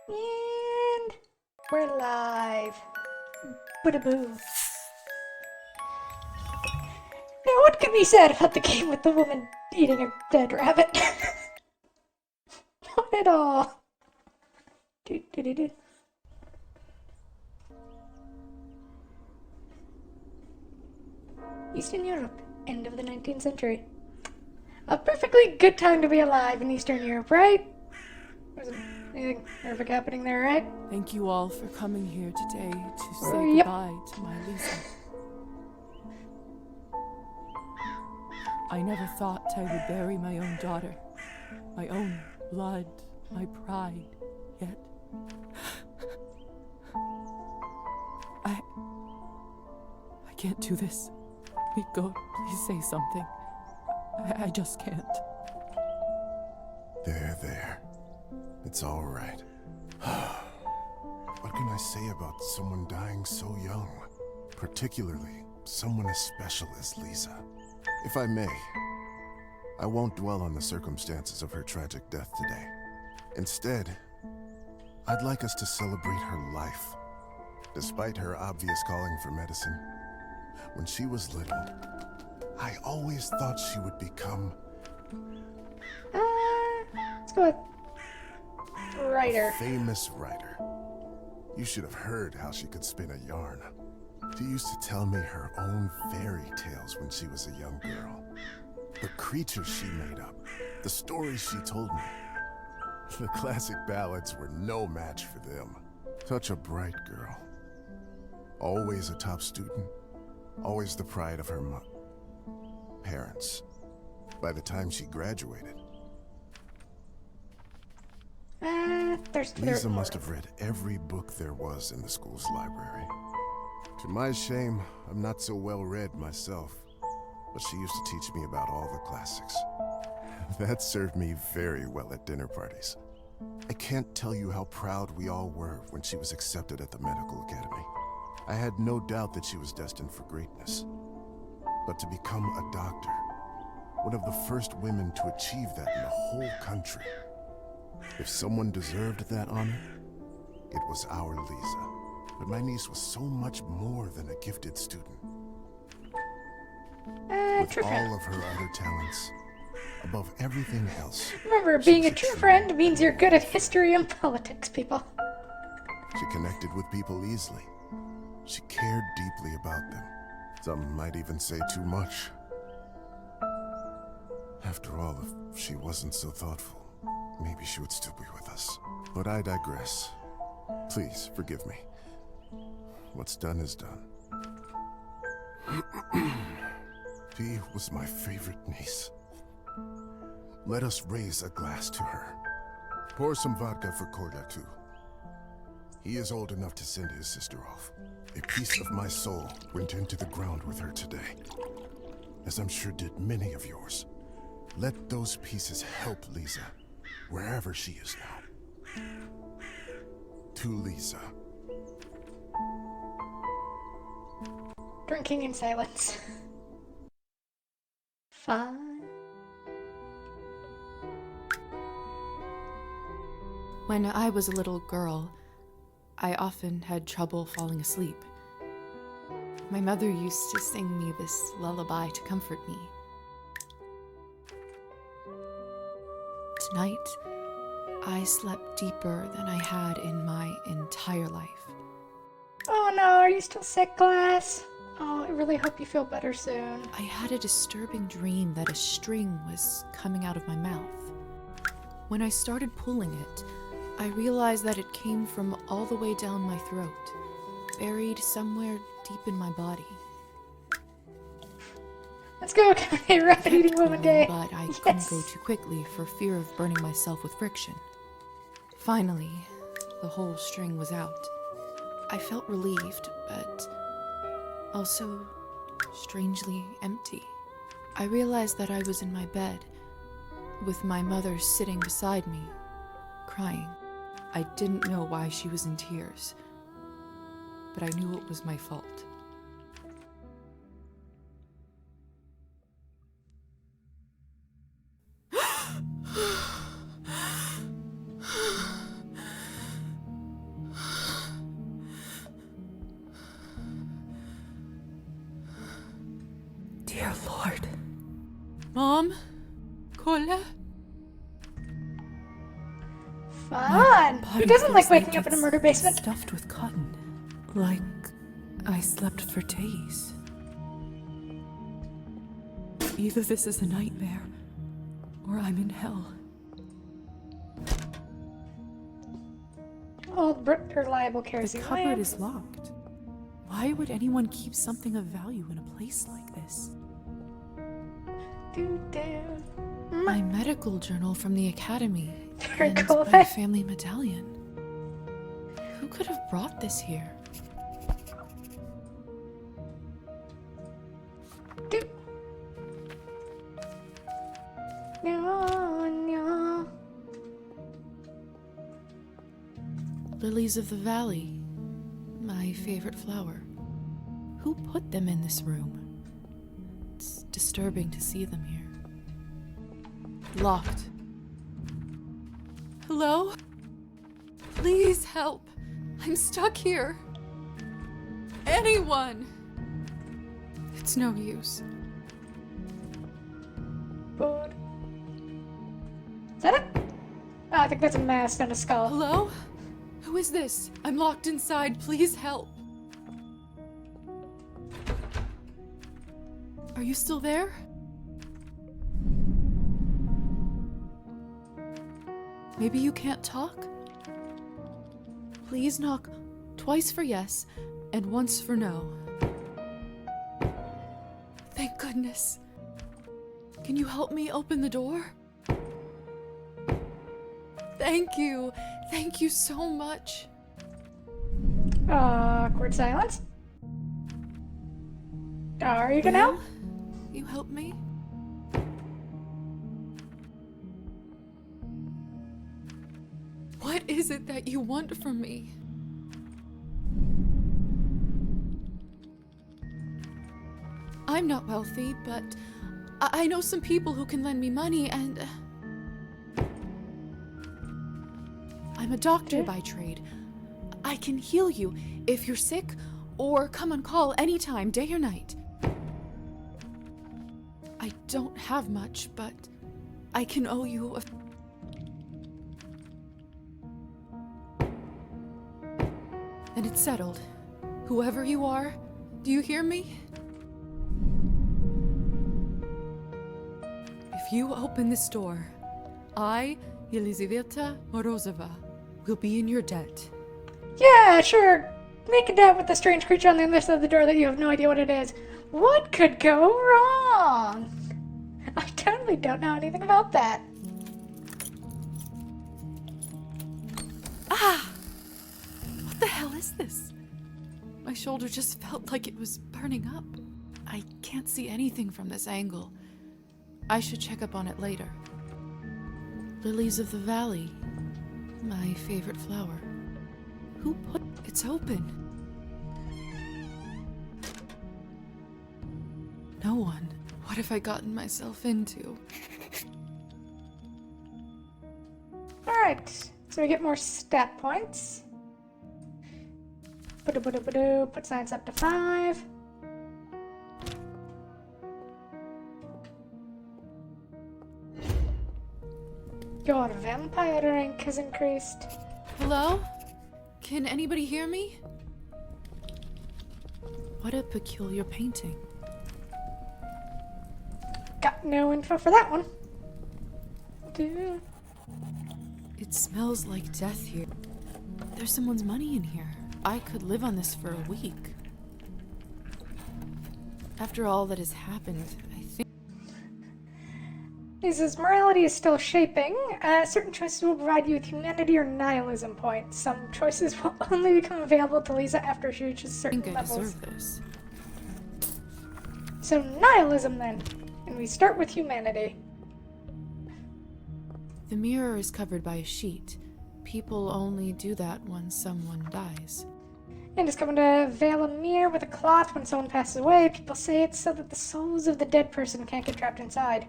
And we're live. Boo. Now, what can be said about the game with the woman eating a dead rabbit? Not at all. Do. Eastern Europe, end of the 19th century. A perfectly good time to be alive in Eastern Europe, right? Wasn't anything horrific happening there, right? Thank you all for coming here today to say Yep. goodbye to my Lisa. I never thought I would bury my own daughter, my own blood, my pride, yet I can't do this. Miko, please say something. I just can't. There. It's all right. What can I say about someone dying so young? Particularly someone as special as Lisa. If I may, I won't dwell on the circumstances of her tragic death today. Instead, I'd like us to celebrate her life. Despite her obvious calling for medicine, when she was little, I always thought she would become... Let's go with writer. famous writer. You should have heard how she could spin a yarn. She used to tell me her own fairy tales when she was a young girl. The creatures she made up, the stories she told me. The classic ballads were no match for them. Such a bright girl. Always a top student. Always the pride of her parents. By the time she graduated, Lisa must have read every book there was in the school's library. To my shame, I'm not so well read myself, but she used to teach me about all the classics. That served me very well at dinner parties. I can't tell you how proud we all were when she was accepted at the medical academy. I had no doubt that she was destined for greatness. But to become a doctor, one of the first women to achieve that in the whole country. If someone deserved that honor, it was our Lisa. But my niece was so much more than a gifted student. With True friend. all of her other talents, above everything else, Remember, she being was a true friend means you're good at history and politics, people. She connected with people easily. She cared deeply about them. Some might even say too much. After all, if she wasn't so thoughtful, maybe she would still be with us. But I digress. Please, forgive me. What's done is done. She was my favorite niece. Let us raise a glass to her. Pour some vodka for Korda, too. He is old enough to send his sister off. A piece of my soul went into the ground with her today, as I'm sure did many of yours. Let those pieces help Lisa, wherever she is now. To Lisa. Drinking in silence. Fun. When I was a little girl, I often had trouble falling asleep. My mother used to sing me this lullaby to comfort me. Tonight, I slept deeper than I had in my entire life. Oh no, are you still sick, Glass? Oh, I really hope you feel better soon. I had a disturbing dream that a string was coming out of my mouth. When I started pulling it, I realized that it came from all the way down my throat, buried somewhere deep in my body. Let's go, Kanye, Rapid Eating Woman Day. But I Yes. couldn't go too quickly for fear of burning myself with friction. Finally, the whole string was out. I felt relieved, but also strangely empty. I realized that I was in my bed, with my mother sitting beside me, crying. I didn't know why she was in tears, but I knew it was my fault. Dear Lord. Mom? Cola? Fun! Who doesn't like waking up in a it's murder basement? Stuffed with cotton. Like I slept for days. Either this is a nightmare, or I'm in hell. Old reliable The kerosene cupboard lamp. is locked. Why would anyone keep something of value in a place like this? Doo-doo. My medical journal from the academy. Very And cool. my family medallion. Who could have brought this here? Doo. No, no. Lilies of the valley. My favorite flower. Who put them in this room? It's disturbing to see them here. Locked. Hello? Please help. I'm stuck here. Anyone! It's no use. Food. Is that it? Oh, I think that's a mask and a skull. Hello? Who is this? I'm locked inside. Please help. Are you still there? Maybe you can't talk? Please knock twice for yes and once for no. Thank goodness. Can you help me open the door? Thank you. Thank you so much. Awkward silence. Are you gonna help? Will you help me? What is it that you want from me? I'm not wealthy, but I know some people who can lend me money, and I'm a doctor by trade. I can heal you if you're sick, or come on call anytime, day or night. I don't have much, but I can owe you a... And it's settled. Whoever you are, do you hear me? If you open this door, I, Yelizaveta Morozova, will be in your debt. Yeah, sure. Make a debt with the strange creature on the other side of the door that you have no idea what it is. What could go wrong? I totally don't know anything about that. Ah! What the hell is this? My shoulder just felt like it was burning up. I can't see anything from this angle. I should check up on it later. Lilies of the valley. My favorite flower. Who put... It's open. No one. What have I gotten myself into? Alright, so we get more stat points. Put science up to 5. Your vampire rank has increased. Hello? Can anybody hear me? What a peculiar painting. Got no info for that one. Dude. It smells like death here. There's someone's money in here. I could live on this for a week. After all that has happened, I think... He says, morality is still shaping. Certain choices will provide you with humanity or nihilism points. Some choices will only become available to Lisa after she reaches I certain think I levels. deserve this. So nihilism then. And we start with humanity. The mirror is covered by a sheet. People only do that when someone dies. And it's coming to veil a mirror with a cloth when someone passes away. People say it's so that the souls of the dead person can't get trapped inside.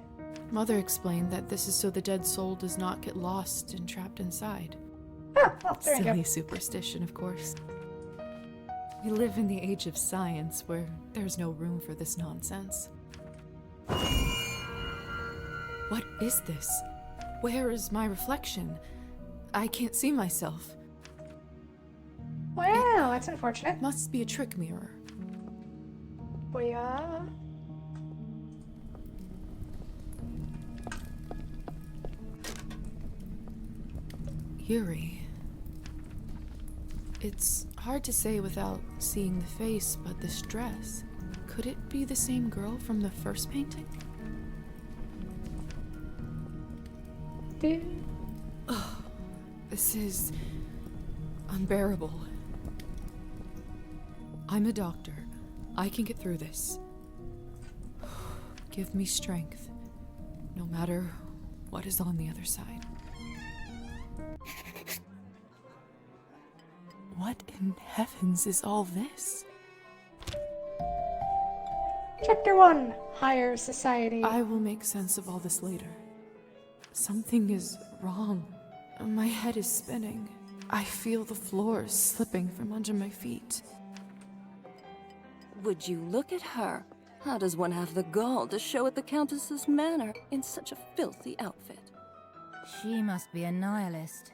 Mother explained that this is so the dead soul does not get lost and trapped inside. Oh, well, there you go. Silly superstition, of course. We live in the age of science where there's no room for this nonsense. What is this? Where is my reflection? I can't see myself. Well, that's unfortunate. Must be a trick mirror. Yeah. Yuri. It's hard to say without seeing the face, but this dress. Could it be the same girl from the first painting? This is unbearable. I'm a doctor. I can get through this. Give me strength, no matter what is on the other side. What in heavens is all this? Chapter 1, Higher Society. I will make sense of all this later. Something is wrong. My head is spinning. I feel the floor slipping from under my feet. Would you look at her? How does one have the gall to show at the Countess's manor in such a filthy outfit? She must be a nihilist.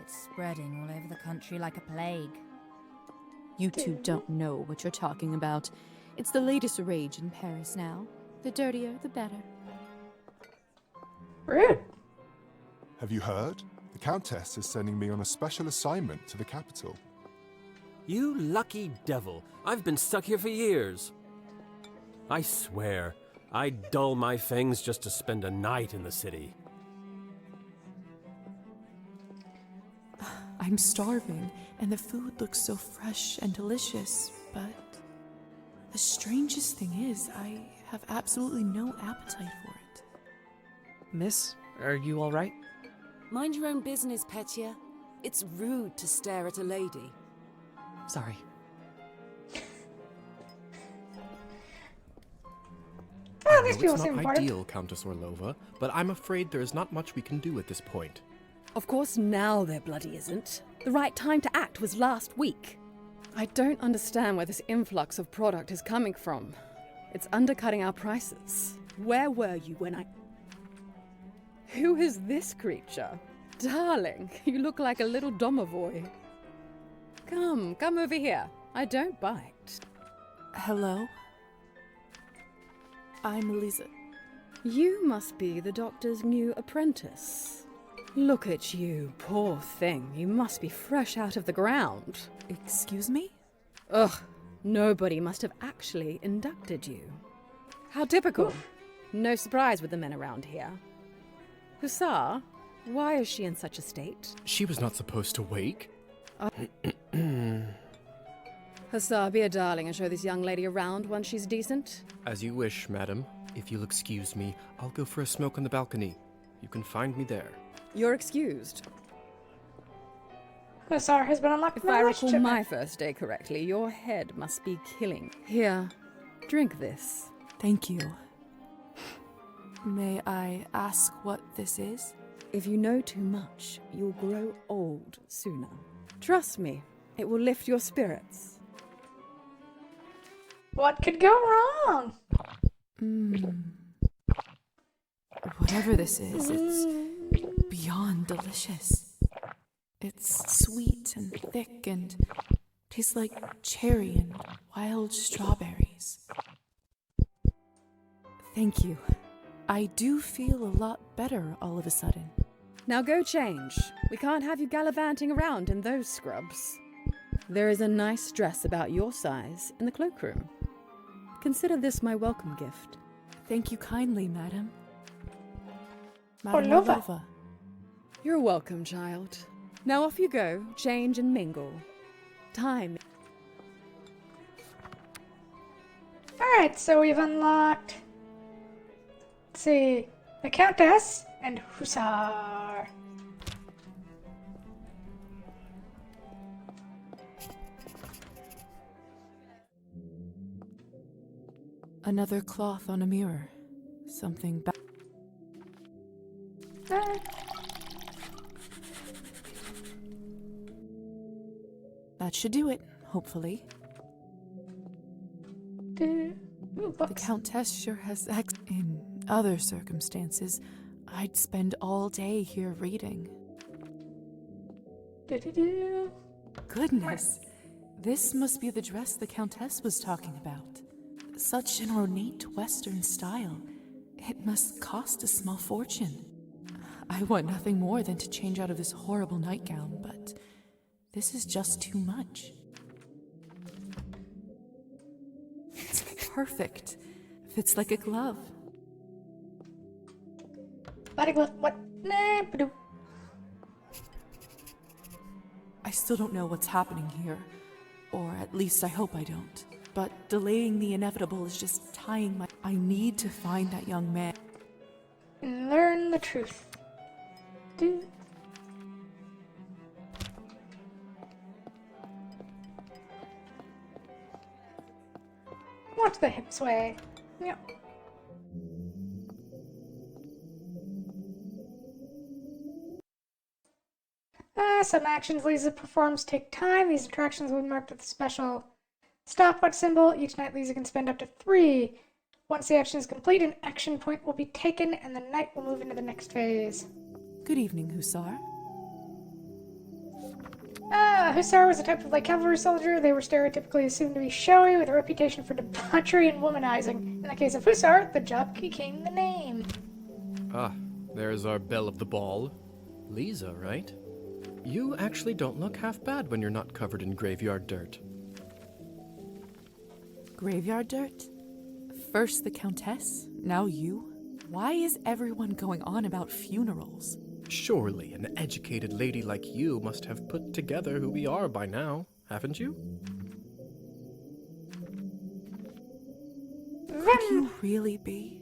It's spreading all over the country like a plague. You two don't know what you're talking about. It's the latest rage in Paris now. The dirtier, the better. Rude. Have you heard? The Countess is sending me on a special assignment to the capital. You lucky devil. I've been stuck here for years. I swear, I'd dull my fangs just to spend a night in the city. I'm starving, and the food looks so fresh and delicious, but the strangest thing is, I have absolutely no appetite for it. Miss, are you all right? Mind your own business, Petya. It's rude to stare at a lady. Sorry. Oh, I these know people it's seem not important. ideal, Countess Orlova, but I'm afraid there's not much we can do at this point. Of course now there bloody isn't. The right time to act was last week. I don't understand where this influx of product is coming from. It's undercutting our prices. Where were you when I... Who is this creature? Darling, you look like a little domovoy. Come over here. I don't bite. Hello? I'm Eliza. You must be the doctor's new apprentice. Look at you, poor thing. You must be fresh out of the ground. Excuse me? Ugh, nobody must have actually inducted you. How typical. No surprise with the men around here. Hussar, why is she in such a state? She was not supposed to wake. Hussar, be a darling and show this young lady around once she's decent. As you wish, madam. If you'll excuse me, I'll go for a smoke on the balcony. You can find me there. You're excused. Hussar has been unlocked. If I recall my first day correctly, your head must be killing. Here, drink this. Thank you. May I ask what this is? If you know too much, you'll grow old sooner. Trust me, it will lift your spirits. What could go wrong? Whatever this is, it's beyond delicious. It's sweet and thick and tastes like cherry and wild strawberries. Thank you. I do feel a lot better all of a sudden. Now go change. We can't have you gallivanting around in those scrubs. There is a nice dress about your size in the cloakroom. Consider this my welcome gift. Thank you kindly, madam. Madam Orlova. Orlova. You're welcome, child. Now off you go, change and mingle. Time. Alright, so we've unlocked... Let's see... the Countess and Hussar. Another cloth on a mirror. Something bad. That should do it, hopefully. Ooh, The books. Countess sure has In other circumstances, I'd spend all day here reading. Do-do-do. Goodness, this must be the dress the Countess was talking about. Such an ornate Western style. It must cost a small fortune. I want nothing more than to change out of this horrible nightgown, but this is just too much. It's perfect. Fits like a glove. Body glove. What? Nah, ba-doo. I still don't know what's happening here, or at least I hope I don't. But delaying the inevitable is just tying my... I need to find that young man. And learn the truth. Do. Watch the hip sway. Yep. Some actions Lisa performs take time. These attractions will be marked with a special stopwatch symbol. Each night Lisa can spend up to 3. Once the action is complete, an action point will be taken and the night will move into the next phase. Good evening, Hussar. Hussar was a type of light cavalry soldier. They were stereotypically assumed to be showy with a reputation for debauchery and womanizing. In the case of Hussar, the job became the name. Ah, there's our belle of the ball. Lisa, right? You actually don't look half bad when you're not covered in graveyard dirt. Graveyard dirt? First the Countess, now you? Why is everyone going on about funerals? Surely an educated lady like you must have put together who we are by now, haven't you? Could you really be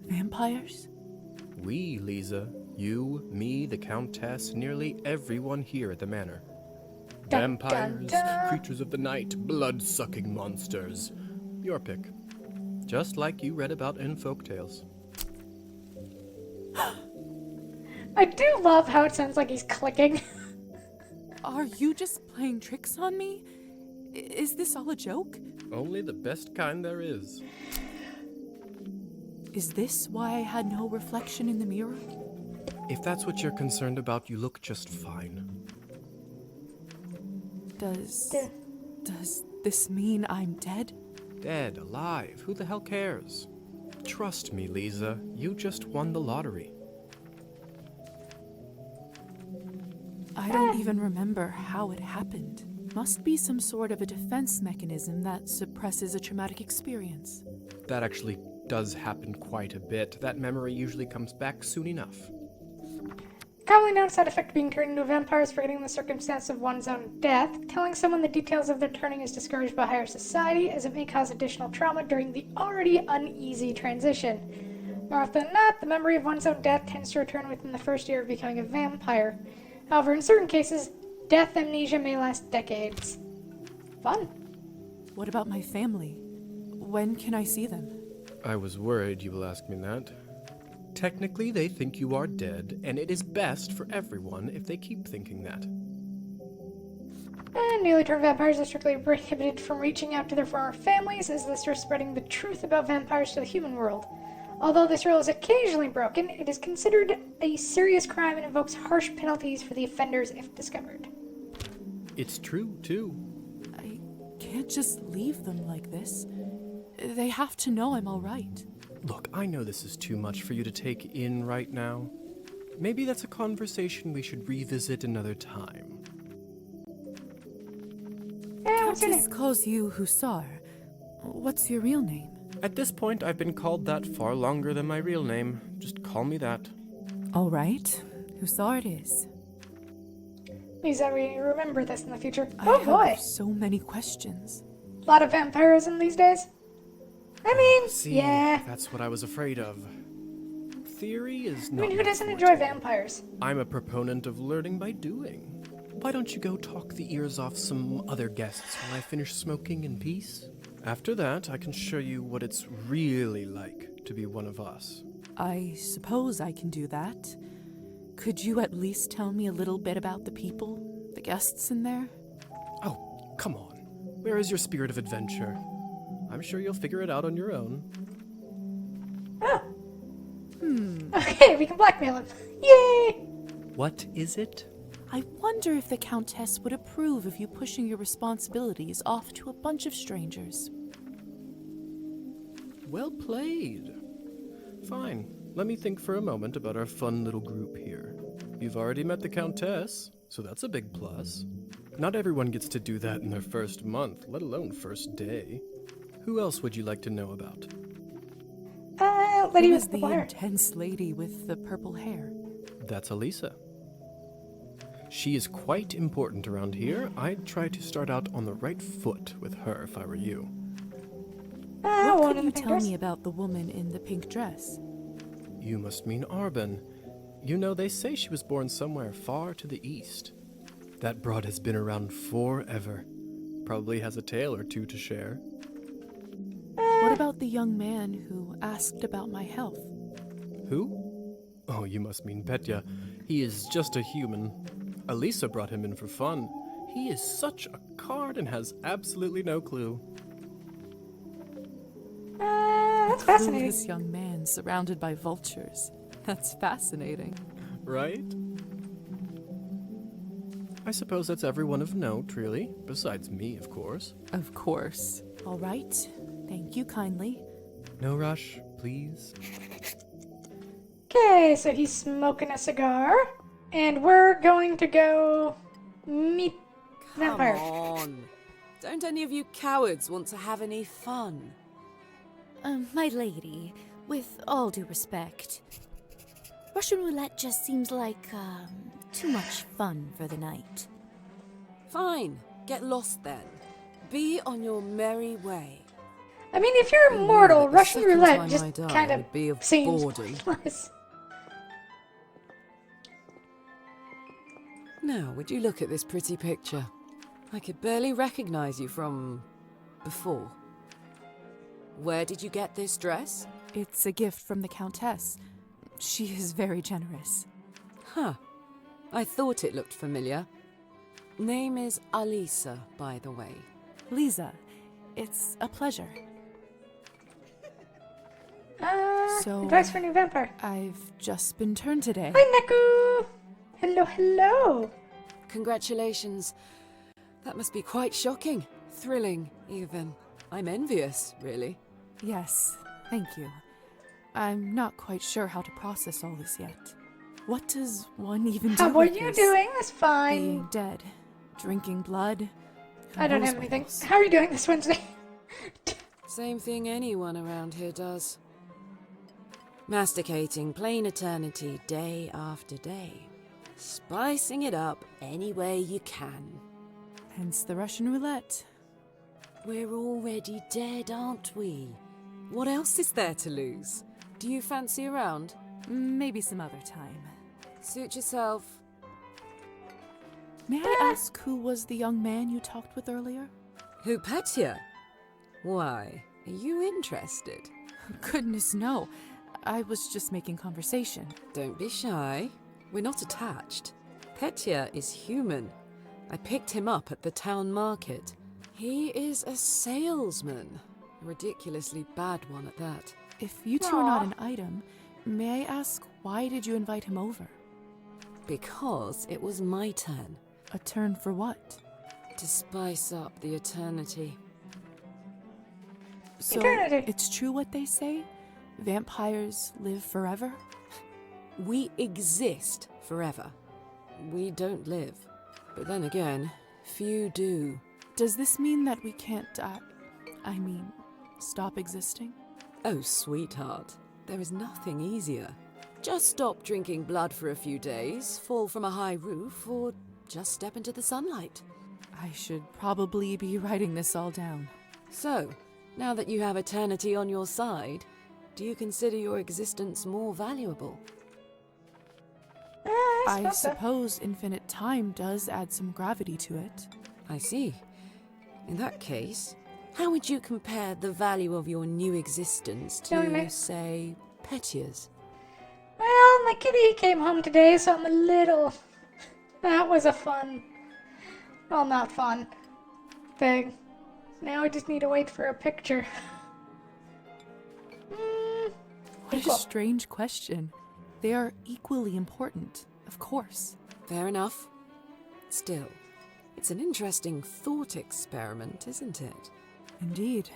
vampires? We, Lisa. You, me, the Countess, nearly everyone here at the manor. Dun, Vampires, dun, dun. creatures of the night, blood-sucking monsters. Your pick. Just like you read about in folktales. I do love how it sounds like he's clicking. Are you just playing tricks on me? Is this all a joke? Only the best kind there is. Is this why I had no reflection in the mirror? If that's what you're concerned about, you look just fine. Does this mean I'm dead? Dead, alive, who the hell cares? Trust me, Lisa, you just won the lottery. I don't even remember how it happened. Must be some sort of a defense mechanism that suppresses a traumatic experience. That actually does happen quite a bit. That memory usually comes back soon enough. Commonly known side effect of being turned into a vampire is forgetting the circumstance of one's own death. Telling someone the details of their turning is discouraged by higher society, as it may cause additional trauma during the already uneasy transition. More often than not, the memory of one's own death tends to return within the first year of becoming a vampire. However, in certain cases, death amnesia may last decades. Fun. What about my family? When can I see them? I was worried you will ask me that. Technically, they think you are dead, and it is best for everyone if they keep thinking that. And newly turned vampires are strictly prohibited from reaching out to their former families, as this risks spreading the truth about vampires to the human world. Although this rule is occasionally broken, it is considered a serious crime and invokes harsh penalties for the offenders if discovered. It's true, too. I can't just leave them like this. They have to know I'm all right. Look, I know this is too much for you to take in right now. Maybe that's a conversation we should revisit another time. What's your Countess name? calls you Hussar. What's your real name? At this point, I've been called that far longer than my real name. Just call me that. All right, Hussar it is. Lisa, we remember this in the future. I Oh have boy. so many questions. A lot of vampirism these days. I mean, See, yeah. that's what I was afraid of. Theory is I not mean, who my doesn't forte. enjoy vampires? I'm a proponent of learning by doing. Why don't you go talk the ears off some other guests while I finish smoking in peace? After that, I can show you what it's really like to be one of us. I suppose I can do that. Could you at least tell me a little bit about the people, the guests in there? Oh, come on. Where is your spirit of adventure? I'm sure you'll figure it out on your own. Oh. Okay, we can blackmail him. Yay! What is it? I wonder if the Countess would approve of you pushing your responsibilities off to a bunch of strangers. Well played. Fine. Let me think for a moment about our fun little group here. You've already met the Countess, so that's a big plus. Not everyone gets to do that in their first month, let alone first day. Who else would you like to know about? Lady Who with is the the hair. intense lady with the purple hair? That's Elisa. She is quite important around here. I'd try to start out on the right foot with her if I were you. What can you tell me about the woman in the pink dress? You must mean Arben. You know, they say she was born somewhere far to the east. That broad has been around forever. Probably has a tale or two to share. What about the young man who asked about my health? Who? Oh, you must mean Petya. He is just a human. Elisa brought him in for fun. He is such a card and has absolutely no clue. That's fascinating. This young man surrounded by vultures. That's fascinating. Right? I suppose that's everyone of note, really. Besides me, of course. Of course. All right. Thank you kindly. No rush, please. Okay, so he's smoking a cigar, and we're going to go meet vampire. Come on. Don't any of you cowards want to have any fun? My lady, with all due respect, Russian roulette just seems like, too much fun for the night. Fine. Get lost then. Be on your merry way. I mean, if you're immortal, the Russian second roulette time I just die kind would be of of seems boredom. pointless. Now, would you look at this pretty picture? I could barely recognize you from before. Where did you get this dress? It's a gift from the Countess. She is very generous. Huh. I thought it looked familiar. Name is Alisa, by the way. Lisa, it's a pleasure. Advice for new vampire. I've just been turned today. Hi, Neku! Hello, hello! Congratulations. That must be quite shocking. Thrilling, even. I'm envious, really. Yes, thank you. I'm not quite sure how to process all this yet. What does one even do How are with you this? doing? That's fine. Being dead, drinking blood. Who I don't knows have what anything. else? How are you doing this Wednesday? Same thing anyone around here does. Masticating plain eternity day after day. Spicing it up any way you can. Hence the Russian roulette. We're already dead, aren't we? What else is there to lose? Do you fancy a round? Maybe some other time. Suit yourself. May I ask who was the young man you talked with earlier? Who, Petya? Why, are you interested? Goodness, no. I was just making conversation. Don't be shy. We're not attached. Petya is human. I picked him up at the town market. He is a salesman. A ridiculously bad one at that. If you two are not an item, may I ask why did you invite him over? Because it was my turn. A turn for what? To spice up the eternity. So, Eternity. it's true what they say? Vampires live forever? We exist forever. We don't live. But then again, few do. Does this mean that we can't stop existing? Oh, sweetheart, there is nothing easier. Just stop drinking blood for a few days, fall from a high roof, or just step into the sunlight. I should probably be writing this all down. So, now that you have eternity on your side, do you consider your existence more valuable? I suppose infinite time does add some gravity to it. I see. In that case, how would you compare the value of your new existence to, say, Petya's? Well, my kitty came home today, so I'm a little... That was a fun... Well, not fun thing. Now we just need to wait for a picture. What a strange question. They are equally important, of course. Fair enough. Still, it's an interesting thought experiment, isn't it? Indeed.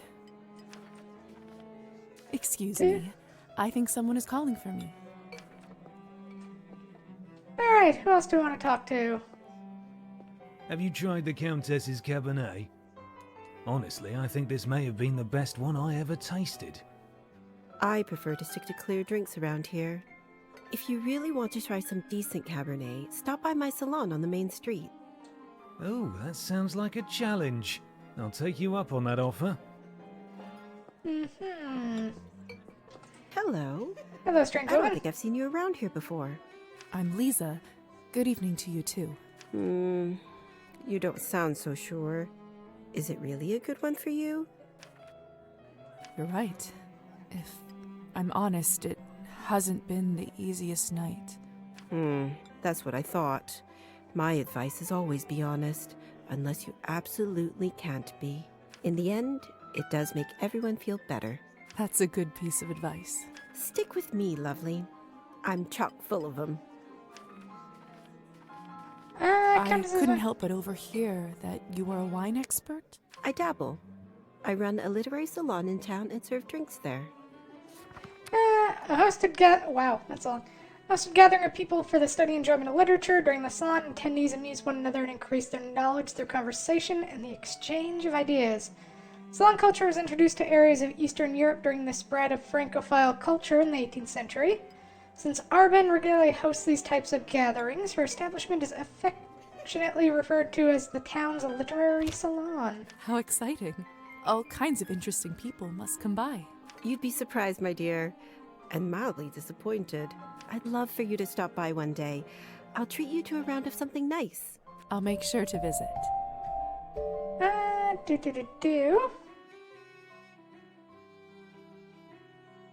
Excuse me. I think someone is calling for me. Alright, who else do we want to talk to? Have you tried the Countess's Cabernet? Honestly, I think this may have been the best one I ever tasted. I prefer to stick to clear drinks around here. If you really want to try some decent Cabernet, stop by my salon on the main street. Oh, that sounds like a challenge. I'll take you up on that offer. Hello. Hello, strange I don't woman. think I've seen you around here before. I'm Lisa. Good evening to you too. You don't sound so sure. Is it really a good one for you? You're right. If I'm honest, it hasn't been the easiest night. That's what I thought. My advice is always be honest, unless you absolutely can't be. In the end, it does make everyone feel better. That's a good piece of advice. Stick with me, lovely. I'm chock full of them. I couldn't help but overhear that you are a wine expert? I dabble. I run a literary salon in town and serve drinks there. A hosted gathering of people for the study and enjoyment of literature. During the salon, attendees amuse one another and increase their knowledge through conversation and the exchange of ideas. Salon culture was introduced to areas of Eastern Europe during the spread of Francophile culture in the 18th century. Since Arbin regularly hosts these types of gatherings, her establishment is affectionately referred to as the town's literary salon. How exciting. All kinds of interesting people must come by. You'd be surprised, my dear, and mildly disappointed. I'd love for you to stop by one day. I'll treat you to a round of something nice. I'll make sure to visit.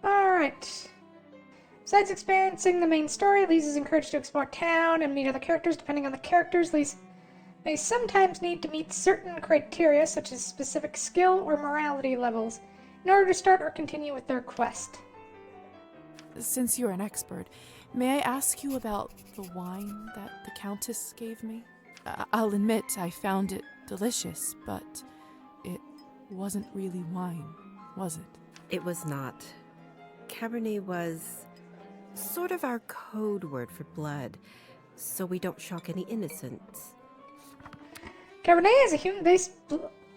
Alright. Besides experiencing the main story, Lise is encouraged to explore town and meet other characters. Depending on the characters, Lise may sometimes need to meet certain criteria, such as specific skill or morality levels, in order to start or continue with their quest. Since you're an expert, may I ask you about the wine that the Countess gave me? I'll admit I found it delicious, but it wasn't really wine, was it? It was not. Cabernet was sort of our code word for blood, so we don't shock any innocents. Cabernet is a human-based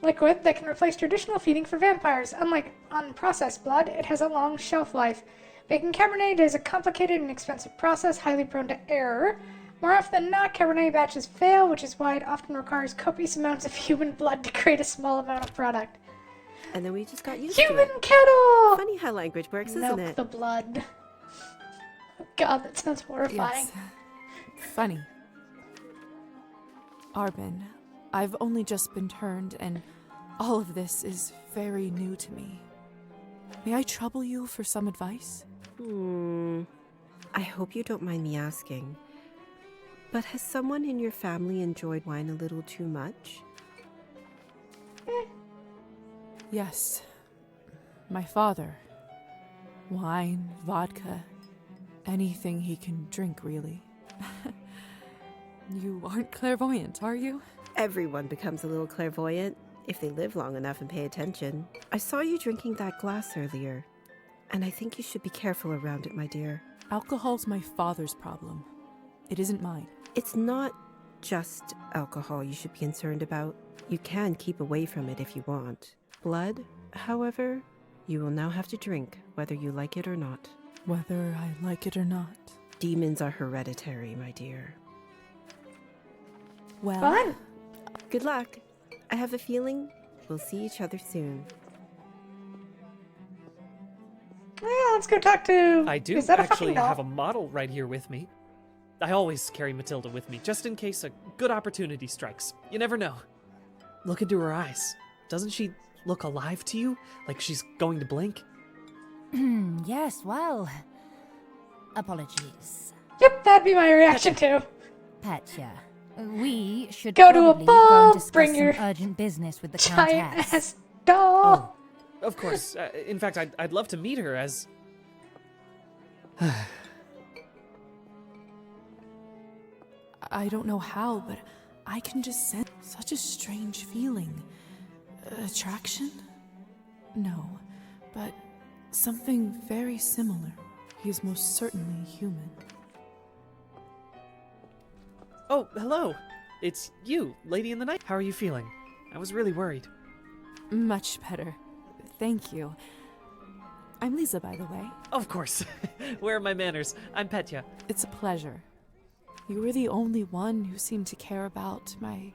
liquid that can replace traditional feeding for vampires. Unlike unprocessed blood, it has a long shelf life. Making Cabernet is a complicated and expensive process, highly prone to error. More often than not, Cabernet batches fail, which is why it often requires copious amounts of human blood to create a small amount of product. And then we just got used to it. Human cattle! Funny how language works, isn't Milk it? the blood. God, that sounds horrifying. Yes. Funny. Arbin, I've only just been turned, and all of this is very new to me. May I trouble you for some advice? I hope you don't mind me asking, but has someone in your family enjoyed wine a little too much? Yes. My father. Wine, vodka, anything he can drink, really. You aren't clairvoyant, are you? Everyone becomes a little clairvoyant if they live long enough and pay attention. I saw you drinking that glass earlier, and I think you should be careful around it, my dear. Alcohol's my father's problem. It isn't mine. It's not just alcohol you should be concerned about. You can keep away from it if you want. Blood, however, you will now have to drink, whether you like it or not. Whether I like it or not. Demons are hereditary, my dear. Well, Fun! Good luck. I have a feeling we'll see each other soon. Well, let's go talk to... I do Is that actually a fucking doll? have a model right here with me. I always carry Matilda with me, just in case a good opportunity strikes. You never know. Look into her eyes. Doesn't she look alive to you? Like she's going to blink? Yes, well... Apologies. Yep, that'd be my reaction too. Petya, we should Go to a probably ball, go and discuss bring some your urgent business with the giant Countess. ass doll! Of course. In fact, I'd love to meet her as... I don't know how, but I can just sense such a strange feeling. Attraction? No, but something very similar. He is most certainly human. Oh, hello. It's you, Lady in the Night. How are you feeling? I was really worried. Much better. Thank you. I'm Lisa, by the way. Of course. Where are my manners? I'm Petya. It's a pleasure. You were the only one who seemed to care about my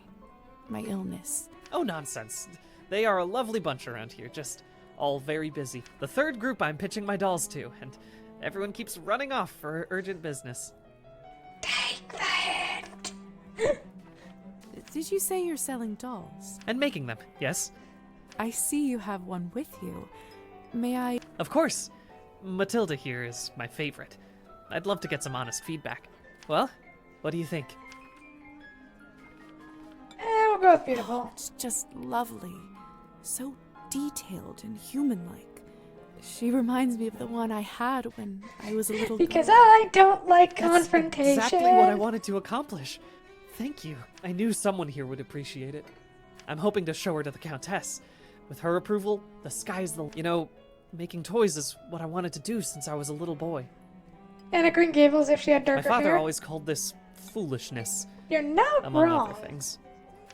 illness. Oh, nonsense. They are a lovely bunch around here, just all very busy. The third group I'm pitching my dolls to, and everyone keeps running off for urgent business. Take the hint! Did you say you're selling dolls? And making them, yes. I see you have one with you. May I? Of course. Matilda here is my favorite. I'd love to get some honest feedback. Well, what do you think? We'll go with beautiful. It's just lovely. So detailed and human-like. She reminds me of the one I had when I was a little Because girl. I don't like That's confrontation. exactly what I wanted to accomplish. Thank you. I knew someone here would appreciate it. I'm hoping to show her to the Countess. With her approval, the sky's the... You know, making toys is what I wanted to do since I was a little boy. Anna Green Gables if she had darker My father hair. always called this foolishness, You're not among wrong. other things.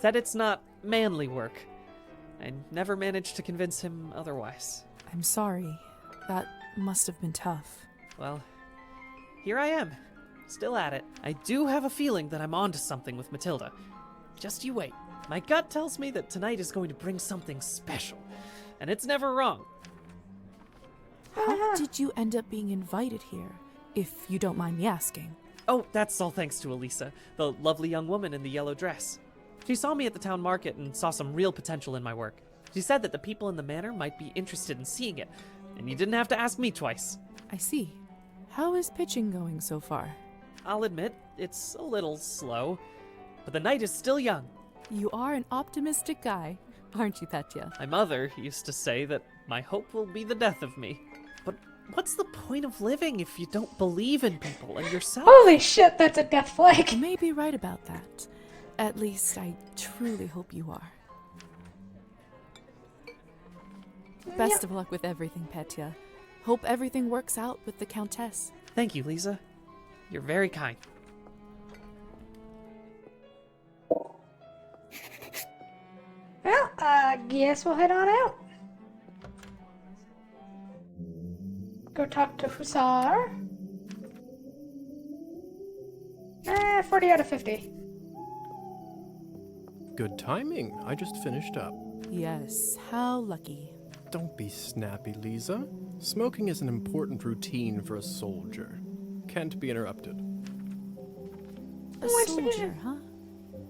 Said it's not manly work. I never managed to convince him otherwise. I'm sorry. That must have been tough. Well, here I am, still at it. I do have a feeling that I'm onto something with Matilda. Just you wait. My gut tells me that tonight is going to bring something special, and it's never wrong. How did you end up being invited here, if you don't mind me asking? Oh, that's all thanks to Elisa, the lovely young woman in the yellow dress. She saw me at the town market and saw some real potential in my work. She said that the people in the manor might be interested in seeing it, and you didn't have to ask me twice. I see. How is pitching going so far? I'll admit, it's a little slow, but the night is still young. You are an optimistic guy, aren't you, Petya? My mother used to say that my hope will be the death of me. But what's the point of living if you don't believe in people and yourself? Holy shit, that's a death flag. You may be right about that. At least I truly hope you are. Best of luck with everything, Petya. Hope everything works out with the Countess. Thank you, Lisa. You're very kind. Well, I guess we'll head on out. Go talk to Hussar. 40 out of 50. Good timing. I just finished up. Yes, how lucky. Don't be snappy, Lisa. Smoking is an important routine for a soldier. Can't be interrupted. A soldier, huh?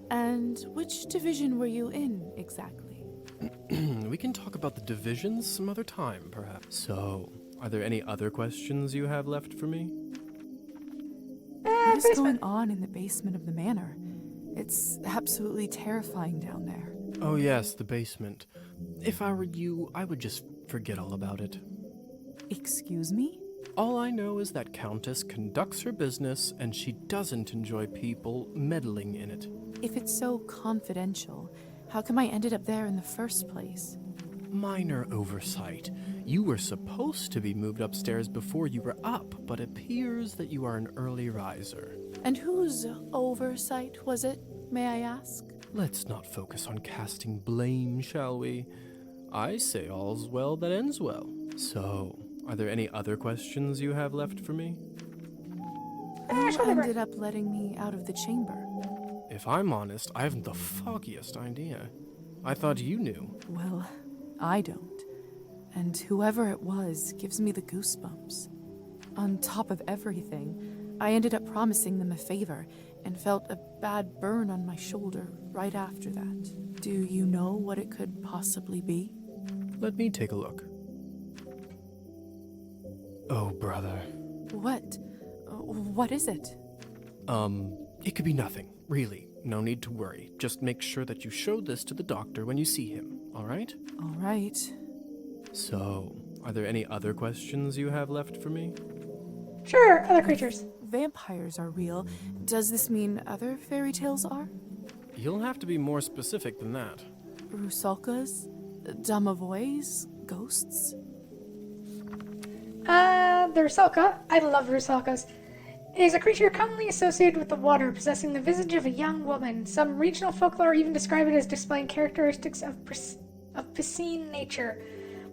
And which division were you in, exactly? We can talk about the divisions some other time, perhaps. So, are there any other questions you have left for me? What is going on in the basement of the manor? It's absolutely terrifying down there. Oh yes, the basement. If I were you, I would just forget all about it. Excuse me? All I know is that Countess conducts her business and she doesn't enjoy people meddling in it. If it's so confidential, how come I ended up there in the first place? Minor oversight. You were supposed to be moved upstairs before you were up, but appears that you are an early riser. And whose oversight was it, may I ask? Let's not focus on casting blame, shall we? I say all's well that ends well. So, are there any other questions you have left for me? Who ended up letting me out of the chamber? If I'm honest, I haven't the foggiest idea. I thought you knew. Well, I don't. And whoever it was gives me the goosebumps. On top of everything, I ended up promising them a favor and felt a bad burn on my shoulder right after that. Do you know what it could possibly be? Let me take a look. Oh, brother. What? What is it? It could be nothing, really. No need to worry. Just make sure that you show this to the doctor when you see him, alright? All right. So, are there any other questions you have left for me? Sure, other creatures. Vampires are real. Does this mean other fairy tales are? You'll have to be more specific than that. Rusalkas? Domovoys? Ghosts? The Rusalka, I love Rusalkas, is a creature commonly associated with the water, possessing the visage of a young woman. Some regional folklore even describe it as displaying characteristics of piscine nature,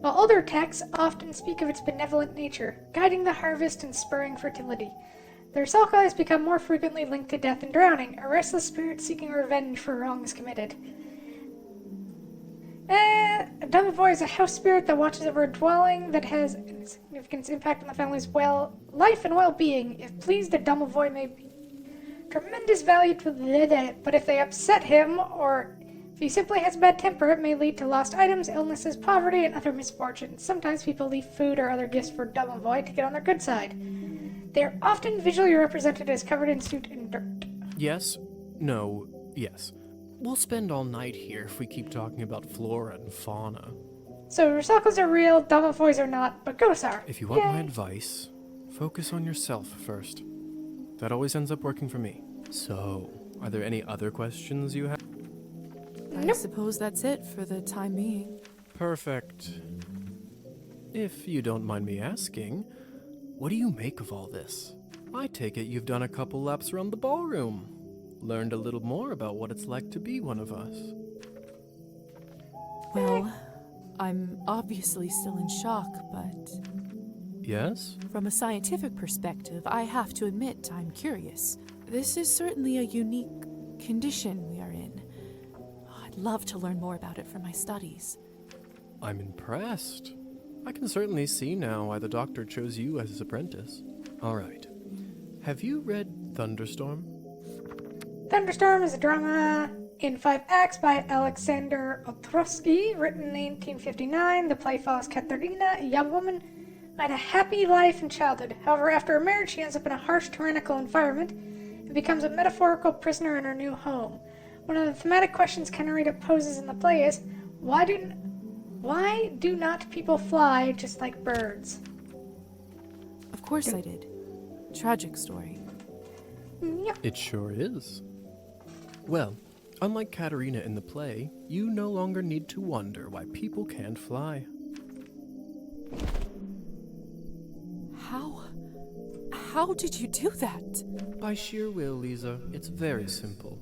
while older texts often speak of its benevolent nature, guiding the harvest and spurring fertility. The Rusalka has become more frequently linked to death and drowning, a restless spirit seeking revenge for wrongs committed. A Domovoy is a house spirit that watches over a dwelling that has a significant impact on the family's life and well-being. If pleased, the Domovoy may be tremendous value to the but if they upset him, or if he simply has a bad temper, it may lead to lost items, illnesses, poverty, and other misfortunes. Sometimes people leave food or other gifts for Domovoy to get on their good side. They are often visually represented as covered in soot and dirt. Yes. No. Yes. We'll spend all night here if we keep talking about flora and fauna. So Rusalkas are real, Domovoys are not, but ghosts are. If you want my advice, focus on yourself first. That always ends up working for me. So, are there any other questions you have? I suppose that's it for the time being. Perfect. If you don't mind me asking, what do you make of all this? I take it you've done a couple laps around the ballroom. Learned a little more about what it's like to be one of us. Well, I'm obviously still in shock, but... Yes? From a scientific perspective, I have to admit I'm curious. This is certainly a unique condition we are in. I'd love to learn more about it for my studies. I'm impressed. I can certainly see now why the doctor chose you as his apprentice. Alright. Have you read Thunderstorm? Thunderstorm is a drama in 5 acts by Alexander Ostrowski, written in 1859. The play follows Katerina, a young woman who had a happy life in childhood. However, after her marriage, she ends up in a harsh, tyrannical environment and becomes a metaphorical prisoner in her new home. One of the thematic questions Katerina poses in the play is, why do not people fly just like birds? Of course I did. Tragic story. Yep. It sure is. Well, unlike Katerina in the play, you no longer need to wonder why people can't fly. How did you do that? By sheer will, Lisa. It's very simple.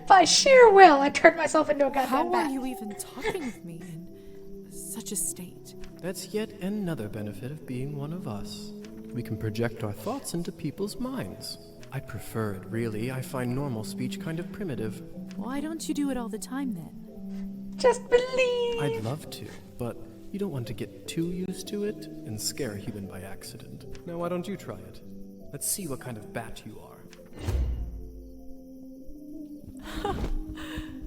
By sheer will, I turned myself into a goddamn How bat. are you even talking with me in such a state? That's yet another benefit of being one of us. We can project our thoughts into people's minds. I prefer it, really. I find normal speech kind of primitive. Why don't you do it all the time, then? Just believe! I'd love to, but you don't want to get too used to it and scare a human by accident. Now, why don't you try it? Let's see what kind of bat you are.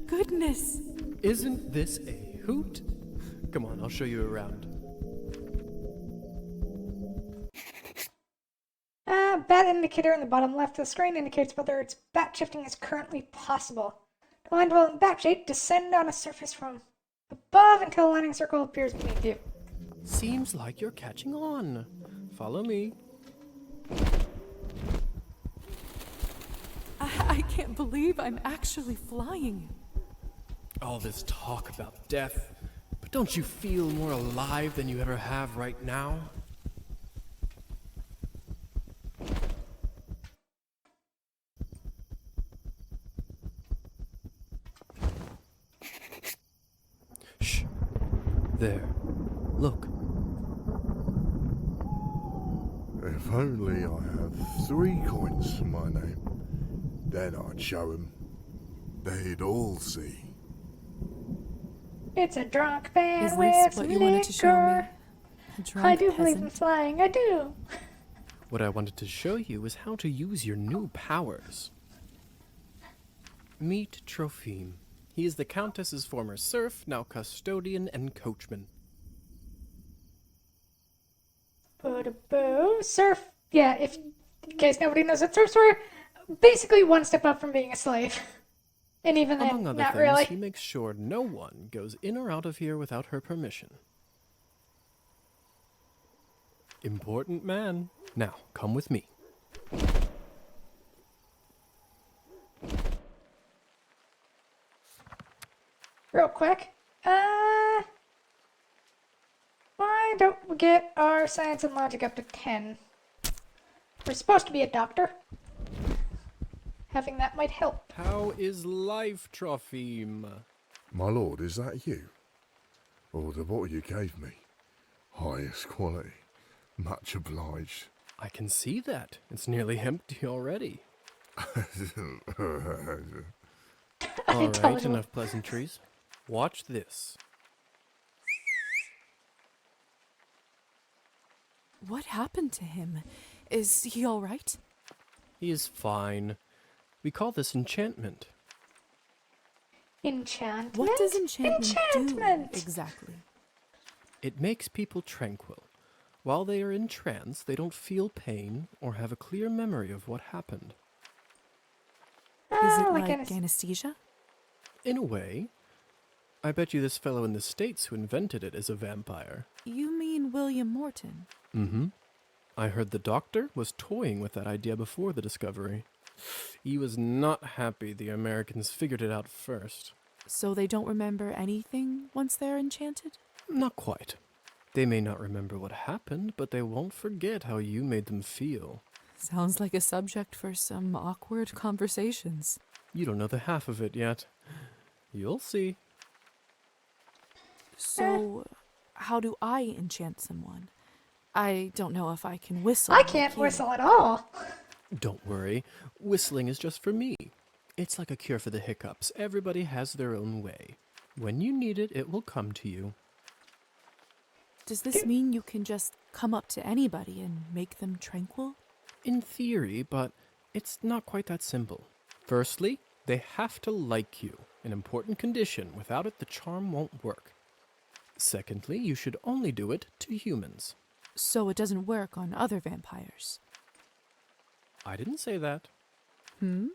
Goodness! Isn't this a hoot? Come on, I'll show you around. Bat indicator in the bottom left of the screen indicates whether its bat shifting is currently possible. To land well in bat shape, descend on a surface from above until a landing circle appears beneath you. Seems like you're catching on. Follow me. I can't believe I'm actually flying. All this talk about death, but don't you feel more alive than you ever have right now? Shh. There. Look. If only I had 3 coins to my name, then I'd show 'em. They'd all see. It's a drunk man Is with this what you wanted to show me? liquor. A drunk I do believe in peasant? flying, I do. What I wanted to show you is how to use your new powers. Meet Trophime. He is the Countess's former serf, now custodian and coachman. Boo. Surf. Yeah, if in case nobody knows what surfs were, basically one step up from being a slave. And even then, Among other not things, really. he makes sure no one goes in or out of here without her permission. Important man. Now, come with me. Real quick. Why don't we get our science and logic up to 10? We're supposed to be a doctor. Having that might help. How is life, Trophime? My lord, is that you? Oh, the bottle you gave me. Highest quality. Much obliged. I can see that. It's nearly empty already. Alright, enough pleasantries. Watch this. What happened to him? Is he all right? He is fine. We call this enchantment. Enchantment? What does enchantment Enchantment! do exactly? It makes people tranquil. While they are in trance, they don't feel pain or have a clear memory of what happened. Is it like like anesthesia? In a way. I bet you this fellow in the States who invented it is a vampire. You mean William Morton? Mm-hmm. I heard the doctor was toying with that idea before the discovery. He was not happy the Americans figured it out first. So they don't remember anything once they're enchanted? Not quite. They may not remember what happened, but they won't forget how you made them feel. Sounds like a subject for some awkward conversations. You don't know the half of it yet. You'll see. So, how do I enchant someone? I don't know if I can whistle. I can't whistle at all. Don't worry. Whistling is just for me. It's like a cure for the hiccups. Everybody has their own way. When you need it, it will come to you. Does this mean you can just come up to anybody and make them tranquil? In theory, but it's not quite that simple. Firstly, they have to like you, an important condition. Without it, the charm won't work. Secondly, you should only do it to humans. So it doesn't work on other vampires? I didn't say that. Hmm?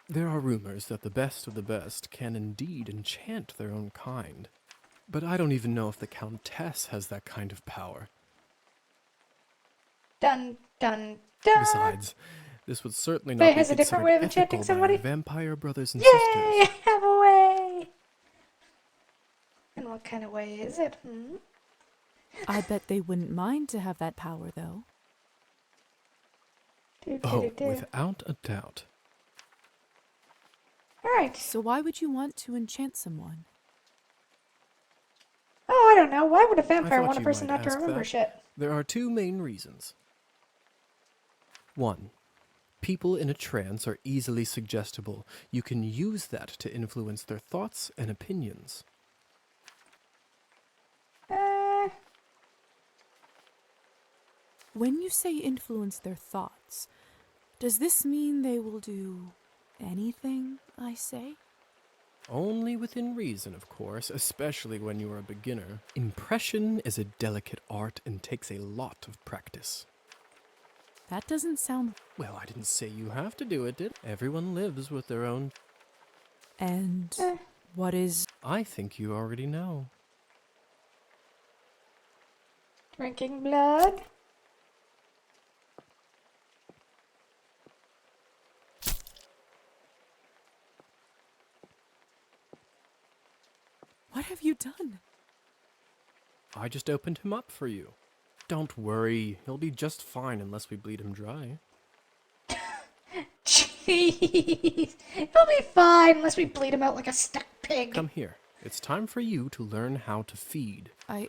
There are rumors that the best of the best can indeed enchant their own kind. But I don't even know if the Countess has that kind of power. Dun, dun, dun. Besides, this would certainly But not it has be a different considered way of enchanting ethical by somebody? our vampire brothers and Yay! sisters. I have a way! And what kind of way is it? Hmm? I bet they wouldn't mind to have that power, though. Oh, without a doubt. Alright. So why would you want to enchant someone? Oh, I don't know. Why would a I vampire thought want a you person might not to ask remember that. shit? There are two main reasons. 1. People in a trance are easily suggestible. You can use that to influence their thoughts and opinions. When you say influence their thoughts, does this mean they will do anything I say? Only within reason, of course, especially when you are a beginner. Impression is a delicate art and takes a lot of practice. That doesn't sound... Well, I didn't say you have to do it, did I? Everyone lives with their own... And what is... I think you already know. Drinking blood? What have you done? I just opened him up for you. Don't worry, he'll be just fine unless we bleed him dry. Jeez. He'll be fine unless we bleed him out like a stuck pig. Come here. It's time for you to learn how to feed. I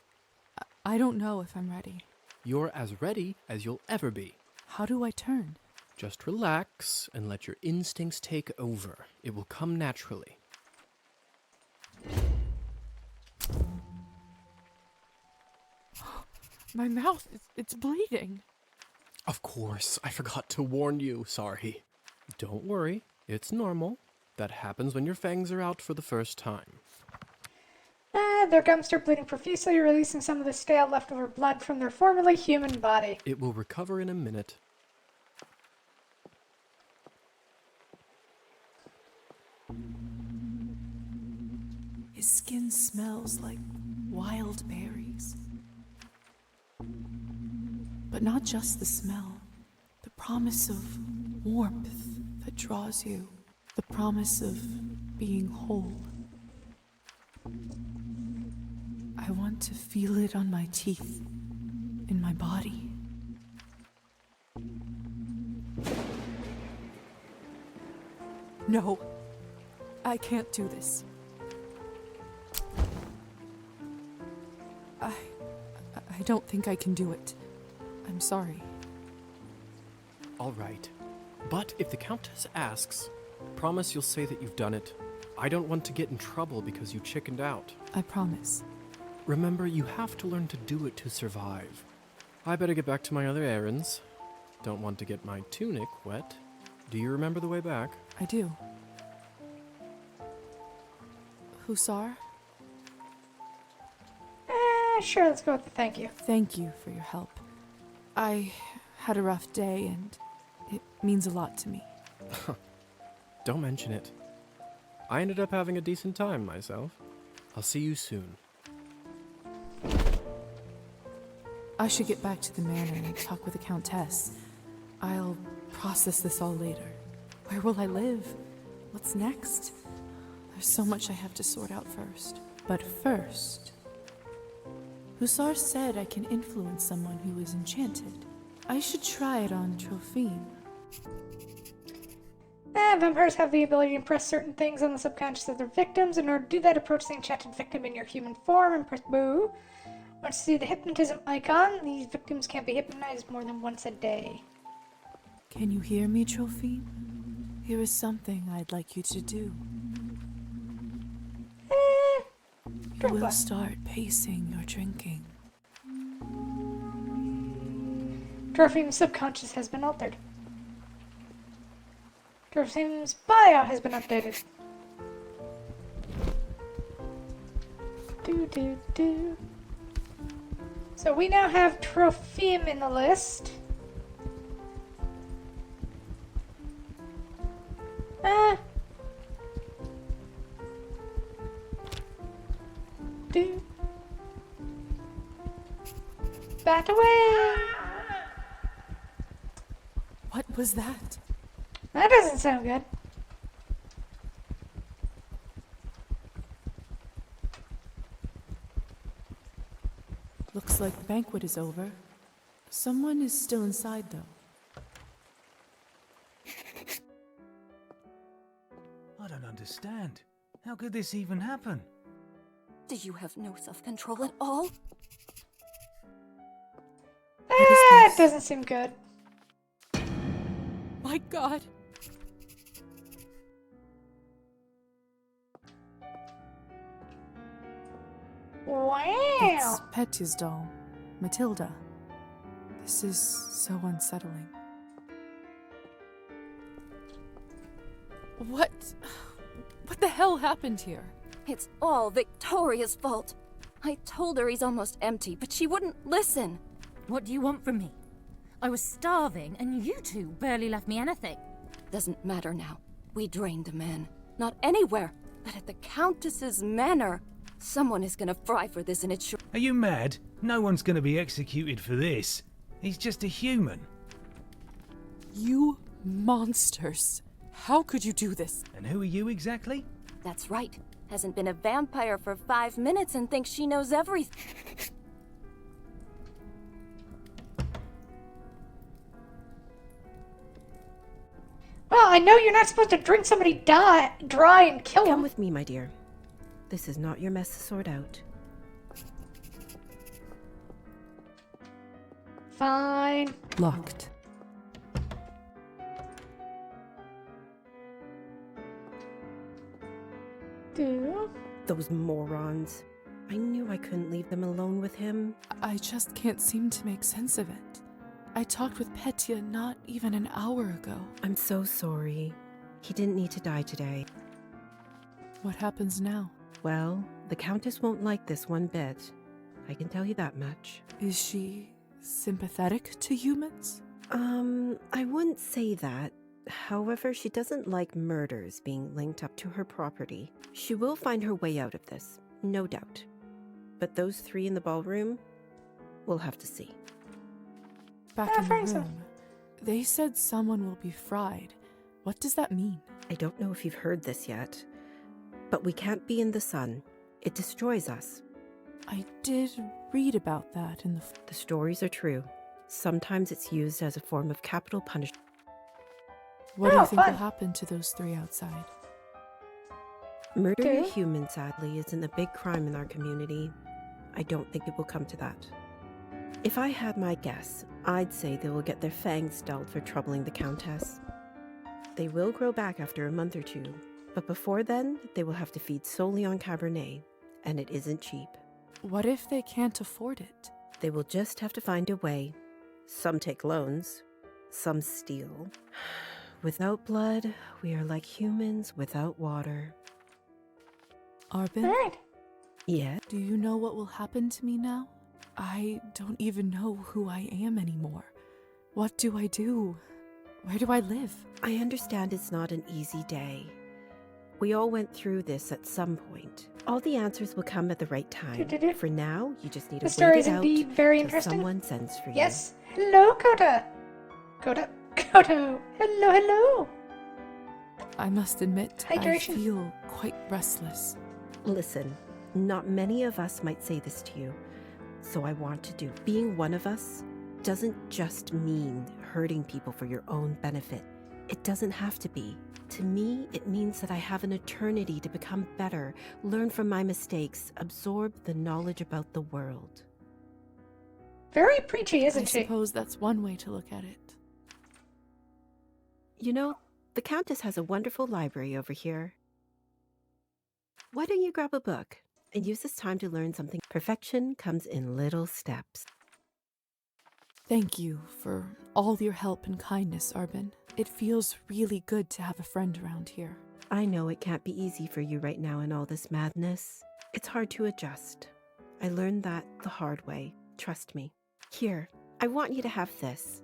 don't know if I'm ready. You're as ready as you'll ever be. How do I turn? Just relax and let your instincts take over. It will come naturally. My mouth, it's bleeding. Of course, I forgot to warn you. Sorry. Don't worry, it's normal. That happens when your fangs are out for the first time. Their gums start bleeding profusely, releasing some of the stale leftover blood from their formerly human body. It will recover in a minute. His skin smells like wild berries. But not just the smell. The promise of warmth that draws you. The promise of being whole. I want to feel it on my teeth, in my body. No, I can't do this. I don't think I can do it. I'm sorry. All right. But if the Countess asks, promise you'll say that you've done it. I don't want to get in trouble because you chickened out. I promise. Remember, you have to learn to do it to survive. I better get back to my other errands. Don't want to get my tunic wet. Do you remember the way back? I do. Hussar? Sure, let's go with the thank you. Thank you for your help. I had a rough day, and it means a lot to me. Don't mention it. I ended up having a decent time myself. I'll see you soon. I should get back to the manor and talk with the Countess. I'll process this all later. Where will I live? What's next? There's so much I have to sort out first. But first, Hussar said I can influence someone who is enchanted. I should try it on Trophime. Vampires have the ability to impress certain things on the subconscious of their victims. In order to do that, approach the enchanted victim in your human form and press boo. Once you see the hypnotism icon, these victims can't be hypnotized more than once a day. Can you hear me, Trophime? Here is something I'd like you to do. You will start pacing your drinking. Trophime's subconscious has been altered. Trophime's bio has been updated. Do. So we now have Trophime in the list. Do. Bat away! What was that? That doesn't sound good. Looks like the banquet is over. Someone is still inside, though. I don't understand. How could this even happen? Do you have no self-control at all? That doesn't seem good. My God! Wow! It's Petya's doll, Matilda. This is so unsettling. What the hell happened here? It's all Victoria's fault. I told her he's almost empty, but she wouldn't listen. What do you want from me? I was starving, and you two barely left me anything. Doesn't matter now. We drained the man. Not anywhere, but at the Countess's manor. Someone is gonna fry for this, and it's sure. Are you mad? No one's gonna be executed for this. He's just a human. You monsters. How could you do this? And who are you exactly? That's right. Hasn't been a vampire for 5 minutes and thinks she knows everything. Well, I know you're not supposed to drink somebody dry and kill them. Come with me, my dear. This is not your mess to sort out. Fine. Locked. Do. Those morons. I knew I couldn't leave them alone with him. I just can't seem to make sense of it. I talked with Petya not even an hour ago. I'm so sorry. He didn't need to die today. What happens now? Well, the Countess won't like this one bit. I can tell you that much. Is she sympathetic to humans? I wouldn't say that. However, she doesn't like murders being linked up to her property. She will find her way out of this, no doubt. But those three in the ballroom, we'll have to see. Back in the room, they said someone will be fried. What does that mean? I don't know if you've heard this yet, but we can't be in the sun. It destroys us. I did read about that in The stories are true. Sometimes it's used as a form of capital punishment. What do you think will happen to those three outside? Murdering a human, sadly, isn't a big crime in our community. I don't think it will come to that. If I had my guess, I'd say they will get their fangs dulled for troubling the Countess. They will grow back after a month or two, but before then, they will have to feed solely on Cabernet, and it isn't cheap. What if they can't afford it? They will just have to find a way. Some take loans, some steal. Without blood, we are like humans without water. Arbin? Alright. Yeah? Do you know what will happen to me now? I don't even know who I am anymore. What do I do? Where do I live? I understand it's not an easy day. We all went through this at some point. All the answers will come at the right time. For now, you just need to The story wait is it out indeed very till interesting. someone sends for you. Yes. Hello, Kota. Koto. Hello. I must admit, I Hydration. feel quite restless. Listen, not many of us might say this to you, so I want to do. Being one of us doesn't just mean hurting people for your own benefit. It doesn't have to be. To me, it means that I have an eternity to become better, learn from my mistakes, absorb the knowledge about the world. Very preachy, isn't I she? suppose that's one way to look at it. You know, the Countess has a wonderful library over here. Why don't you grab a book and use this time to learn something? Perfection comes in little steps. Thank you for all your help and kindness, Arbin. It feels really good to have a friend around here. I know it can't be easy for you right now in all this madness. It's hard to adjust. I learned that the hard way. Trust me. Here, I want you to have this.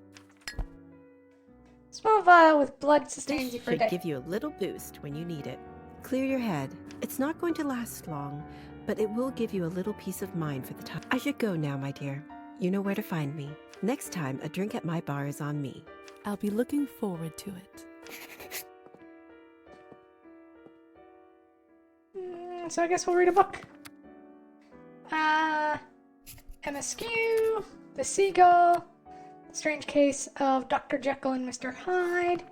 Small vial with blood sustains This you for a should day. give you a little boost when you need it. Clear your head. It's not going to last long, but it will give you a little peace of mind for the time. I should go now, my dear. You know where to find me. Next time, a drink at my bar is on me. I'll be looking forward to it. So I guess we'll read a book. MSQ, The Seagull, Strange Case of Dr. Jekyll and Mr. Hyde,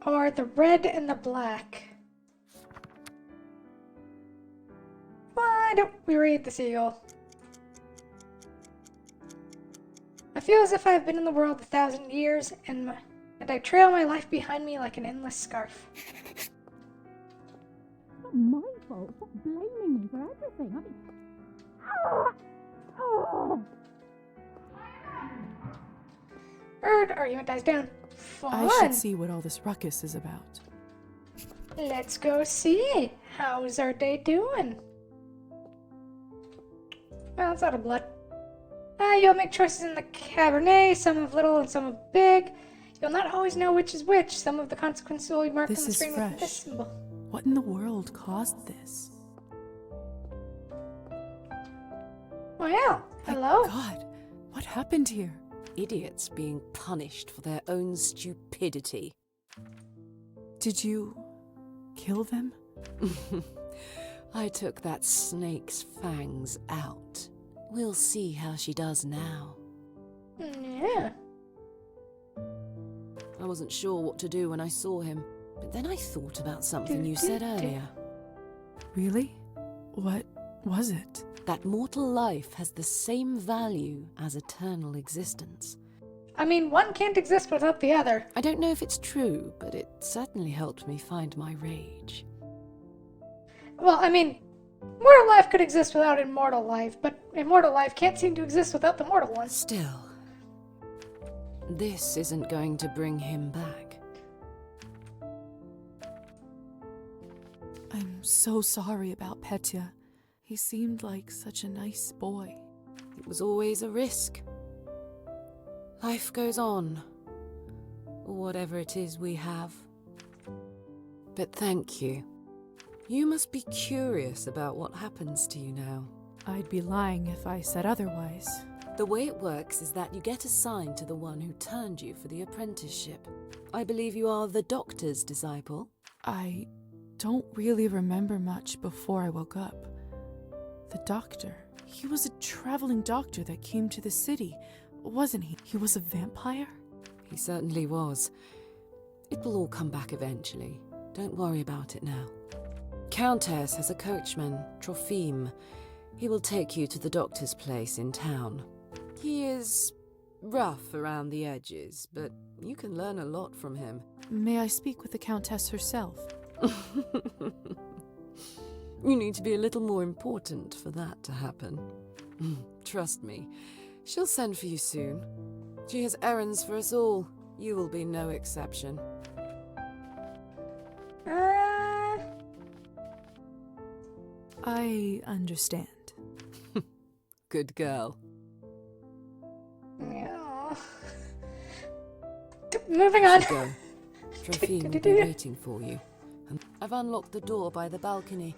or The Red and the Black. Why don't we read The Seagull? I feel as if I have been in the world 1,000 years, and I trail my life behind me like an endless scarf. Not my fault. Stop blaming me for everything. I mean... Bird argument dies down. Fun. I should see what all this ruckus is about. Let's go see. How's our day doing? Well, it's out of blood. You'll make choices in the Cabernet, some of little and some of big. You'll not always know which is which. Some of the consequences will be marked This on the is screen fresh. with this symbol. What in the world caused this? Well, hello. God, what happened here? Idiots being punished for their own stupidity. Did you kill them? I took that snake's fangs out. We'll see how she does now. Yeah. I wasn't sure what to do when I saw him, but then I thought about something you said earlier. Really? What was it? That mortal life has the same value as eternal existence. I mean, one can't exist without the other. I don't know if it's true, but it certainly helped me find my rage. Well, I mean, mortal life could exist without immortal life, but immortal life can't seem to exist without the mortal one. Still, this isn't going to bring him back. I'm so sorry about Petya. He seemed like such a nice boy. It was always a risk. Life goes on. or whatever it is we have. But thank you. You must be curious about what happens to you now. I'd be lying if I said otherwise. The way it works is that you get assigned to the one who turned you for the apprenticeship. I believe you are the doctor's disciple. I don't really remember much before I woke up. The doctor. He was a traveling doctor that came to the city, wasn't he? He was a vampire? He certainly was. It will all come back eventually. Don't worry about it now. Countess has a coachman, Trophime. He will take you to the doctor's place in town. He is rough around the edges, but you can learn a lot from him. May I speak with the Countess herself? You need to be a little more important for that to happen. Trust me, she'll send for you soon. She has errands for us all. You will be no exception. I understand. Good girl. Yeah. Moving on. Go. Trophine will be waiting for you. I've unlocked the door by the balcony.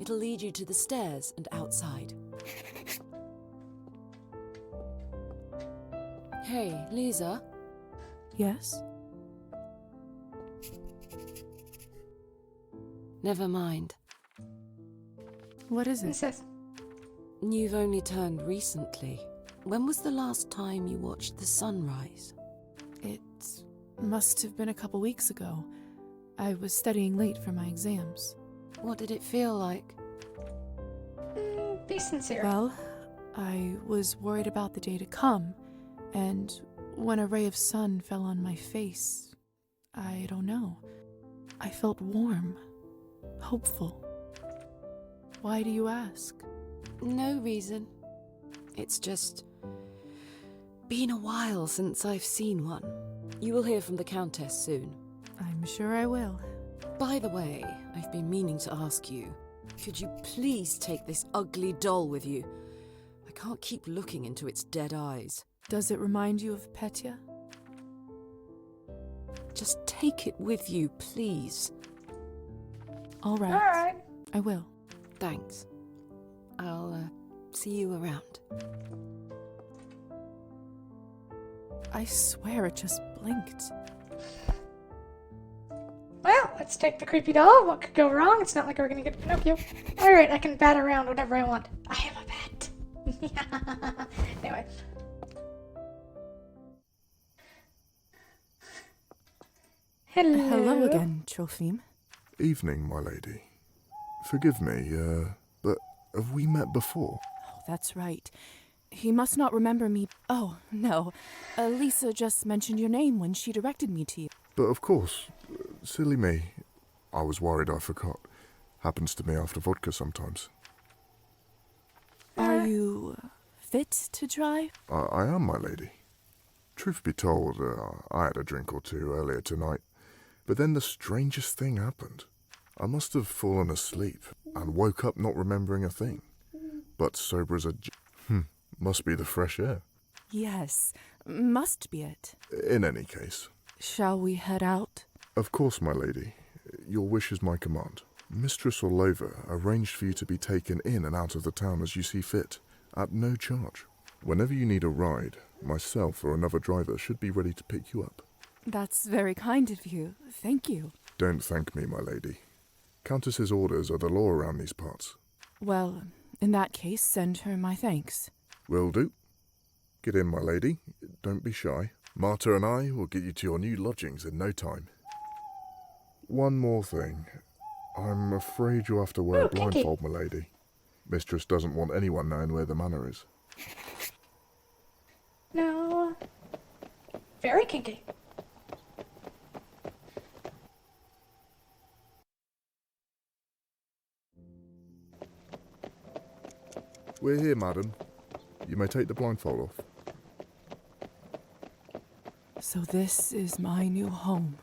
It'll lead you to the stairs and outside. Hey, Lisa. Yes? Never mind. What is it? You've only turned recently. When was the last time you watched the sunrise? It must have been a couple weeks ago. I was studying late for my exams. What did it feel like? Be sincere. Well, I was worried about the day to come, and when a ray of sun fell on my face, I don't know. I felt warm, hopeful. Why do you ask? No reason. It's just been a while since I've seen one. You will hear from the Countess soon. I'm sure I will. By the way, I've been meaning to ask you, could you please take this ugly doll with you? I can't keep looking into its dead eyes. Does it remind you of Petya? Just take it with you, please. All right. All right. I will. Thanks. I'll see you around. I swear it just blinked. Well, let's take the creepy doll. What could go wrong? It's not like we're gonna get Pinocchio. Alright, I can bat around whatever I want. I am a bat. Anyway. Hello. Hello again, Trophime. Evening, my lady. Forgive me, but have we met before? Oh, that's right. He must not remember me. Oh, no. Lisa just mentioned your name when she directed me to you. But of course, silly me. I was worried I forgot. Happens to me after vodka sometimes. Are you fit to drive? I am, my lady. Truth be told, I had a drink or two earlier tonight, but then the strangest thing happened. I must have fallen asleep and woke up not remembering a thing. But sober as a must be the fresh air. Yes, must be it. In any case. Shall we head out? Of course, my lady. Your wish is my command. Mistress Orlova arranged for you to be taken in and out of the town as you see fit, at no charge. Whenever you need a ride, myself or another driver should be ready to pick you up. That's very kind of you. Thank you. Don't thank me, my lady. Countess's orders are the law around these parts. Well, in that case, send her my thanks. Will do. Get in, my lady. Don't be shy. Marta and I will get you to your new lodgings in no time. One more thing. I'm afraid you'll have to wear a blindfold, my lady. Mistress doesn't want anyone knowing where the manor is. No. Very kinky. We're here, madam. You may take the blindfold off. So this is my new home.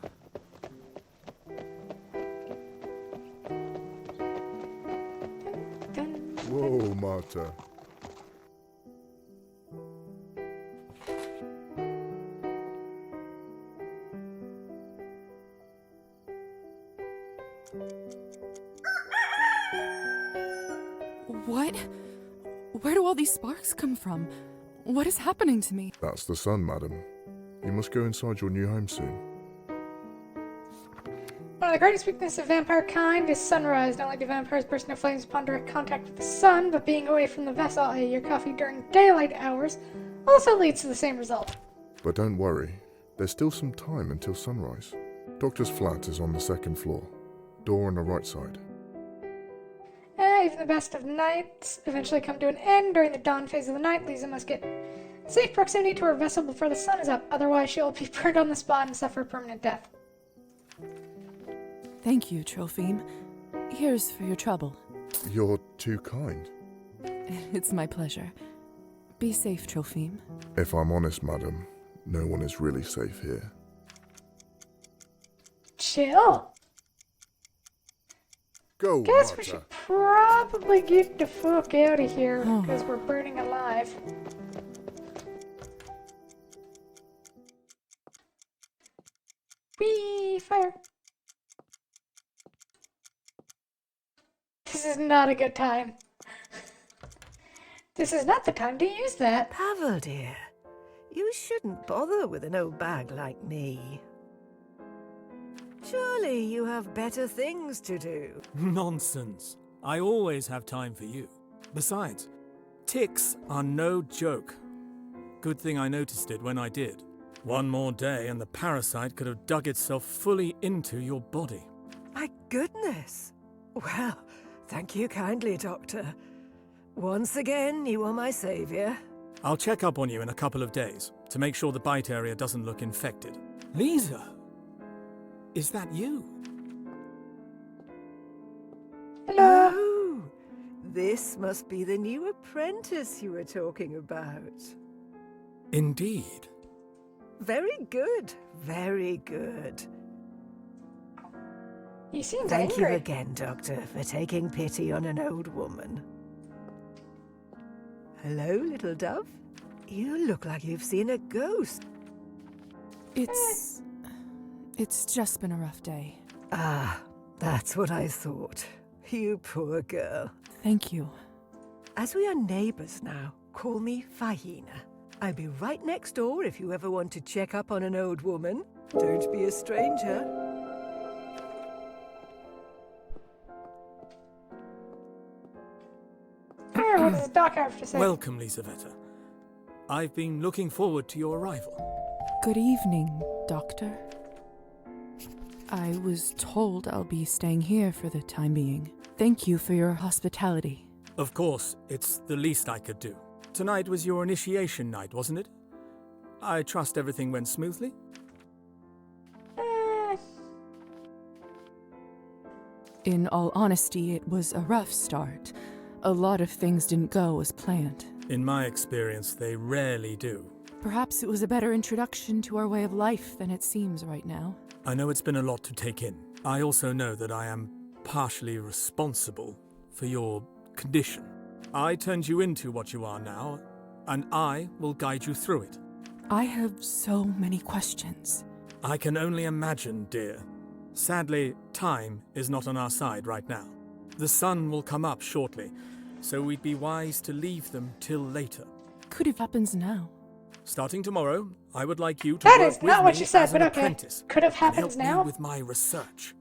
Whoa, Marta. What? Where do all these sparks come from? What is happening to me? That's the sun, madam. You must go inside your new home soon. One of the greatest weaknesses of vampire kind is sunrise. Not only do vampires burst into flames upon direct contact with the sun, but being away from the vessel, i.e. your coffee during daylight hours, also leads to the same result. But don't worry, there's still some time until sunrise. Doctor's flat is on the second floor. Door on the right side. Even the best of nights eventually come to an end. During the dawn phase of the night, Lisa must get safe proximity to her vessel before the sun is up. Otherwise, she will be burned on the spot and suffer permanent death. Thank you, Trophime. Here's for your trouble. You're too kind. It's my pleasure. Be safe, Trophime. If I'm honest, madam, no one is really safe here. Chill. Go, Guess Marta. we should probably get the fuck out of here because we're burning alive. Whee! Fire! This is not a good time. This is not the time to use that. Pavel, dear, you shouldn't bother with an old bag like me. Surely you have better things to do. Nonsense. I always have time for you. Besides, ticks are no joke. Good thing I noticed it when I did. One more day and the parasite could have dug itself fully into your body. My goodness. Well, thank you kindly, Doctor. Once again, you are my savior. I'll check up on you in a couple of days to make sure the bite area doesn't look infected. Lisa! Is that you? Hello. Oh, this must be the new apprentice you were talking about. Indeed. Very good, very good. You seem Thank angry. you again, Doctor, for taking pity on an old woman. Hello, little dove. You look like you've seen a ghost. It's just been a rough day. Ah, that's what I thought. You poor girl. Thank you. As we are neighbors now, call me Fahina. I'll be right next door if you ever want to check up on an old woman. Don't be a stranger. What does the doc have to say? Welcome, Lisaveta. I've been looking forward to your arrival. Good evening, Doctor. I was told I'll be staying here for the time being. Thank you for your hospitality. Of course, it's the least I could do. Tonight was your initiation night, wasn't it? I trust everything went smoothly? In all honesty, it was a rough start. A lot of things didn't go as planned. In my experience, they rarely do. Perhaps it was a better introduction to our way of life than it seems right now. I know it's been a lot to take in. I also know that I am partially responsible for your condition. I turned you into what you are now, and I will guide you through it. I have so many questions. I can only imagine, dear. Sadly, time is not on our side right now. The sun will come up shortly, so we'd be wise to leave them till later. Could have happens now. Starting tomorrow, I would like you to That work is with not what me you said, as an but okay. apprentice. Could have and happens help now? me with my research.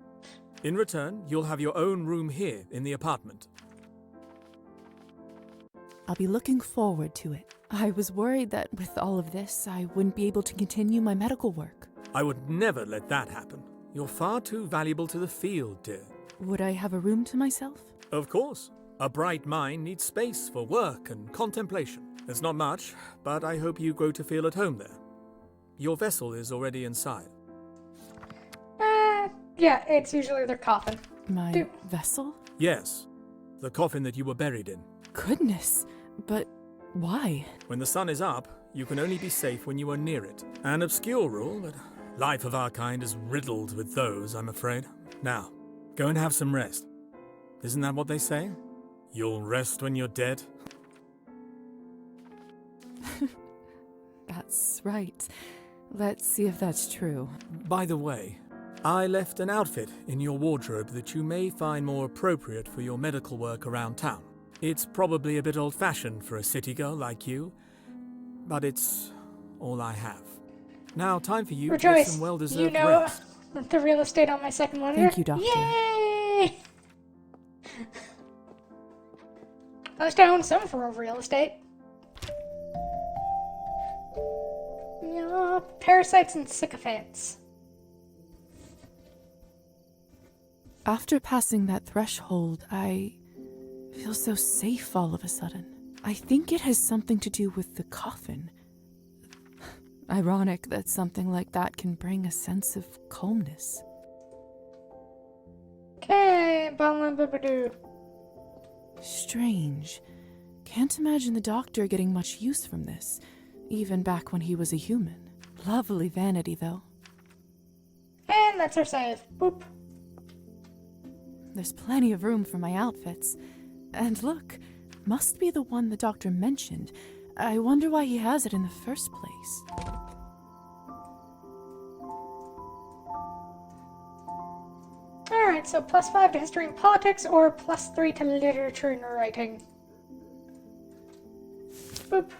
In return, you'll have your own room here in the apartment. I'll be looking forward to it. I was worried that with all of this, I wouldn't be able to continue my medical work. I would never let that happen. You're far too valuable to the field, dear. Would I have a room to myself? Of course. A bright mind needs space for work and contemplation. It's not much, but I hope you grow to feel at home there. Your vessel is already inside. Yeah, it's usually their coffin. My vessel? Yes, the coffin that you were buried in. Goodness, but why? When the sun is up, you can only be safe when you are near it. An obscure rule, but life of our kind is riddled with those, I'm afraid. Now, go and have some rest. Isn't that what they say? You'll rest when you're dead? That's right. Let's see if that's true. By the way, I left an outfit in your wardrobe that you may find more appropriate for your medical work around town. It's probably a bit old-fashioned for a city girl like you, but it's all I have. Now, time for you to get Rejoice, some well-deserved you know rest. the real estate on my second monitor? Thank you, Doctor. Yay! At least I own some form of real estate. Yeah, parasites and sycophants. After passing that threshold, I feel so safe all of a sudden. I think it has something to do with the coffin. Ironic that something like that can bring a sense of calmness. Okay, Balamababadoo. Strange. Can't imagine the Doctor getting much use from this, even back when he was a human. Lovely vanity, though. And that's our save. Boop. There's plenty of room for my outfits. And look, must be the one the Doctor mentioned. I wonder why he has it in the first place. Alright, so +5 to history and politics, or +3 to literature and writing. Boop.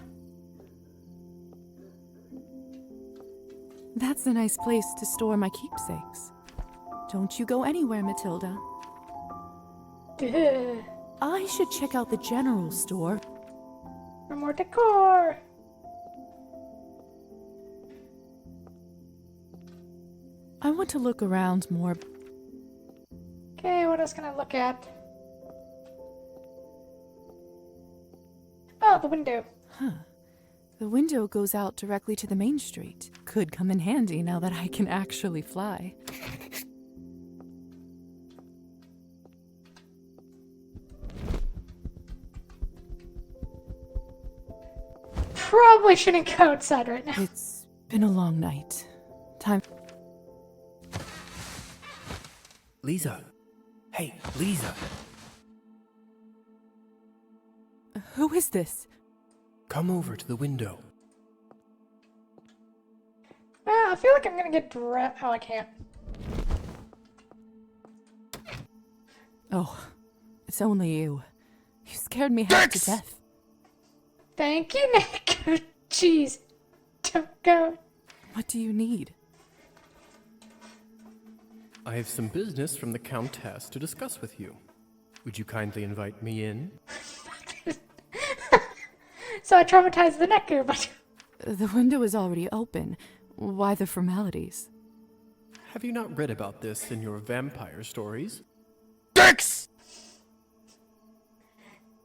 That's a nice place to store my keepsakes. Don't you go anywhere, Matilda. Duh. I should check out the general store. For more decor. I want to look around more. Okay, what else can I look at? Oh, the window. Huh. The window goes out directly to the main street. Could come in handy now that I can actually fly. Probably shouldn't go outside right now. It's been a long night. Time. Lisa. Hey, Lisa. Who is this? Come over to the window. I feel like I'm gonna get dressed. Oh, I can't. Oh, it's only you. You scared me half to death. Thank you, Nick. Jeez. Don't go. What do you need? I have some business from the Countess to discuss with you. Would you kindly invite me in? So I traumatized the Neku, but... The window is already open. Why the formalities? Have you not read about this in your vampire stories? Dicks!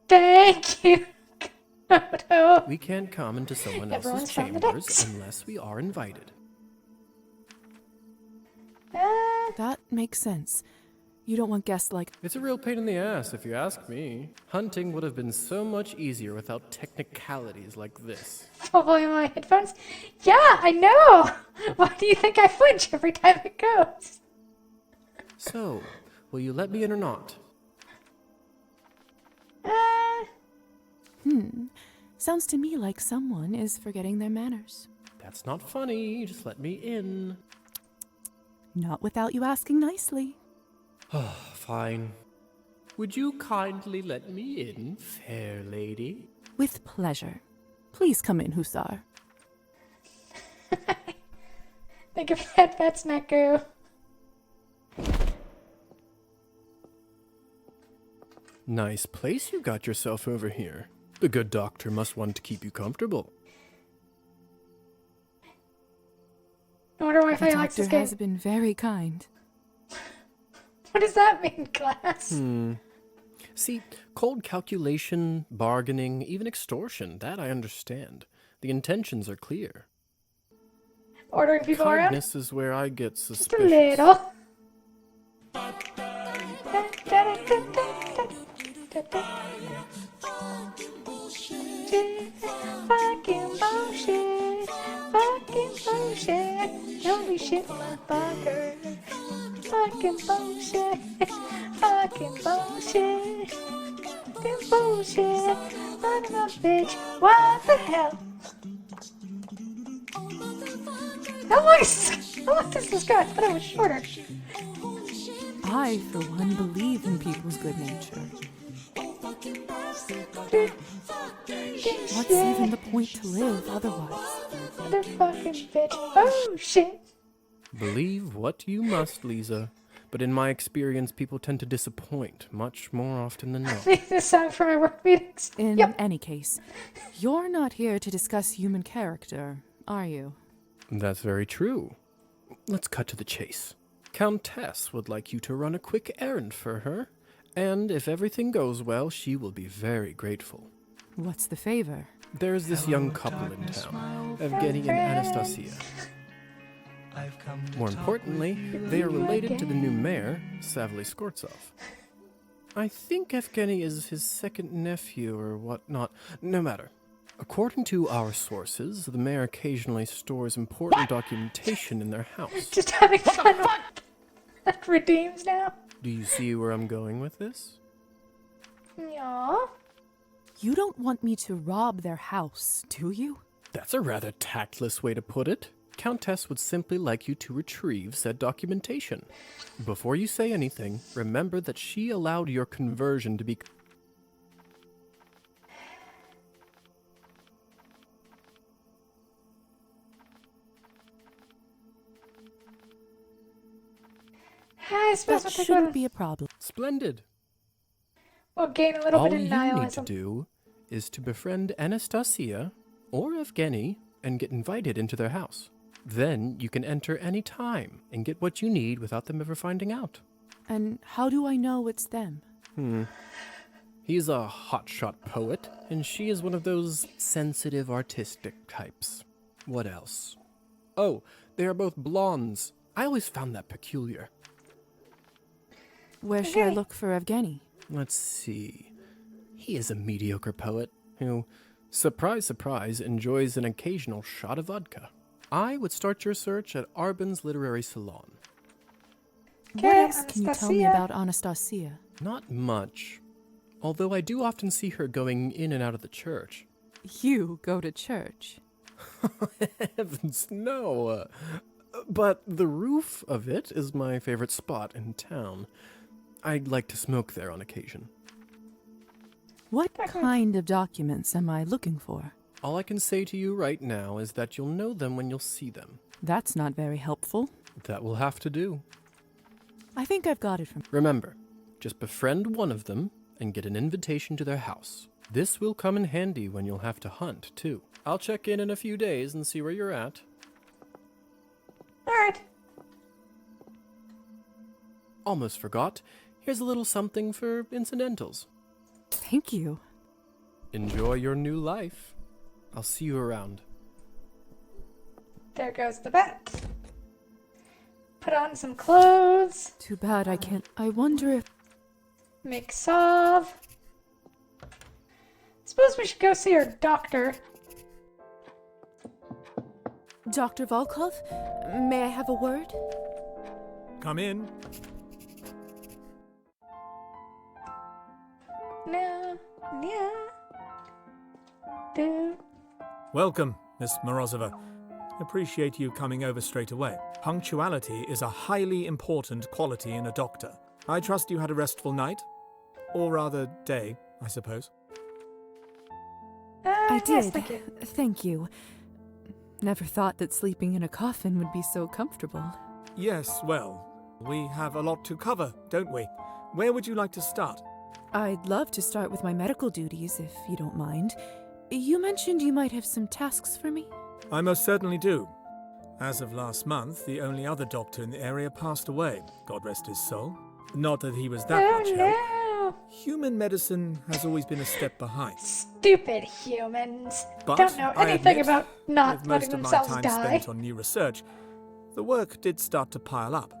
Thank you. We can't come into someone Everyone's else's found the chambers dicks. unless we are invited. That makes sense. You don't want guests like... It's a real pain in the ass, if you ask me. Hunting would have been so much easier without technicalities like this. Probably my headphones. Yeah, I know. Why do you think I flinch every time it goes? So, will you let me in or not? Sounds to me like someone is forgetting their manners. That's not funny. Just let me in. Not without you asking nicely. Fine. Would you kindly let me in, fair lady? With pleasure. Please come in, Hussar. Think of that, that's Neku. Nice place you got yourself over here. The good doctor must want to keep you comfortable. I wonder why The I likes this doctor game. has been very kind. What does that mean, class? See, cold calculation, bargaining, even extortion, that I understand. The intentions are clear. Ordering people around? Kindness is where I get Just a suspicious. little. Fucking bullshit. Fucking bullshit. Holy shit, motherfucker. Fucking bullshit. Fucking bullshit. Fucking bullshit. Son of a bitch. What the hell? That was... How long does this go? I thought it was shorter. I, for one, believe in people's good nature. What's even the point to live otherwise? Motherfucking bitch. Oh, shit. Believe what you must, Lisa. But in my experience, people tend to disappoint much more often than not. Make this song for my work meetings. In any case, you're not here to discuss human character, are you? That's very true. Let's cut to the chase. Countess would like you to run a quick errand for her, and if everything goes well, she will be very grateful. What's the favor? There's this young couple in town, Evgeny and Anastasia. More importantly, they are related to the new mayor, Savly Skortsov. I think Evgeny is his second nephew or whatnot. No matter. According to our sources, the mayor occasionally stores important documentation in their house. Just having fun. That redeems now. Do you see where I'm going with this? Yeah. You don't want me to rob their house, do you? That's a rather tactless way to put it. Countess would simply like you to retrieve said documentation. Before you say anything, remember that she allowed your conversion to be... I suppose That we'll take shouldn't be a problem. Splendid. We'll gain a little All bit of you nihilism. need to do is to befriend Anastasia or Evgeny and get invited into their house. Then you can enter any time and get what you need without them ever finding out. And how do I know it's them? He's a hotshot poet, and she is one of those sensitive, artistic types. What else? Oh, they are both blondes. I always found that peculiar. Where should I look for Evgeny? Let's see. He is a mediocre poet who, surprise, surprise, enjoys an occasional shot of vodka. I would start your search at Arbin's Literary Salon. What else can you tell me about Anastasia? Not much. Although I do often see her going in and out of the church. You go to church? Heavens, no. But the roof of it is my favorite spot in town. I'd like to smoke there on occasion. What kind of documents am I looking for? All I can say to you right now is that you'll know them when you'll see them. That's not very helpful. That will have to do. I think I've got it from... Remember, just befriend one of them and get an invitation to their house. This will come in handy when you'll have to hunt, too. I'll check in a few days and see where you're at. Alright. Almost forgot. Here's a little something for incidentals. Thank you. Enjoy your new life. I'll see you around. There goes the bet. Put on some clothes. Too bad I can't... I wonder if... Make salve. Suppose we should go see our doctor. Dr. Volkov, may I have a word? Come in. No, yeah. Do. Welcome, Miss Morozova. Appreciate you coming over straight away. Punctuality is a highly important quality in a doctor. I trust you had a restful night? Or rather, day, I suppose. I did. Yes, thank you. Thank you. Never thought that sleeping in a coffin would be so comfortable. Yes, well, we have a lot to cover, don't we? Where would you like to start? I'd love to start with my medical duties, if you don't mind. You mentioned you might have some tasks for me? I most certainly do. As of last month, the only other doctor in the area passed away, God rest his soul. Not that he was that much help. Human medicine has always been a step behind. Stupid humans. But Don't know I anything admit, about not with letting most of my themselves time die. spent on new research, the work did start to pile up.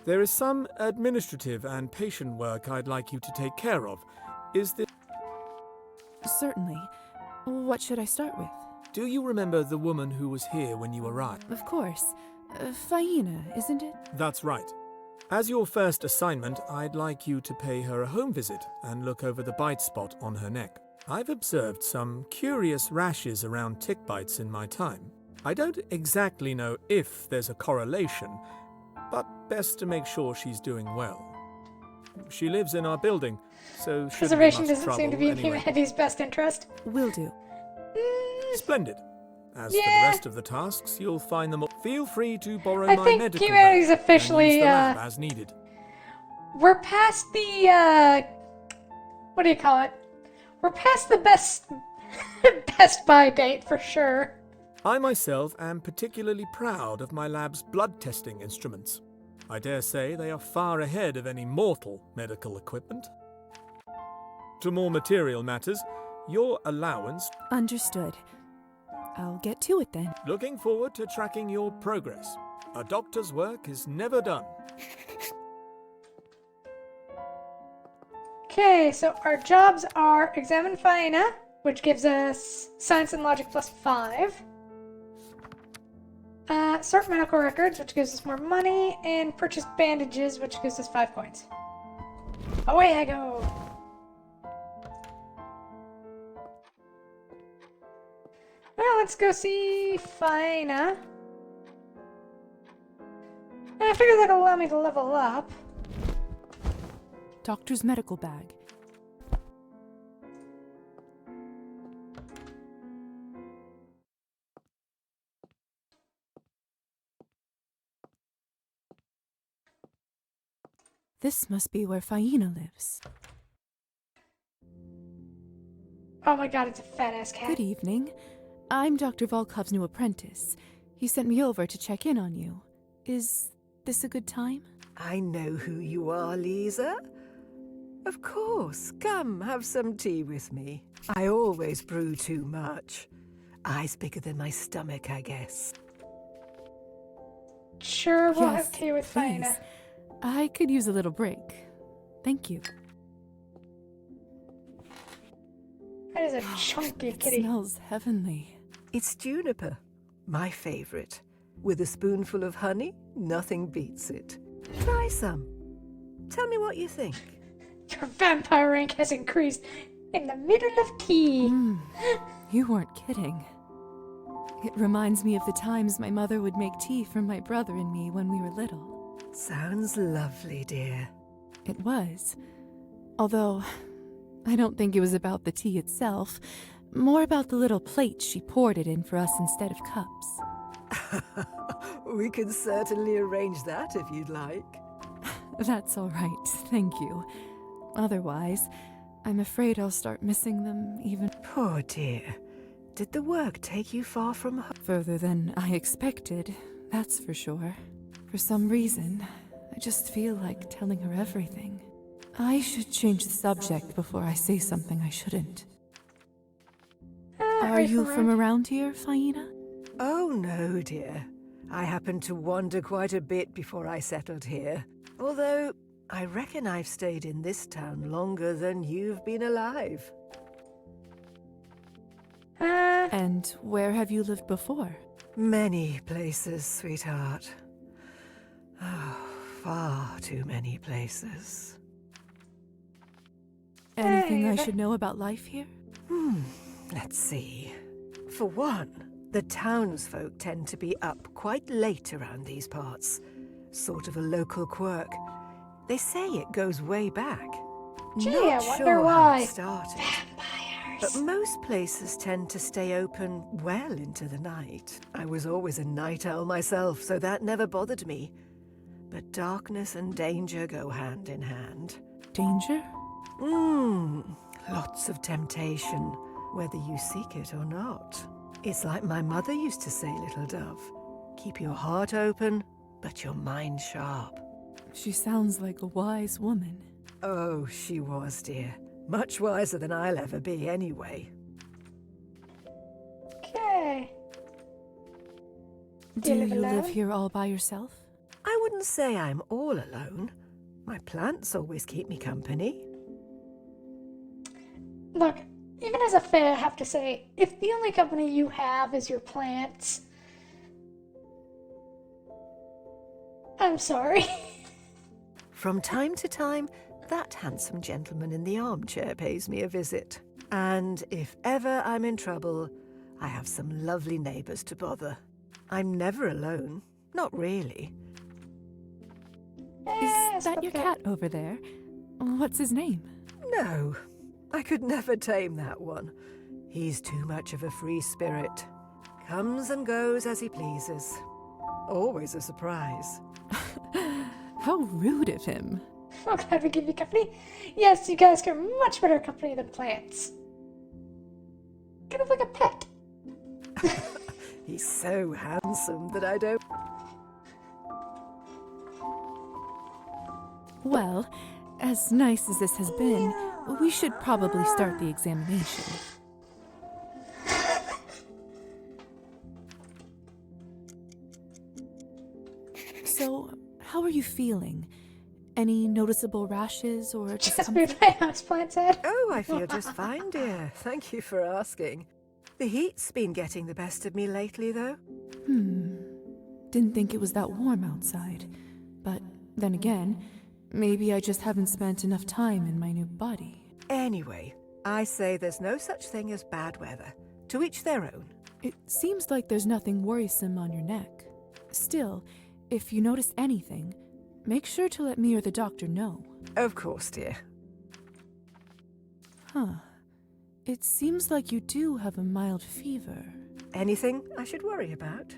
There is some administrative and patient work I'd like you to take care of. Is this... Certainly. What should I start with? Do you remember the woman who was here when you arrived? Of course. Faina, isn't it? That's right. As your first assignment, I'd like you to pay her a home visit and look over the bite spot on her neck. I've observed some curious rashes around tick bites in my time. I don't exactly know if there's a correlation, but best to make sure she's doing well. She lives in our building, so shouldn't be Preservation much doesn't trouble seem to be in anyway. humanity's best interest. Will do. Splendid. As for the Yeah. rest of the tasks, you'll find them all. Feel free to borrow I my think medical humanity's bag and officially, use the lab as needed. We're past the, what do you call it? We're past the best buy date for sure. I myself am particularly proud of my lab's blood testing instruments. I dare say they are far ahead of any mortal medical equipment. To more material matters, your allowance. Understood. I'll get to it then. Looking forward to tracking your progress. A doctor's work is never done. Okay, so our jobs are examine Faina, which gives us science and logic plus 5. Sort medical records, which gives us more money, and purchase bandages, which gives us 5 points. Away I go! Well, let's go see Faina. And I figure that'll allow me to level up. Doctor's medical bag. This must be where Faina lives. Oh my god, it's a fat-ass cat. Good evening. I'm Dr. Volkov's new apprentice. He sent me over to check in on you. Is this a good time? I know who you are, Lisa. Of course. Come, have some tea with me. I always brew too much. Eyes bigger than my stomach, I guess. Sure, we'll Yes, have tea with please. Faina. I could use a little break. Thank you. That is a chunky It kitty. smells heavenly. It's juniper, my favorite. With a spoonful of honey, nothing beats it. Try some. Tell me what you think. Your vampire rank has increased in the middle of tea. You weren't kidding. It reminds me of the times my mother would make tea for my brother and me when we were little. Sounds lovely, dear. It was. Although, I don't think it was about the tea itself, more about the little plates she poured it in for us instead of cups. We can certainly arrange that if you'd like. That's all right, thank you. Otherwise, I'm afraid I'll start missing them even... Poor dear. Did the work take you far from home? Further than I expected, that's for sure. For some reason, I just feel like telling her everything. I should change the subject before I say something I shouldn't. Are you from around here, Faina? Oh, no, dear. I happened to wander quite a bit before I settled here. Although, I reckon I've stayed in this town longer than you've been alive. And where have you lived before? Many places, sweetheart. Oh, far too many places. Anything I should know about life here? Let's see. For one, the townsfolk tend to be up quite late around these parts. Sort of a local quirk. They say it goes way back. Gee, Not I wonder sure why. how it started. But most places tend to stay open well into the night. I was always a night owl myself, so that never bothered me. But darkness and danger go hand in hand. Danger? Lots of temptation, whether you seek it or not. It's like my mother used to say, little dove. Keep your heart open, but your mind sharp. She sounds like a wise woman. Oh, she was, dear. Much wiser than I'll ever be, anyway. Okay. Do you live alone? here all by yourself? I wouldn't say I'm all alone. My plants always keep me company. Look, even as a fae, I have to say, if the only company you have is your plants, I'm sorry. From time to time, that handsome gentleman in the armchair pays me a visit. And if ever I'm in trouble, I have some lovely neighbors to bother. I'm never alone. Not really. Is that your cat over there? What's his name? No, I could never tame that one. He's too much of a free spirit. Comes and goes as he pleases. Always a surprise. How rude of him. I'm glad we give you company. Yes, you guys are much better company than plants. Kind of like a pet. He's so handsome that I don't... Well, as nice as this has been, we should probably start the examination. So, how are you feeling? Any noticeable rashes or discomfort? Just my houseplant's head. Oh, I feel just fine, dear. Thank you for asking. The heat's been getting the best of me lately, though. Didn't think it was that warm outside. But then again, maybe I just haven't spent enough time in my new body. Anyway, I say there's no such thing as bad weather. To each their own. It seems like there's nothing worrisome on your neck. Still, if you notice anything, make sure to let me or the doctor know. Of course, dear. Huh. It seems like you do have a mild fever. Anything I should worry about?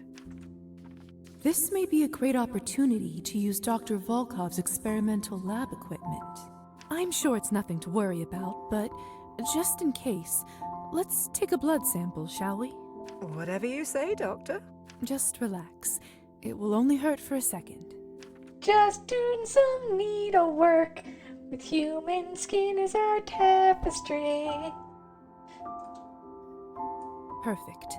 This may be a great opportunity to use Dr. Volkov's experimental lab equipment. I'm sure it's nothing to worry about, but just in case, let's take a blood sample, shall we? Whatever you say, Doctor. Just relax. It will only hurt for a second. Just doing some needlework with human skin as our tapestry. Perfect.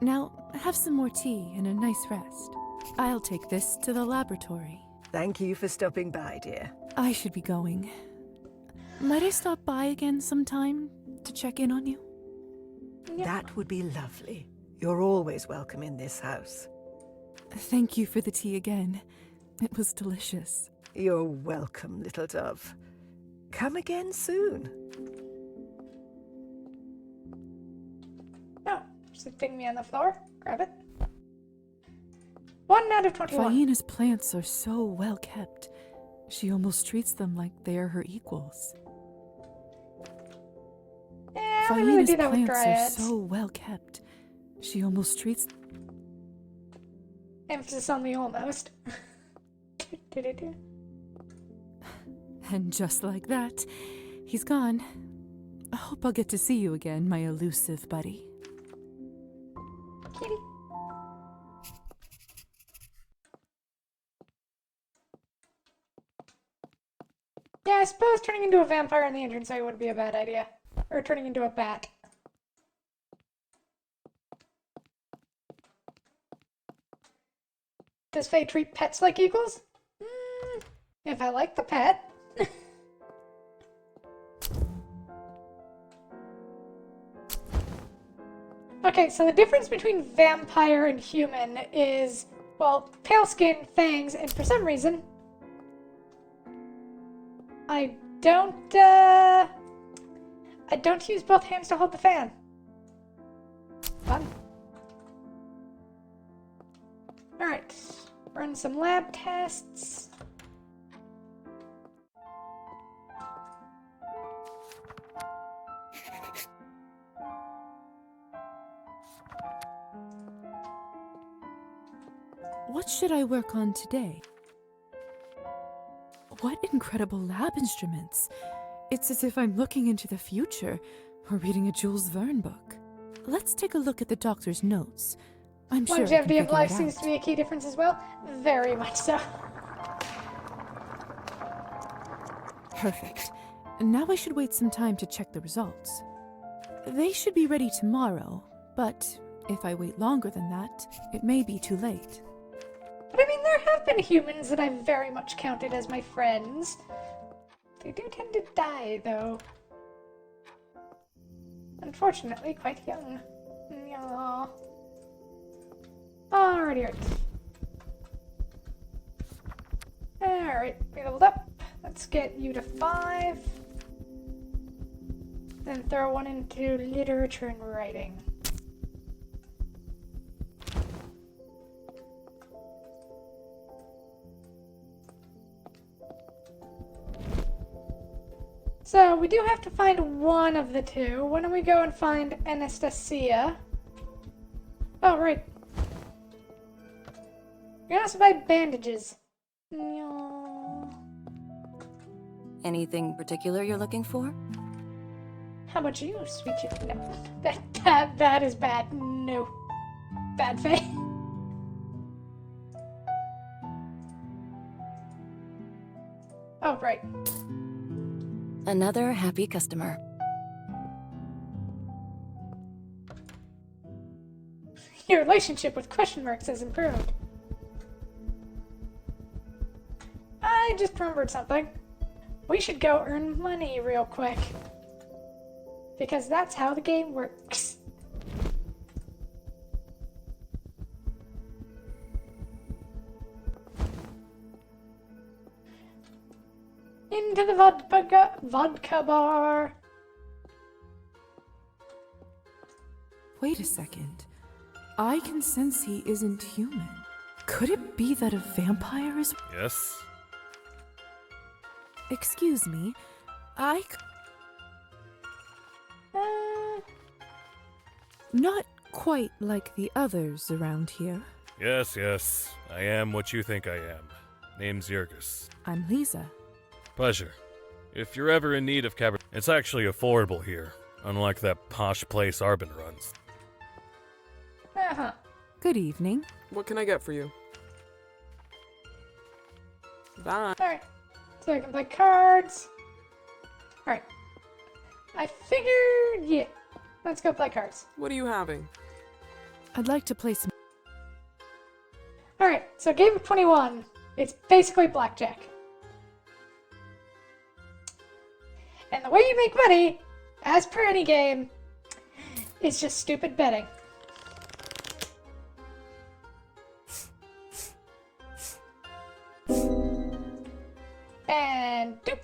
Now, have some more tea and a nice rest. I'll take this to the laboratory. Thank you for stopping by, dear. I should be going. Might I stop by again sometime to check in on you? That would be lovely. You're always welcome in this house. Thank you for the tea again. It was delicious. You're welcome, little dove. Come again soon. Oh, there's a thingy on the floor. Grab it. 1 out of 21. Faina's plants are so well kept. She almost treats them like they are her equals. Yeah, I really do that with plants are dryads. so well kept. She almost treats... Emphasis on the almost. And just like that, he's gone. I hope I'll get to see you again, my elusive buddy. Kitty. Yeah, I suppose turning into a vampire in the entranceway would be a bad idea. Or turning into a bat. Does Faye treat pets like equals? If I like the pet. Okay, so the difference between vampire and human is, well, pale skin, fangs, and for some reason, I don't use both hands to hold the fan. Fun. Alright, run some lab tests. What should I work on today? What incredible lab instruments! It's as if I'm looking into the future or reading a Jules Verne book. Let's take a look at the doctor's notes. I'm sure I can Longevity of figure life it seems out. to be a key difference as well. Very much so. Perfect. Now I should wait some time to check the results. They should be ready tomorrow, but if I wait longer than that, it may be too late. But I mean, there have been humans that I've very much counted as my friends. They do tend to die, though. Unfortunately, quite young. Yeah. Alrighty. Alright, we leveled up. Let's get you to 5. Then throw one into literature and writing. So, we do have to find one of the two. Why don't we go and find Anastasia? Oh, right. You can also buy bandages. Anything particular you're looking for? How about you, sweet chicken? No. That is bad. No. Bad Faye. Oh, right. Another happy customer. Your relationship with question marks has improved. I just remembered something. We should go earn money real quick. Because that's how the game works. Into the vodka bar. Wait a second. I can sense he isn't human. Could it be that a vampire is... Yes? Excuse me. Not quite like the others around here. Yes, yes. I am what you think I am. Name's Yurgis. I'm Lisa. Pleasure. If you're ever in need of Cabernet, it's actually affordable here, unlike that posh place Arbin runs. Uh-huh. Good evening. What can I get for you? Bye. Alright. So I can play cards. Alright. I figured, yeah. Let's go play cards. What are you having? I'd like to play some... Alright, so game of 21. It's basically blackjack. And the way you make money, as per any game, is just stupid betting. And doop.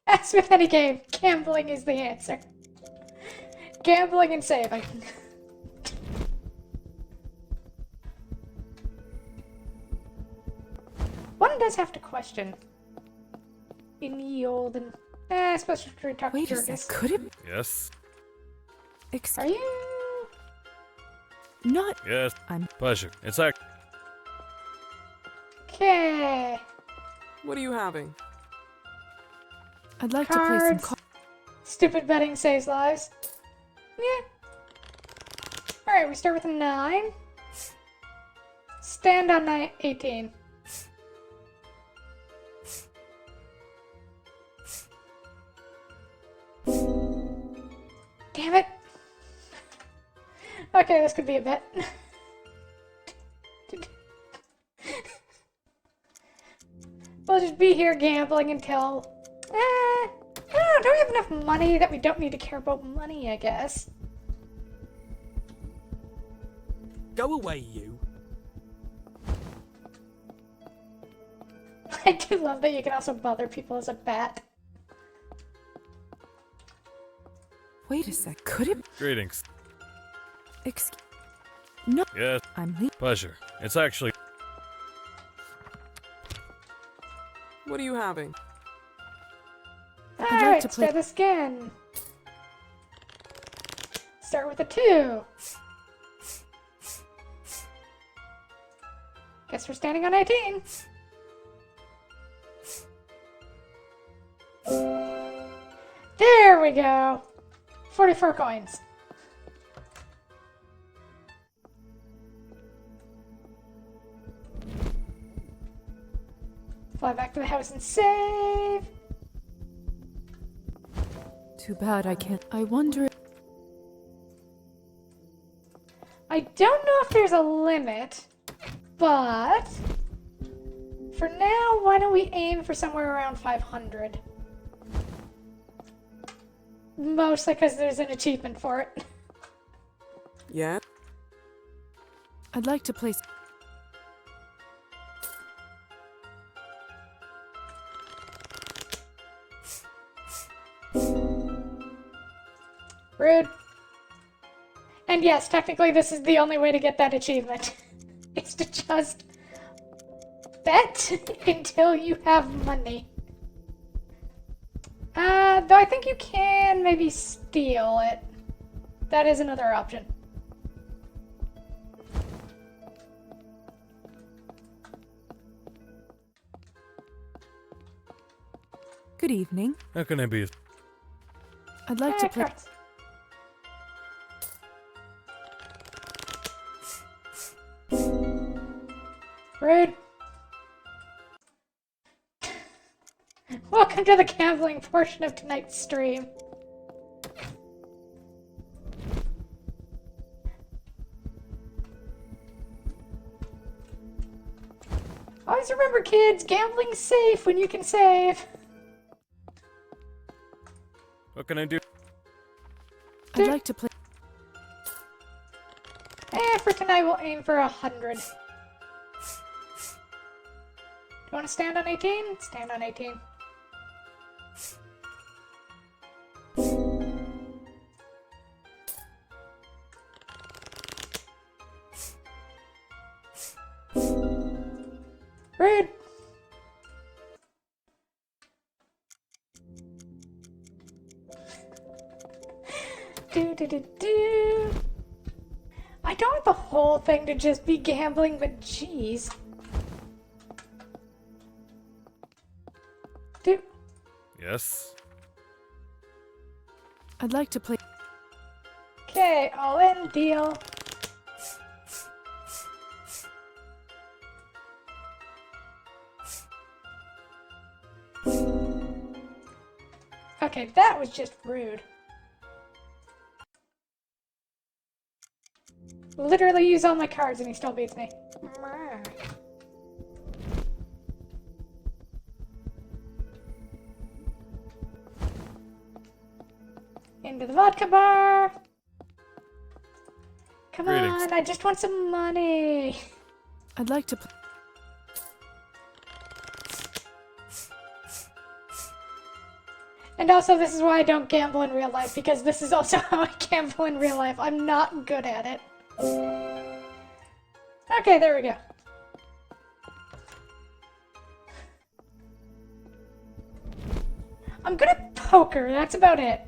As with any game, gambling is the answer. Gambling and saving. One does have to question. In the olden... I suppose we should talk to Jurgis. Could it... Yes? Are you... Not... Yes. Pleasure. It's Okay. What are you having? I'd like to play some cards. Stupid betting saves lives. Yeah. Alright, we start with a 9. Stand on 18. Damn it. Okay, this could be a bet. We'll just be here gambling until... I don't know, don't we have enough money that we don't need to care about money, I guess? Go away, you. I do love that you can also bother people as a bat. Wait a sec, could it... Greetings. No. Yes. Pleasure. It's actually... What are you having? Alright, let's try this again. Start with a 2. Guess we're standing on 18. There we go. 44 coins. Fly back to the house and save. Too bad I can't... I wonder... I don't know if there's a limit, but... For now, why don't we aim for somewhere around 500? Mostly because there's an achievement for it. Yeah? I'd like to play... Rude. And yes, technically this is the only way to get that achievement. It's to just bet until you have money. Though I think you can maybe steal it. That is another option. Good evening. How can I be? I'd like to play. Cards. Rude. Welcome to the gambling portion of tonight's stream. Always remember, kids, gambling's safe when you can save. What can I do? I'd like to play. For tonight, we'll aim for 100. Do you want to stand on 18? Stand on 18. Rude. Do. I don't want the whole thing to just be gambling, but jeez. Dude. Yes. I'd like to play. Okay, all in deal. Okay, that was just rude. Literally use all my cards and he still beats me. Into the vodka bar. Come Greetings. on, I just want some money. I'd like to play. And also, this is why I don't gamble in real life, because this is also how I gamble in real life. I'm not good at it. Okay, there we go. I'm good at poker, that's about it.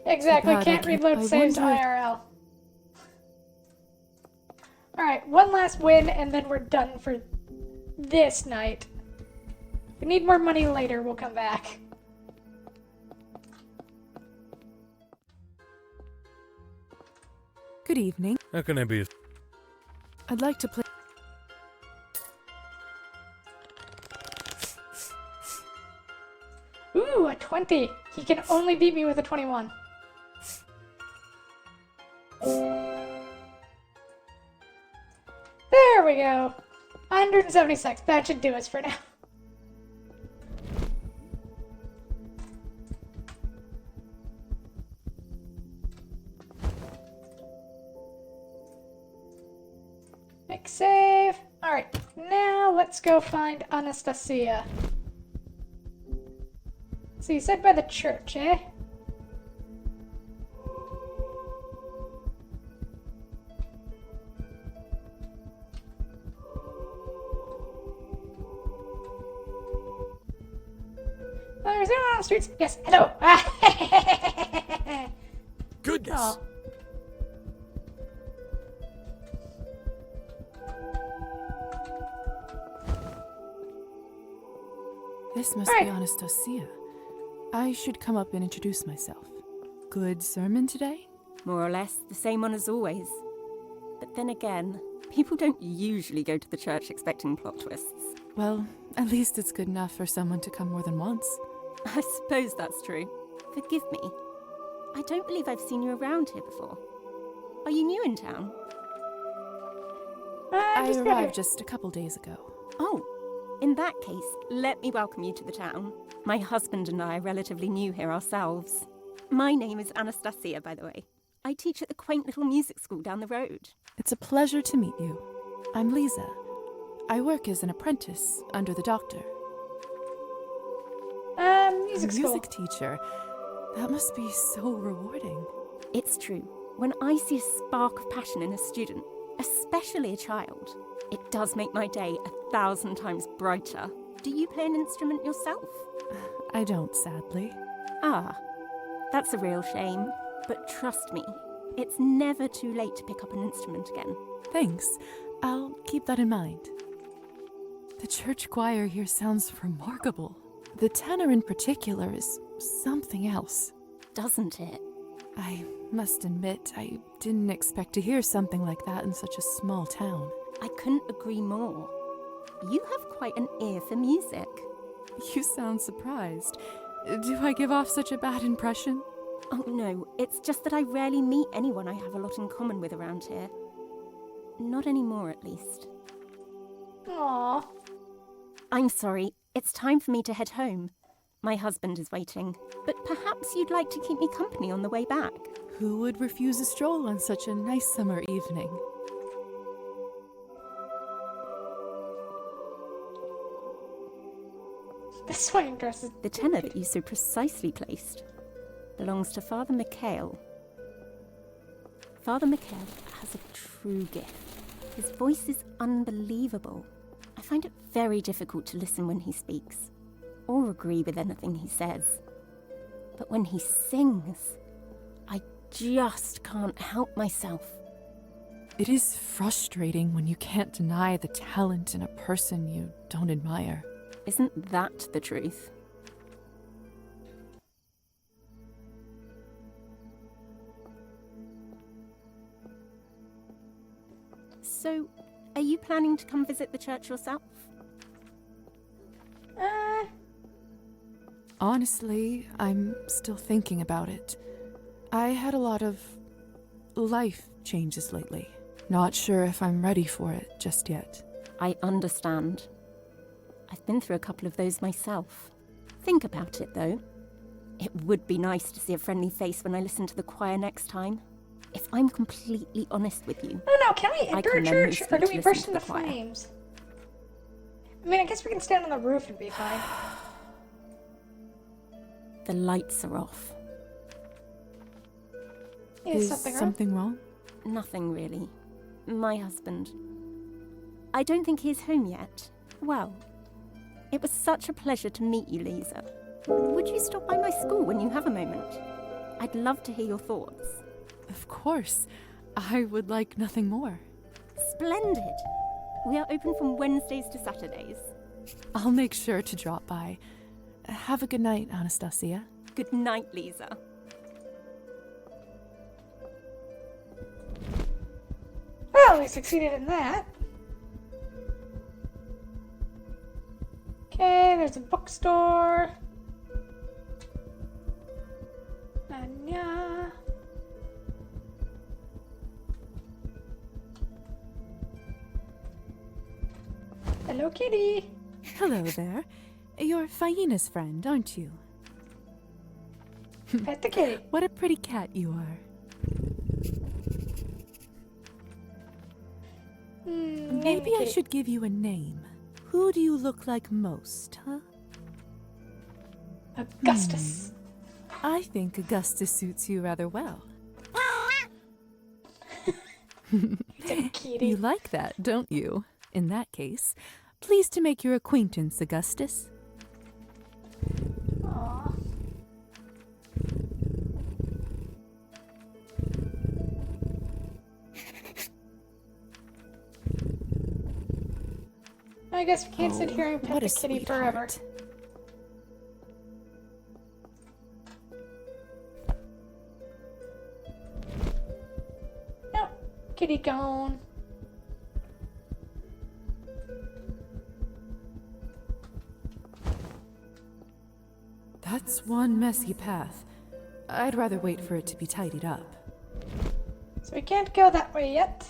Exactly, God, can't reload I saves wonder- IRL. Alright, one last win and then we're done for this night. If we need more money later, we'll come back. Good evening. How can I be? I'd like to play. Ooh, a 20. He can only beat me with a 21. There we go. 176. That should do us for now. Make save. Alright, now let's go find Anastasia. So you said by the church, eh? There's anyone on the streets? Yes, hello! Goodness! Oh. This must Right. be Anastasia. I should come up and introduce myself. Good sermon today? More or less the same one as always. But then again, people don't usually go to the church expecting plot twists. Well, at least it's good enough for someone to come more than once. I suppose that's true. Forgive me. I don't believe I've seen you around here before. Are you new in town? I arrived just a couple days ago. Oh, in that case, let me welcome you to the town. My husband and I are relatively new here ourselves. My name is Anastasia, by the way. I teach at the quaint little music school down the road. It's a pleasure to meet you. I'm Lisa. I work as an apprentice under the doctor. Music a school. music teacher. That must be so rewarding. It's true. When I see a spark of passion in a student, especially a child. It does make my day 1,000 times brighter. Do you play an instrument yourself? I don't, sadly. Ah, that's a real shame. But trust me, it's never too late to pick up an instrument again. Thanks. I'll keep that in mind. The church choir here sounds remarkable. The tenor in particular is something else. Doesn't it? I must admit, I didn't expect to hear something like that in such a small town. I couldn't agree more. You have quite an ear for music. You sound surprised. Do I give off such a bad impression? Oh no, it's just that I rarely meet anyone I have a lot in common with around here. Not anymore, at least. Aww. I'm sorry, it's time for me to head home. My husband is waiting, but perhaps you'd like to keep me company on the way back. Who would refuse a stroll on such a nice summer evening? This wedding dress is... The tenor that you so precisely placed belongs to Father Mikhail. Father Mikhail has a true gift. His voice is unbelievable. I find it very difficult to listen when he speaks, or agree with anything he says. But when he sings, I just can't help myself. It is frustrating when you can't deny the talent in a person you don't admire. Isn't that the truth? So, are you planning to come visit the church yourself? Honestly, I'm still thinking about it. I had a lot of life changes lately. Not sure if I'm ready for it just yet. I understand. I've been through a couple of those myself. Think about it, though. It would be nice to see a friendly face when I listen to the choir next time. If I'm completely honest with you... Oh no, can we enter a church, or do we burst into choir. flames? I mean, I guess we can stand on the roof and be fine. The lights are off. Is something wrong? Nothing really. My husband. I don't think he's home yet. Well, it was such a pleasure to meet you, Lisa. Would you stop by my school when you have a moment? I'd love to hear your thoughts. Of course. I would like nothing more. Splendid! We are open from Wednesdays to Saturdays. I'll make sure to drop by. Have a good night, Anastasia. Good night, Lisa. Well, we succeeded in that. Okay, there's a bookstore. Anya. Hello, kitty. Hello there. You're Faina's friend, aren't you? Pet the kitty. What a pretty cat you are. Maybe I should give you a name. Who do you look like most, huh? Augustus. I think Augustus suits you rather well. You like that, don't you? In that case, pleased to make your acquaintance, Augustus. Aww. I guess we can't sit here and pet the kitty forever. No, kitty gone. That's one messy path. I'd rather wait for it to be tidied up. So we can't go that way yet.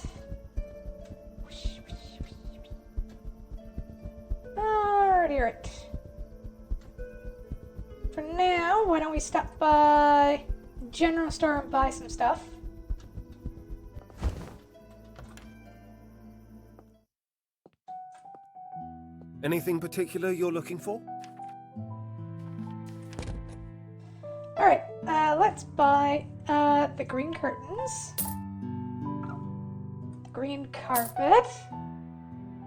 Alrighty, right. For now, why don't we stop by the general store and buy some stuff? Anything particular you're looking for? Alright, let's buy the green curtains. The green carpet,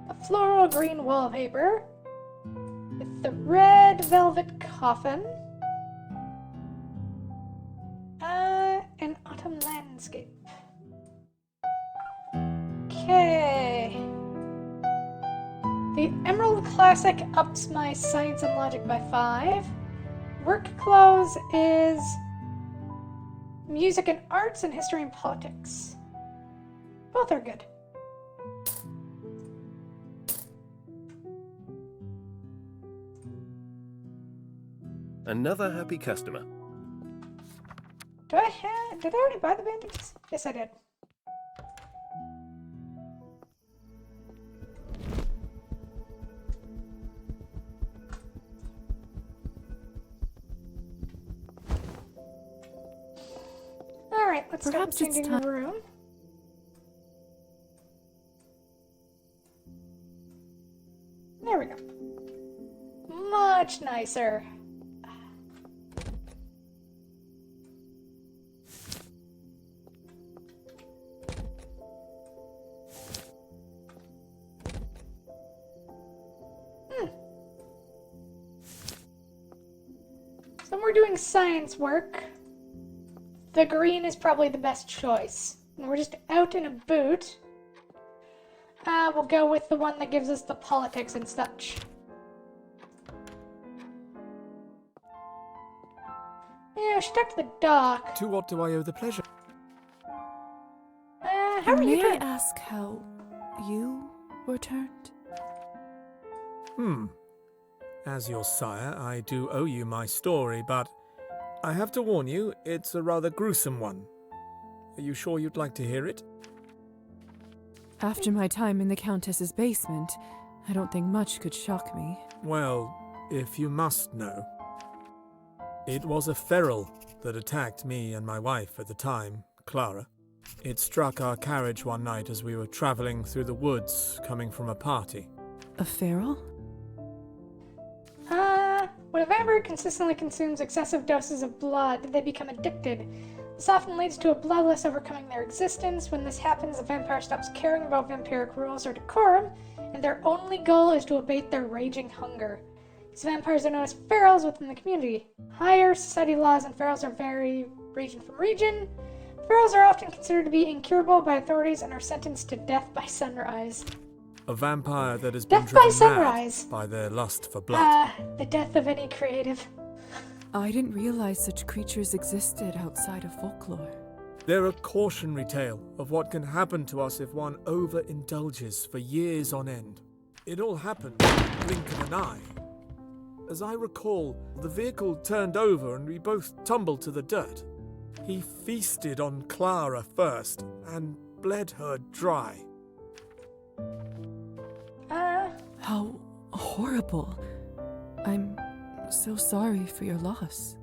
a floral green wallpaper, with the red velvet coffin, an autumn landscape. Okay. The Emerald Classic ups my science and logic by 5. Work clothes is music and arts and history and politics. Both are good. Another happy customer. Did I already buy the bandages? Yes, I did. Alright, let's start Perhaps it's changing the room. There we go. Much nicer. So when we're doing science work, the green is probably the best choice. When we're just out in a boot, we'll go with the one that gives us the politics and such. Yeah, we should talk to the doc. To what do I owe the pleasure? How are you May I doing? ask how you were turned? As your sire, I do owe you my story, but I have to warn you, it's a rather gruesome one. Are you sure you'd like to hear it? After my time in the Countess's basement, I don't think much could shock me. Well, if you must know. It was a feral that attacked me and my wife at the time, Clara. It struck our carriage one night as we were travelling through the woods, coming from a party. A feral? When a vampire consistently consumes excessive doses of blood, they become addicted. This often leads to a bloodlust overcoming their existence. When this happens, the vampire stops caring about vampiric rules or decorum, and their only goal is to abate their raging hunger. These vampires are known as ferals within the community. Higher society laws and ferals vary region from region. Ferals are often considered to be incurable by authorities and are sentenced to death by sunrise. A vampire that has been Death by driven sunrise. mad by their lust for blood. The death of any creative. I didn't realize such creatures existed outside of folklore. They're a cautionary tale of what can happen to us if one overindulges for years on end. It all happened in the blink of an eye. As I recall, the vehicle turned over and we both tumbled to the dirt. He feasted on Clara first and bled her dry. How horrible. I'm so sorry for your loss.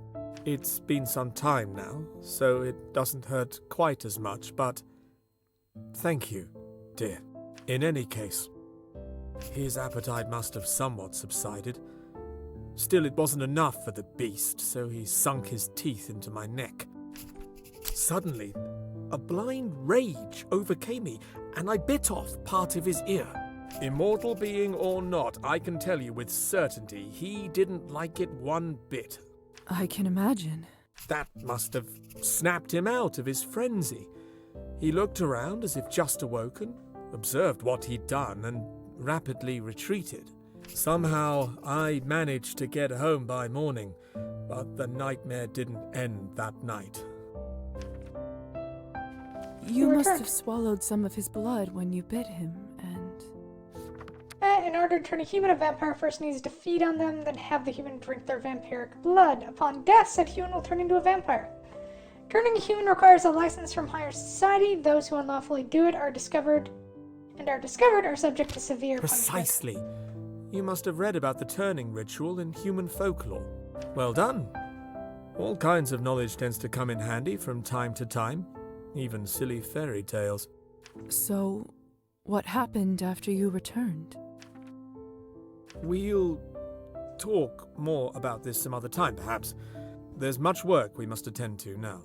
It's been some time now, so it doesn't hurt quite as much, but thank you, dear. In any case, his appetite must have somewhat subsided. Still, it wasn't enough for the beast, so he sunk his teeth into my neck. Suddenly, a blind rage overcame me, and I bit off part of his ear. Immortal being or not, I can tell you with certainty he didn't like it one bit. I can imagine. That must have snapped him out of his frenzy. He looked around as if just awoken, observed what he'd done, and rapidly retreated. Somehow, I managed to get home by morning, but the nightmare didn't end that night. You must have swallowed some of his blood when you bit him, and... In order to turn a human, a vampire first needs to feed on them, then have the human drink their vampiric blood. Upon death, said human will turn into a vampire. Turning a human requires a license from higher society. Those who unlawfully do it are discovered are subject to severe punishment. Precisely. You must have read about the turning ritual in human folklore. Well done. All kinds of knowledge tends to come in handy from time to time, even silly fairy tales. So, what happened after you returned? We'll talk more about this some other time, perhaps. There's much work we must attend to now.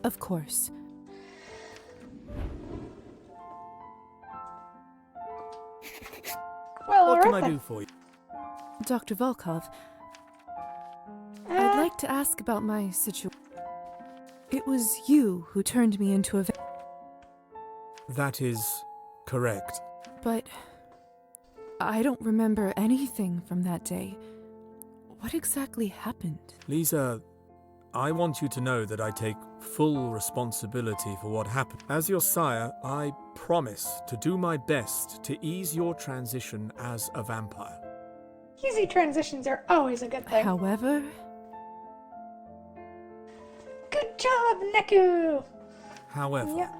Of course. Well, What can I alright do for you? Dr. Volkov, then. I'd like to ask about my situation. It was you who turned me into a That is correct. but I don't remember anything from that day. What exactly happened? Lisa, I want you to know that I take full responsibility for what happened. As your sire, I promise to do my best to ease your transition as a vampire. Easy transitions are always a good thing. However, Good job, Neku! However, Yeah.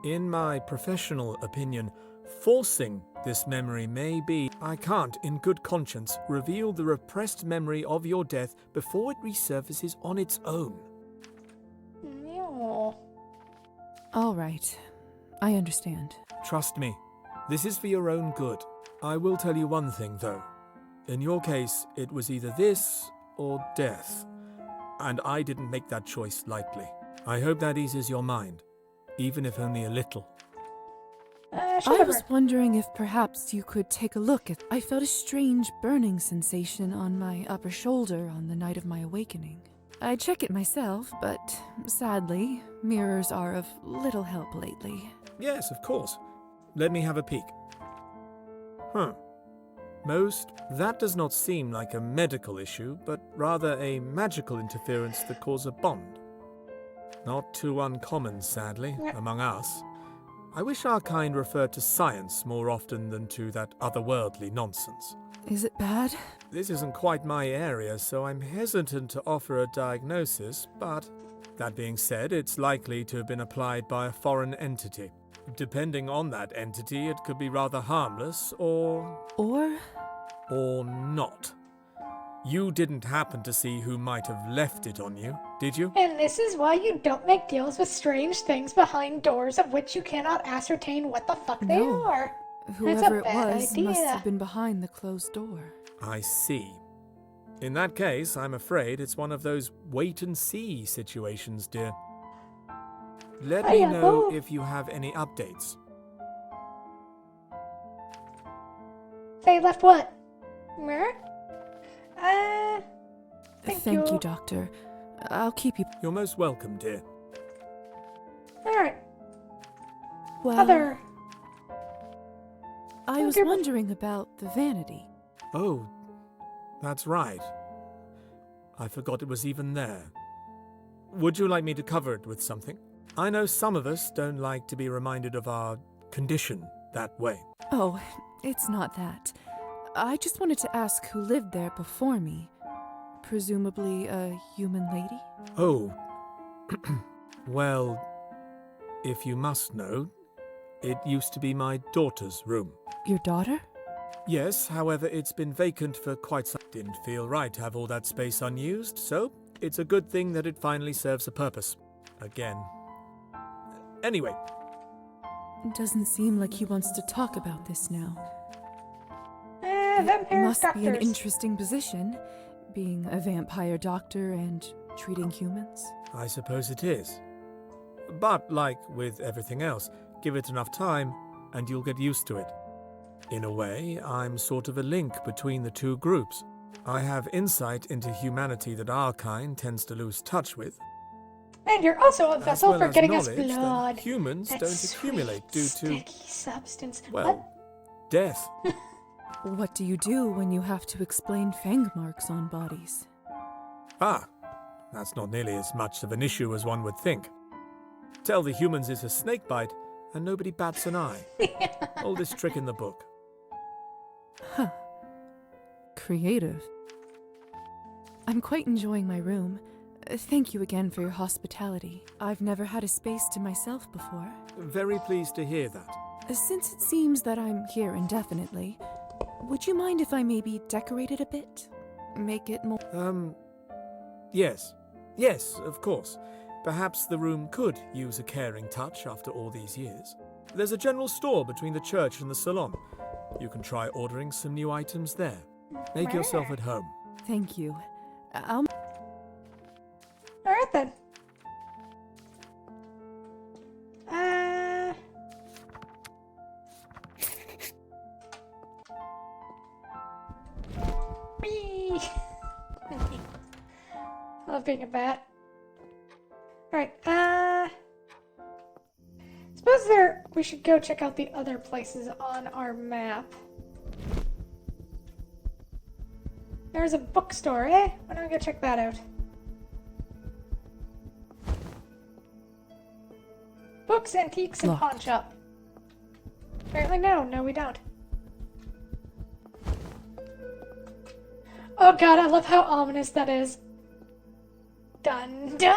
in my professional opinion, forcing this memory may be. I can't, in good conscience, reveal the repressed memory of your death before it resurfaces on its own. No. all right. I understand. Trust me, this is for your own good. I will tell you one thing, though. In your case, it was either this or death, and I didn't make that choice lightly. I hope that eases your mind, even if only a little. I was wondering if perhaps you could take a look at. I felt a strange burning sensation on my upper shoulder on the night of my awakening. I check it myself, but sadly, mirrors are of little help lately. Yes, of course. Let me have a peek. That does not seem like a medical issue, but rather a magical interference that caused a bond. Not too uncommon, sadly, among us. I wish our kind referred to science more often than to that otherworldly nonsense. Is it bad? This isn't quite my area, so I'm hesitant to offer a diagnosis, but that being said, it's likely to have been applied by a foreign entity. Depending on that entity, it could be rather harmless or not. You didn't happen to see who might have left it on you, did you? And this is why you don't make deals with strange things behind doors of which you cannot ascertain what the fuck they No. are. Whoever That's a it bad was idea. must have been behind the closed door. I see. In that case, I'm afraid it's one of those wait-and-see situations, dear. Let me know if you have any updates. They left what? Mirror? Thank you, Doctor. I'll keep you. You're most welcome, dear. Alright. Well, Other. I was wondering about the vanity. Oh, that's right. I forgot it was even there. Would you like me to cover it with something? I know some of us don't like to be reminded of our condition that way. Oh, it's not that. I just wanted to ask who lived there before me. Presumably a human lady? Oh, well, if you must know, it used to be my daughter's room. Your daughter? Yes, however, it's been vacant for quite some. Didn't feel right to have all that space unused, so it's a good thing that it finally serves a purpose. Again. Anyway. Doesn't seem like he wants to talk about this now. Vampire Must be an doctors. interesting position, being a vampire doctor and treating humans. I suppose it is. But like with everything else, give it enough time and you'll get used to it. In a way, I'm sort of a link between the two groups. I have insight into humanity that our kind tends to lose touch with. And you're also a as vessel well for as getting us knowledge that blood. humans That don't accumulate due to, sticky substance. well, death. What do you do when you have to explain fang marks on bodies? Ah, that's not nearly as much of an issue as one would think. Tell the humans it's a snake bite, and nobody bats an eye. Oldest trick in the book. Huh. Creative. I'm quite enjoying my room. Thank you again for your hospitality. I've never had a space to myself before. Very pleased to hear that. Since it seems that I'm here indefinitely, would you mind if I maybe decorate it a bit? Make it more... Yes. Yes, of course. Perhaps the room could use a caring touch after all these years. There's a general store between the church and the salon. You can try ordering some new items there. Make yourself at home. Thank you. I'll... Alright then. being a bat. Alright, suppose we should go check out the other places on our map. There's a bookstore, eh? Why don't we go check that out? Books, antiques, and pawn shop. Apparently no. No, we don't. Oh god, I love how ominous that is. Dun dun!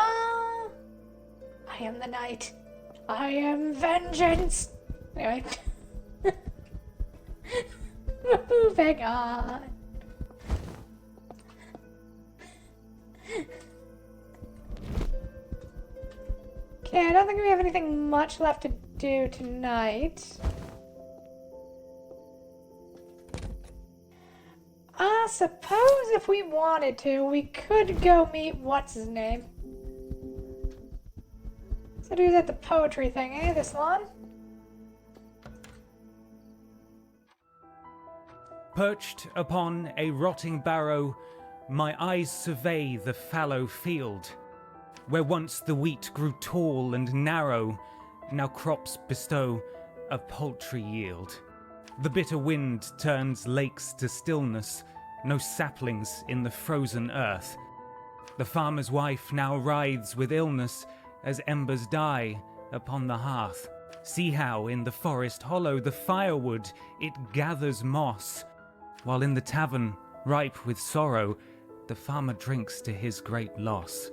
I am the night. I am vengeance! Anyway. Moving on. Okay, I don't think we have anything much left to do tonight. I suppose if we wanted to, we could go meet what's-his-name. So do that the poetry thing, eh, this one? Perched upon a rotting barrow, my eyes survey the fallow field. Where once the wheat grew tall and narrow, now crops bestow a paltry yield. The bitter wind turns lakes to stillness, no saplings in the frozen earth. The farmer's wife now writhes with illness as embers die upon the hearth. See how in the forest hollow the firewood it gathers moss, while in the tavern, ripe with sorrow, the farmer drinks to his great loss.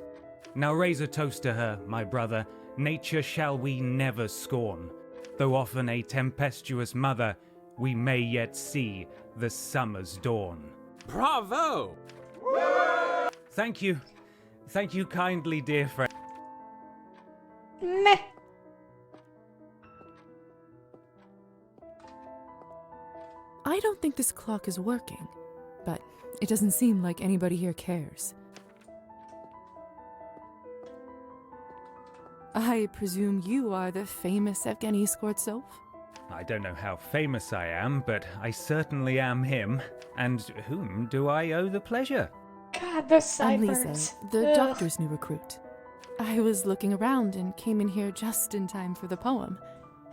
Now raise a toast to her, my brother, nature shall we never scorn. Though often a tempestuous mother, we may yet see the summer's dawn. Bravo! Thank you. Thank you kindly, dear friend. Meh. I don't think this clock is working, but it doesn't seem like anybody here cares. I presume you are the famous Evgeny Skvortsov? I don't know how famous I am, but I certainly am him. And whom do I owe the pleasure? God, those I'm ciphers. Lisa, the doctor's new recruit. I was looking around and came in here just in time for the poem.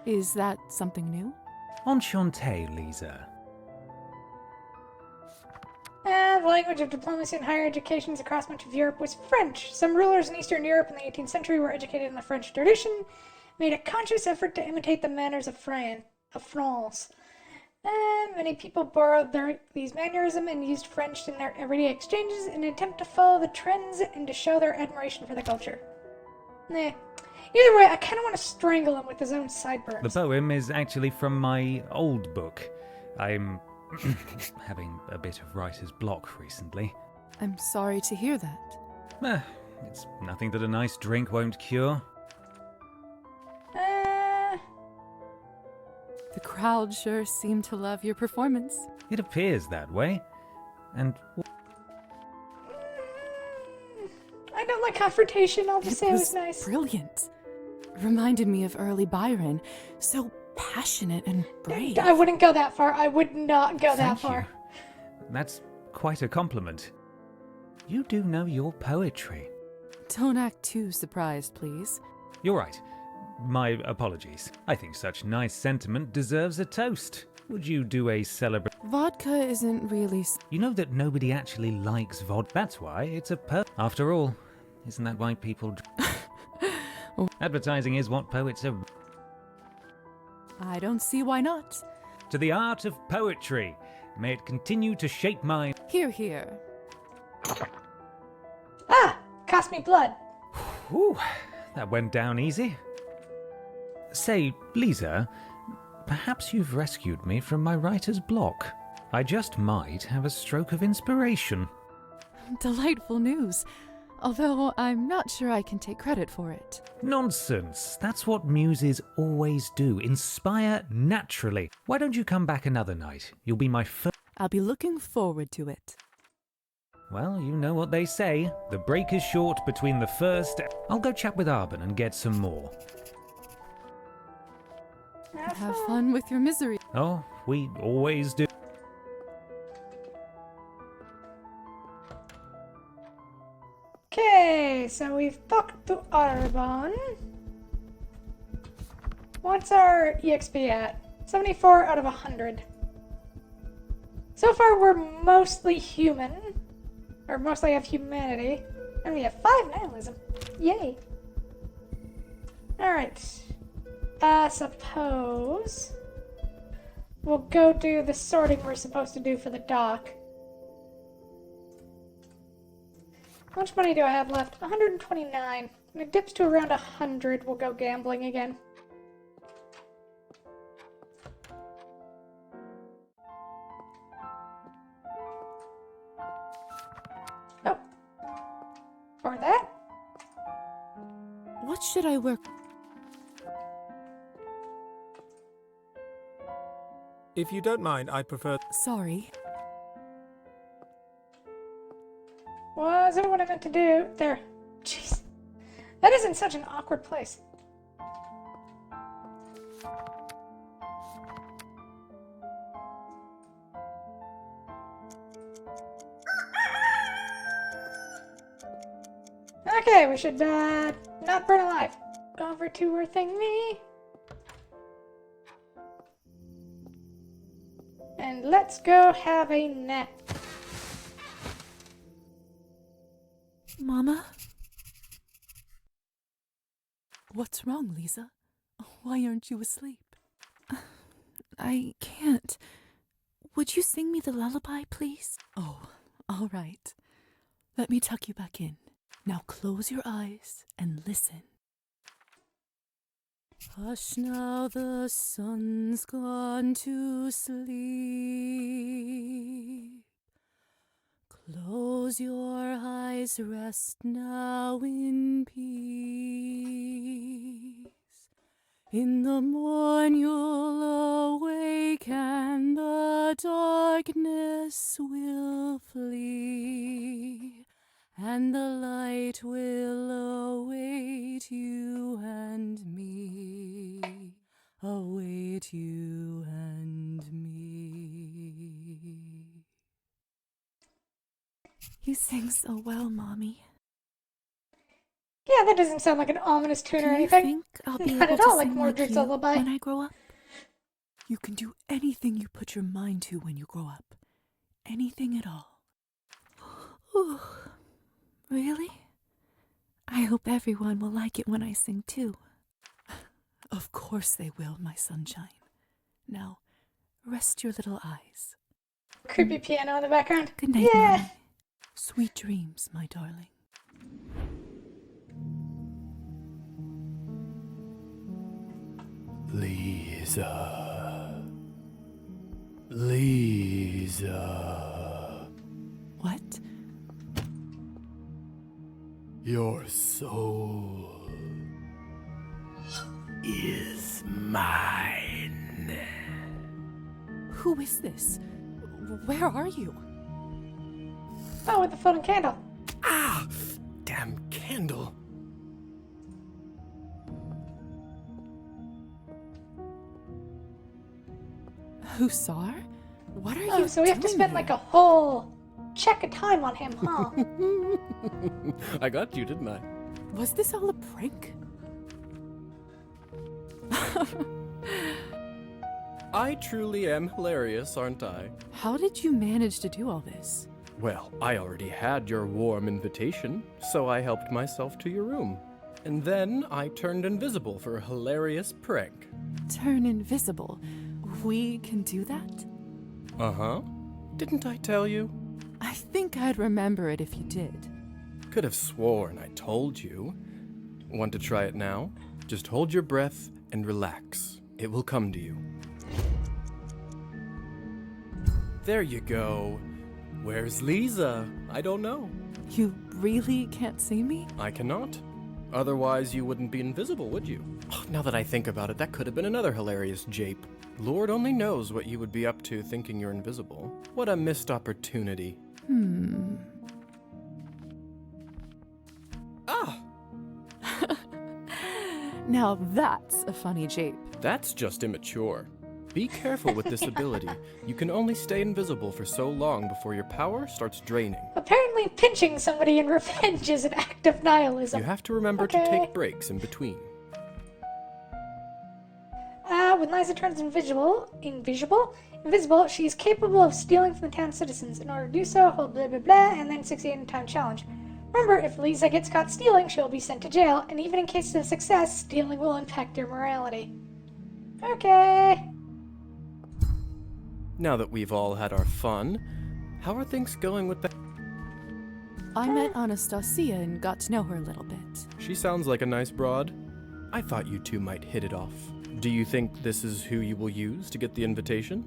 Is that something new? Enchanté, Lisa. The language of diplomacy and higher educations across much of Europe was French. Some rulers in Eastern Europe in the 18th century were educated in the French tradition, made a conscious effort to imitate the manners of France. And many people borrowed these mannerisms and used French in their everyday exchanges in an attempt to follow the trends and to show their admiration for the culture. Either way, I kind of want to strangle him with his own sideburns. The poem is actually from my old book. I'm having a bit of writer's block recently. I'm sorry to hear that. It's nothing that a nice drink won't cure. The crowd sure seemed to love your performance. It appears that way. And I don't like confrontation, I'll just say it was nice. Brilliant. Reminded me of early Byron. So passionate and brave. I wouldn't go that far. I would not go that Thank far. you. That's quite a compliment. You do know your poetry. Don't act too surprised, please. You're right. My apologies. I think such nice sentiment deserves a toast. Would you do a celebration? Vodka isn't really... You know that nobody actually likes vodka. That's why it's a After all, isn't that why people... Advertising is what poets are... I don't see why not. To the art of poetry. May it continue to shape my... Hear, hear. Ah! Cost me blood. Whew, that went down easy. Say, Lisa, perhaps you've rescued me from my writer's block. I just might have a stroke of inspiration. Delightful news. Although I'm not sure I can take credit for it. Nonsense. That's what muses always do. Inspire naturally. Why don't you come back another night? You'll be my first... I'll be looking forward to it. Well, you know what they say. The break is short between the first... I'll go chat with Arbon and get some more. Have fun with your misery. Oh, we always do. Okay. so we've talked to Arbon. What's our EXP at? 74 out of 100. So far, we're mostly human. Or mostly have humanity. And we have 5 nihilism. Yay. Alright. Suppose we'll go do the sorting we're supposed to do for the dock. How much money do I have left? 129. When it dips to around 100, we'll go gambling again. Oh. Or that? What should I work? If you don't mind, I'd prefer. Sorry. Was that what I meant to do? There. Jeez. That isn't such an awkward place. Okay, we should not burn alive. Over to our thingy. And let's go have a nap. Mama? What's wrong, Lisa? Why aren't you asleep? I can't. Would you sing me the lullaby, please? Oh, all right. Let me tuck you back in. Now close your eyes and listen. Hush now, the sun's gone to sleep. Close your eyes, rest now in peace. In the morn you'll awake and the darkness will flee, and the light will await you and me, await you and me. You sing so well, Mommy. Yeah, that doesn't sound like an ominous tune or Do you anything. think I'll be Not able at to all like sing Mordred's you lullaby. when I grow up? You can do anything you put your mind to when you grow up. Anything at all. Ooh, really? I hope everyone will like it when I sing too. Of course they will, my sunshine. Now, rest your little eyes. Creepy piano in the background. Good night, Yeah. Mommy. Sweet dreams, my darling. Lisa. Lisa. What? Your soul is mine. Who is this? Where are you? Oh, with the floating candle. Ah! Damn candle. Hussar? What are Oh, you so we have to doing spend here? like a whole check of time on him, huh? I got you, didn't I? Was this all a prank? I truly am hilarious, aren't I? How did you manage to do all this? Well, I already had your warm invitation, so I helped myself to your room. And then I turned invisible for a hilarious prank. Turn invisible. We can do that? Uh-huh. Didn't I tell you? I think I'd remember it if you did. Could have sworn I told you. Want to try it now? Just hold your breath and relax. It will come to you. There you go. Where's Lisa? I don't know. You really can't see me? I cannot. Otherwise, you wouldn't be invisible, would you? Oh, now that I think about it, that could have been another hilarious jape. Lord only knows what you would be up to thinking you're invisible. What a missed opportunity. Ah! Now that's a funny jape. That's just immature. Be careful with this ability. You can only stay invisible for so long before your power starts draining. Apparently pinching somebody in revenge is an act of nihilism. You have to remember to take breaks in between. When Liza turns invisible, she is capable of stealing from the town's citizens. In order to do so, hold blah blah blah, and then succeed in a time challenge. Remember, if Liza gets caught stealing, she'll be sent to jail, and even in case of success, stealing will impact her morality. Okay. Now that we've all had our fun, how are things going with that? I met Anastasia and got to know her a little bit. She sounds like a nice broad. I thought you two might hit it off. Do you think this is who you will use to get the invitation?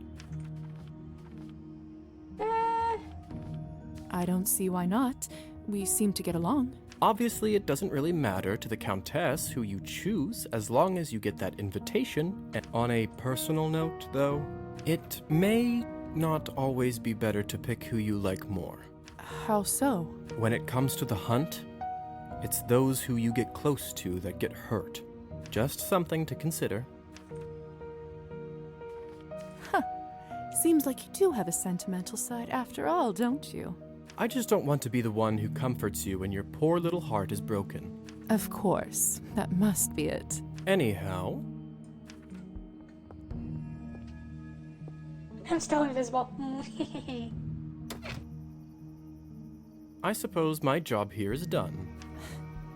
I don't see why not. We seem to get along. Obviously, it doesn't really matter to the Countess who you choose as long as you get that invitation. And on a personal note, though, it may not always be better to pick who you like more. How so? When it comes to the hunt, it's those who you get close to that get hurt. Just something to consider. Huh. Seems like you do have a sentimental side after all, don't you? I just don't want to be the one who comforts you when your poor little heart is broken. Of course. That must be it. Anyhow... I'm still invisible. I suppose my job here is done.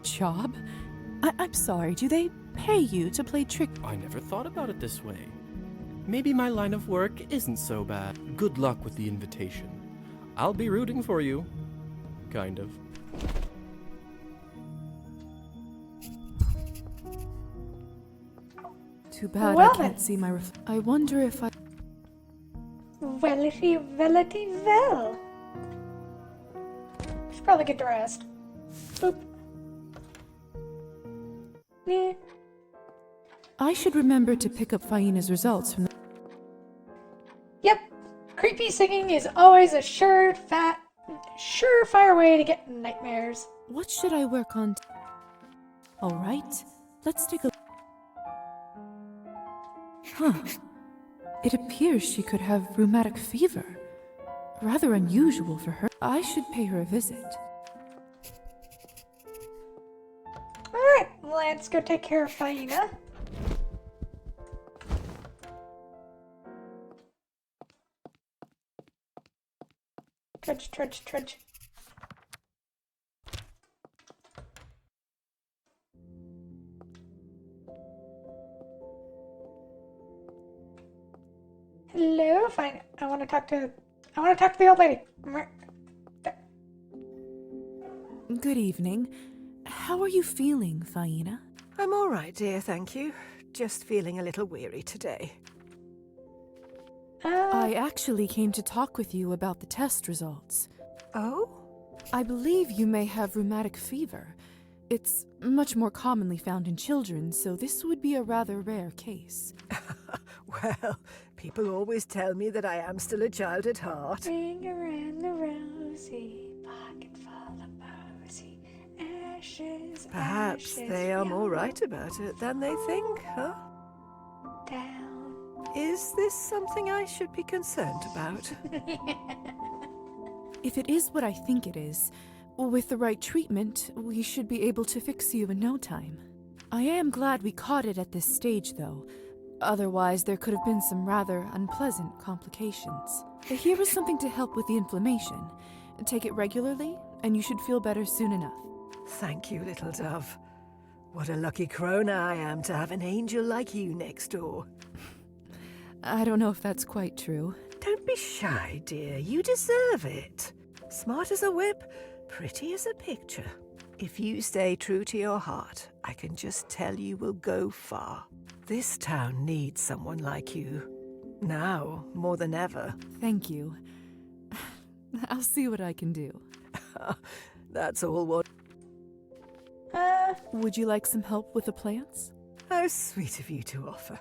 Job? I'm sorry, do they pay you to play trick? I never thought about it this way. Maybe my line of work isn't so bad. Good luck with the invitation. I'll be rooting for you. Kind of. Too bad Well I can't see my I wonder if I... Wellity, well. Should probably get dressed. Boop. Yeah. I should remember to pick up Faina's results from the... Yep. Creepy singing is always a surefire way to get nightmares. What should I work on? Alright, let's take a... Huh. It appears she could have rheumatic fever. Rather unusual for her. I should pay her a visit. Alright, let's go take care of Faina. Trudge. Hello, fine. I want to talk to the old lady. Good evening. How are you feeling, Faina? I'm all right, dear, thank you. Just feeling a little weary today. I actually came to talk with you about the test results. Oh? I believe you may have rheumatic fever. It's much more commonly found in children, so this would be a rather rare case. Well, people always tell me that I am still a child at heart. Ring around the rosy, pocket full of posy, ashes. Perhaps they are more right about it than they think, huh? Down. Is this something I should be concerned about? If it is what I think it is, with the right treatment, we should be able to fix you in no time. I am glad we caught it at this stage, though. Otherwise, there could have been some rather unpleasant complications. Here is something to help with the inflammation. Take it regularly, and you should feel better soon enough. Thank you, little dove. What a lucky crone I am to have an angel like you next door. I don't know if that's quite true. Don't be shy, dear. You deserve it. Smart as a whip, pretty as a picture. If you stay true to your heart, I can just tell you will go far. This town needs someone like you. Now, more than ever. Thank you. I'll see what I can do. That's all what... Would you like some help with the plants? How sweet of you to offer.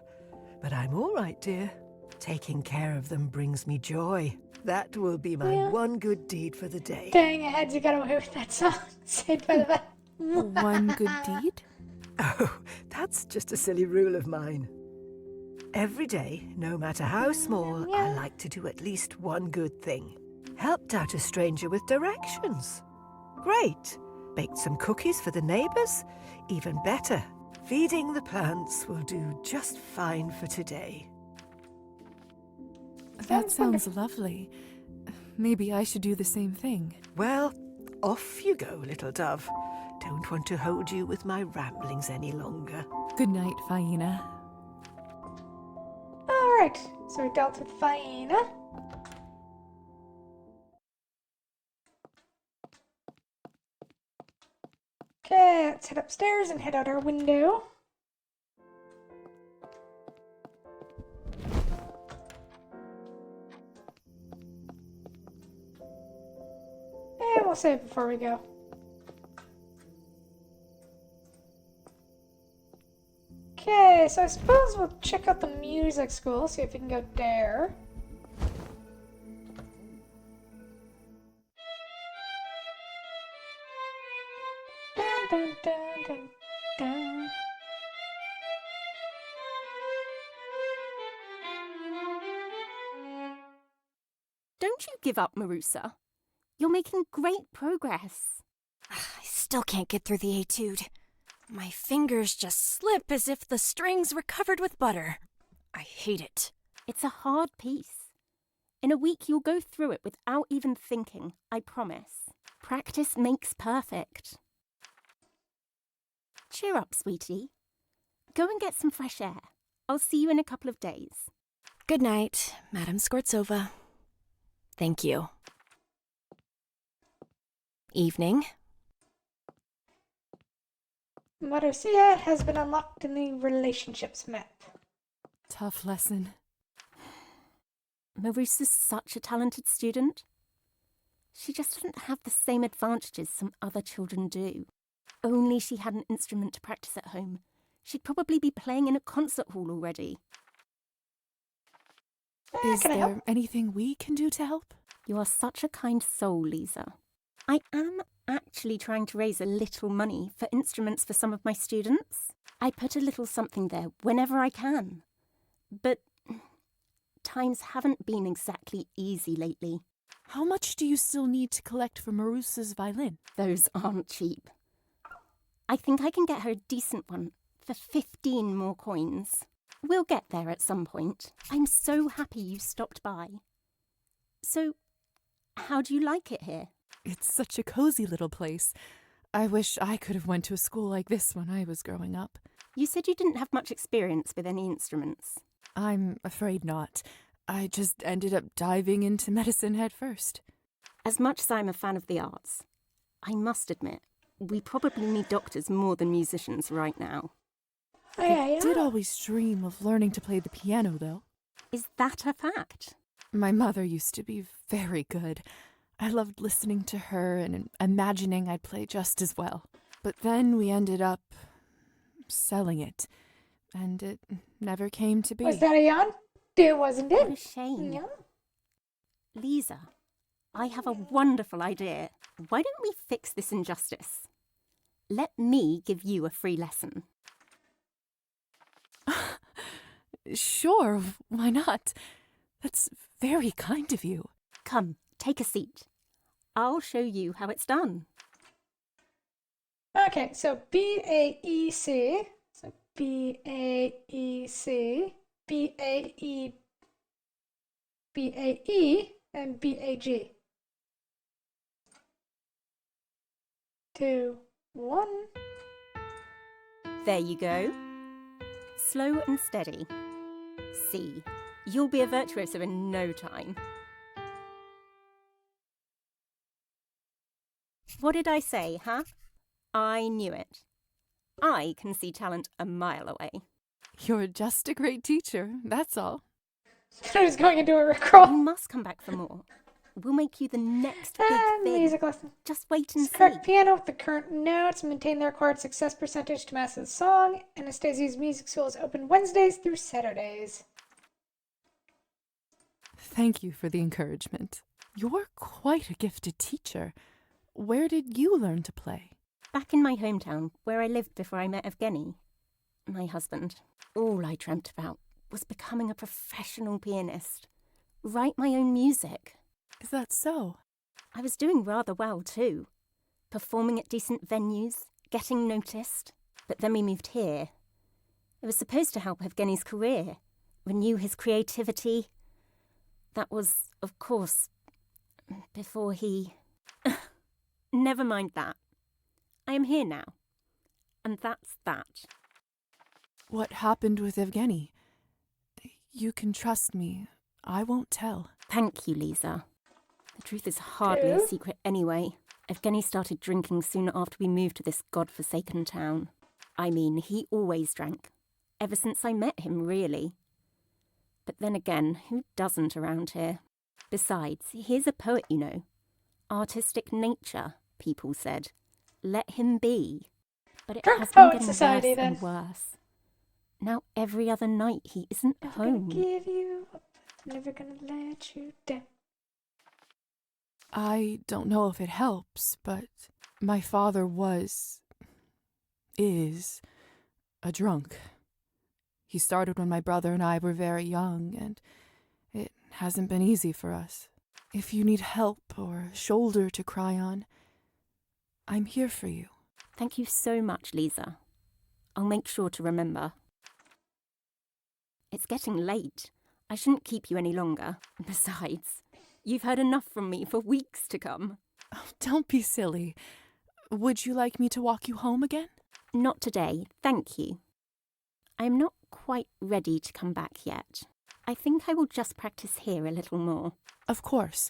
But I'm all right, dear. Taking care of them brings me joy. That will be my one good deed for the day. Dang it, you got away with that song. Saved by the Bell. One good deed? Oh, that's just a silly rule of mine. Every day, no matter how small, I like to do at least one good thing. Helped out a stranger with directions. Great. Baked some cookies for the neighbours. Even better. Feeding the plants will do just fine for today. That sounds lovely. Maybe I should do the same thing. Well, off you go, little dove. Don't want to hold you with my ramblings any longer. Good night, Faina. Alright, so we dealt with Faina. Okay, let's head upstairs and head out our window. And we'll save before we go. Okay, so I suppose we'll check out the music school, see if we can go there. Dun, dun, dun, dun, dun. Don't you give up, Marusa. You're making great progress. I still can't get through the etude. My fingers just slip as if the strings were covered with butter. I hate it. It's a hard piece. In a week, you'll go through it without even thinking, I promise. Practice makes perfect. Cheer up, sweetie. Go and get some fresh air. I'll see you in a couple of days. Good night, Madame Skvortsova. Thank you. Evening. Marusia has been unlocked in the relationships map. Tough lesson. Marusa's such a talented student. She just doesn't have the same advantages some other children do. Only she had an instrument to practice at home. She'd probably be playing in a concert hall already. Is there anything we can do to help? You are such a kind soul, Lisa. I am actually trying to raise a little money for instruments for some of my students. I put a little something there whenever I can. But times haven't been exactly easy lately. How much do you still need to collect for Marusa's violin? Those aren't cheap. I think I can get her a decent one for 15 more coins. We'll get there at some point. I'm so happy you stopped by. So, how do you like it here? It's such a cozy little place. I wish I could have went to a school like this when I was growing up. You said you didn't have much experience with any instruments. I'm afraid not. I just ended up diving into medicine head first. As much as I'm a fan of the arts, I must admit, we probably need doctors more than musicians right now. I did always dream of learning to play the piano, though. Is that a fact? My mother used to be very good. I loved listening to her and imagining I'd play just as well. But then we ended up selling it, and it never came to be. Was that a yawn? It wasn't it? What a shame. Yeah. Lisa, I have a wonderful idea. Why don't we fix this injustice? Let me give you a free lesson. Sure, why not? That's very kind of you. Come, take a seat. I'll show you how it's done. Okay, so B-A-E-C. So B-A-E-C. B-A-E. B-A-E and B-A-G. 2, 1. There you go. Slow and steady. C. You'll be a virtuoso in no time. What did I say, huh? I knew it. I can see talent a mile away. You're just a great teacher, that's all. I was going into a recall. You must come back for more. We'll make you the next big thing. Music lesson. Just wait and see. Correct piano with the current notes, maintain the required success percentage to master the song. Anastasia's music school is open Wednesdays through Saturdays. Thank you for the encouragement. You're quite a gifted teacher. Where did you learn to play? Back in my hometown, where I lived before I met Evgeny, my husband. All I dreamt about was becoming a professional pianist. Write my own music. Is that so? I was doing rather well too. Performing at decent venues, getting noticed. But then we moved here. It was supposed to help Evgeny's career, renew his creativity. That was, of course, before he... Never mind that. I am here now. And that's that. What happened with Evgeny? You can trust me. I won't tell. Thank you, Lisa. The truth is hardly a secret anyway. Evgeny started drinking soon after we moved to this godforsaken town. I mean, he always drank. Ever since I met him, really. But then again, who doesn't around here? Besides, he's a poet, you know. Artistic nature, people said. Let him be. But it Drunk has been Poet getting Society, worse then. and worse. Now every other night he isn't home. Gonna give you up, never gonna let you down. I don't know if it helps, but my father is a drunk. He started when my brother and I were very young, and it hasn't been easy for us. If you need help or a shoulder to cry on, I'm here for you. Thank you so much, Lisa. I'll make sure to remember. It's getting late. I shouldn't keep you any longer. Besides, you've heard enough from me for weeks to come. Oh, don't be silly. Would you like me to walk you home again? Not today, thank you. I am not quite ready to come back yet. I think I will just practice here a little more. Of course.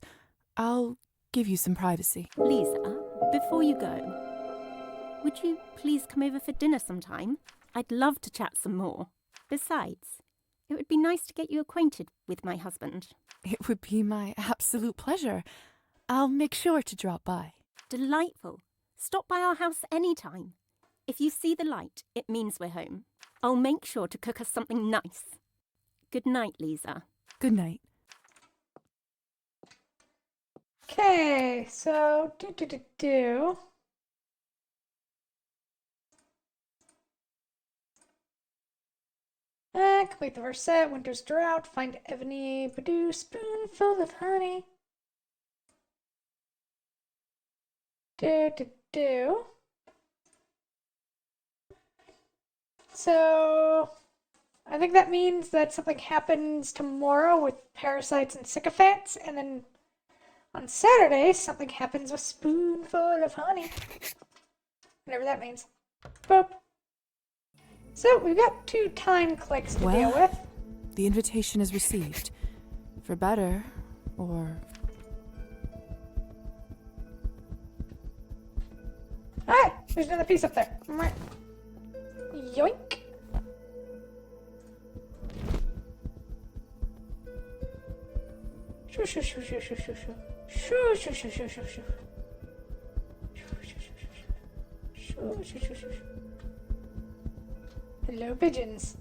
I'll give you some privacy. Lisa, before you go, would you please come over for dinner sometime? I'd love to chat some more. Besides, it would be nice to get you acquainted with my husband. It would be my absolute pleasure. I'll make sure to drop by. Delightful. Stop by our house anytime. If you see the light, it means we're home. I'll make sure to cook us something nice. Good night, Lisa. Good night. Okay, so complete the first set. Winter's Drought. Find Evgeny Badoo. Spoonful of honey. So, I think that means that something happens tomorrow with parasites and sycophants, and then on Saturday, something happens with Spoonful of Honey. Whatever that means. Boop. So, we've got 2 time clicks to deal with. The invitation is received. For better, or... Ah! There's another piece up there. Yoink! Shoo shoo shoo shoo shoo shoo shoo. Shoo shoo shoo shoo shoo shoo. Shoo shoo shoo shoo. Hello, pigeons.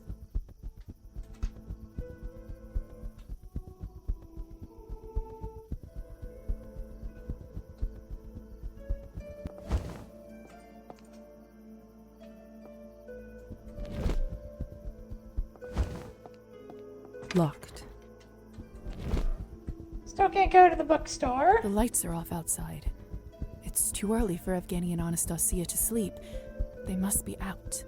Locked. Still can't go to the bookstore. The lights are off outside. It's too early for Evgeny and Anastasia to sleep. They must be out.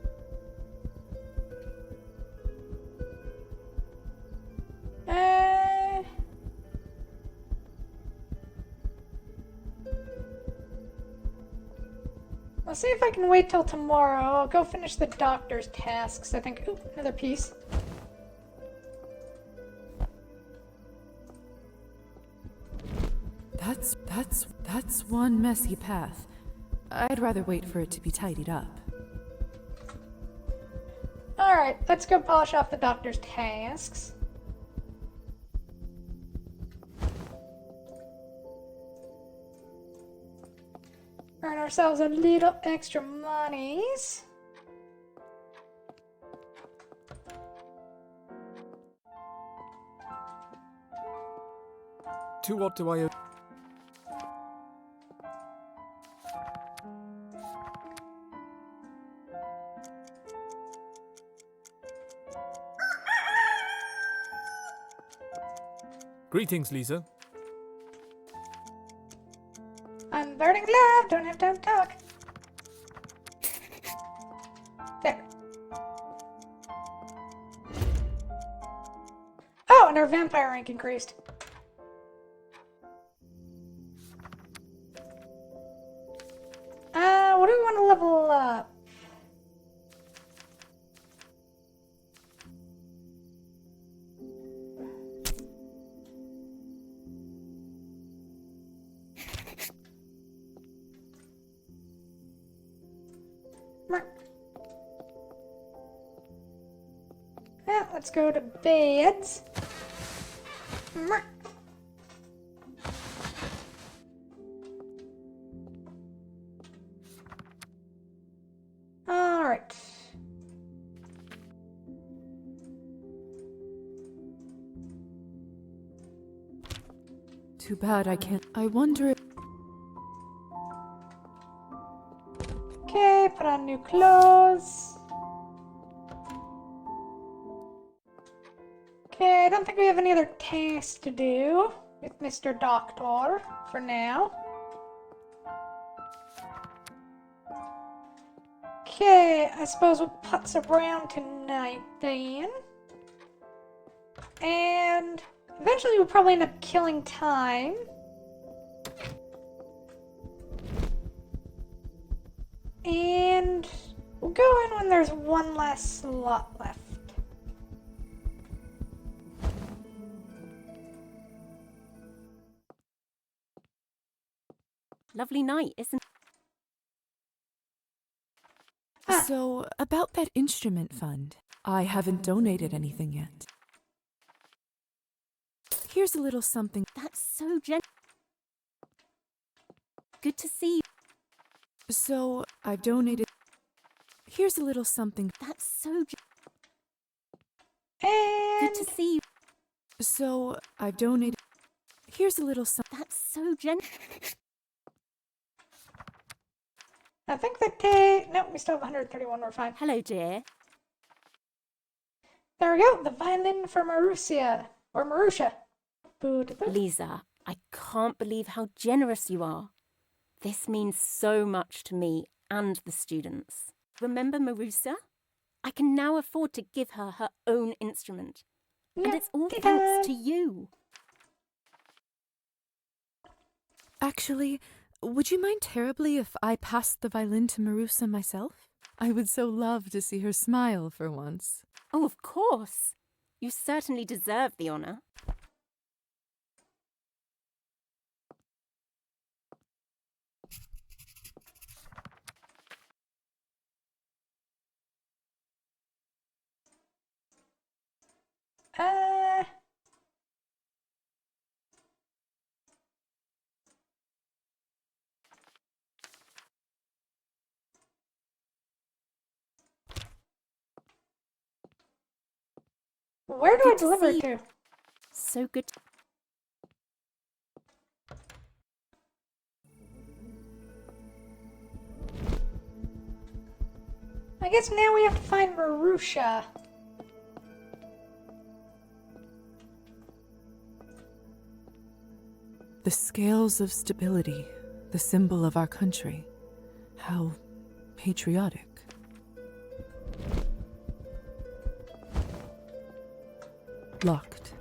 I'll see if I can wait till tomorrow. I'll go finish the doctor's tasks, I think. Ooh, another piece. That's one messy path. I'd rather wait for it to be tidied up. Alright, let's go polish off the doctor's tasks. Earn ourselves a little extra monies. To what do I owe? Greetings, Lisa. I'm learning love, don't have time to talk. There. Oh, and our vampire rank increased. What do we want to level up? Yeah, let's go to beds. All right. Too bad I can't. I wonder if. Okay, put on new clothes. Okay, I don't think we have any other tasks to do with Mr. Doctor for now. Okay, I suppose we'll putz around tonight then. And eventually we'll probably end up killing time. And we'll go in when there's one last slot left. Lovely night, isn't So, about that instrument fund, I haven't donated anything yet. Here's a little something. That's so good to see you. So, I've donated. Here's a little something. That's so good to see you. So, I've donated. Here's a little something. That's so I think that no, we still have 131, we're fine. Hello, dear. There we go, the violin for Marussia. Or Marusha. Lisa, I can't believe how generous you are. This means so much to me and the students. Remember Marusa? I can now afford to give her her own instrument. And it's all thanks to you. Actually, would you mind terribly if I passed the violin to Marusa myself? I would so love to see her smile for once. Oh, of course. You certainly deserve the honor. Where do I deliver it to? So good. I guess now we have to find Marusha. The scales of stability, the symbol of our country. How patriotic. Locked.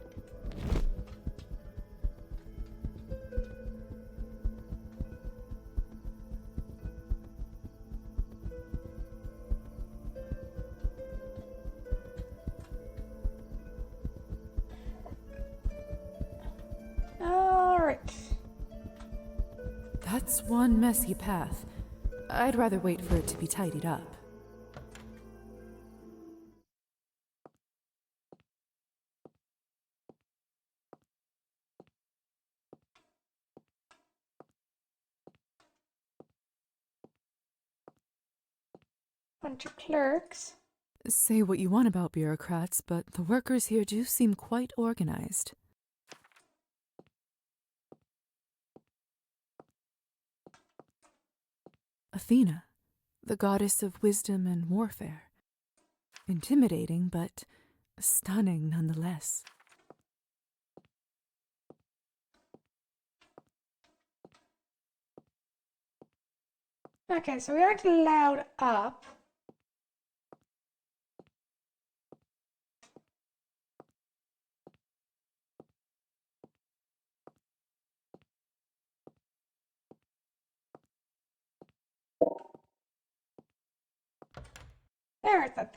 All right. That's one messy path. I'd rather wait for it to be tidied up. Bunch of clerks. Say what you want about bureaucrats, but the workers here do seem quite organized. Athena, the goddess of wisdom and warfare. Intimidating, but stunning nonetheless. Okay, so we aren't allowed up. There's the...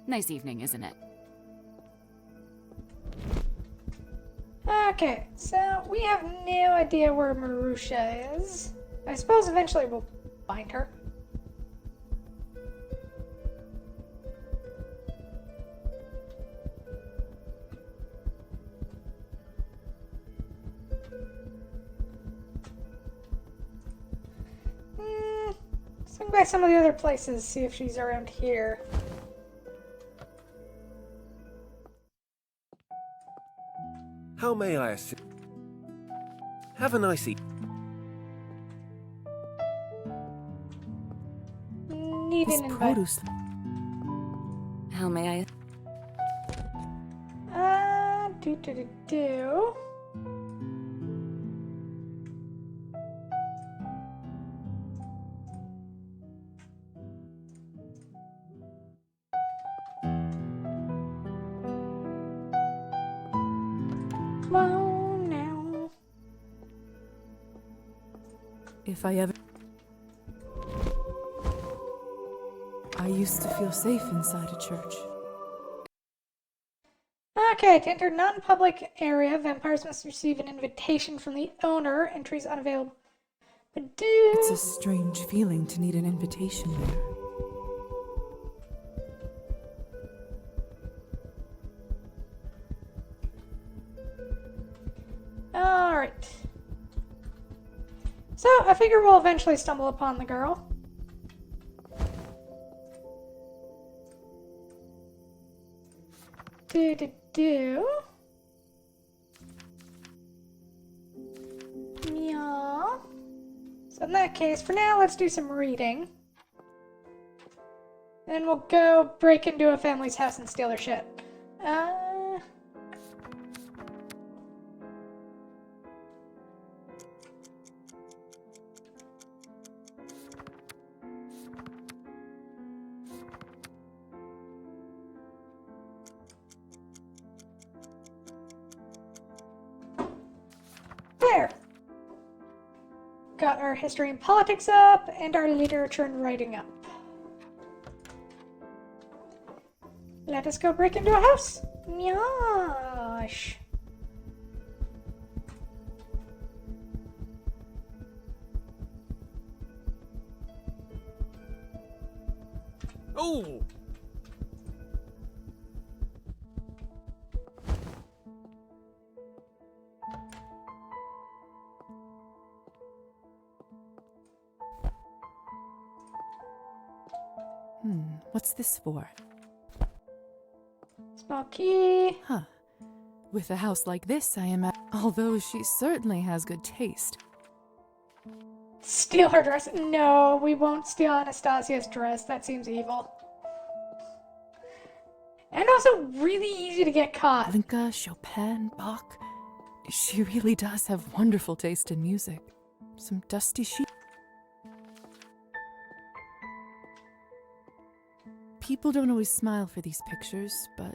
Nice evening, isn't it? Okay, so we have no idea where Marusha is. I suppose eventually we'll find her. Swing by some of the other places, see if she's around here. How may I assist? Have a nice evening. Need an invite. Produce. How may I? Do. Come on now. If I ever... I used to feel safe inside a church. Okay, to enter non-public area, vampires must receive an invitation from the owner. Entries unavailable. But do... It's a strange feeling to need an invitation there. Alright. So, I figure we'll eventually stumble upon the girl. Do. Yeah. So in that case, for now, let's do some reading. Then we'll go break into a family's house and steal their shit. There! Got our history and politics up, and our literature and writing up. Let us go break into a house! Nyash! Oh! What's this for? Small key. Huh. With a house like this, I imagine. Although she certainly has good taste. Steal her dress? No, we won't steal Anastasia's dress. That seems evil. And also really easy to get caught. Linka, Chopin, Bach. She really does have wonderful taste in music. Some dusty sheets. People don't always smile for these pictures, but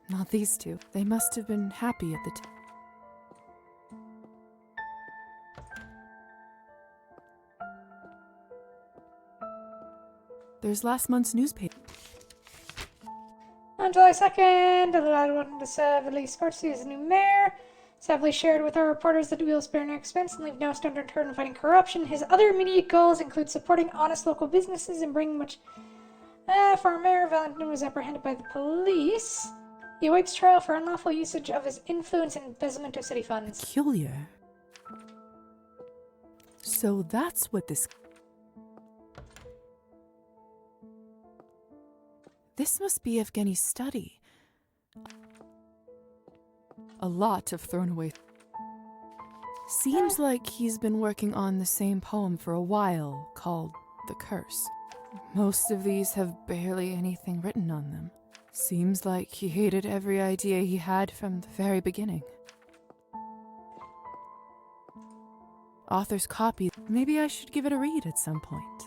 not these two. They must have been happy at the time. There's last month's newspaper. On July 2nd, Adelaide wanted to serve Elise Scorsese as a new mayor. Savely shared with our reporters that we will spare no expense and leave no stone unturned in fighting corruption. His other immediate goals include supporting honest local businesses and bringing much... for Mayor Valentin was apprehended by the police. He awaits trial for unlawful usage of his influence and embezzlement of city funds. Peculiar. So that's what this... This must be Evgeny's study. A lot of thrown away... Seems like he's been working on the same poem for a while, called The Curse. Most of these have barely anything written on them. Seems like he hated every idea he had from the very beginning. author's copy. Maybe I should give it a read at some point.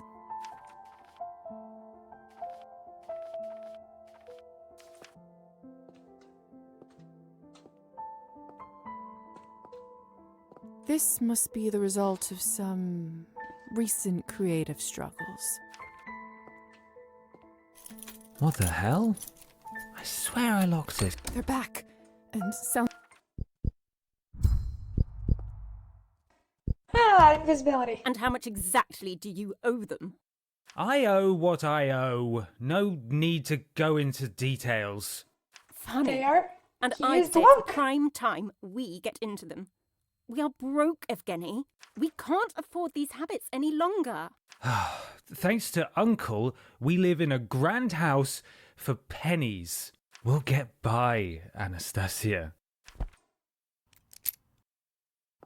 This must be the result of some recent creative struggles. What the hell? I swear I locked it. They're back, and sound. Ah, invisibility. And how much exactly do you owe them? I owe what I owe. No need to go into details. Funny. They are. And He I is say drunk. it's prime time we get into them. We are broke, Evgeny. We can't afford these habits any longer. Thanks to Uncle, we live in a grand house for pennies. We'll get by, Anastasia.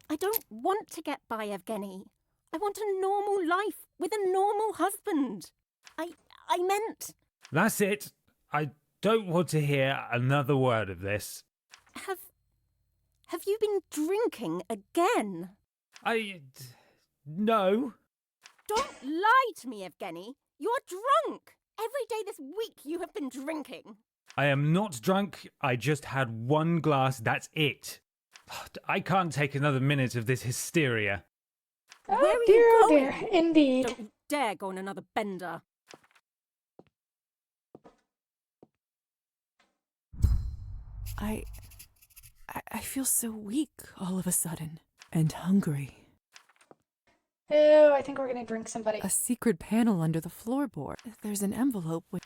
I don't want to get by, Evgeny. I want a normal life with a normal husband. I meant... That's it. I don't want to hear another word of this. Have you been drinking again? No. Don't lie to me, Evgeny. You're drunk. Every day this week you have been drinking. I am not drunk. I just had one glass. That's it. I can't take another minute of this hysteria. Where Oh are dear, you oh going? dear, indeed. Don't you dare go on another bender. I feel so weak all of a sudden. And hungry. Oh, I think we're gonna drink somebody. A secret panel under the floorboard. There's an envelope with...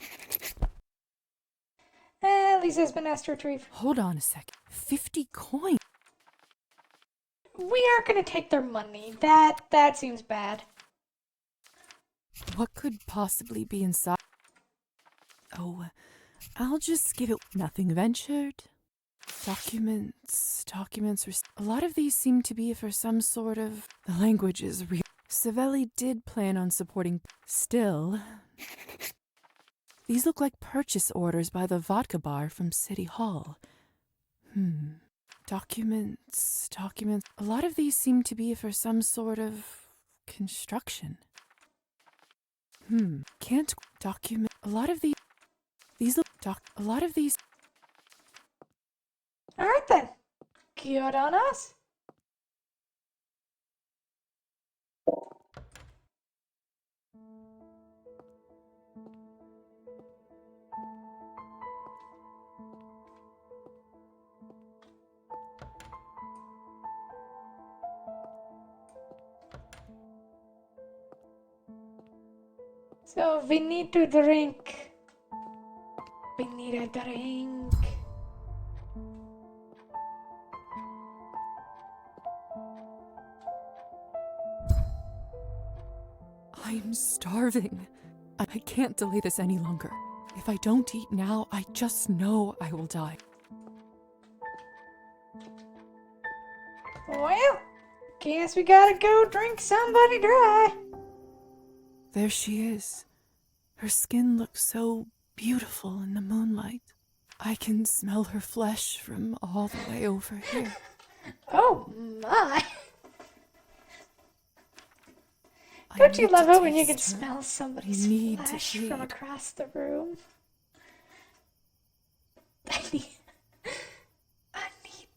Lisa's been asked to retrieve. Hold on a second. 50 coins. We aren't gonna take their money. That seems bad. What could possibly be inside? Oh, I'll just give it nothing ventured. Documents. A lot of these seem to be for some sort of... The language is real. Savelli did plan on supporting... Still... These look like purchase orders by the vodka bar from City Hall. Documents. A lot of these seem to be for some sort of... construction. Can't document... A lot of these... These look... A lot of these... Alright then. Good on us. So we need to drink. We need a drink. I'm starving. I can't delay this any longer. If I don't eat now, I just know I will die. Well, guess we gotta go drink somebody dry. There she is. Her skin looks so beautiful in the moonlight. I can smell her flesh from all the way over here. Oh my. Don't you love it when you can smell somebody's flesh from across the room? I need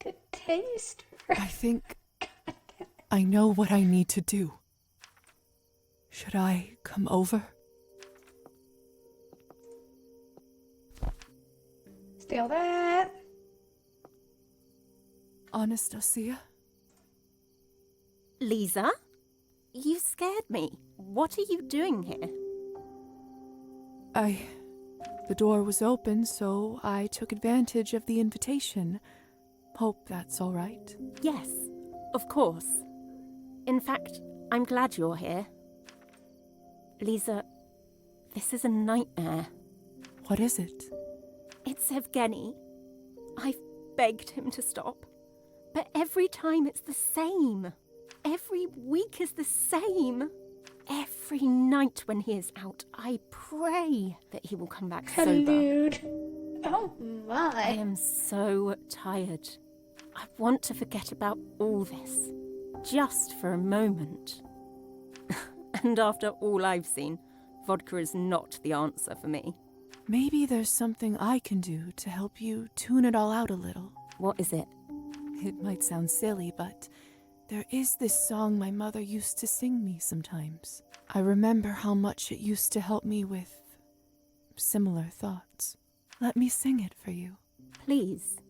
to taste her. I think I know what I need to do. Should I come over? Steal that. Anastasia? Lisa? You scared me. What are you doing here? The door was open, so I took advantage of the invitation. Hope that's all right. Yes, of course. In fact, I'm glad you're here. Lisa, this is a nightmare. What is it? It's Evgeny. I've begged him to stop, but every time it's the same. Every week is the same. Every night when he is out, I pray that he will come back sober. Dude. Oh my. I am so tired. I want to forget about all this. Just for a moment. And after all I've seen, vodka is not the answer for me. Maybe there's something I can do to help you tune it all out a little. What is it? It might sound silly, but there is this song my mother used to sing me sometimes. I remember how much it used to help me with similar thoughts. Let me sing it for you. Please.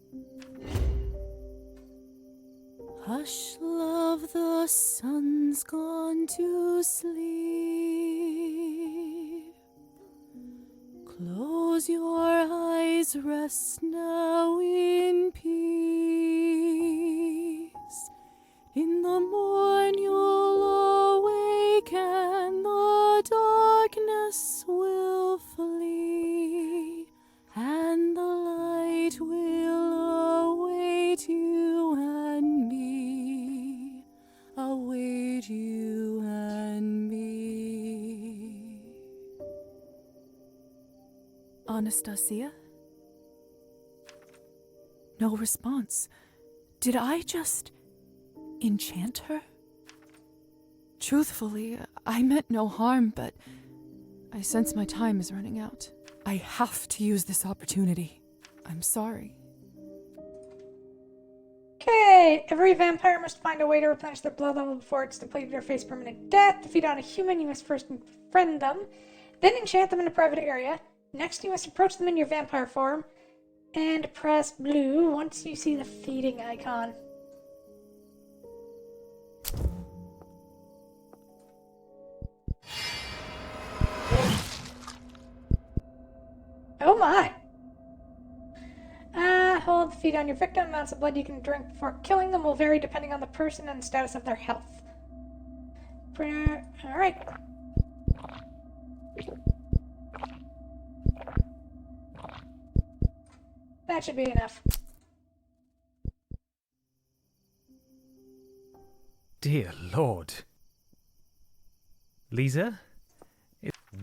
Hush, love, the sun's gone to sleep. Close your eyes, rest now in peace. In the morn you'll awake and the darkness will flee, and the light will await you and me, await you and me. Anastasia? No response. Did I just enchant her? Truthfully, I meant no harm, but I sense my time is running out. I have to use this opportunity. I'm sorry. Okay, every vampire must find a way to replenish their blood level before it's depleted or face permanent death. To feed on a human, you must first befriend them, then enchant them in a private area. Next, you must approach them in your vampire form, and press blue once you see the feeding icon. Oh my! Hold the feed on your victim. Amounts of blood you can drink before killing them will vary depending on the person and the status of their health. Alright. That should be enough. Dear Lord. Lisa?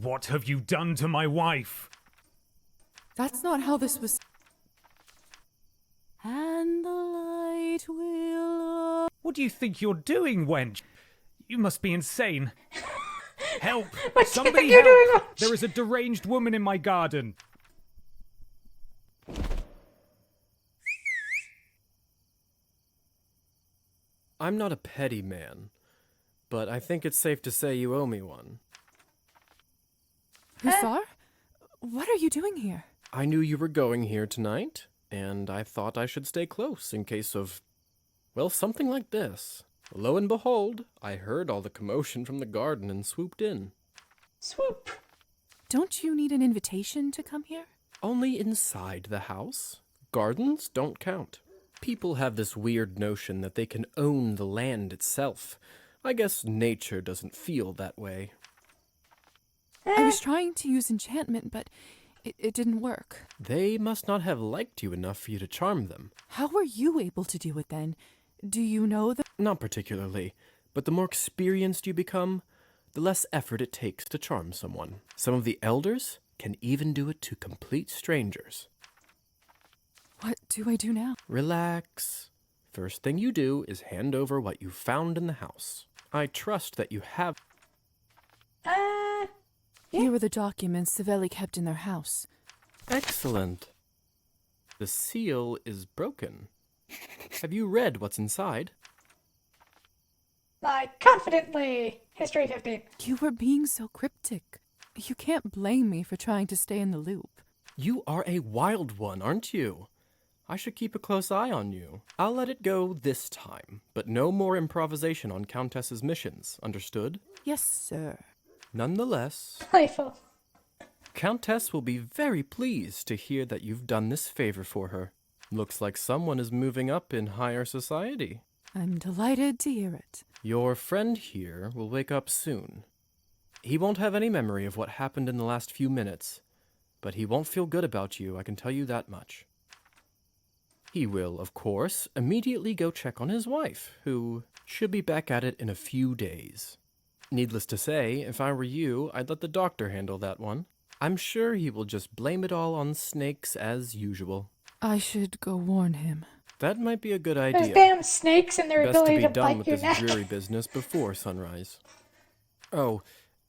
What have you done to my wife? That's not how this was. And the light will. What do you think you're doing, wench? You must be insane. Help! What Somebody do you think help! you're doing, wench? There is a deranged woman in my garden. I'm not a petty man, but I think it's safe to say you owe me one. Hussar? What are you doing here? I knew you were going here tonight, and I thought I should stay close in case of, well, something like this. Lo and behold, I heard all the commotion from the garden and swooped in. Swoop. Don't you need an invitation to come here? Only inside the house. Gardens don't count. People have this weird notion that they can own the land itself. I guess nature doesn't feel that way. I was trying to use enchantment, but it didn't work. They must not have liked you enough for you to charm them. How were you able to do it then? Do you know that? Not particularly, but the more experienced you become, the less effort it takes to charm someone. Some of the elders can even do it to complete strangers. What do I do now? Relax. First thing you do is hand over what you found in the house. I trust that you have... Here were the documents Savelli kept in their house. Excellent. The seal is broken. Have you read what's inside? Confidently. History 15. You were being so cryptic. You can't blame me for trying to stay in the loop. You are a wild one, aren't you? I should keep a close eye on you. I'll let it go this time, but no more improvisation on Countess's missions, understood? Yes, sir. Nonetheless, Playful. Countess will be very pleased to hear that you've done this favor for her. Looks like someone is moving up in higher society. I'm delighted to hear it. Your friend here will wake up soon. He won't have any memory of what happened in the last few minutes, but he won't feel good about you, I can tell you that much. He will, of course, immediately go check on his wife, who should be back at it in a few days. Needless to say, if I were you, I'd let the doctor handle that one. I'm sure he will just blame it all on snakes as usual. I should go warn him. That might be a good Those idea. damn snakes and their Best to ability be to done bite with your this neck. dreary business before sunrise. Oh,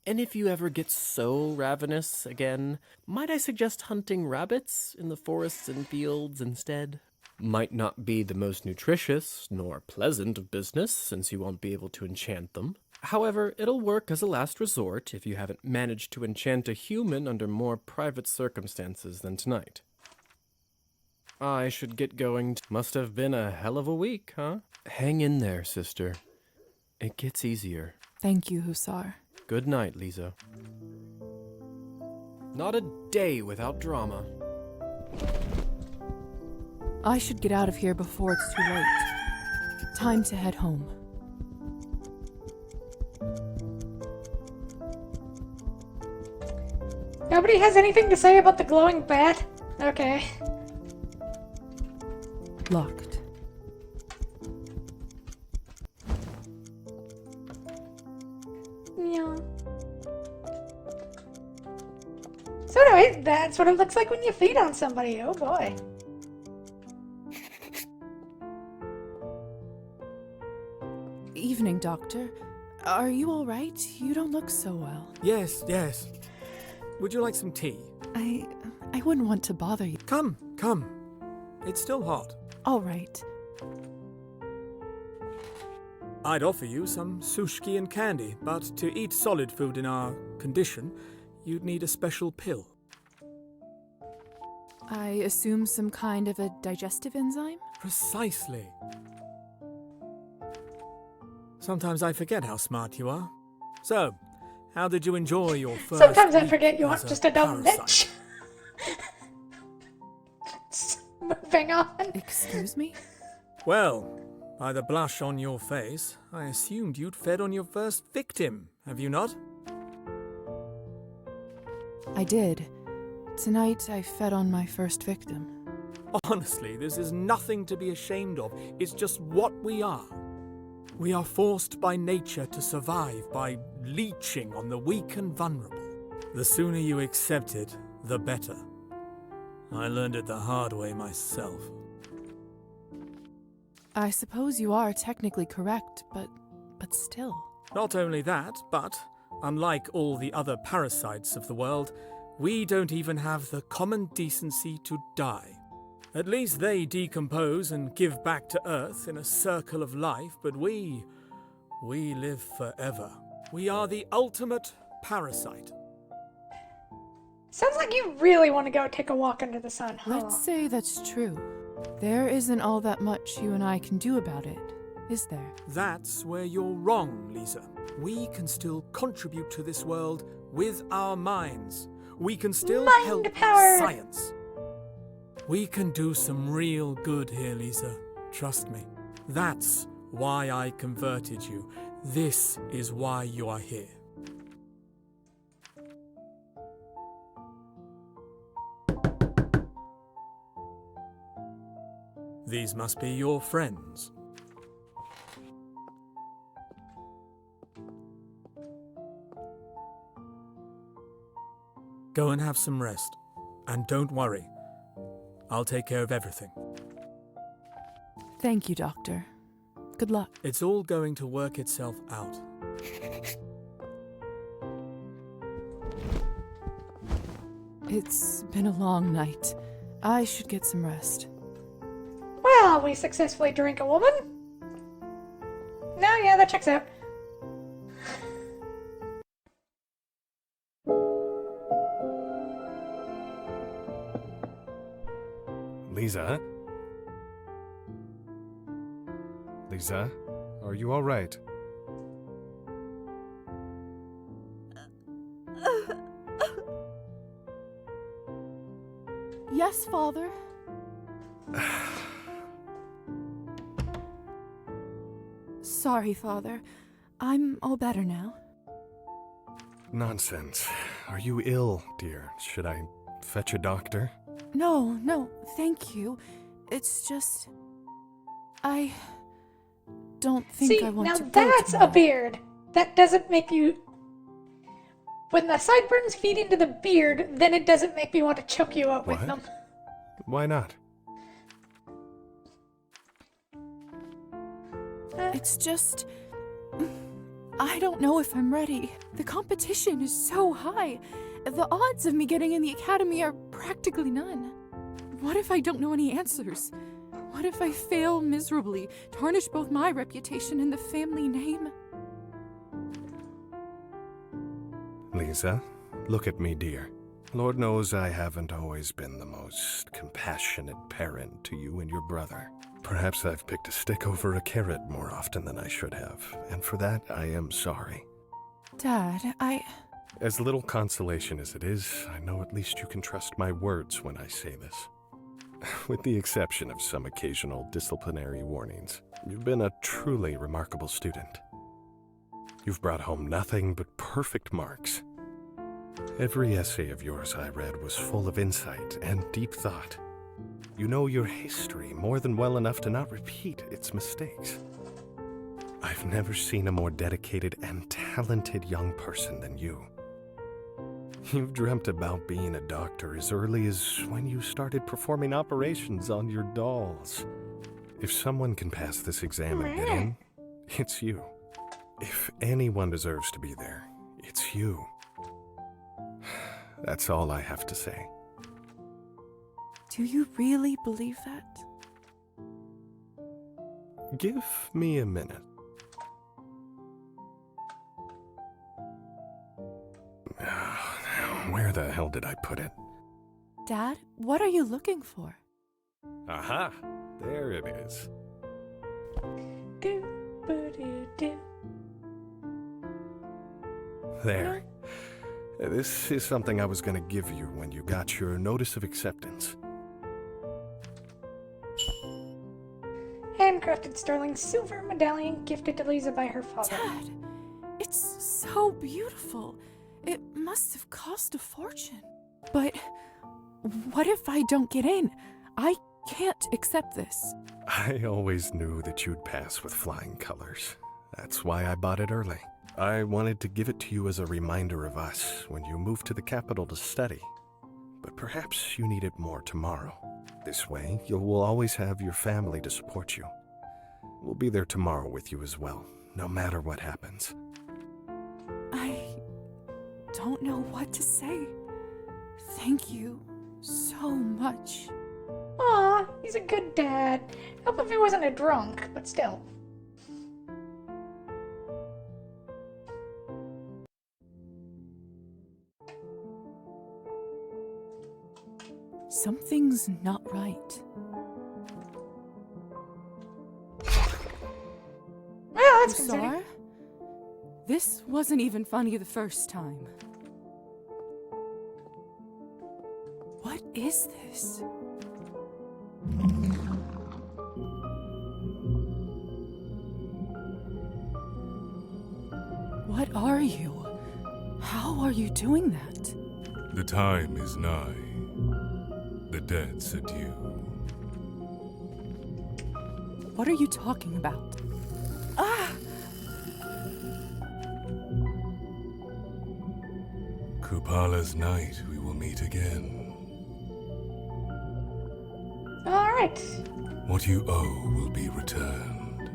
and if you ever get so ravenous again, might I suggest hunting rabbits in the forests and fields instead? Might not be the most nutritious nor pleasant of business, since you won't be able to enchant them. However, it'll work as a last resort if you haven't managed to enchant a human under more private circumstances than tonight. I should get going. Must have been a hell of a week, huh? Hang in there, sister. It gets easier. Thank you, Hussar. Good night, Lisa. Not a day without drama. I should get out of here before it's too late. Time to head home. Nobody has anything to say about the glowing bat? Okay. Locked. Yeah. So anyway, that's what it looks like when you feed on somebody. Oh boy. Evening, Doctor. Are you all right? You don't look so well. Yes, yes. Would you like some tea? I wouldn't want to bother you. Come, come. It's still hot. All right. I'd offer you some sushki and candy, but to eat solid food in our condition, you'd need a special pill. I assume some kind of a digestive enzyme? Precisely. Sometimes I forget how smart you are. So, how did you enjoy your first Sometimes I week forget you as aren't just a dumb parasite? bitch. Moving on. Excuse me? Well, by the blush on your face, I assumed you'd fed on your first victim, have you not? I did. Tonight I fed on my first victim. Honestly, this is nothing to be ashamed of. It's just what we are. We are forced by nature to survive by leeching on the weak and vulnerable. The sooner you accept it, the better. I learned it the hard way myself. I suppose you are technically correct, but still. Not only that, but, unlike all the other parasites of the world, we don't even have the common decency to die. At least they decompose and give back to Earth in a circle of life, but we live forever. We are the ultimate parasite. Sounds like you really want to go take a walk under the sun, huh? Let's say that's true. There isn't all that much you and I can do about it, is there? That's where you're wrong, Lisa. We can still contribute to this world with our minds. We can still help science. We can do some real good here, Lisa. Trust me. That's why I converted you. This is why you are here. These must be your friends. Go and have some rest. And don't worry. I'll take care of everything. Thank you, Doctor. Good luck. It's all going to work itself out. It's been a long night. I should get some rest. Well, we successfully drink a woman. No, yeah, that checks out. Lisa? Lisa, are you all right? Yes, Father. Sorry, Father. I'm all better now. Nonsense. Are you ill, dear? Should I fetch a doctor? No, thank you. It's just... I don't think I want now to go that's tomorrow. a beard. That doesn't make you... When the sideburns feed into the beard, then it doesn't make me want to choke you out with What? them. Why not? It's just... I don't know if I'm ready. The competition is so high. The odds of me getting in the academy are practically none. What if I don't know any answers? What if I fail miserably, tarnish both my reputation and the family name? Lisa, look at me, dear. Lord knows I haven't always been the most compassionate parent to you and your brother. Perhaps I've picked a stick over a carrot more often than I should have, and for that I am sorry. Dad, As little consolation as it is, I know at least you can trust my words when I say this. With the exception of some occasional disciplinary warnings, you've been a truly remarkable student. You've brought home nothing but perfect marks. Every essay of yours I read was full of insight and deep thought. You know your history more than well enough to not repeat its mistakes. I've never seen a more dedicated and talented young person than you. You've dreamt about being a doctor as early as when you started performing operations on your dolls. If someone can pass this exam and get in, it's you. If anyone deserves to be there, it's you. That's all I have to say. do you really believe that? Give me a minute. Where the hell did I put it? Dad, what are you looking for? Aha! There it is. There. This is something I was going to give you when you got your notice of acceptance. Handcrafted sterling silver medallion gifted to Lisa by her father. Dad, it's so beautiful. It must have cost a fortune. But what if I don't get in? I can't accept this. I always knew that you'd pass with flying colors. That's why I bought it early. I wanted to give it to you as a reminder of us when you move to the capital to study. But perhaps you need it more tomorrow. This way, you will always have your family to support you. We'll be there tomorrow with you as well, no matter what happens. I don't know what to say. Thank you so much. Aw, he's a good dad. Help if he wasn't a drunk, but still. Something's not right. Well, that's concerning. Usar? This wasn't even funny the first time. What is this? What are you? How are you doing that? The time is nigh. The dead's adieu. What are you talking about? Ah! Kupala's night we will meet again. Alright. What you owe will be returned.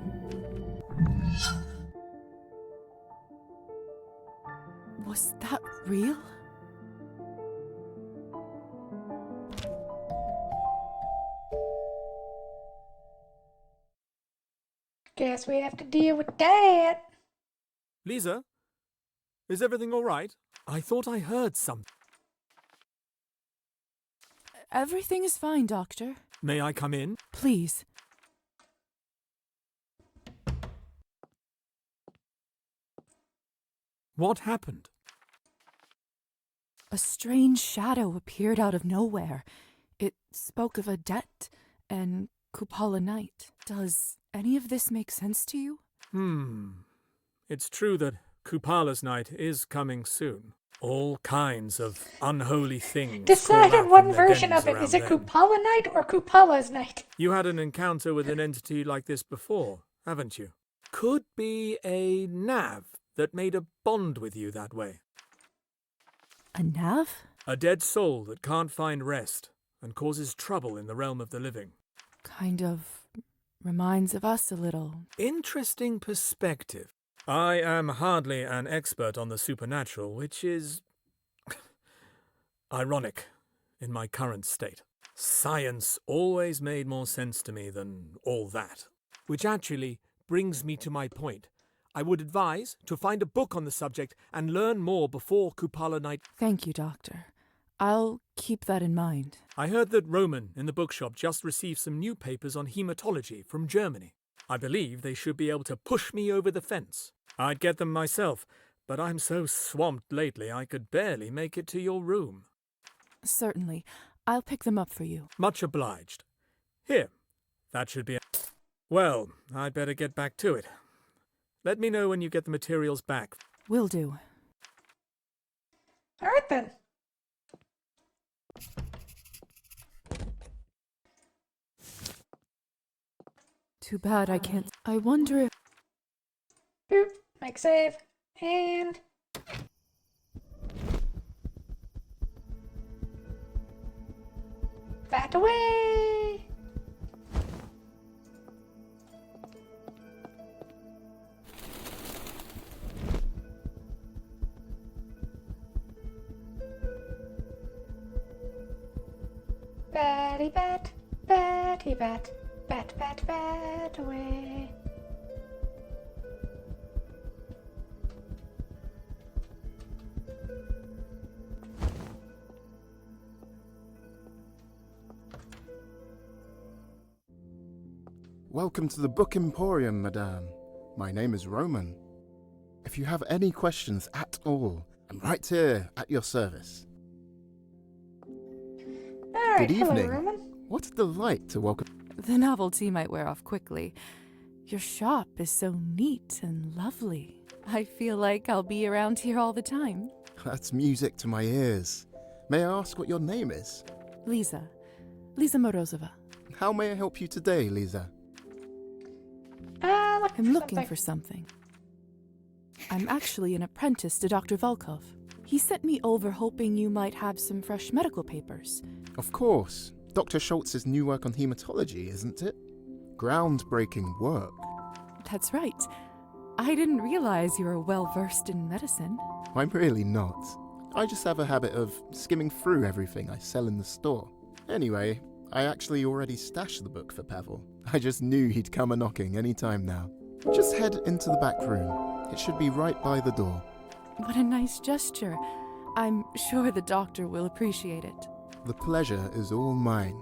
Was that real? Guess we have to deal with that. Lisa? Is everything all right? I thought I heard something. Everything is fine, Doctor. May I come in? Please. What happened? A strange shadow appeared out of nowhere. It spoke of a debt and Kupala Night. Does any of this make sense to you? It's true that Kupala's night is coming soon. All kinds of unholy things. Decide crawl on out one from their version dens of it. around Is it then. Kupala night or Kupala's night? You had an encounter with an entity like this before, haven't you? Could be a nav that made a bond with you that way. A nav? A dead soul that can't find rest and causes trouble in the realm of the living. Kind of Reminds of us a little. Interesting perspective. I am hardly an expert on the supernatural, which is ironic in my current state. Science always made more sense to me than all that. Which actually brings me to my point. I would advise to find a book on the subject and learn more before Kupala night. Thank you, Doctor. I'll keep that in mind. I heard that Roman in the bookshop just received some new papers on hematology from Germany. I believe they should be able to push me over the fence. I'd get them myself, but I'm so swamped lately I could barely make it to your room. Certainly. I'll pick them up for you. Much obliged. Here, that should be... Well, I'd better get back to it. Let me know when you get the materials back. Will do. All right, then. Too bad I can't... I wonder if... Boop. Make save. And... Bat away! Batty bat, batty bat, bat bat bat away. Welcome to the Book Emporium, madame. My name is Roman. If you have any questions at all, I'm right here at your service. Alright, Good hello, evening. Roman. What a delight to welcome... The novelty might wear off quickly. Your shop is so neat and lovely. I feel like I'll be around here all the time. That's music to my ears. May I ask what your name is? Lisa. Lisa Morozova. How may I help you today, Lisa? I'm looking for something. I'm actually an apprentice to Dr. Volkov. He sent me over hoping you might have some fresh medical papers. Of course. Dr. Schultz's new work on hematology, isn't it? Groundbreaking work. That's right. I didn't realize you were well-versed in medicine. I'm really not. I just have a habit of skimming through everything I sell in the store. Anyway, I actually already stashed the book for Pavel. I just knew he'd come a-knocking any time now. Just head into the back room. It should be right by the door. What a nice gesture. I'm sure the doctor will appreciate it. The pleasure is all mine.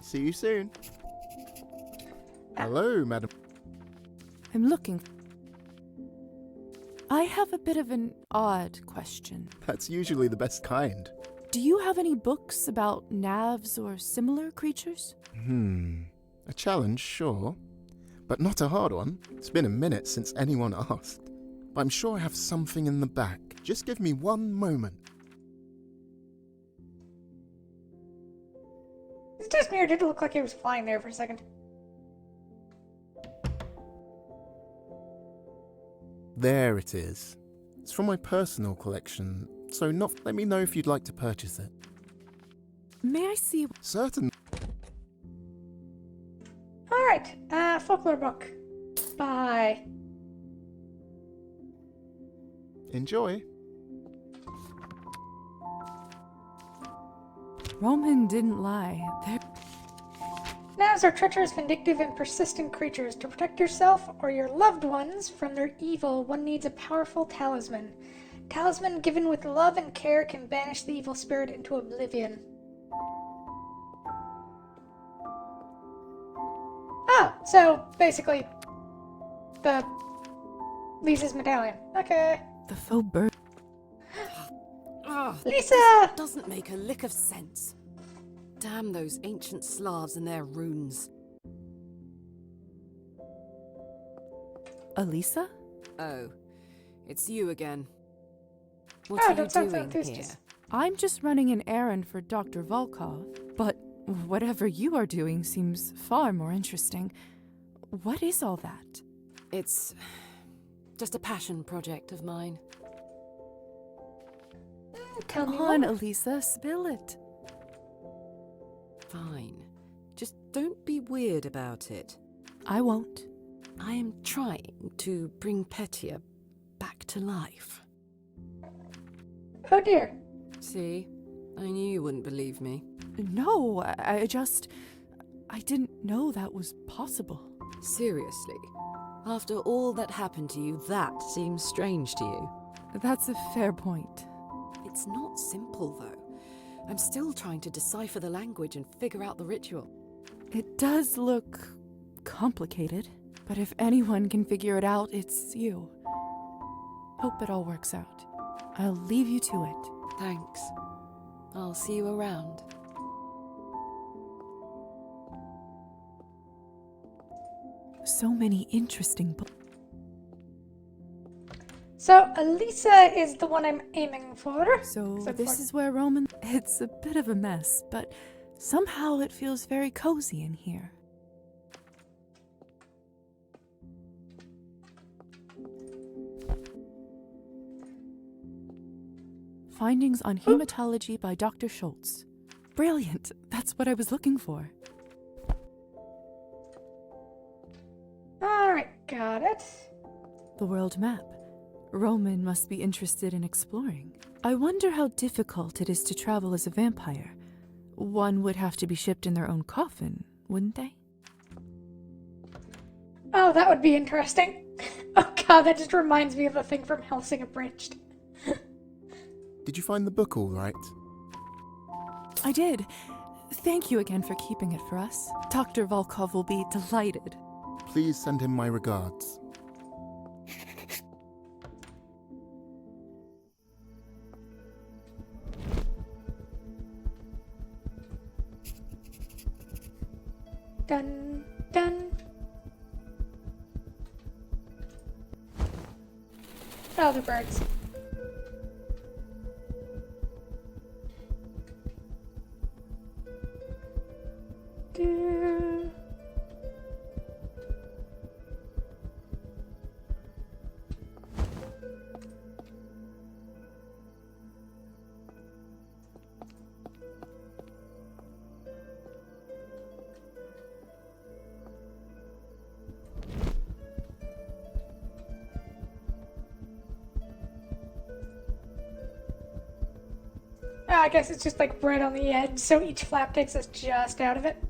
See you soon. Hello, madam. I'm looking. I have a bit of an odd question. That's usually the best kind. Do you have any books about navs or similar creatures? A challenge, sure. But not a hard one. It's been a minute since anyone asked. But I'm sure I have something in the back. Just give me one moment. It's just weird. It did look like it was flying there for a second. There it is. It's from my personal collection, so let me know if you'd like to purchase it. May I see? Certain. Alright, folklore book. Bye. Enjoy. Roman didn't lie. Navs are treacherous, vindictive, and persistent creatures. To protect yourself or your loved ones from their evil, one needs a powerful talisman. Talisman given with love and care can banish the evil spirit into oblivion. Oh, so basically, the Lisa's medallion. Okay. The faux bird. Lisa! This doesn't make a lick of sense. Damn those ancient Slavs and their runes. Elisa? Oh, it's you again. Oh, What are don't you sound so doing here? enthused. I'm just running an errand for Dr. Volkov, but whatever you are doing seems far more interesting. What is all that? It's just a passion project of mine. Tell me Come on, more. Elisa, spill it. Fine. Just don't be weird about it. I won't. I am trying to bring Petia back to life. Oh dear. See? I knew you wouldn't believe me. No, I didn't know that was possible. Seriously? After all that happened to you, that seems strange to you? That's a fair point. It's not simple, though. I'm still trying to decipher the language and figure out the ritual. It does look complicated, but if anyone can figure it out, it's you. Hope it all works out. I'll leave you to it. Thanks. I'll see you around. So many interesting books. So Elisa is the one I'm aiming for. So this is where Roman... It's a bit of a mess, but somehow it feels very cozy in here. Findings on hematology by Dr. Schultz. Brilliant! That's what I was looking for. Alright, got it. The world map. Roman must be interested in exploring. I wonder how difficult it is to travel as a vampire. One would have to be shipped in their own coffin, wouldn't they? Oh, that would be interesting. Oh god, that just reminds me of the thing from Hellsing Abridged. Did you find the book all right? I did. Thank you again for keeping it for us. Dr. Volkov will be delighted. Please send him my regards. Dun, dun. Oh, the birds. Do. I guess it's just like bread on the edge, so each flap takes us just out of it.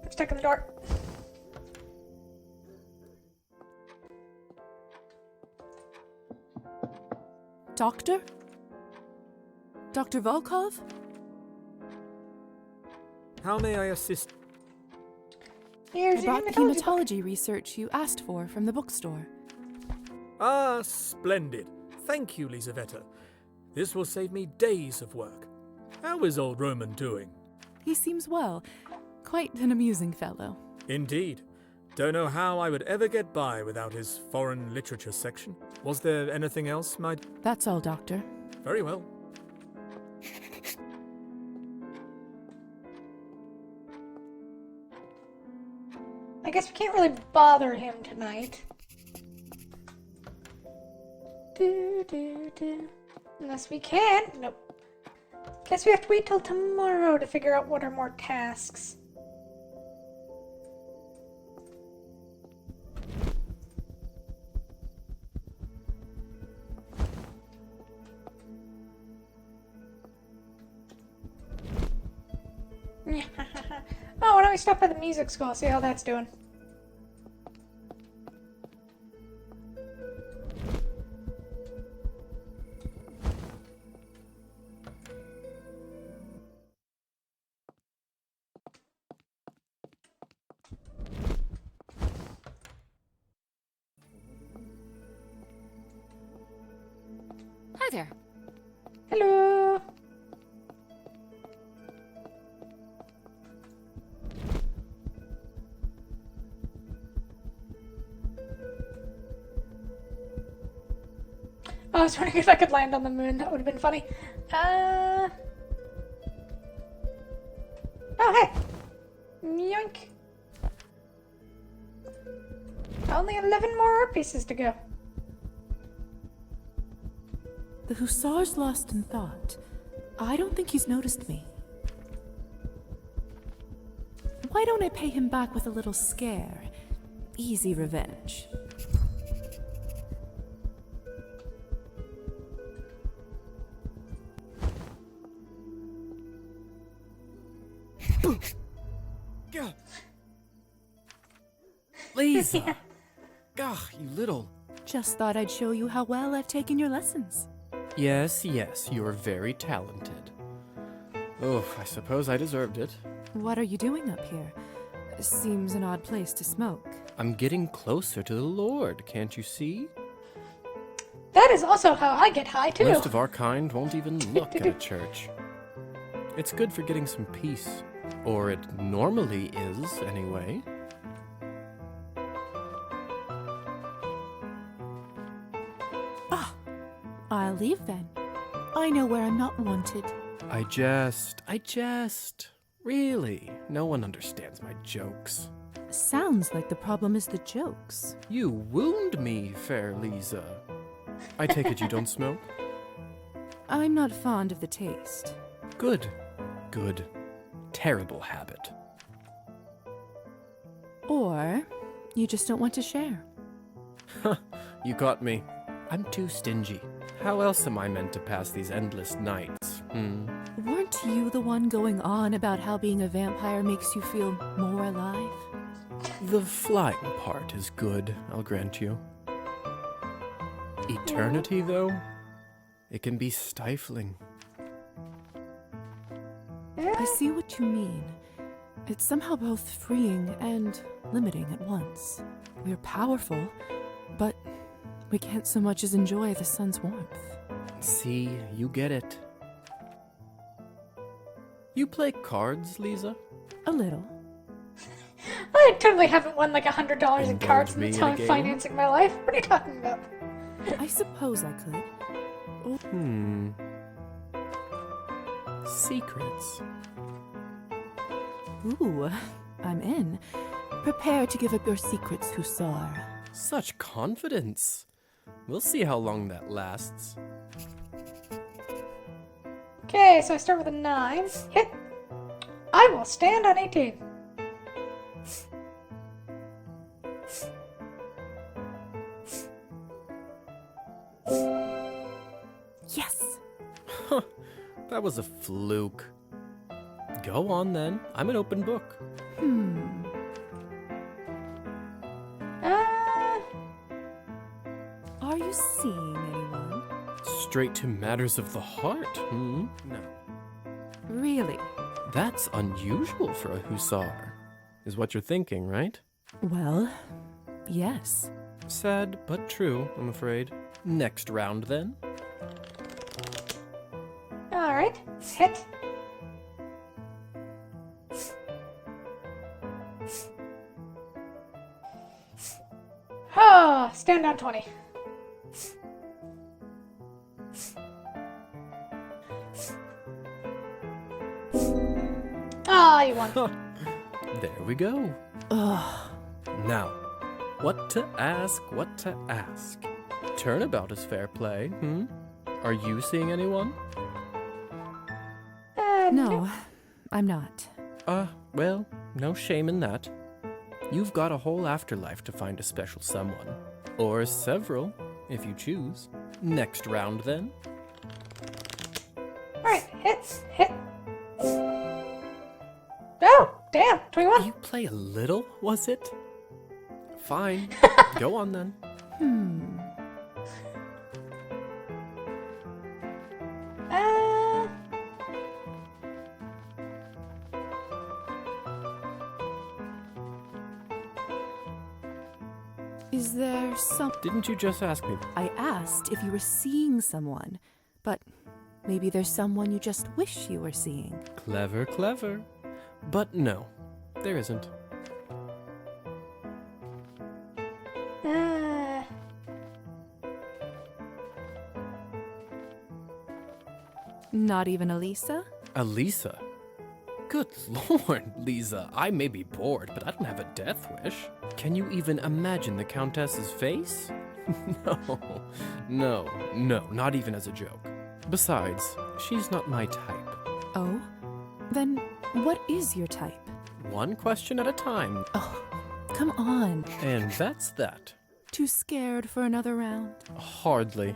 I'm stuck in the door. Doctor? Dr. Volkov? How may I assist? Here's I brought the hematology research you asked for from the bookstore. Ah, splendid. Thank you, Lisaveta. This will save me days of work. How is old Roman doing? He seems well. Quite an amusing fellow. Indeed. Don't know how I would ever get by without his foreign literature section. Was there anything else, That's all, Doctor. Very well. I guess we can't really bother him tonight. Unless we can. Nope. Guess we have to wait till tomorrow to figure out what are more tasks. Oh, why don't we stop by the music school, see how that's doing? Hi there. Hello. I was wondering if I could land on the moon. That would have been funny. Oh, hey! Yoink! Only 11 more pieces to go. The Hussar's lost in thought. I don't think he's noticed me. Why don't I pay him back with a little scare? Easy revenge. Lisa! Gah, you little... Just thought I'd show you how well I've taken your lessons. Yes, you're very talented. Oh, I suppose I deserved it. What are you doing up here? Seems an odd place to smoke. I'm getting closer to the Lord, can't you see? That is also how I get high, too. Most of our kind won't even look at a church. It's good for getting some peace. Or it normally is, anyway. I'll leave then. I know where I'm not wanted. I jest. Really, no one understands my jokes. Sounds like the problem is the jokes. You wound me, fair Lisa. I take it you don't smoke? I'm not fond of the taste. Good. Terrible habit. Or you just don't want to share. You got me. I'm too stingy. How else am I meant to pass these endless nights, Weren't you the one going on about how being a vampire makes you feel more alive? The flying part is good, I'll grant you. Eternity, though? It can be stifling. I see what you mean. It's somehow both freeing and limiting at once. We're powerful, but we can't so much as enjoy the sun's warmth. See, you get it. You play cards, Lisa? A little. I totally haven't won like $100 in Indulge cards in me the in a time game? financing my life. What are you talking about? I suppose I could. Secrets. Ooh, I'm in. Prepare to give up your secrets, Hussar. Such confidence. We'll see how long that lasts. Okay, so I start with a 9. Hit. I will stand on 18. Yes! That was a fluke. Go on then. I'm an open book. Are you seeing anyone? Straight to matters of the heart, No. Really? That's unusual for a hussar, is what you're thinking, right? Well, yes. Sad, but true, I'm afraid. Next round, then. Alright, hit. Oh, stand on 20. Ah, you won. There we go. Ugh. Now, what to ask? Turnabout is fair play, Are you seeing anyone? No, I'm not. Well, no shame in that. You've got a whole afterlife to find a special someone. Or several, if you choose. Next round, then. Alright, hit. Oh, damn, 21. You play a little, was it? Fine. Go on, then. Is there some... Didn't you just ask me? I asked if you were seeing someone, but maybe there's someone you just wish you were seeing. Clever. But no, there isn't. Not even Elisa? Elisa? Good lord, Lisa, I may be bored, but I don't have a death wish. Can you even imagine the Countess's face? No, not even as a joke. Besides, she's not my type. Oh? Then what is your type? One question at a time. Oh, come on. And that's that. Too scared for another round? Hardly.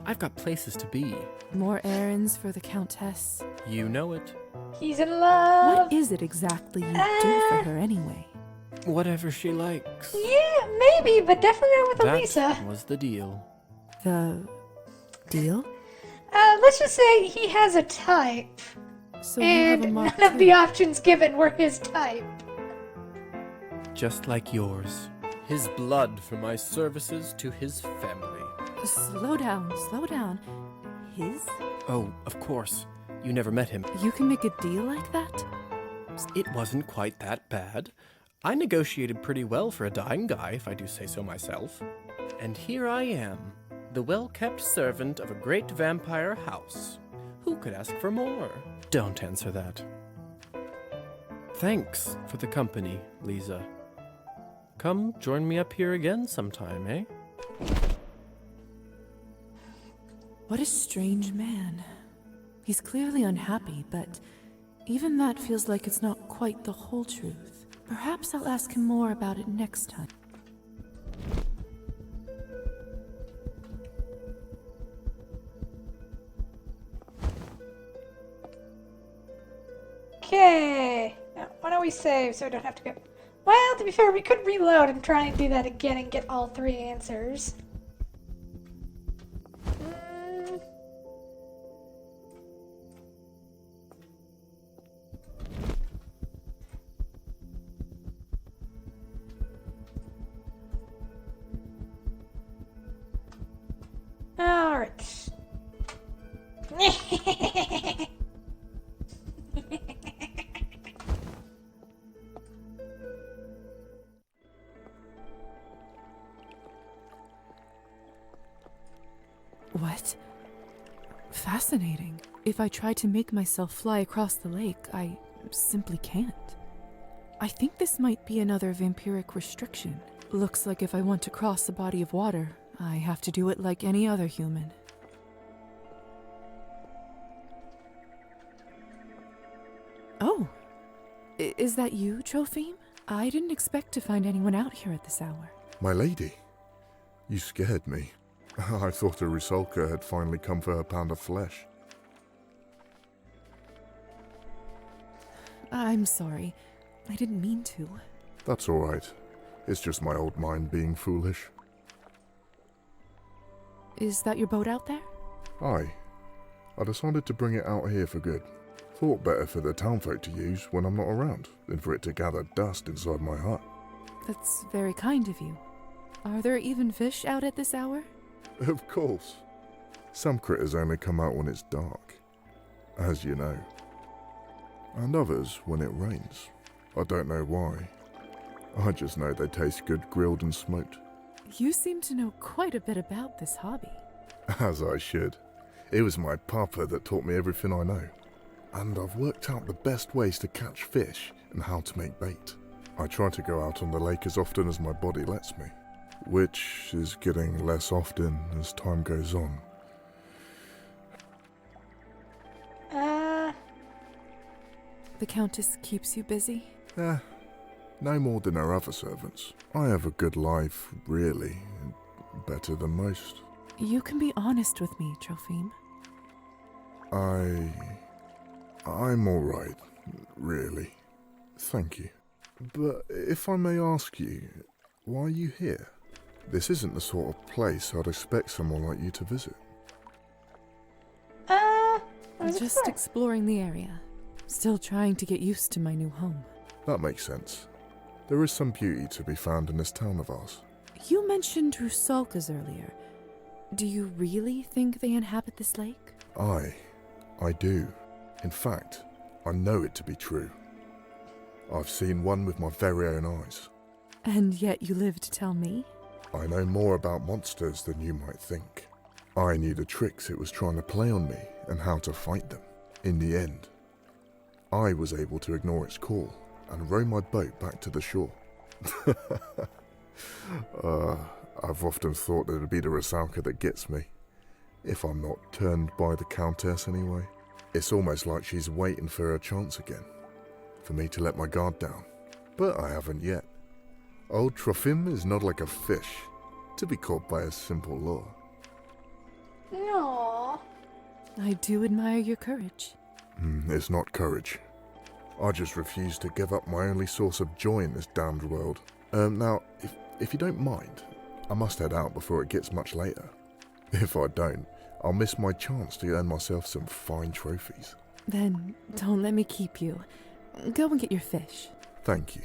I've got places to be. More errands for the Countess? You know it. He's in love. What is it exactly you do for her anyway? Whatever she likes. Yeah, maybe, but definitely not with Elisa. That was the deal. The deal? Let's just say he has a type. So and you have a mark none of the options given were his type. Just like yours. His blood for my services to his family. Slow down, slow down. His? Oh, of course. You never met him. You can make a deal like that? It wasn't quite that bad. I negotiated pretty well for a dying guy, if I do say so myself. And here I am, the well-kept servant of a great vampire house. Who could ask for more? Don't answer that. Thanks for the company, Lisa. Come join me up here again sometime, eh? What a strange man. He's clearly unhappy, but even that feels like it's not quite the whole truth. Perhaps I'll ask him more about it next time. Okay. Now, why don't we save so we don't have to go... Well, to be fair, we could reload and try and do that again and get all 3 answers. Alright. What? Fascinating. If I try to make myself fly across the lake, I simply can't. I think this might be another vampiric restriction. Looks like if I want to cross a body of water, I have to do it like any other human. Oh, is that you, Trophime? I didn't expect to find anyone out here at this hour. My lady, you scared me. I thought a Rusalka had finally come for her pound of flesh. I'm sorry. I didn't mean to. That's all right. It's just my old mind being foolish. Is that your boat out there? Aye. I decided to bring it out here for good. Thought better for the townfolk to use when I'm not around than for it to gather dust inside my hut. That's very kind of you. Are there even fish out at this hour? Of course. Some critters only come out when it's dark, as you know. And others when it rains. I don't know why. I just know they taste good grilled and smoked. You seem to know quite a bit about this hobby. As I should. It was my papa that taught me everything I know. And I've worked out the best ways to catch fish and how to make bait. I try to go out on the lake as often as my body lets me, which is getting less often as time goes on. The Countess keeps you busy? No more than her other servants. I have a good life, really. Better than most. You can be honest with me, Trophime. I'm alright, really. Thank you. But if I may ask you, why are you here? This isn't the sort of place I'd expect someone like you to visit. Just exploring the area. Still trying to get used to my new home. That makes sense. There is some beauty to be found in this town of ours. You mentioned Rusalkas earlier. Do you really think they inhabit this lake? I do. In fact, I know it to be true. I've seen one with my very own eyes. And yet you live to tell me? I know more about monsters than you might think. I knew the tricks it was trying to play on me and how to fight them. In the end, I was able to ignore its call and row my boat back to the shore. I've often thought that it'd be the Rusalka that gets me. If I'm not turned by the Countess anyway. It's almost like she's waiting for her chance again. for me to let my guard down. But I haven't yet. Old Trofim is not like a fish, to be caught by a simple lure. Aww. I do admire your courage. It's not courage. I just refuse to give up my only source of joy in this damned world. Now, if you don't mind, I must head out before it gets much later. If I don't, I'll miss my chance to earn myself some fine trophies. Then don't let me keep you. Go and get your fish. Thank you.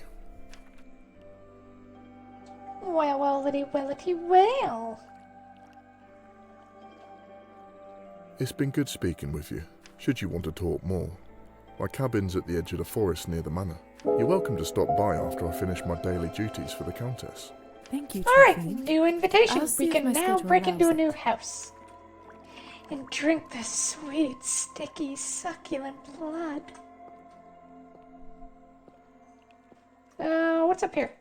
Well, well. It's been good speaking with you, should you want to talk more. My cabin's at the edge of the forest near the manor. You're welcome to stop by after I finish my daily duties for the Countess. Thank you, Alright, Trofim. new invitation. I'll see We if can my now schedule break into a allows new house. And drink the sweet, sticky, succulent blood. What's up here?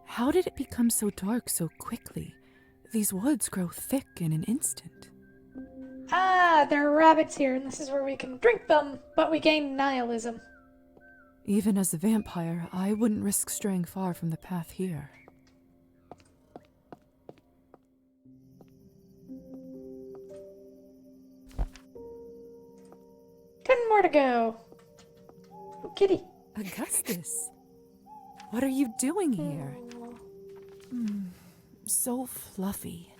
How did it become so dark so quickly? These woods grow thick in an instant. Ah, there are rabbits here, and this is where we can drink them, but we gain nihilism. Even as a vampire, I wouldn't risk straying far from the path here. 10 more to go. Oh, kitty. Augustus, what are you doing here? So fluffy.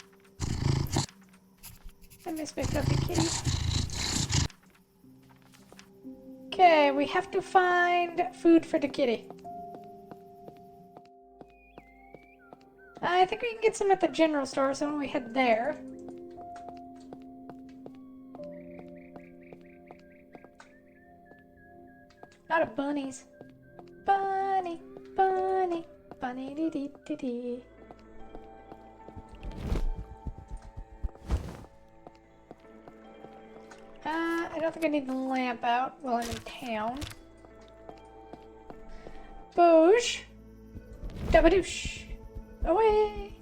I miss my fluffy kitty. Okay, we have to find food for the kitty. I think we can get some at the general store, so when we head there. Not a bunnies. Bunny, bunny, bunny dee dee dee dee. I don't think I need the lamp out while I'm in town. Boosh! Dabadoosh! Away!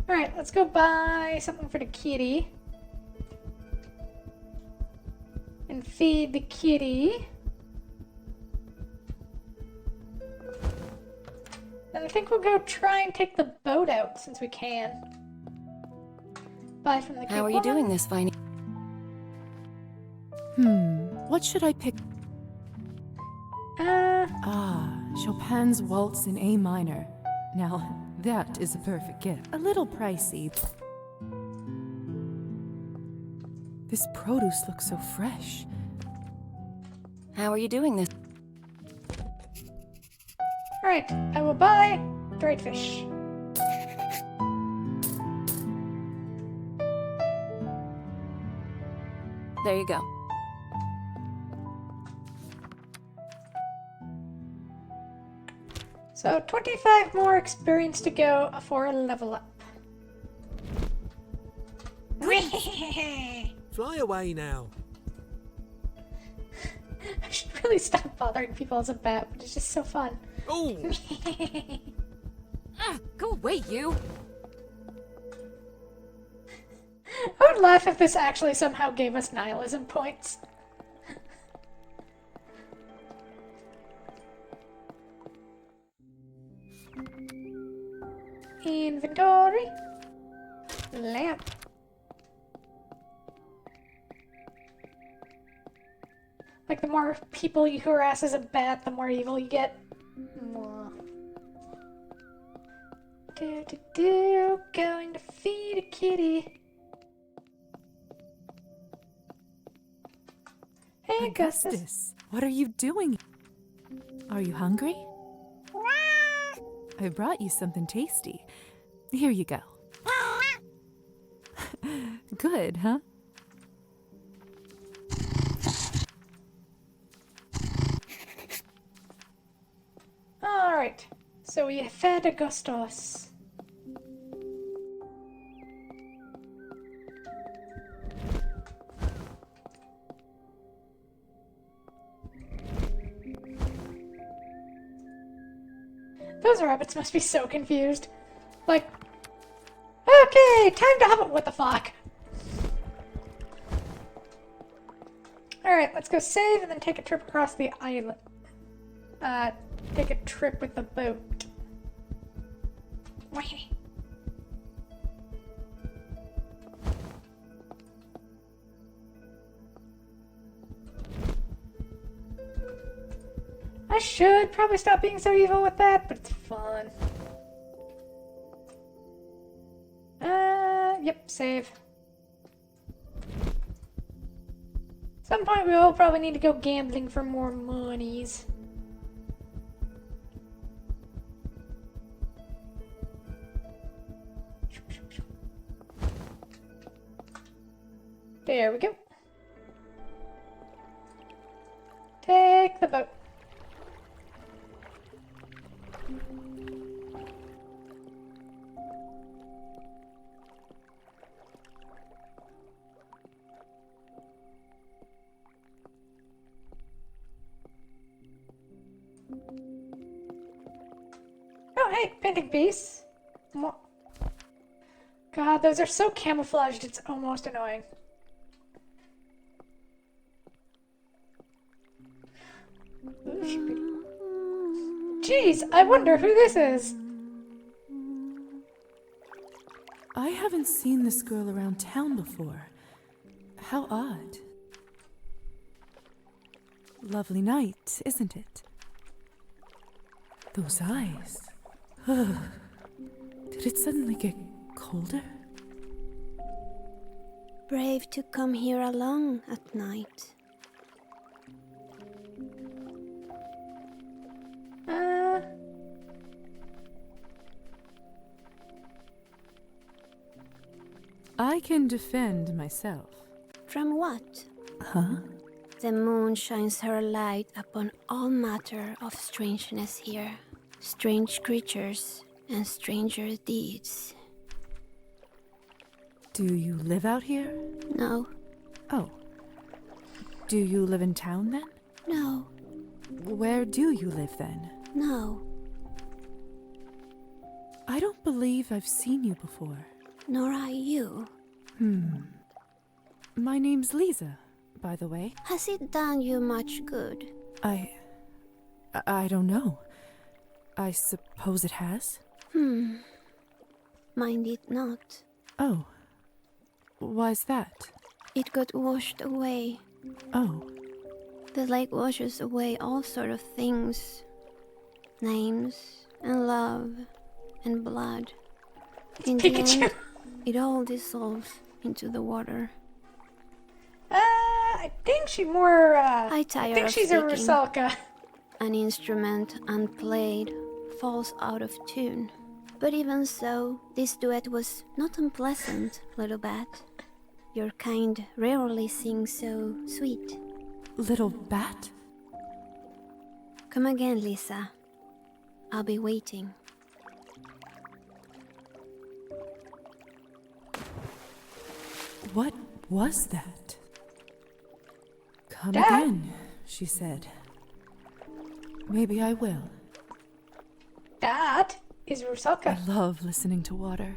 Alright, let's go buy something for the kitty. And feed the kitty. And I think we'll go try and take the boat out since we can. Buy from the kitty. How are you doing this, Viney? What should I pick? Chopin's Waltz in A minor. Now, that is a perfect gift. A little pricey. This produce looks so fresh. How are you doing this? Alright, I will buy dried fish. There you go. So 25 more experience to go for a level up. Fly away now. I should really stop bothering people as a bat, but it's just so fun. Oh! Go away, you! I would laugh if this actually somehow gave us nihilism points. Inventory. Lamp. Like, the more people you harass as a bat, the more evil you get. Going to feed a kitty. Hey, Augustus. What are you doing? Are you hungry? I brought you something tasty. Here you go. Good, huh? Alright, so we fed Augustus. Those rabbits must be so confused. Like, Okay, time to hop. What the fuck? Alright, let's go save and then take a trip across the island. Take a trip with the boat. Why? I should probably stop being so evil with that, but it's fun. Yep, save. Some point we will probably need to go gambling for more monies. There we go. Take the boat. Oh, hey, painting piece. God, those are so camouflaged, it's almost annoying. Jeez, I wonder who this is. I haven't seen this girl around town before. How odd. Lovely night, isn't it? Those eyes. Did it suddenly get colder? Brave to come here alone at night. I can defend myself. From what? Huh? The moon shines her light upon all matter of strangeness here. Strange creatures and stranger deeds. Do you live out here? No. Oh. Do you live in town then? No. Where do you live then? No. I don't believe I've seen you before. Nor I you. My name's Lisa, by the way. Has it done you much good? I don't know. I suppose it has? Mind it not. Oh. Why's that? It got washed away. Oh. The lake washes away all sort of things. Names, and love, and blood. In the end, it all dissolves into the water. I think she's more, I think she's a Rusalka. An instrument unplayed falls out of tune. But even so, this duet was not unpleasant, little bat. Your kind rarely sing so sweet. Little bat? Come again, Lisa. I'll be waiting. What was that? Come Dad? again, she said. Maybe I will. That is Rusalka. I love listening to water.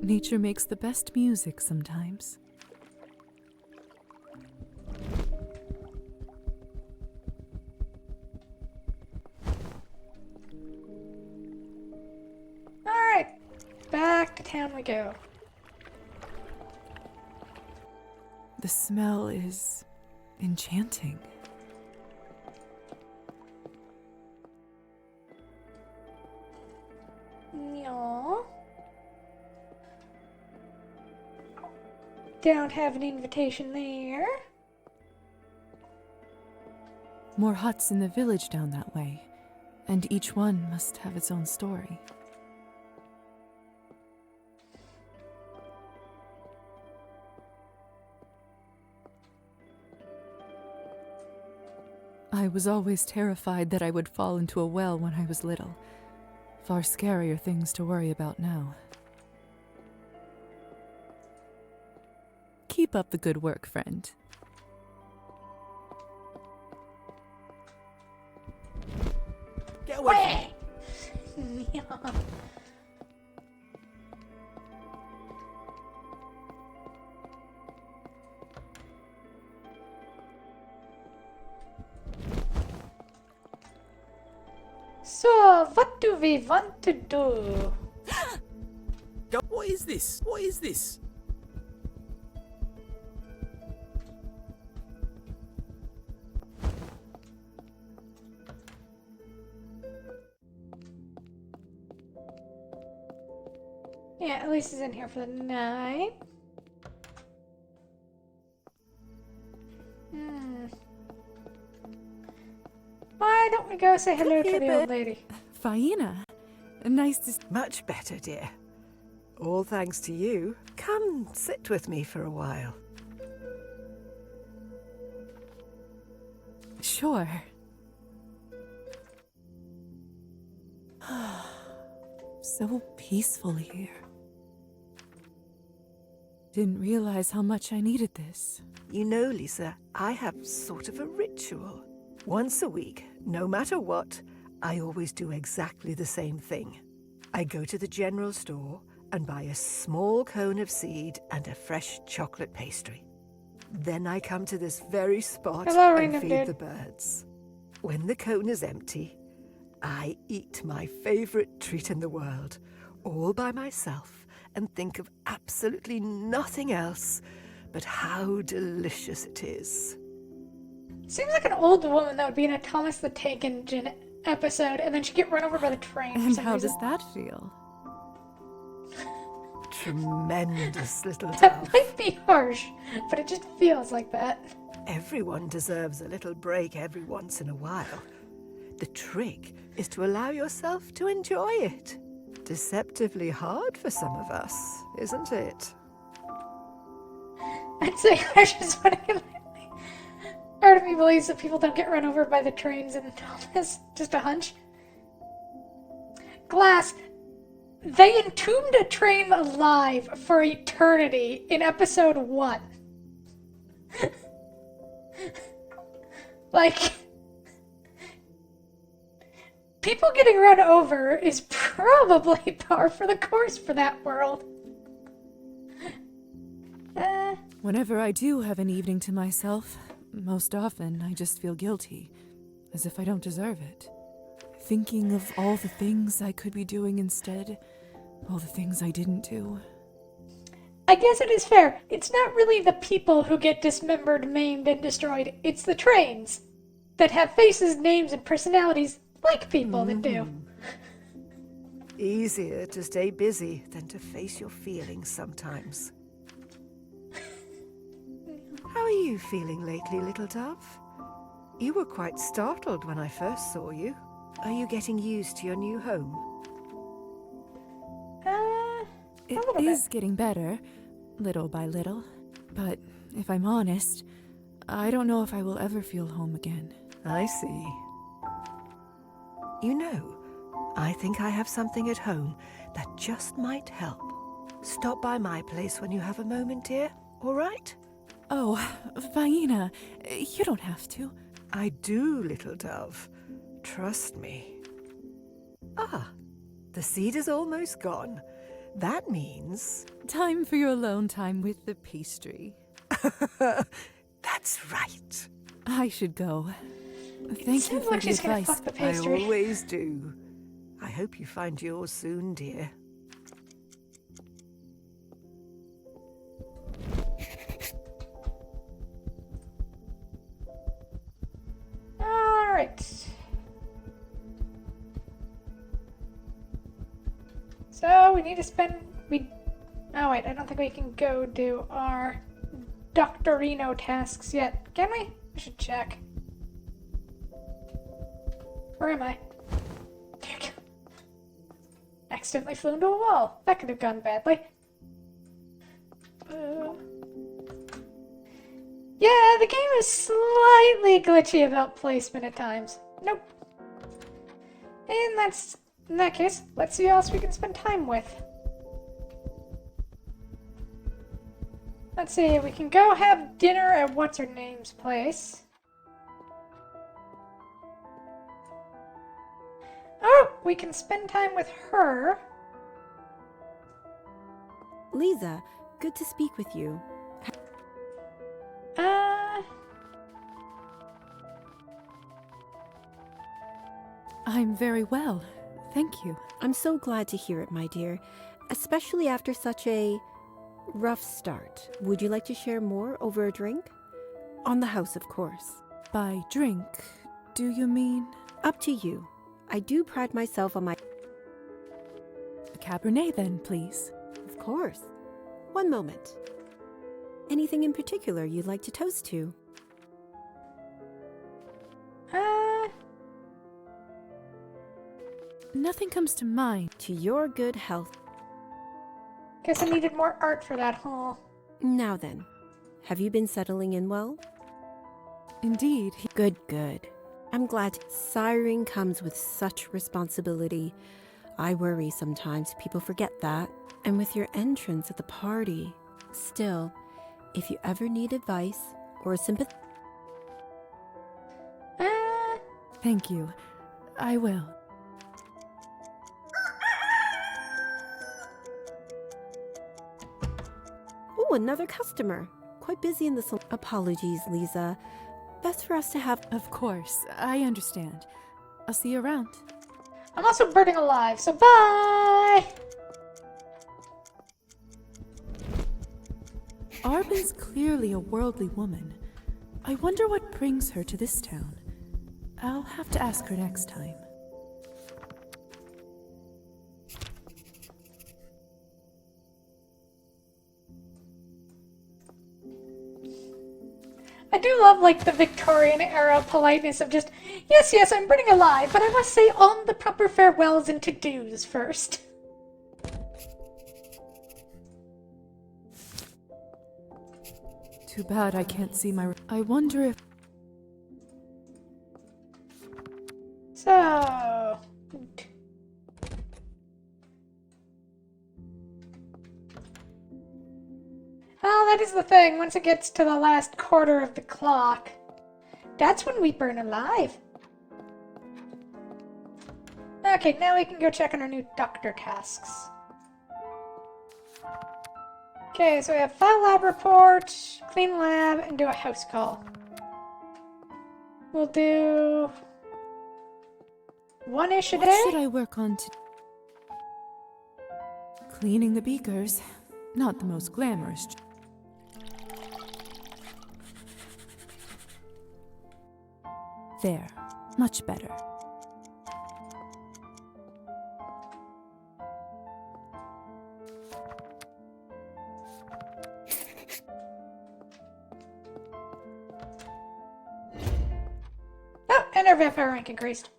Nature makes the best music sometimes. Alright, back to town we go. The smell is enchanting. No. Don't have an invitation there. More huts in the village down that way, and each one must have its own story. I was always terrified that I would fall into a well when I was little. Far scarier things to worry about now. Keep up the good work, friend. Get away! So, what do we want to do? What is this? What is this? Yeah, at least he's in here for the night. Why don't we go say hello to the old lady? Faina, nice to... Much better, dear. All thanks to you. Come sit with me for a while. Sure. So peaceful here. Didn't realize how much I needed this. You know, Lisa, I have sort of a ritual. Once a week, no matter what, I always do exactly the same thing. I go to the general store and buy a small cone of seed and a fresh chocolate pastry. Then I come to this very spot Hello, and Random feed Dude. the birds. When the cone is empty, I eat my favorite treat in the world, all by myself, and think of absolutely nothing else but how delicious it is. Seems like an old woman that would be in a Thomas the Tank Engine episode, and then she'd get run over by the train. And how does that feel? Tremendous, little That dove. might be harsh, but it just feels like that. Everyone deserves a little break every once in a while. The trick is to allow yourself to enjoy it. Deceptively hard for some of us, isn't it? I'd say I just want to. Part of me believes that people don't get run over by the trains in Thomas. Just a hunch. Glass. They entombed a train alive for eternity in episode 1. Like, people getting run over is probably par for the course for that world. Whenever I do have an evening to myself, most often I just feel guilty, as if I don't deserve it. Thinking of all the things I could be doing instead, all the things I didn't do. I guess it is fair. It's not really the people who get dismembered, maimed, and destroyed. It's the trains that have faces, names, and personalities like people that do. Easier to stay busy than to face your feelings sometimes. How are you feeling lately, little dove? You were quite startled when I first saw you. Are you getting used to your new home? It is getting better, little by little. But if I'm honest, I don't know if I will ever feel home again. I see. You know, I think I have something at home that just might help. Stop by my place when you have a moment, dear, all right? Oh, Faina, you don't have to. I do, little dove. Trust me. Ah, the seed is almost gone. That means... Time for your alone time with the pastry. That's right. I should go. Thank you for the advice. I always do. I hope you find yours soon, dear. Alright. So, we need to spend... Oh wait, I don't think we can go do our Doctorino tasks yet. Can we? I should check. Where am I? There we go. Accidentally flew into a wall. That could have gone badly. Yeah, the game is slightly glitchy about placement at times. Nope. And that's... In that case, let's see who else we can spend time with. Let's see, we can go have dinner at What's-Her-Name's place. Oh, we can spend time with her. Lisa, good to speak with you. I'm very well, thank you. I'm so glad to hear it, my dear, especially after such a rough start. Would you like to share more over a drink? On the house, of course. By drink, do you mean? Up to you. I do pride myself on my... A Cabernet, then, please. Of course. One moment. Anything in particular you'd like to toast to? Nothing comes to mind. To your good health. Guess I needed more art for that haul. Now then, have you been settling in well? Indeed. Good, good. I'm glad. Siring comes with such responsibility. I worry sometimes people forget that. And with your entrance at the party. Still, if you ever need advice or sympathy... Thank you. I will. Oh, another customer. Quite busy in the salon. Apologies, Lisa. Best for us to have... Of course, I understand. I'll see you around. I'm also burning alive, so bye! Arbin's clearly a worldly woman. I wonder what brings her to this town. I'll have to ask her next time. I do love, like, the Victorian era politeness of just, yes, I'm burning alive, but I must say on the proper farewells and to-dos first. Too bad I can't see my... I wonder if... So... Well, that is the thing. Once it gets to the last quarter of the clock, that's when we burn alive. Okay, now we can go check on our new doctor tasks. Okay, so we have file lab report, clean lab, and do a house call. We'll do... one-ish a day? What should I work on to... Cleaning the beakers. Not the most glamorous... There. Much better. Oh, and our vampire rank increased.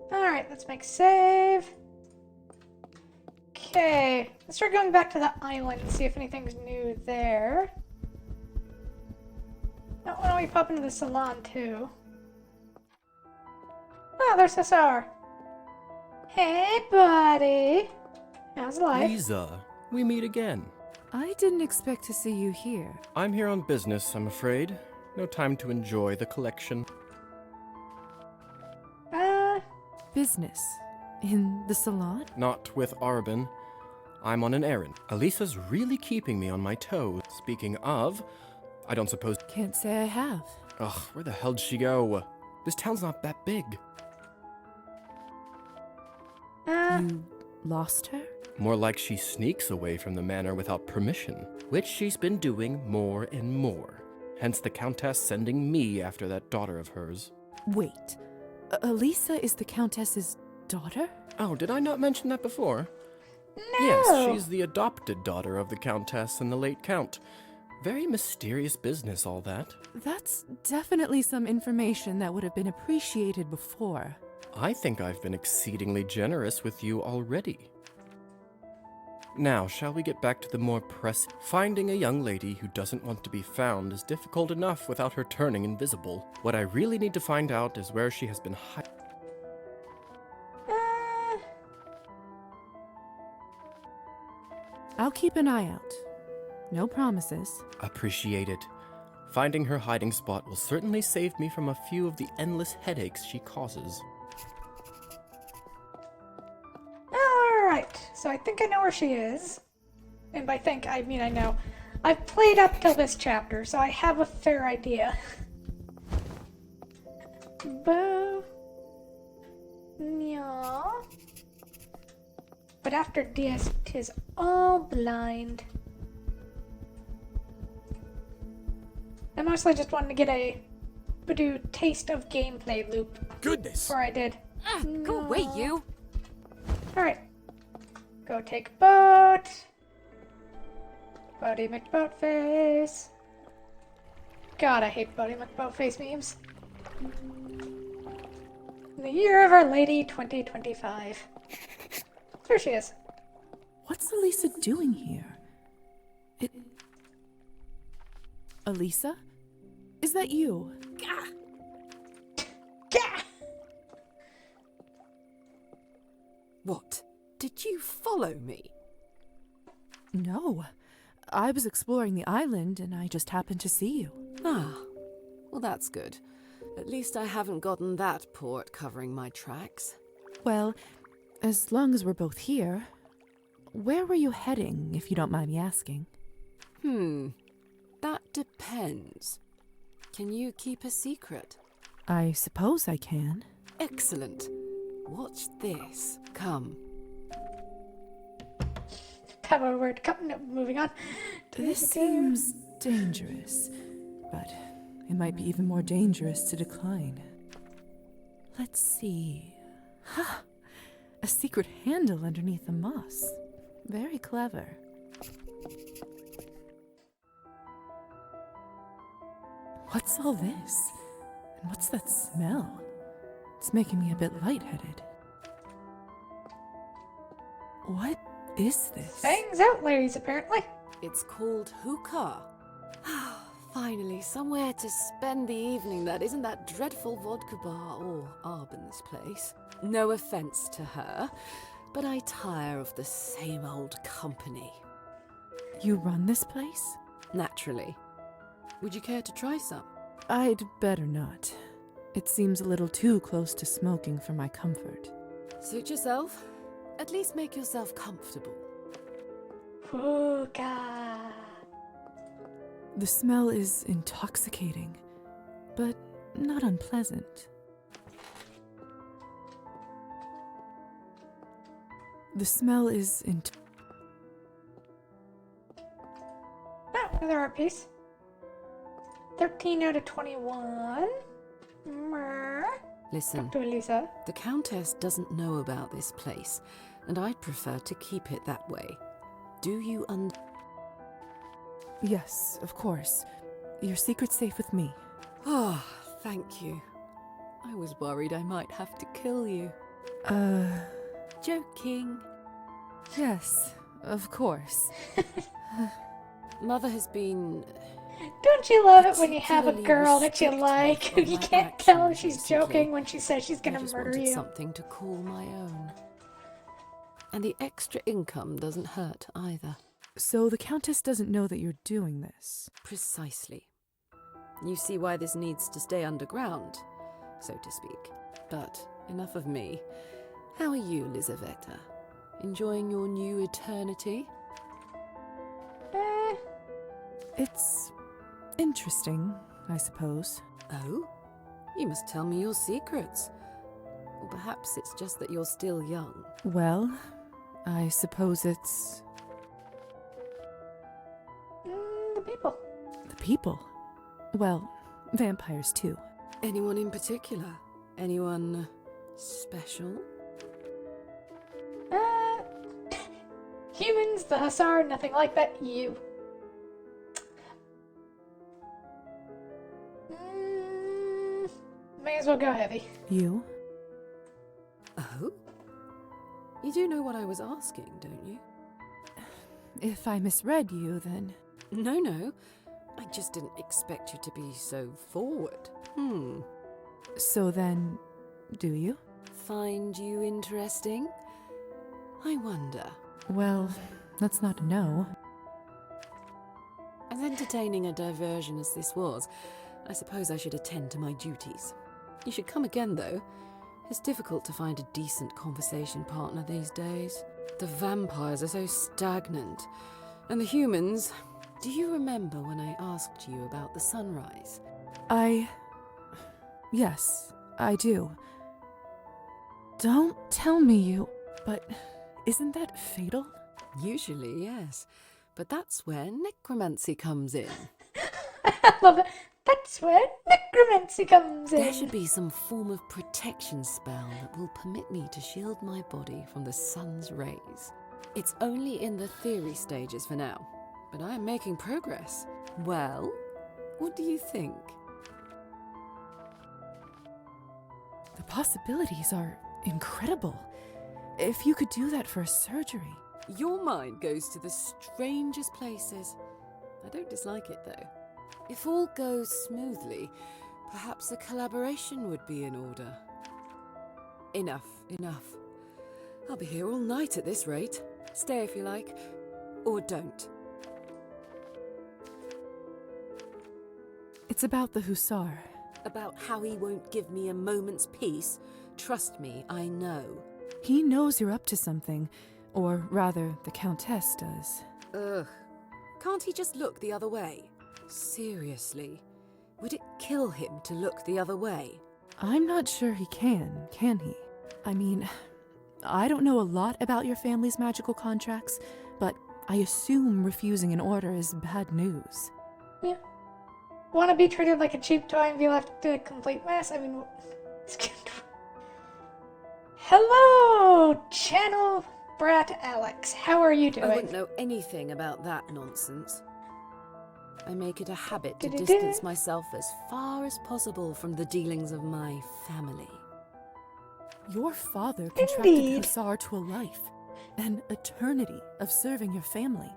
Alright, let's make save. Okay, let's start going back to the island and see if anything's new there. Now, why don't we pop into the salon too? Oh, there's Cesar. Hey, buddy. How's life? Lisa, we meet again. I didn't expect to see you here. I'm here on business, I'm afraid. No time to enjoy the collection. Business? In the salon? Not with Arbin. I'm on an errand. Elisa's really keeping me on my toes. Speaking of, I don't suppose... Can't say I have. Ugh, where the hell'd she go? This town's not that big. You lost her? More like she sneaks away from the manor without permission, which she's been doing more and more. Hence the Countess sending me after that daughter of hers. Wait. Elisa is the Countess's daughter? Oh, did I not mention that before? No! Yes, she's the adopted daughter of the Countess and the late Count. Very mysterious business, all that. That's definitely some information that would have been appreciated before. I think I've been exceedingly generous with you already. Now, shall we get back to the more pressing? Finding a young lady who doesn't want to be found is difficult enough without her turning invisible. What I really need to find out is where she has been hiding. I'll keep an eye out. No promises. Appreciate it. Finding her hiding spot will certainly save me from a few of the endless headaches she causes. Alright, so I think I know where she is. And by think, I mean I know. I've played up till this chapter, so I have a fair idea. Boo. Yeah. But after this, 'tis all blind. I mostly just wanted to get a Badoo taste of gameplay loop. Goodness! Before I did. Go away, you! Alright. Go take a boat. Bodie McBoatface. God, I hate Bodie McBoatface memes. In the year of Our Lady 2025. There she is. What's Elisa doing here? Elisa? Is that you? Gah! What? Did you follow me? No. I was exploring the island and I just happened to see you. Ah, well that's good. At least I haven't gotten that poor at covering my tracks. Well, as long as we're both here, where were you heading, if you don't mind me asking? That depends. Can you keep a secret? I suppose I can. Excellent. Watch this. Come. Have a word. Come, no, moving on. This seems dangerous, but it might be even more dangerous to decline. Let's see. Ha! A secret handle underneath the moss. Very clever. What's all this? And what's that smell? It's making me a bit lightheaded. What is this? Things out, ladies, apparently. It's called hookah. Finally, somewhere to spend the evening that isn't that dreadful vodka bar or Arbon's place. No offense to her, but I tire of the same old company. You run this place? Naturally. Would you care to try some? I'd better not. It seems a little too close to smoking for my comfort. Suit yourself. At least make yourself comfortable. Hookah. The smell is intoxicating, but not unpleasant. The smell is Oh, another art piece. 13 out of 21. Listen, Talk to Elisa. the Countess doesn't know about this place, and I'd prefer to keep it that way. Do you Yes, of course. Your secret's safe with me. Oh, thank you. I was worried I might have to kill you. Joking. Yes, of course. Mother has been... Don't you love it when you have a particularly girl that you like who restrictive you of my can't tell if actions she's recently? joking when she says she's I gonna just murder wanted you? something to call my own. And the extra income doesn't hurt either. So the Countess doesn't know that you're doing this? Precisely. You see why this needs to stay underground, so to speak. But enough of me. How are you, Lizaveta? Enjoying your new eternity? It's interesting, I suppose. Oh? You must tell me your secrets. Or perhaps it's just that you're still young. Well, I suppose it's... The people. the people. Well, vampires too. Anyone in particular? Anyone special? Humans, the Hussar, nothing like that. You. May as well go heavy. You? Oh? You do know what I was asking, don't you? If I misread you, then... No. I just didn't expect you to be so forward. So then, do you? Find you interesting? I wonder. Well, that's not a no. As entertaining a diversion as this was, I suppose I should attend to my duties. You should come again, though. It's difficult to find a decent conversation partner these days. The vampires are so stagnant. And the humans... Do you remember when I asked you about the sunrise? Yes, I do. Don't tell me you... But isn't that fatal? Usually, yes. But that's where necromancy comes in. I love it. That's where necromancy comes in. There should be some form of protection spell that will permit me to shield my body from the sun's rays. It's only in the theory stages for now, but I am making progress. Well, what do you think? The possibilities are incredible. If you could do that for a surgery. Your mind goes to the strangest places. I don't dislike it, though. If all goes smoothly, perhaps a collaboration would be in order. Enough. I'll be here all night at this rate. Stay if you like, or don't. It's about the Hussar. About how he won't give me a moment's peace? Trust me, I know. He knows you're up to something. Or rather, the Countess does. Ugh. Can't he just look the other way? Seriously, would it kill him to look the other way? I'm not sure he can he? I mean, I don't know a lot about your family's magical contracts, but I assume refusing an order is bad news. Yeah. Want to be treated like a cheap toy and be left to a complete mess? I mean, hello, Channel Brat Alex. How are you doing? I wouldn't know anything about that nonsense. I make it a habit to distance myself as far as possible from the dealings of my family. Your father contracted Hussar to a life, an eternity of serving your family.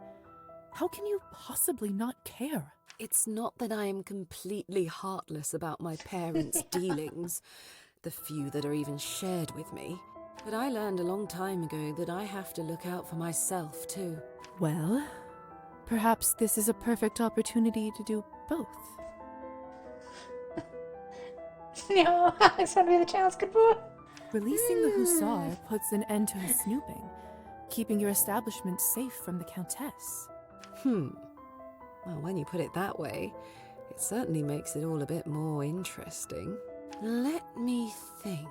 How can you possibly not care? It's not that I am completely heartless about my parents' dealings, the few that are even shared with me. But I learned a long time ago that I have to look out for myself, too. Well, perhaps this is a perfect opportunity to do both. No, I just want to be the child's good boy. Releasing the Hussar puts an end to his snooping, keeping your establishment safe from the Countess. Well, when you put it that way, it certainly makes it all a bit more interesting. Let me think.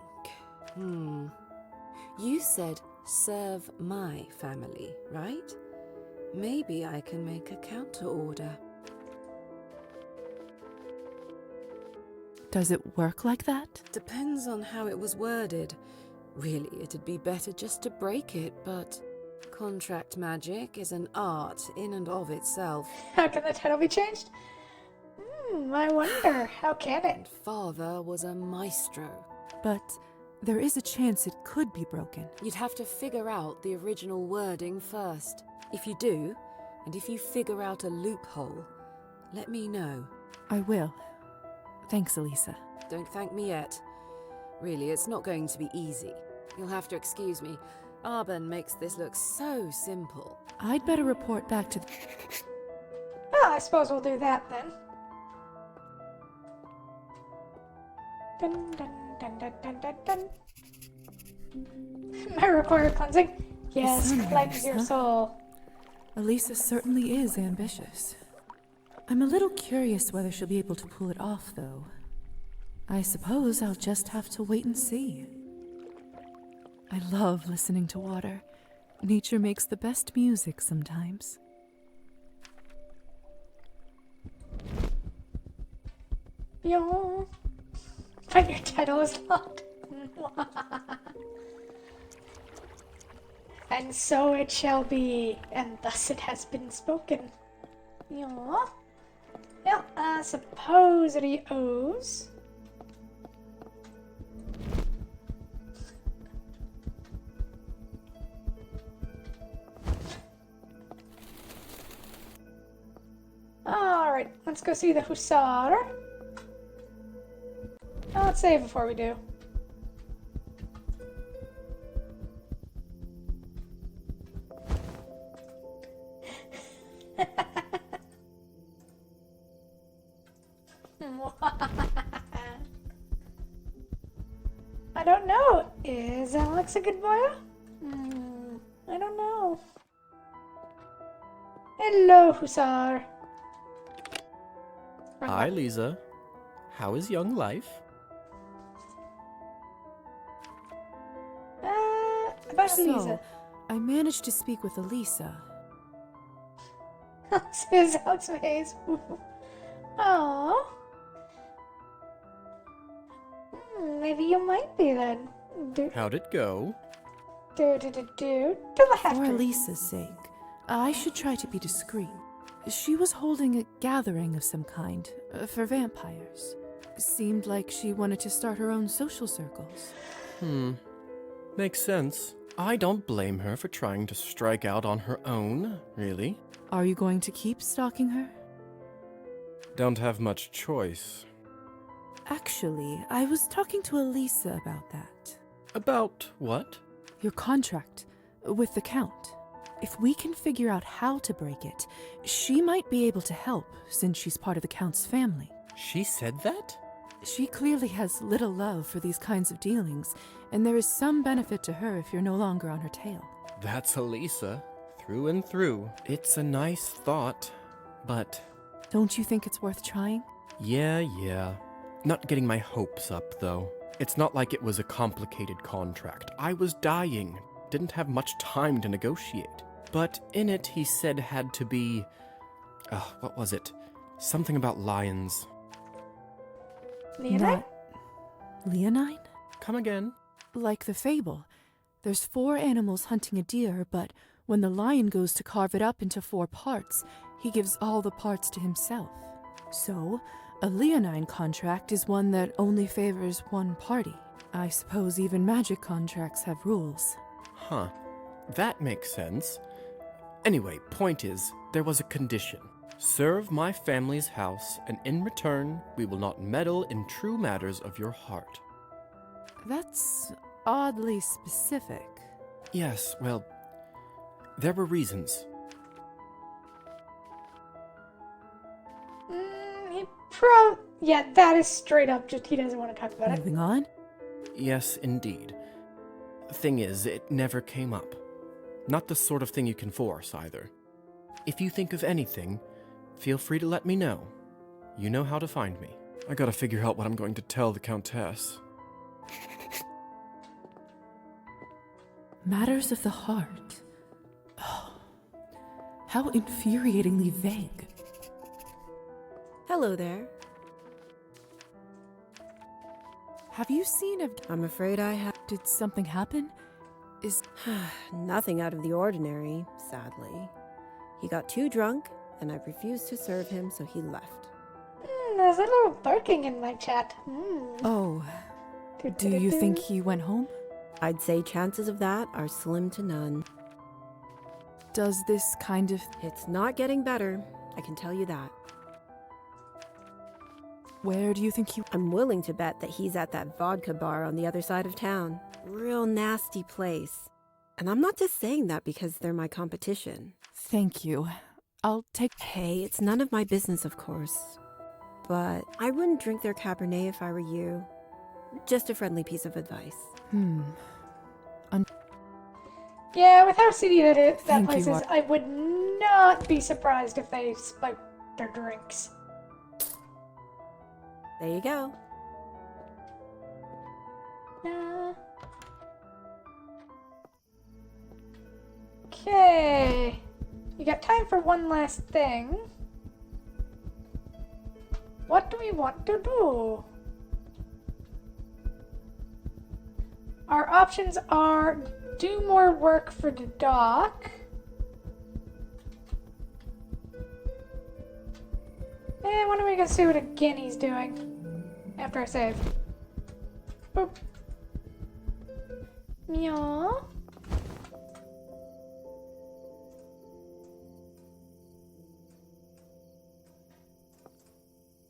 You said serve my family, right? Maybe I can make a counter order. Does it work like that? Depends on how it was worded. Really, it'd be better just to break it, but contract magic is an art in and of itself. How can the title be changed? I wonder. How can it? And father was a maestro. But there is a chance it could be broken. You'd have to figure out the original wording first. If you do, and if you figure out a loophole, let me know. I will. Thanks, Elisa. Don't thank me yet. Really, it's not going to be easy. You'll have to excuse me. Arben makes this look so simple. I'd better report back to... Well, I suppose we'll do that then. Dun, dun, dun, dun, dun, dun, dun. I require cleansing. Yes, cleanse your soul. Elisa certainly is ambitious. I'm a little curious whether she'll be able to pull it off, though. I suppose I'll just have to wait and see. I love listening to water. Nature makes the best music sometimes. Yo. But your title is not. And so it shall be, and thus it has been spoken. Yeah. Well, I suppose it he owes. Alright, let's go see the Hussar. Let's save before we do. I don't know. Is Alex a good boy? I don't know. Hello, Hussar. Hi, Lisa. How is young life? About So, Lisa. I managed to speak with Elisa. His Alex face. Aww. Maybe you might be then. How'd it go? To the For hefty. Elisa's sake, I should try to be discreet. She was holding a gathering of some kind for vampires. Seemed like she wanted to start her own social circles. Makes sense. I don't blame her for trying to strike out on her own, really. Are you going to keep stalking her? Don't have much choice. Actually, I was talking to Elisa about that. About what? Your contract with the Count. If we can figure out how to break it, she might be able to help since she's part of the Count's family. She said that? She clearly has little love for these kinds of dealings, and there is some benefit to her if you're no longer on her tail. That's Elisa, through and through. It's a nice thought, but... Don't you think it's worth trying? Yeah. Not getting my hopes up, though. It's not like it was a complicated contract. I was dying, didn't have much time to negotiate. But in it, he said had to be... what was it? Something about lions. Leonine? Leonine? Come again? Like the fable. There's 4 animals hunting a deer, but when the lion goes to carve it up into 4 parts, he gives all the parts to himself. So, a leonine contract is one that only favors one party. I suppose even magic contracts have rules. Huh. That makes sense. Anyway, point is, there was a condition. Serve my family's house, and in return, we will not meddle in true matters of your heart. That's oddly specific. Yes, well, there were reasons. Yeah, that is straight up just he doesn't want to talk about it. Moving on? Yes, indeed. Thing is, it never came up. Not the sort of thing you can force, either. If you think of anything, feel free to let me know. You know how to find me. I gotta figure out what I'm going to tell the Countess. Matters of the heart. Oh, how infuriatingly vague. Hello there. Have you seen a... I'm afraid I have. Did something happen? Is... Nothing out of the ordinary, sadly. He got too drunk, and I refused to serve him, so he left. There's a little barking in my chat. Oh. Do you think he went home? I'd say chances of that are slim to none. Does this kind of... It's not getting better, I can tell you that. Where do you think he... I'm willing to bet that he's at that vodka bar on the other side of town. Real nasty place. And I'm not just saying that because they're my competition. Thank you. I'll take... Hey, it's none of my business, of course. But I wouldn't drink their Cabernet if I were you. Just a friendly piece of advice. Yeah, with how seedy that Thank place you, is, I would not be surprised if they spiked their drinks. There you go. Okay. You got time for one last thing. What do we want to do? Our options are do more work for the dock. And when are we gonna see what a guinea's doing? After I save. Boop. Meow.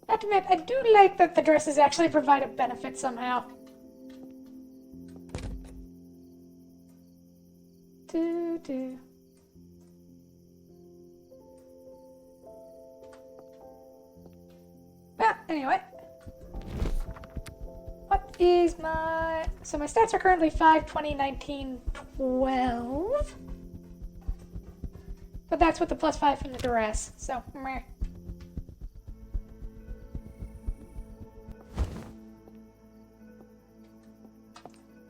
I have to admit, I do like that the dresses actually provide a benefit somehow. Do. Anyway. What is my... So my stats are currently 5, 20, 19, 12. But that's with the +5 from the duress, so meh.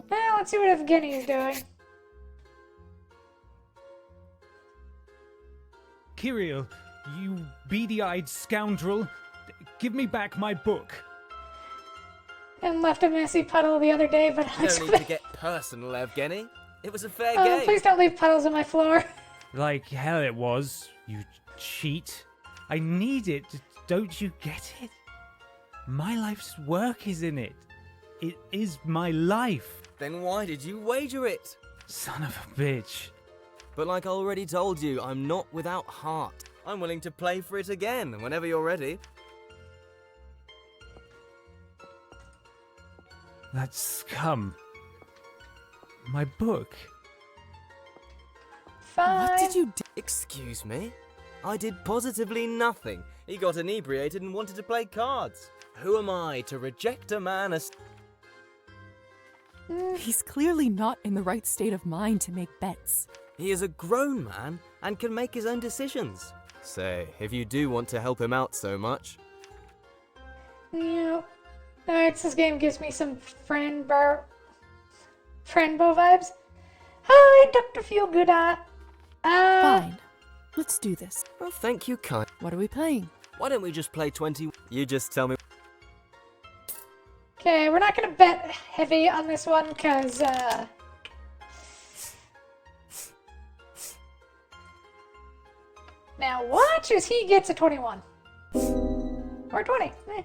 Well, let's see what Evgeny is doing. Kirill, you beady-eyed scoundrel, give me back my book. And left a messy puddle the other day, but You don't need to get personal, Evgeny. It was a fair game. Please don't leave puddles on my floor. Like hell it was, you cheat. I need it, don't you get it? My life's work is in it. It is my life. Then why did you wager it? Son of a bitch. But like I already told you, I'm not without heart. I'm willing to play for it again, whenever you're ready. That scum. My book. Fine. What did you do? Excuse me? I did positively nothing. He got inebriated and wanted to play cards. Who am I to reject a man as... He's clearly not in the right state of mind to make bets. He is a grown man and can make his own decisions. Say, if you do want to help him out so much... Yeah. Alright, so this game gives me some Friendbo vibes. Hi, Dr. Feelgood. Fine. Let's do this. Well, thank you, kind. What are we playing? Why don't we just play 20? You just tell me... Okay, we're not gonna bet heavy on this one, cause, now watch as he gets a 21. Or 20. Eh.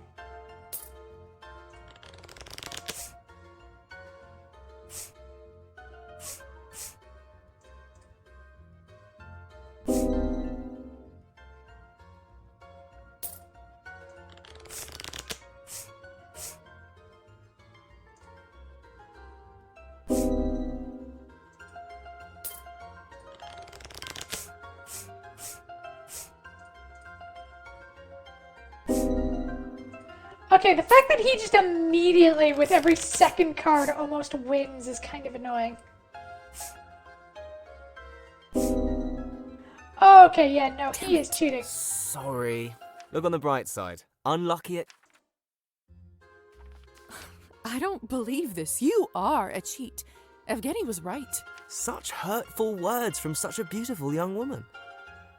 Okay, the fact that he just immediately, with every second card, almost wins is kind of annoying. Okay, yeah, no, he is cheating. Sorry. Look on the bright side. Unlucky at... I don't believe this. You are a cheat. Evgeny was right. Such hurtful words from such a beautiful young woman.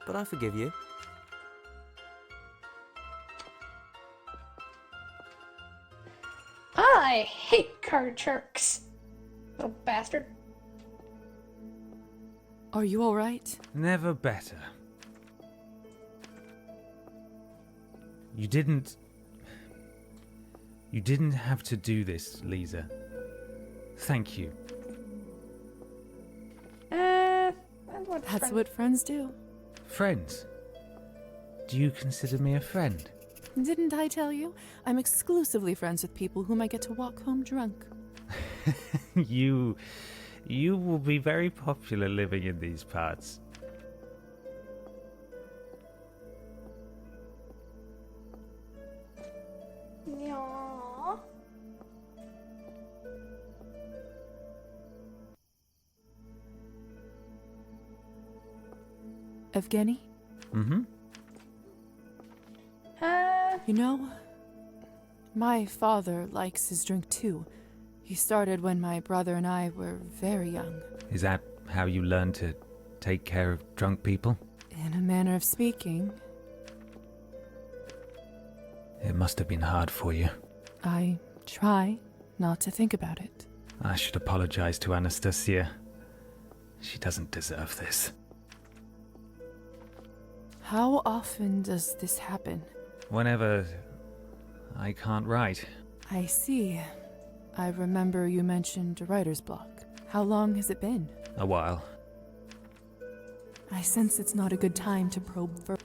But I forgive you. I hate card sharks. Little bastard. Are you alright? Never better. You didn't have to do this, Lisa. Thank you. That's what friends do. Friends? Do you consider me a friend? Didn't I tell you? I'm exclusively friends with people whom I get to walk home drunk. You will be very popular living in these parts. Yeah. Evgeny? Mm-hmm. You know, my father likes his drink too. He started when my brother and I were very young. Is that how you learned to take care of drunk people? In a manner of speaking. It must have been hard for you. I try not to think about it. I should apologize to Anastasia. She doesn't deserve this. How often does this happen? Whenever I can't write. I see. I remember you mentioned a writer's block. How long has it been? A while. I sense it's not a good time to probe further.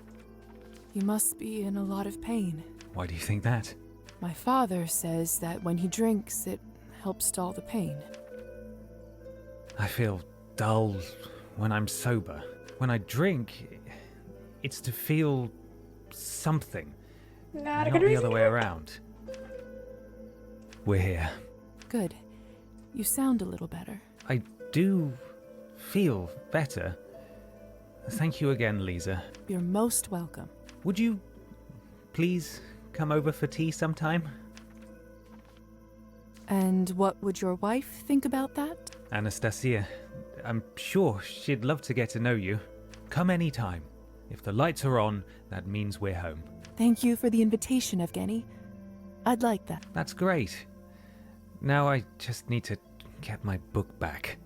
You must be in a lot of pain. Why do you think that? My father says that when he drinks, it helps stall the pain. I feel dull when I'm sober. When I drink, it's to feel something. Not a Not good the reason other to way drink. around. we're here. Good. You sound a little better. I do feel better. Thank you again, Lisa. You're most welcome. Would you please come over for tea sometime? And what would your wife think about that? Anastasia, I'm sure she'd love to get to know you. Come anytime. If the lights are on, that means we're home. Thank you for the invitation, Evgeny. I'd like that. That's great. Now I just need to get my book back.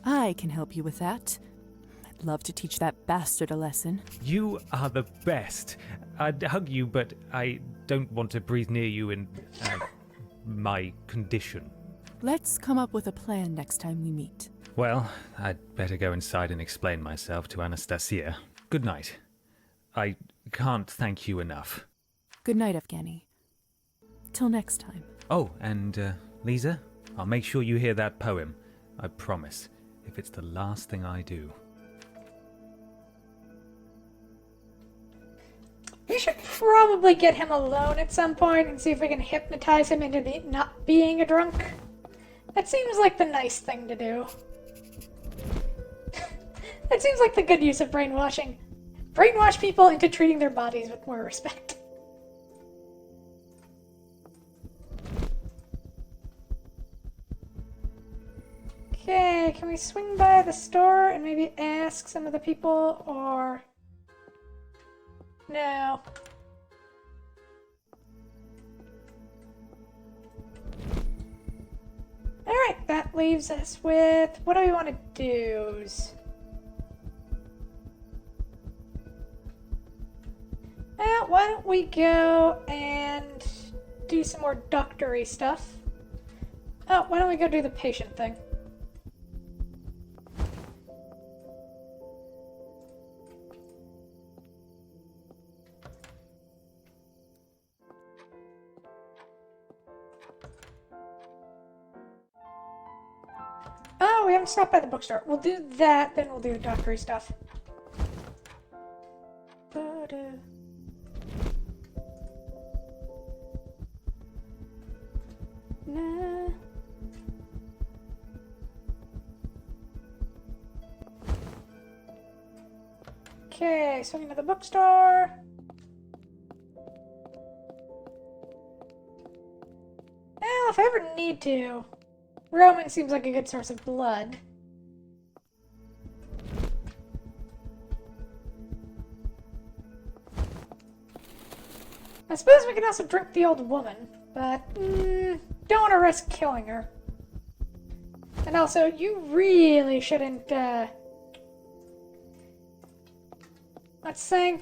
I can help you with that. I'd love to teach that bastard a lesson. You are the best. I'd hug you, but I don't want to breathe near you in my condition. Let's come up with a plan next time we meet. Well, I'd better go inside and explain myself to Anastasia. Good night. I can't thank you enough. Good night, Evgeny. Till next time. Oh, and Lisa, I'll make sure you hear that poem. I promise, if it's the last thing I do. We should probably get him alone at some point and see if we can hypnotize him into not being a drunk. That seems like the nice thing to do. That seems like the good use of brainwashing. Brainwash people into treating their bodies with more respect. Okay, can we swing by the store and maybe ask some of the people, or... No. Alright, that leaves us with... What do we want to do? Why don't we go and do some more doctory stuff? Oh, why don't we go do the patient thing? Oh, we haven't stopped by the bookstore. We'll do that, then we'll do doctory stuff. Nah. Okay, swinging to the bookstore. Well, if I ever need to. Roman seems like a good source of blood. I suppose we can also drink the old woman, but don't want to risk killing her. And also, you really shouldn't, what's saying?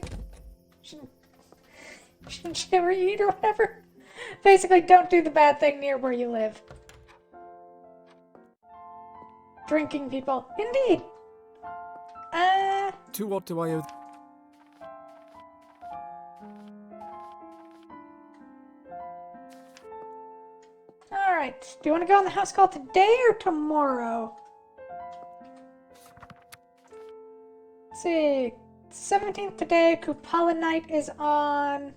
Shouldn't you ever eat or whatever? Basically, don't do the bad thing near where you live. Drinking people. Indeed. To what do I owe? Alright. Do you want to go on the house call today or tomorrow? Let's see. 17th today. Kupala night is on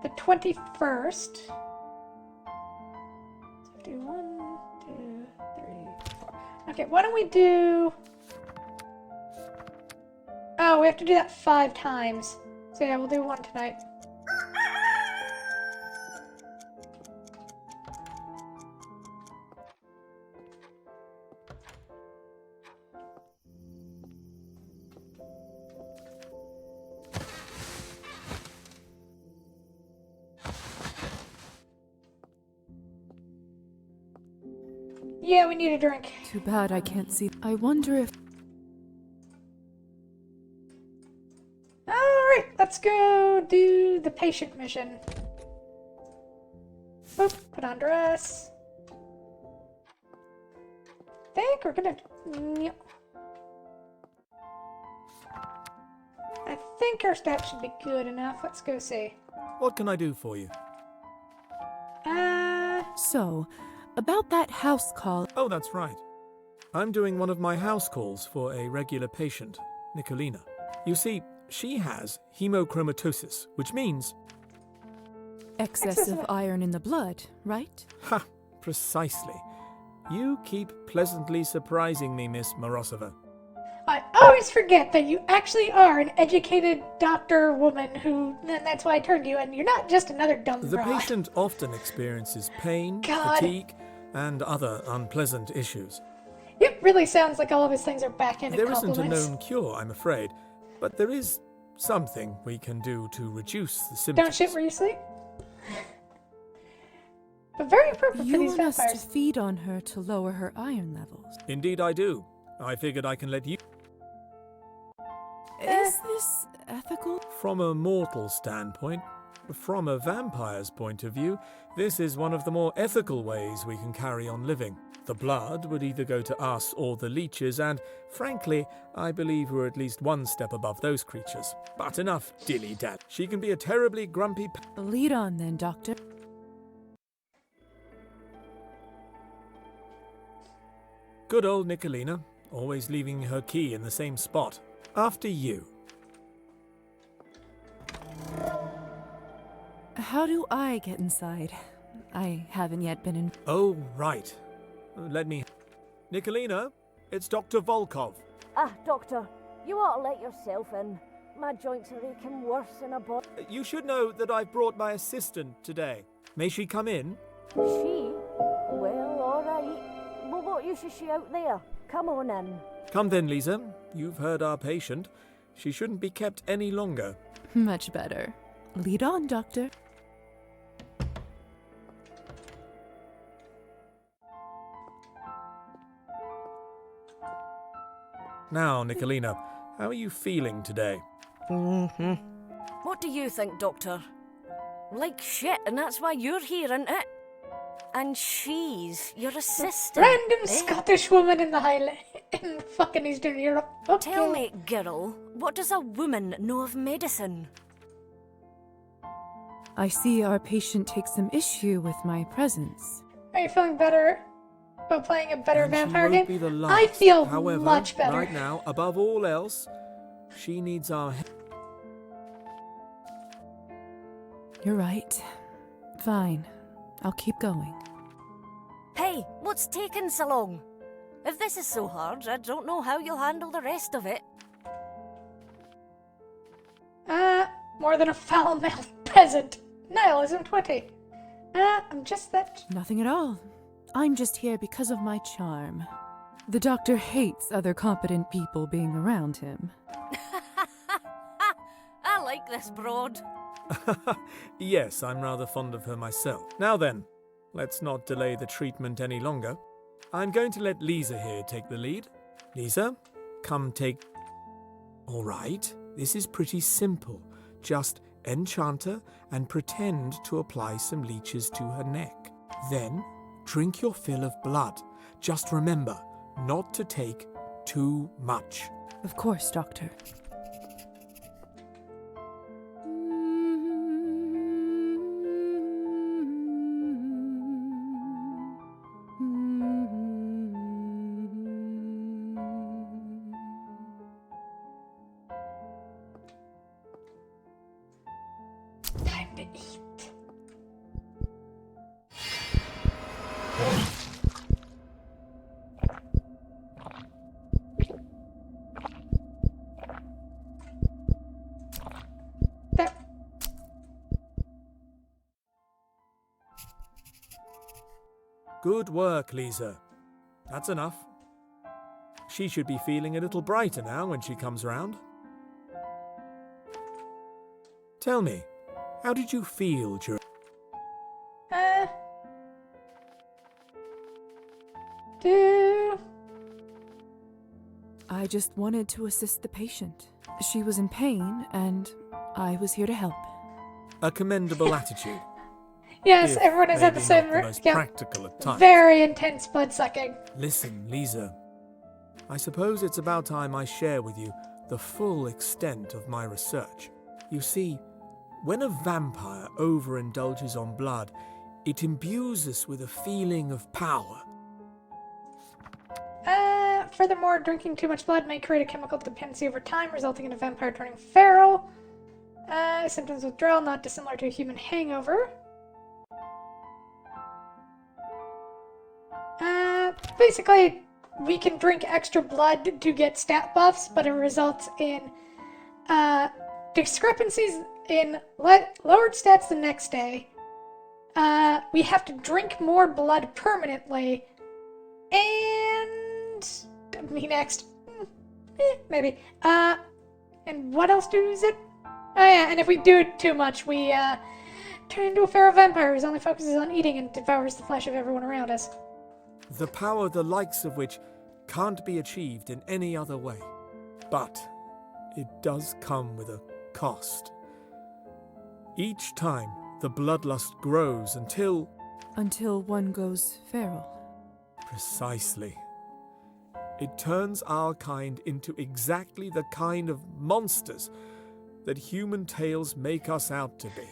the 21st. 1, 2, 3, 4. Okay, why don't we do... Oh, we have to do that 5 times. So yeah, we'll do 1 tonight. Yeah, we need a drink. Too bad I can't see. I wonder if... Alright, let's go do the patient mission. Boop, put on dress. Think we're gonna... I think our stats should be good enough. Let's go see. What can I do for you? So, about that house call... Oh, that's right. I'm doing one of my house calls for a regular patient, Nikolina. You see, she has hemochromatosis, which means... Excessive iron in the blood, right? Ha! Precisely. You keep pleasantly surprising me, Miss Morozova. I always forget that you actually are an educated doctor woman who, and that's why I turned to you, and you're not just another dumb The broad. patient often experiences pain, God. fatigue, and other unpleasant issues. It really sounds like all of his things are backhanded There isn't compliments. a known cure, I'm afraid, but there is something we can do to reduce the symptoms. Don't shit where you sleep. But very appropriate for You these want us to vampires. feed on her to lower her iron levels. Indeed I do. I figured I can let you... Is this ethical? From a mortal standpoint, from a vampire's point of view, this is one of the more ethical ways we can carry on living. The blood would either go to us or the leeches, and, frankly, I believe we're at least one step above those creatures. But enough dilly-dally. She can be a terribly grumpy... Lead on then, Doctor. Good old Nicolina, always leaving her key in the same spot. After you. How do I get inside? I haven't yet been in... Oh, right. Let me... Nicolina, it's Dr. Volkov. Ah, Doctor, you ought to let yourself in. My joints are aching worse than a boy. You should know that I've brought my assistant today. May she come in? She? Well, all right. Well, what use is she out there? Come on in. Come then, Lisa. You've heard our patient. She shouldn't be kept any longer. Much better. Lead on, Doctor. Now, Nicolina, how are you feeling today? What do you think, Doctor? Like shit, and that's why you're here, isn't it? And she's your assistant. Random eh? Scottish woman in the Highland, in fucking Eastern Europe. Okay. Tell me, girl, what does a woman know of medicine? I see our patient takes some issue with my presence. Are you feeling better about playing a better And she vampire won't game? be the I last. feel However, much better. right now, above all else, she needs our help. You're right. Fine. I'll keep going. Hey, what's taking so long? If this is so hard, I don't know how you'll handle the rest of it. More than a foul-mouthed peasant. Nihilism 20. I'm just that... Nothing at all. I'm just here because of my charm. The doctor hates other competent people being around him. I like this broad. Yes, I'm rather fond of her myself. Now then, let's not delay the treatment any longer. I'm going to let Lisa here take the lead. Lisa, come take... All right, this is pretty simple. Just enchant her and pretend to apply some leeches to her neck. Then, drink your fill of blood. Just remember, not to take too much. Of course, Doctor. Time to eat. There. Good work, Lisa. That's enough. She should be feeling a little brighter now when she comes round. Tell me, how did you feel during... I just wanted to assist the patient. She was in pain, and I was here to help. A commendable attitude. Yes, If everyone is at the maybe same not the room. most Yeah. practical at times. Very intense blood sucking. Listen, Lisa. I suppose it's about time I share with you the full extent of my research. You see, when a vampire overindulges on blood, it imbues us with a feeling of power. Furthermore, drinking too much blood may create a chemical dependency over time, resulting in a vampire turning feral. Symptoms of withdrawal not dissimilar to a human hangover. basically, we can drink extra blood to get stat buffs, but it results in discrepancies in lowered stats the next day. We have to drink more blood permanently, and me next. Maybe. And what else is it? Oh yeah, and if we do it too much, we turn into a feral vampire who only focuses on eating and devours the flesh of everyone around us. The power the likes of which can't be achieved in any other way. But it does come with a cost. Each time, the bloodlust grows until... Until one goes feral. Precisely. It turns our kind into exactly the kind of monsters that human tales make us out to be.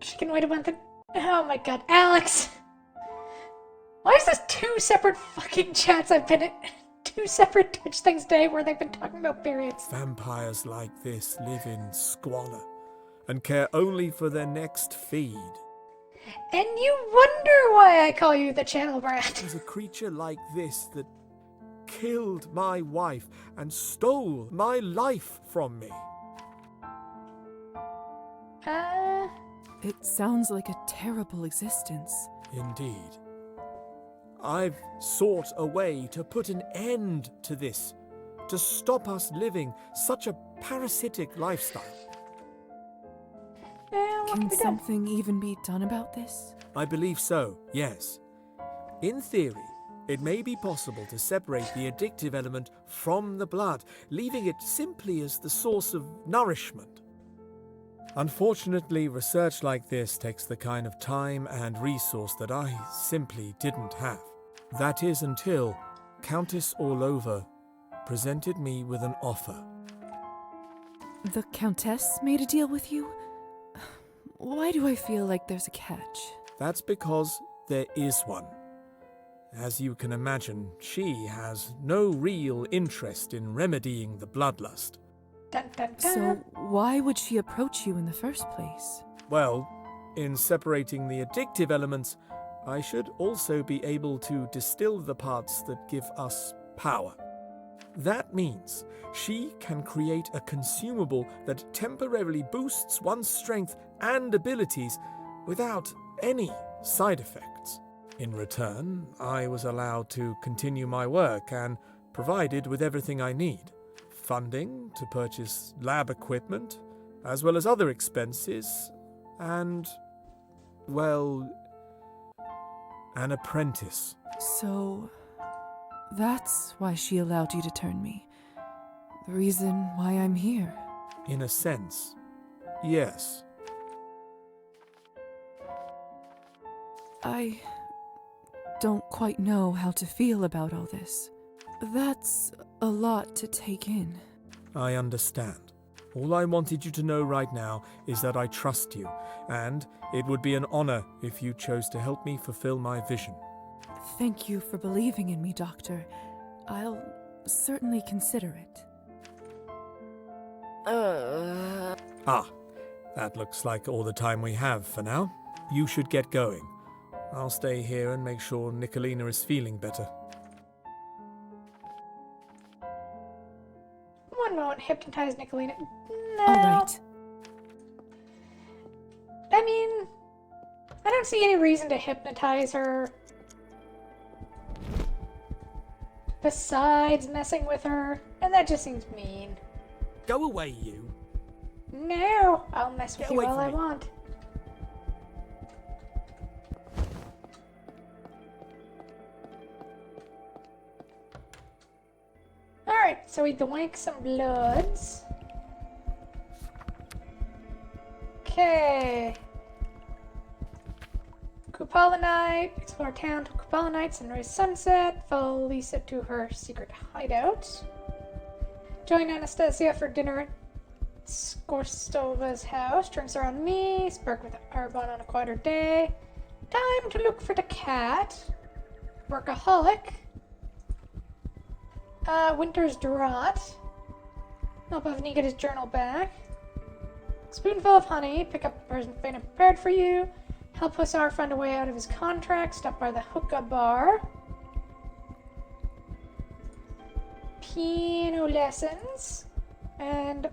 Chicken wait a month. Oh my god, Alex! Why is this 2 separate fucking chats I've been in? 2 separate Twitch things today where they've been talking about periods. Vampires like this live in squalor and care only for their next feed. And you wonder why I call you the channel brat. It was a creature like this that killed my wife and stole my life from me. It sounds like a terrible existence. Indeed. I've sought a way to put an end to this, to stop us living such a parasitic lifestyle. Can something even be done about this? I believe so, yes. In theory, it may be possible to separate the addictive element from the blood, leaving it simply as the source of nourishment. Unfortunately, research like this takes the kind of time and resource that I simply didn't have. That is until Countess Orlova presented me with an offer. The Countess made a deal with you? Why do I feel like there's a catch? That's because there is one. As you can imagine, she has no real interest in remedying the bloodlust. Dun, dun, dun. So why would she approach you in the first place? Well, in separating the addictive elements, I should also be able to distill the parts that give us power. That means she can create a consumable that temporarily boosts one's strength and abilities without any side effects. In return, I was allowed to continue my work and provided with everything I need. Funding to purchase lab equipment, as well as other expenses, and, well, an apprentice. So, that's why she allowed you to turn me. The reason why I'm here. In a sense, yes. I don't quite know how to feel about all this. That's a lot to take in. I understand. All I wanted you to know right now is that I trust you, and it would be an honor if you chose to help me fulfill my vision. Thank you for believing in me, Doctor. I'll certainly consider it. Ah, that looks like all the time we have for now. You should get going. I'll stay here and make sure Nicolina is feeling better. One moment, hypnotize Nicolina. No. Alright. I mean, I don't see any reason to hypnotize her. Besides messing with her, and that just seems mean. Go away, you. No, I'll mess with you all I want. Alright, so we doink some bloods. Okay. Kupala night, explore town to Kupala night, sunrise sunset, follow Lisa to her secret hideout. Join Anastasia for dinner at Skorstova's house. Drinks are on me. Spark with Arbon on a quieter day. Time to look for the cat. Workaholic. Winter's Draught. Help Avni get his journal back. Spoonful of honey. Pick up a present Fana prepared for you. Help Hussar find a way out of his contract. Stop by the hookah bar. piano lessons and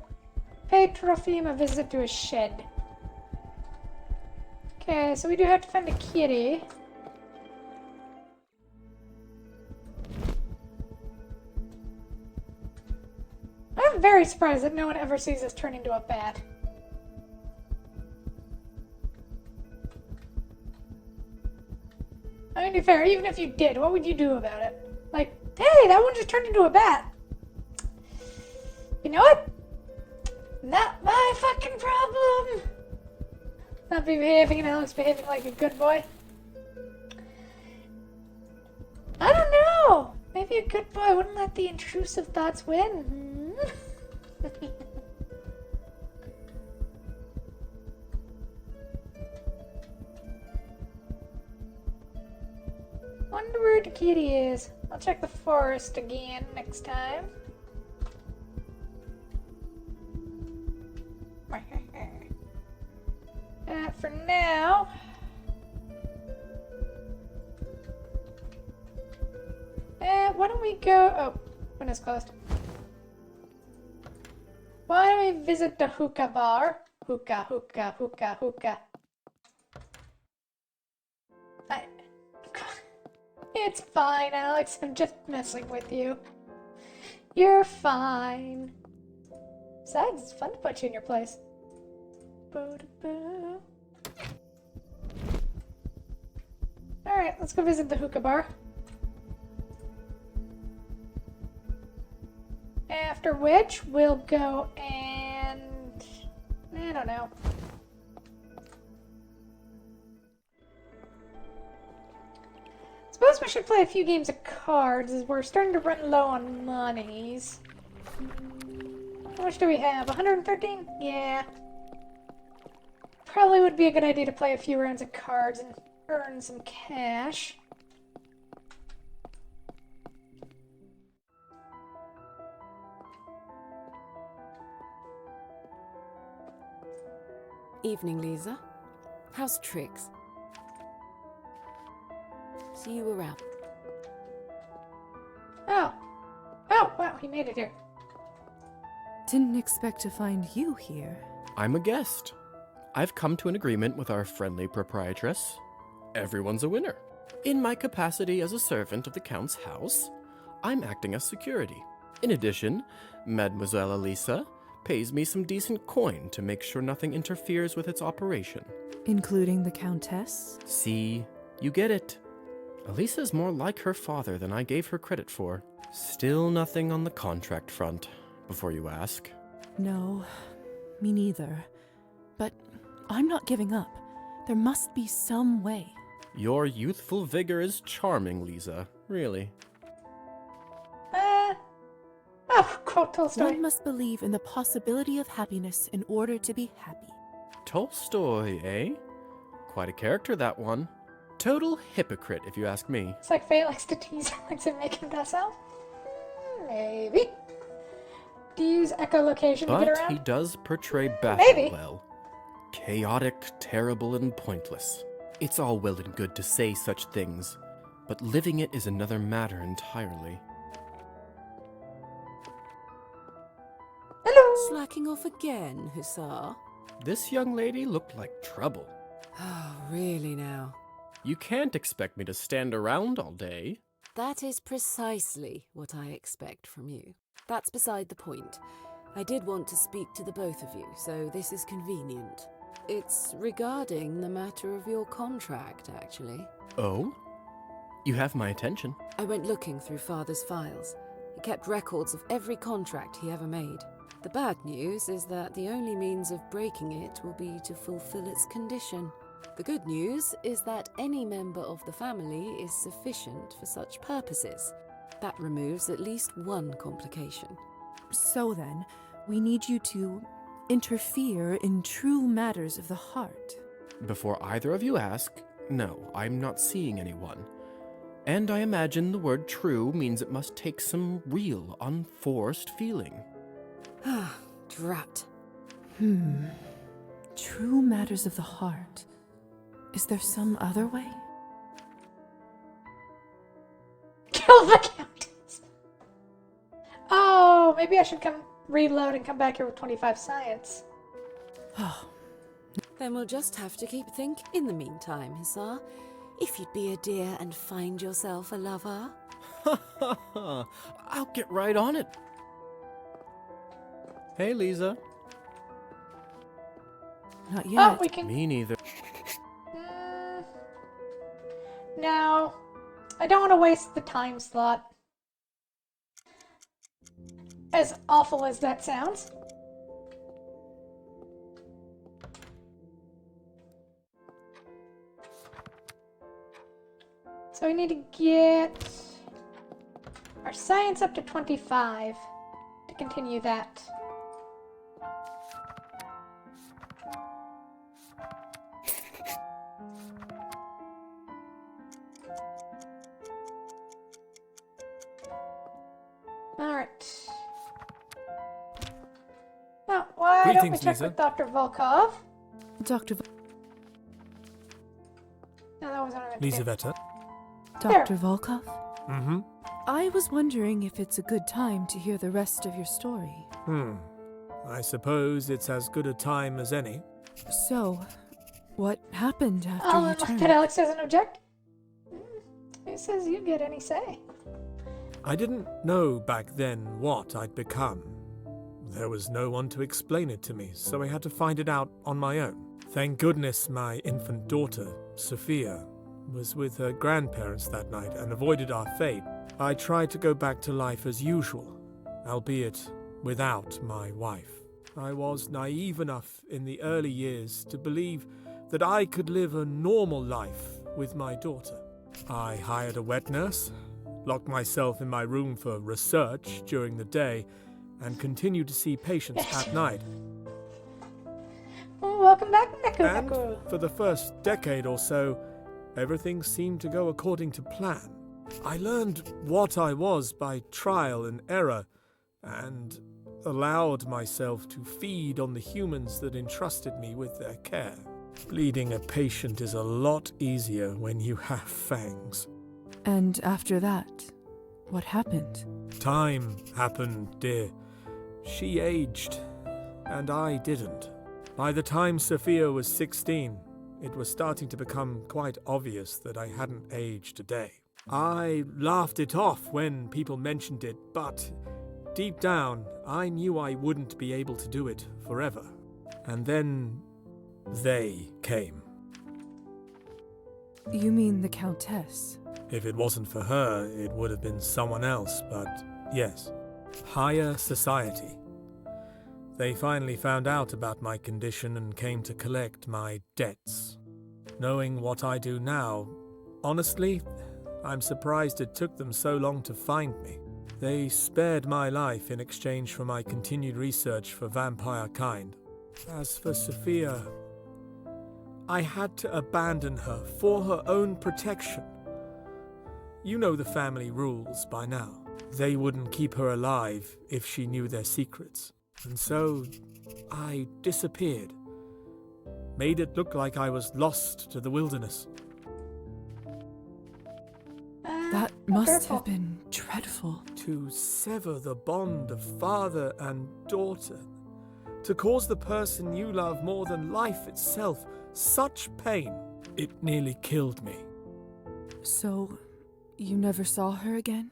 pay Trofim a visit to his shed. Okay, so we do have to find a kitty. I'm very surprised that no one ever sees us turn into a bat. I mean, to be fair, even if you did, what would you do about it? Like, hey, that one just turned into a bat. You know what? Not my fucking problem. Not be behaving and Alex behaving like a good boy. I don't know. Maybe a good boy wouldn't let the intrusive thoughts win. Wonder where the kitty is. I'll check the forest again next time. For now, why don't we go? Oh, window's closed. Why don't we visit the hookah bar? Hookah, hookah, hookah, hookah. It's fine, Alex. I'm just messing with you. You're fine. Besides, it's fun to put you in your place. Alright, let's go visit the hookah bar. After which, we'll go and... I don't know. Suppose we should play a few games of cards, as we're starting to run low on monies. How much do we have? 113? Yeah. Probably would be a good idea to play a few rounds of cards and earn some cash. Evening, Lisa. How's Trix? See you around. Oh. Oh, wow, he made it here. Didn't expect to find you here. I'm a guest. I've come to an agreement with our friendly proprietress. Everyone's a winner. In my capacity as a servant of the Count's house, I'm acting as security. In addition, Mademoiselle Elisa pays me some decent coin to make sure nothing interferes with its operation. Including the Countess? See, you get it. Elisa's more like her father than I gave her credit for. Still nothing on the contract front, before you ask. No, me neither. But I'm not giving up. There must be some way. Your youthful vigor is charming, Lisa. Really. Quote Tolstoy. One must believe in the possibility of happiness in order to be happy. Tolstoy, eh? Quite a character, that one. Total hypocrite, if you ask me. It's like Faye likes to tease Alex and make him docile. Maybe. Do you use echolocation to get But around? he does portray battle Maybe. well. Chaotic, terrible, and pointless. It's all well and good to say such things, but living it is another matter entirely. Hello! Slacking off again, Hussar? This young lady looked like trouble. Oh, really now? You can't expect me to stand around all day. That is precisely what I expect from you. That's beside the point. I did want to speak to the both of you, so this is convenient. It's regarding the matter of your contract, actually. Oh? You have my attention. I went looking through Father's files. He kept records of every contract he ever made. The bad news is that the only means of breaking it will be to fulfill its condition. The good news is that any member of the family is sufficient for such purposes. That removes at least one complication. So then, we need you to interfere in true matters of the heart. Before either of you ask, no, I'm not seeing anyone. And I imagine the word true means it must take some real, unforced feeling. Ah, drat. True matters of the heart. Is there some other way? Kill the Countess. Oh, maybe I should come reload and come back here with 25 science. Then we'll just have to keep thinking. In the meantime, Hussar, if you'd be a dear and find yourself a lover. I'll get right on it. Hey, Lisa. Not Oh, we can. Me neither. No, I don't want to waste the time slot. As awful as that sounds. So we need to get our science up to 25 to continue that. Alright. Now, why don't we Greetings, check Lisa. with Dr. Volkov? Dr. No, that wasn't what I meant to do. Lizaveta? Dr. Volkov? Mm-hmm. I was wondering if it's a good time to hear the rest of your story. I suppose it's as good a time as any. So, what happened after I'll you unlock turned? that Alex doesn't object. Who says you get any say? I didn't know back then what I'd become. There was no one to explain it to me, so I had to find it out on my own. Thank goodness my infant daughter, Sophia, was with her grandparents that night and avoided our fate. I tried to go back to life as usual, albeit without my wife. I was naive enough in the early years to believe that I could live a normal life with my daughter. I hired a wet nurse, locked myself in my room for research during the day, and continued to see patients at night. Oh, welcome back, Neko And Neko. for the first decade or so, everything seemed to go according to plan. I learned what I was by trial and error, and allowed myself to feed on the humans that entrusted me with their care. Bleeding a patient is a lot easier when you have fangs. And after that, what happened? Time happened, dear. She aged, and I didn't. By the time Sophia was 16, it was starting to become quite obvious that I hadn't aged a day. I laughed it off when people mentioned it, but deep down, I knew I wouldn't be able to do it forever. And then they came. You mean the Countess? If it wasn't for her, it would have been someone else, but yes, higher society. They finally found out about my condition and came to collect my debts. Knowing what I do now, honestly, I'm surprised it took them so long to find me. They spared my life in exchange for my continued research for vampire kind. As for Sophia, I had to abandon her for her own protection. You know the family rules by now. They wouldn't keep her alive if she knew their secrets. And so, I disappeared. Made it look like I was lost to the wilderness. That must have been dreadful. To sever the bond of father and daughter. To cause the person you love more than life itself such pain. It nearly killed me. So, you never saw her again?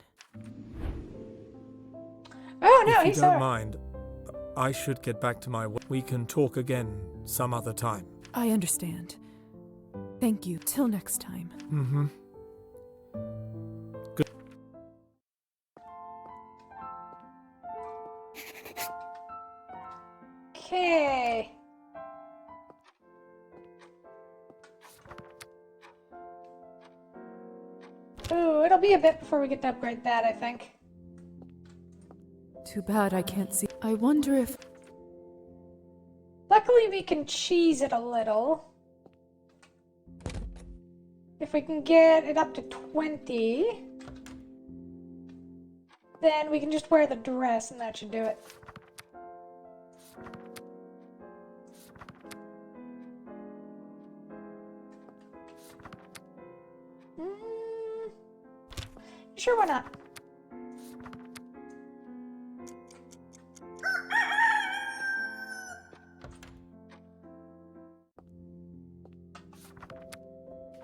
Oh no, If you he's don't mind, I should get back to my work. We can talk again some other time. I understand. Thank you. Till next time. Mm-hmm. Good. Okay. Ooh, it'll be a bit before we get to upgrade that, I think. Too bad I can't see. I wonder if... Luckily, we can cheese it a little. If we can get it up to 20, then we can just wear the dress and that should do it. Sure, why not?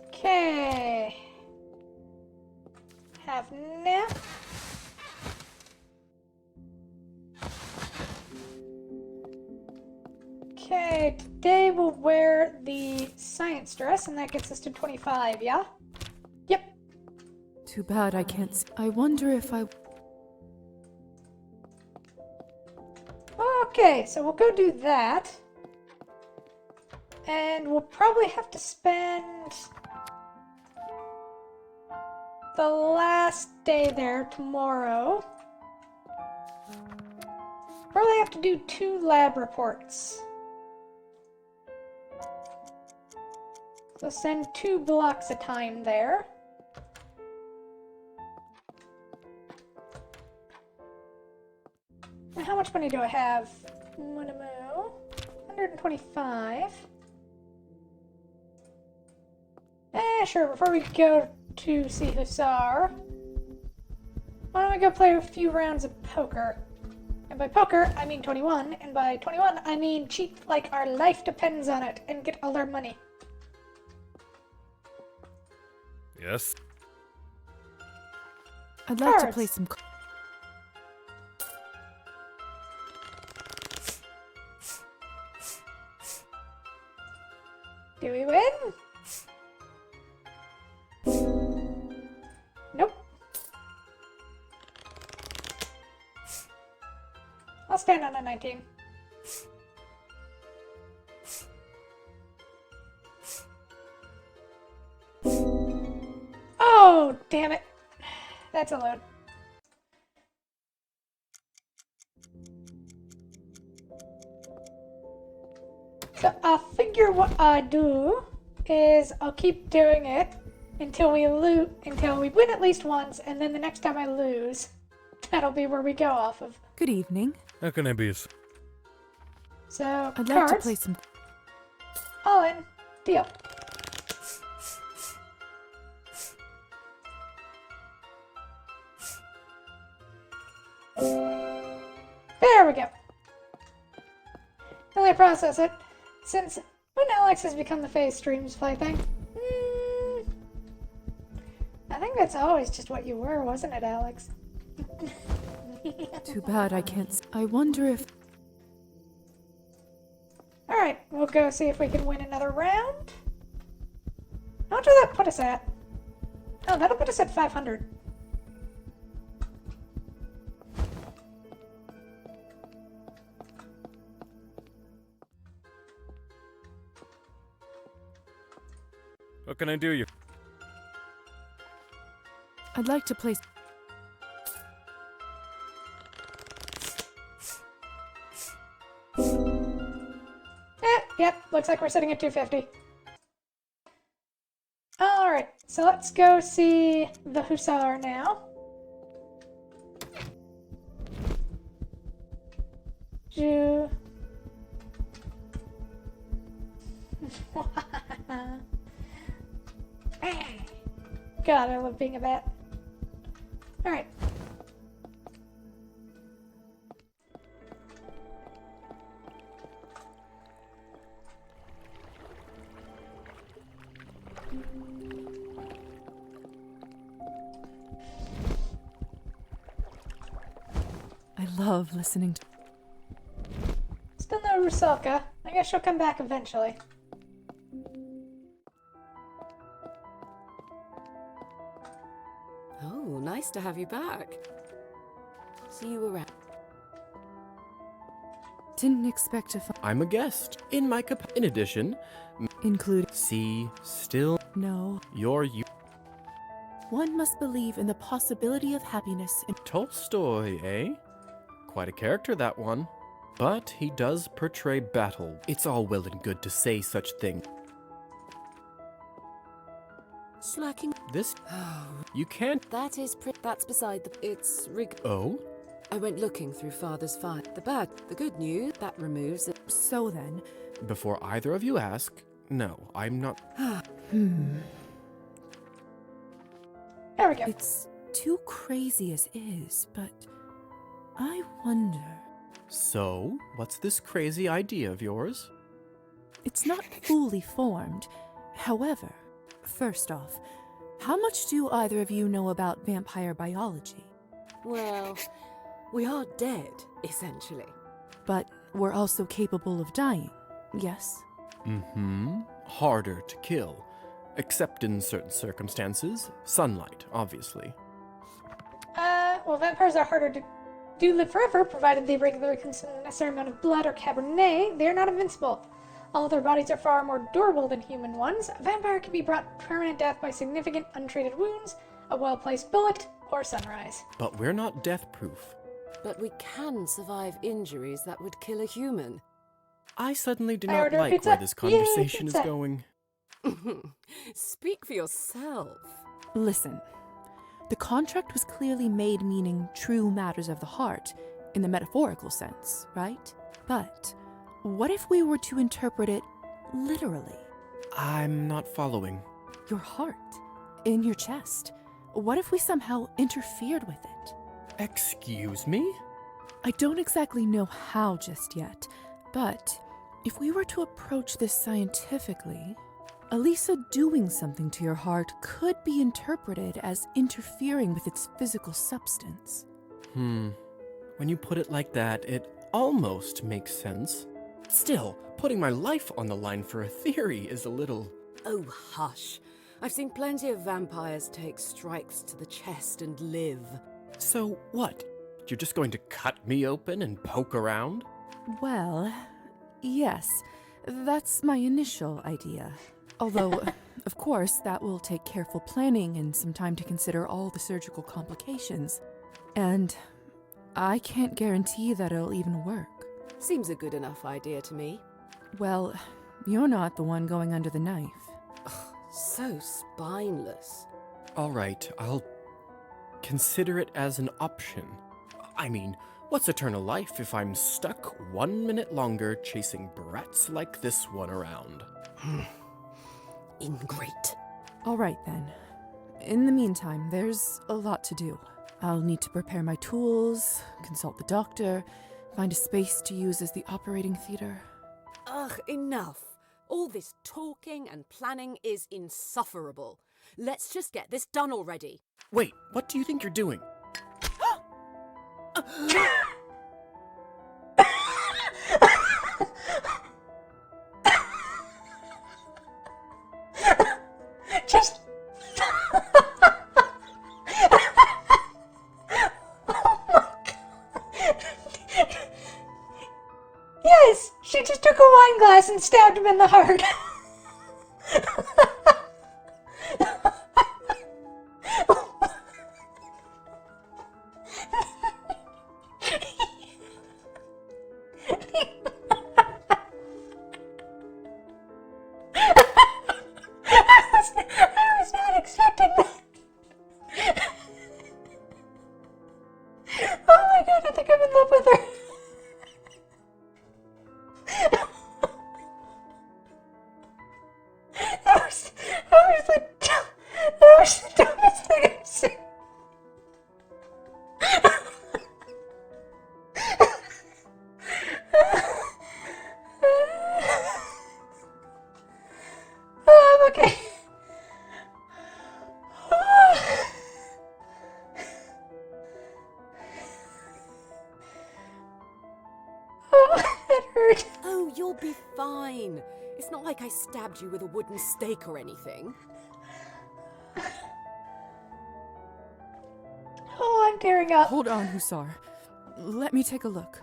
Okay. Have nap. Okay, today we'll wear the science dress, and that gets us to 25, yeah? Yep. Too bad I can't I wonder if I... Okay, so we'll go do that. And we'll probably have to spend the last day there tomorrow. Probably have to do 2 lab reports. So send 2 blocks of time there. And how much money do I have? 125. Sure, before we go to see Hussar, why don't we go play a few rounds of poker? And by poker, I mean 21, and by 21, I mean cheat like our life depends on it and get all our money. Yes? I'd like to Cards. play some... Do we win? Nope. I'll stand on a 19. Oh, damn it. That's a load. So I figure what I do is I'll keep doing it until we win at least once, and then the next time I lose, that'll be where we go off of. Good evening. How can I be of... So I'd like cards, to play some... all in, deal. There we go. Let me process it. Since when Alex has become the Phase Streams plaything? I think that's always just what you were, wasn't it, Alex? Too bad I can't... I wonder if... Alright, we'll go see if we can win another round. How much will that put us at? Oh, that'll put us at 500. What can I do you? I'd like to play... Yep, looks like we're sitting at 250. Alright, so let's go see the Hussar now. God, I love being a bat. Alright. I love listening to... Still no Rusalka. I guess she'll come back eventually. Oh, nice to have you back. See you around. Didn't expect to find... I'm a guest in my In addition, Include... see, still, No. you're you. One must believe in the possibility of happiness in... Tolstoy, eh? Quite a character, that one. But he does portray battle. It's all well and good to say such things. Slacking. This... You can't... That's beside the... It's Oh? I went looking through Father's file. The good news, that removes it. So then... Before either of you ask, no, I'm not... There we go. It's too crazy as is, but... I wonder... So, what's this crazy idea of yours? It's not fully formed, However, first off, how much do either of you know about vampire biology? Well, we are dead, essentially. But we're also capable of dying, yes? Mm-hmm. Harder to kill. Except in certain circumstances. Sunlight, obviously. Well, vampires are harder to do live forever, provided they regularly consume the necessary amount of blood or cabernet. They are not invincible. Although their bodies are far more durable than human ones, a vampire can be brought to permanent death by significant untreated wounds, a well-placed bullet, or sunrise. But we're not death-proof. But we can survive injuries that would kill a human. I suddenly do I not order a like pizza. where this Yay, conversation is pizza. going. Speak for yourself. Listen, the contract was clearly made meaning true matters of the heart, in the metaphorical sense, right? But what if we were to interpret it literally? I'm not following. Your heart, in your chest. What if we somehow interfered with it? Excuse me? I don't exactly know how just yet, but if we were to approach this scientifically, Elisa doing something to your heart could be interpreted as interfering with its physical substance. When you put it like that, it almost makes sense. Still, putting my life on the line for a theory is a little... Oh, hush. I've seen plenty of vampires take strikes to the chest and live. So what? You're just going to cut me open and poke around? Well, yes, that's my initial idea. Although, of course, that will take careful planning and some time to consider all the surgical complications. And I can't guarantee that it'll even work. Seems a good enough idea to me. Well, you're not the one going under the knife. So spineless. All right, I'll consider it as an option. I mean, what's eternal life if I'm stuck 1 minute longer chasing brats like this one around? Ingrate. All right, then. In the meantime, there's a lot to do. I'll need to prepare my tools, consult the doctor, find a space to use as the operating theater. Ugh, enough. All this talking and planning is insufferable. Let's just get this done already. Wait, what do you think you're doing? Just... Yes, she just took a wine glass and stabbed him in the heart. I was not expecting that. Oh my god, I think I'm in love with her. That was the dumbest thing I've seen. I'm okay. Oh, that hurt. Oh, you'll be fine. It's not like I stabbed you with a wooden stake or anything. Oh, I'm tearing up. Hold on, Hussar. Let me take a look.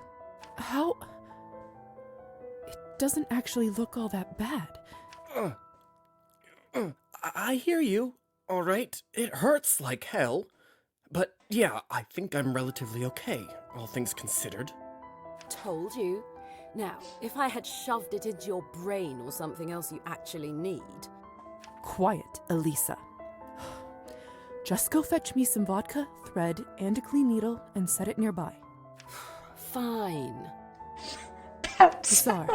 How... It doesn't actually look all that bad. I hear you. All right, it hurts like hell. But yeah, I think I'm relatively okay, all things considered. Told you. Now, if I had shoved it into your brain or something else you actually need... Quiet, Elisa. Just go fetch me some vodka, thread, and a clean needle, and set it nearby. Fine. Hussar,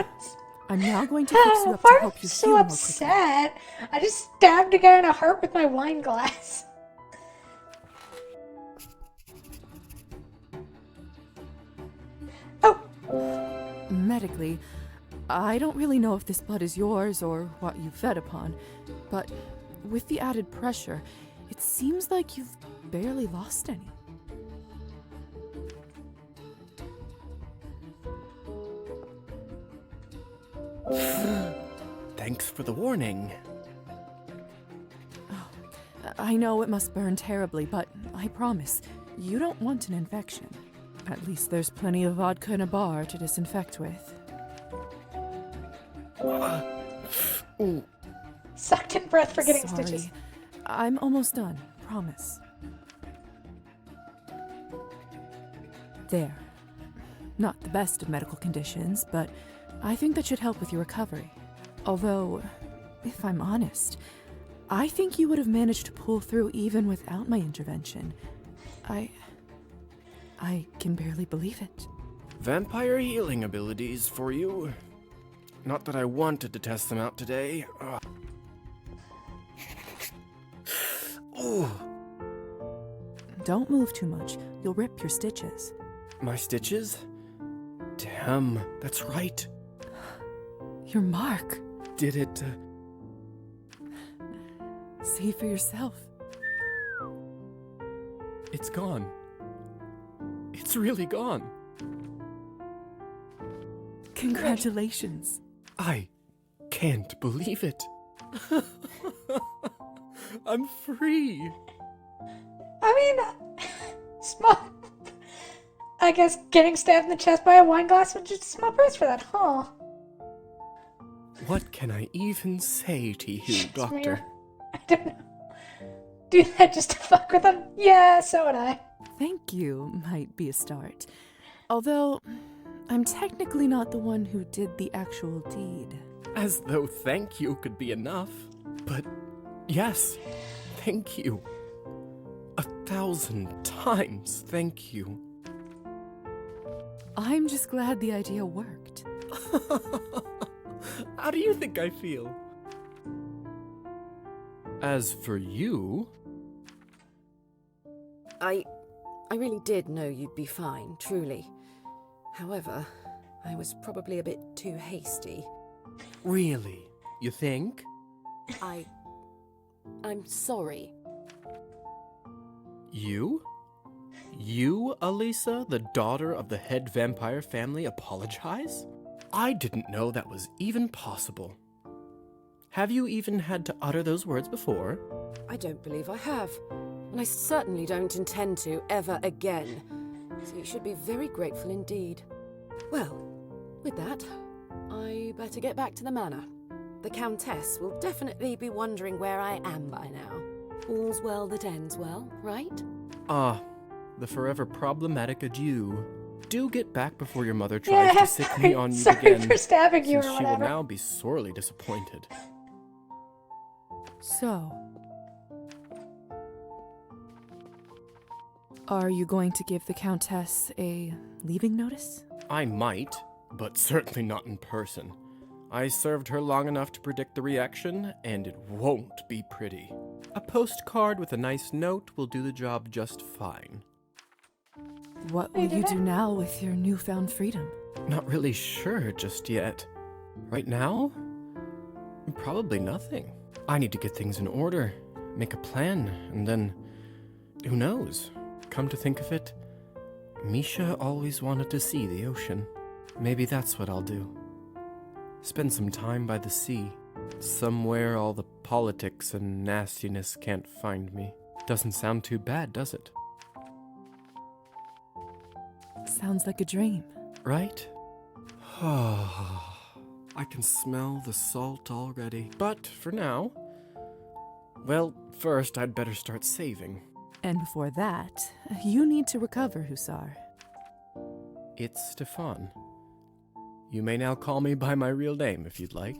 I'm now going to fix you up to Why are help you you so heal more quickly. upset? I just stabbed a guy in the heart with my wine glass. Medically, I don't really know if this blood is yours or what you fed upon, But with the added pressure, it seems like you've barely lost any. Thanks for the warning. I know it must burn terribly, but I promise, you don't want an infection. At least there's plenty of vodka in a bar to disinfect with. Sucked in breath for getting Sorry. stitches. I'm almost done, promise. There. Not the best of medical conditions, but I think that should help with your recovery. Although, if I'm honest, I think you would have managed to pull through even without my intervention. I can barely believe it. Vampire healing abilities for you. Not that I wanted to test them out today. Ooh. Don't move too much. You'll rip your stitches. My stitches? Damn, that's right. Your mark. Did it... See for yourself. It's gone. It's really gone. Congratulations. I can't believe it. I'm free. I mean, small. I guess getting stabbed in the chest by a wine glass was just a small price for that, huh? What can I even say to you, Doctor? I don't know. Do that just to fuck with them? Yeah, so would I. Thank you might be a start. Although, I'm technically not the one who did the actual deed. As though thank you could be enough. But yes, thank you. 1,000 times thank you. I'm just glad the idea worked. How do you think I feel? As for you... I really did know you'd be fine, truly. However, I was probably a bit too hasty. Really? You think? I'm sorry. You? You, Elisa, the daughter of the head vampire family, apologize? I didn't know that was even possible. Have you even had to utter those words before? I don't believe I have. And I certainly don't intend to ever again. So you should be very grateful indeed. Well, with that, I better get back to the manor. The Countess will definitely be wondering where I am by now. All's well that ends well, right? Ah, the forever problematic adieu. Do get back before your mother tries to sick me on you sorry again. for stabbing you or since she will whatever. now be sorely disappointed. So, are you going to give the Countess a leaving notice? I might, but certainly not in person. I served her long enough to predict the reaction, and it won't be pretty. A postcard with a nice note will do the job just fine. What will you do now with your newfound freedom? Not really sure just yet. Right now? Probably nothing. I need to get things in order, make a plan, and then... who knows? Come to think of it, Misha always wanted to see the ocean. Maybe that's what I'll do. Spend some time by the sea. Somewhere all the politics and nastiness can't find me. Doesn't sound too bad, does it? Sounds like a dream. Right? I can smell the salt already. But for now... well, first I'd better start saving. And before that, you need to recover, Hussar. It's Stefan. You may now call me by my real name if you'd like.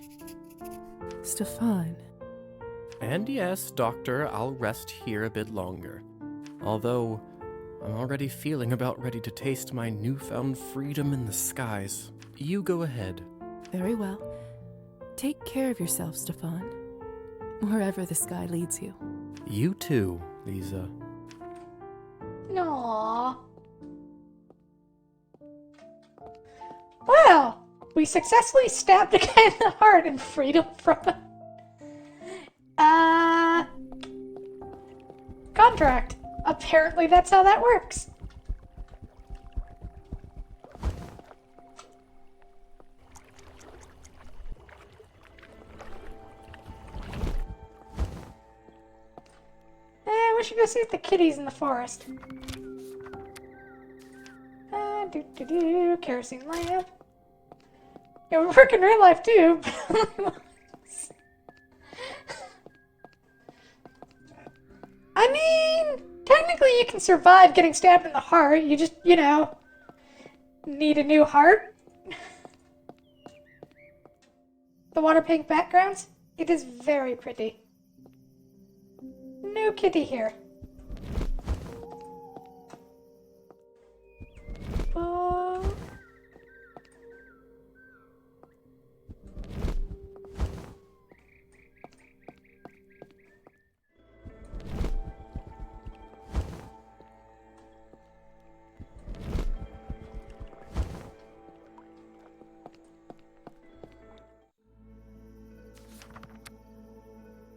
Stefan. And yes, Doctor, I'll rest here a bit longer. Although, I'm already feeling about ready to taste my newfound freedom in the skies. You go ahead. Very well. Take care of yourself, Stefan. Wherever the sky leads you. You too, Lisa. Aww. Wow! We successfully stabbed a guy in the heart and freed him from contract. Apparently that's how that works. We should go see the kitties in the forest. Kerosene lamp. Yeah, we work in real life too. I mean, technically you can survive getting stabbed in the heart. You just, you know, need a new heart. The water pink backgrounds, it is very pretty. New kitty here. Oh.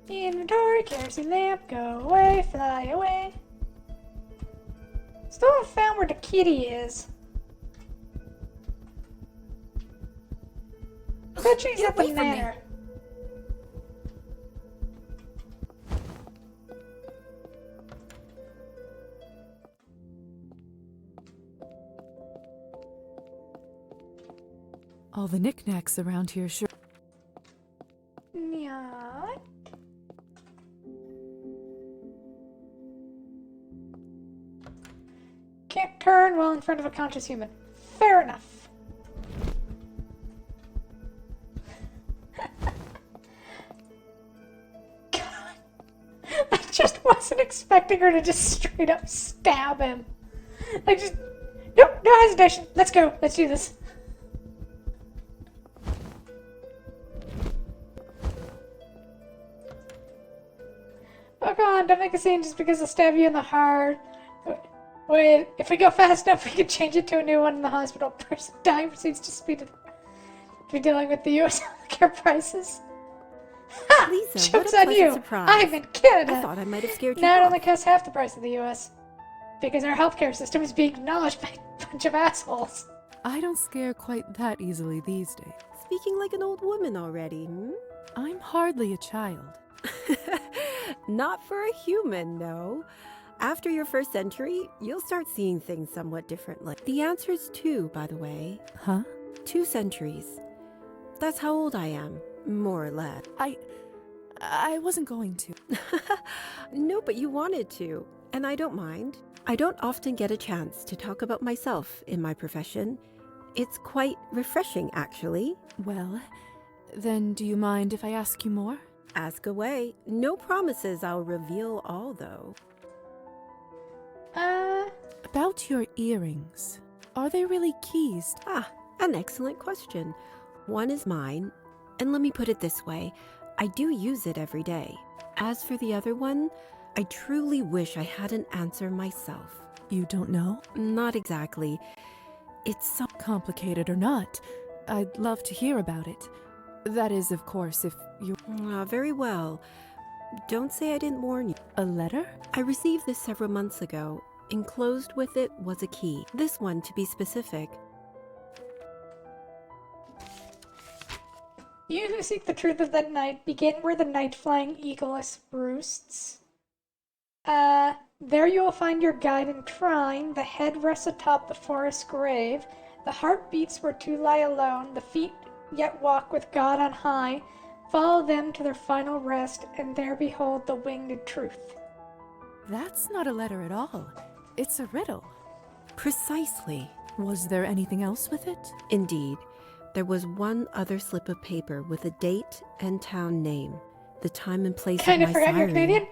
Inventory, kerosene lamp, go away, fly away. Still haven't found where the kitty is. I bet she's at the manor. All the knickknacks around here sure. Yeah. Can't turn while in front of a conscious human. Fair enough. God. I just wasn't expecting her to just straight up stab him. Like just... Nope, no hesitation. Let's go. Let's do this. Oh, come on, don't make a scene just because I stab you in the heart. Wait, if we go fast enough, we can change it to a new one in the hospital. Person dying proceeds to be dealing with the U.S. healthcare prices. Ha! Lisa, Joke's what a on you! pleasant surprise. I'm in Canada! I thought I might have scared you Now it off. only costs half the price of the U.S. Because our healthcare system is being acknowledged by a bunch of assholes. I don't scare quite that easily these days. Speaking like an old woman already, hmm? I'm hardly a child. Not for a human, no. After your first century, you'll start seeing things somewhat differently. The answer's 2, by the way. Huh? 2 centuries. That's how old I am, more or less. I wasn't going to. No, but you wanted to, and I don't mind. I don't often get a chance to talk about myself in my profession. It's quite refreshing, actually. Well, then do you mind if I ask you more? Ask away. No promises I'll reveal all, though. About your earrings. Are they really keys? Ah, an excellent question. One is mine, and let me put it this way. I do use it every day. As for the other one, I truly wish I had an answer myself. You don't know? Not exactly. It's so complicated or not. I'd love to hear about it. That is, of course, if you... very well. Don't say I didn't warn you. A letter? I received this several months ago. Enclosed with it was a key. This one, to be specific. You who seek the truth of that night, begin where the night-flying eagless roosts. There you will find your guide and shrine. The head rests atop the forest grave. The heart beats where two lie alone. The feet yet walk with God on high. Follow them to their final rest, and there behold the winged truth. That's not a letter at all. It's a riddle. Precisely. Was there anything else with it? Indeed. There was one other slip of paper with a date and town name, the time and place Kind of of my forgot you're siren. Canadian?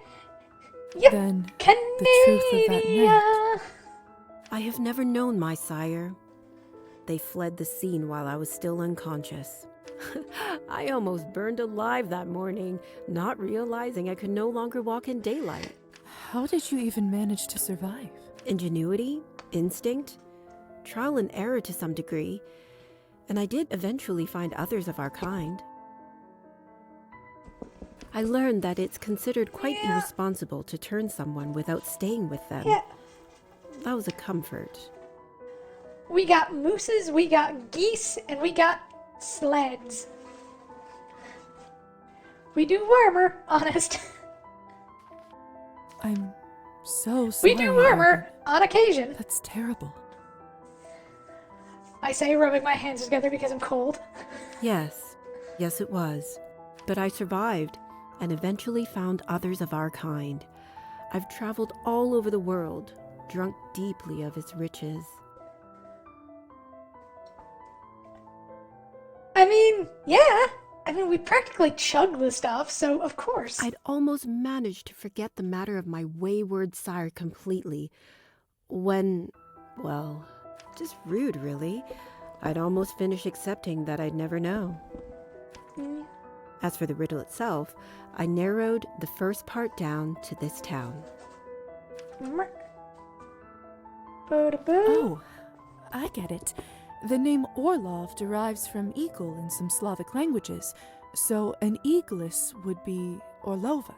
Yep, Then Canada. the truth of that night. I have never known my sire. They fled the scene while I was still unconscious. I almost burned alive that morning, not realizing I could no longer walk in daylight. How did you even manage to survive? Ingenuity, instinct, trial and error to some degree, and I did eventually find others of our kind. I learned that it's considered quite irresponsible to turn someone without staying with them. Yeah. That was a comfort. We got mooses, we got geese, and we got sleds. We do armor, honest. I'm so sorry. We do armor on occasion. That's terrible. I say, rubbing my hands together because I'm cold. Yes, yes it was. But I survived and eventually found others of our kind. I've traveled all over the world, drunk deeply of its riches. I mean, yeah. I mean, we practically chug the stuff, so of course. I'd almost managed to forget the matter of my wayward sire completely. When, well, just rude, really. I'd almost finished accepting that I'd never know. As for the riddle itself, I narrowed the first part down to this town. Oh, I get it. The name Orlov derives from eagle in some Slavic languages, so an eagles would be Orlova.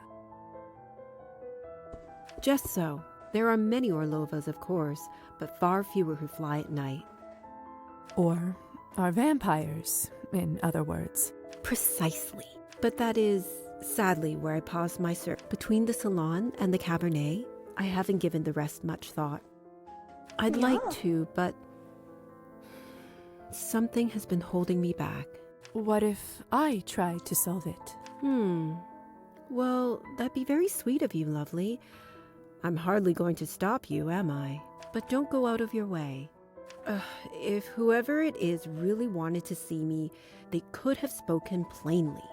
Just so. There are many Orlovas, of course, but far fewer who fly at night. Or are vampires, in other words. Precisely. But that is, sadly, where I paused my search. Between the Salon and the Cabernet, I haven't given the rest much thought. I'd like to, but something has been holding me back. What if I tried to solve it? Well, that'd be very sweet of you, lovely. I'm hardly going to stop you, am I? But don't go out of your way. If whoever it is really wanted to see me, they could have spoken plainly.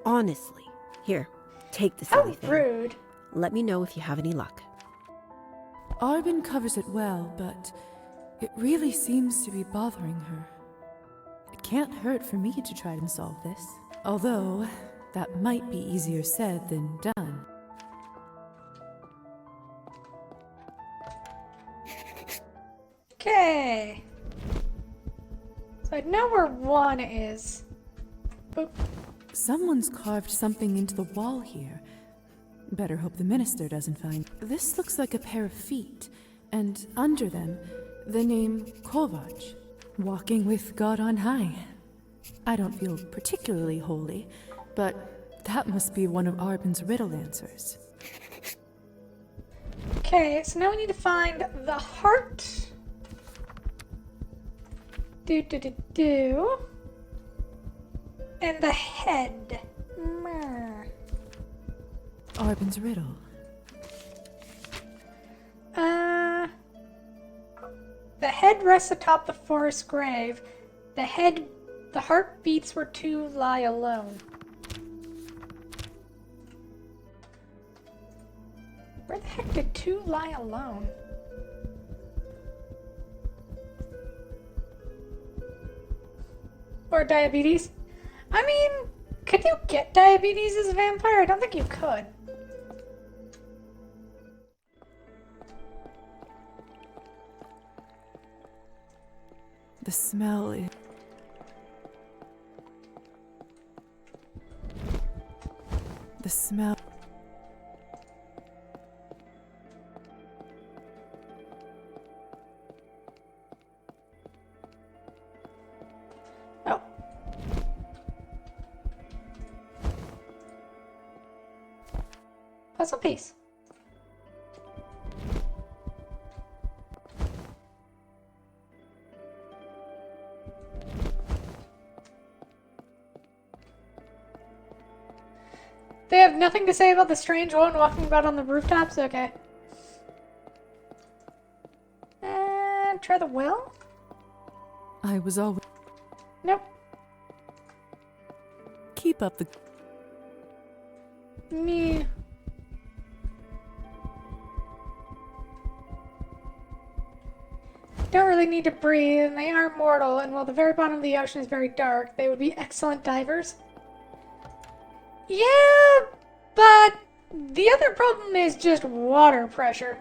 Honestly. Here, take this silly thing. Rude. Let me know if you have any luck. Arbin covers it well, but it really seems to be bothering her. It can't hurt for me to try and solve this. Although, that might be easier said than done. Okay. So I know where one is. Boop. Someone's carved something into the wall here. Better hope the minister doesn't find. This looks like a pair of feet, and under them, the name Kovac, walking with God on high. I don't feel particularly holy, but that must be one of Arbin's riddle answers. Okay, so now we need to find the heart. And the head. Arbin's riddle. The head rests atop the forest grave. The heart beats where two lie alone. Where the heck did two lie alone? Or diabetes? I mean, could you get diabetes as a vampire? I don't think you could. The smell is... The smell... Oh. Puzzle piece. They have nothing to say about the strange one walking about on the rooftops? Okay. And try the well? I was always... Nope. Keep up the... Me. Don't really need to breathe, and they are mortal, and while the very bottom of the ocean is very dark, they would be excellent divers. Yeah, but the other problem is just water pressure.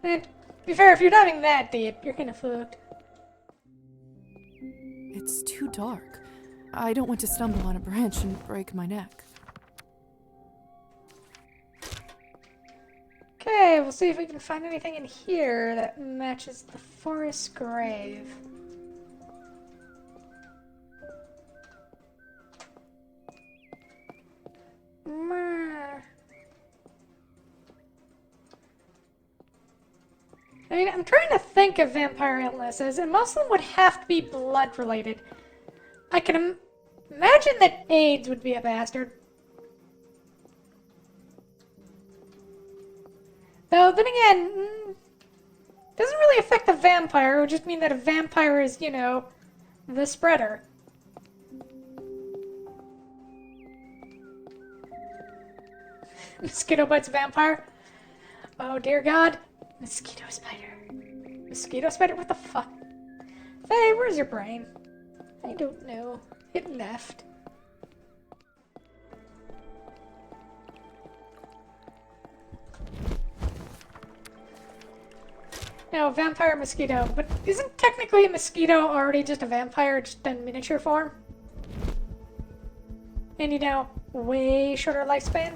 And to be fair, if you're diving that deep, you're kinda fucked. It's too dark. I don't want to stumble on a branch and break my neck. Okay, we'll see if we can find anything in here that matches the forest grave. I mean, I'm trying to think of vampire illnesses, and most of them would have to be blood-related. I can imagine that AIDS would be a bastard. Though, then again, doesn't really affect the vampire. It would just mean that a vampire is, you know, the spreader. Mosquito bites a vampire? Oh, dear God. Mosquito spider. Mosquito spider? What the fuck? Faye, where's your brain? I don't know. It left. No, vampire mosquito. But isn't technically a mosquito already just a vampire, just in miniature form? And you know, way shorter lifespan?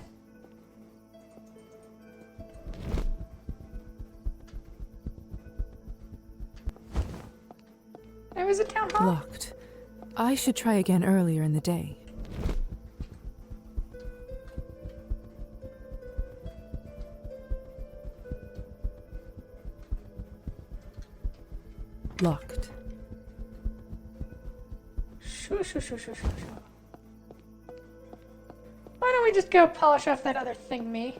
There was a town hall. Locked. I should try again earlier in the day. Locked. Shoo. Why don't we just go polish off that other thing-me?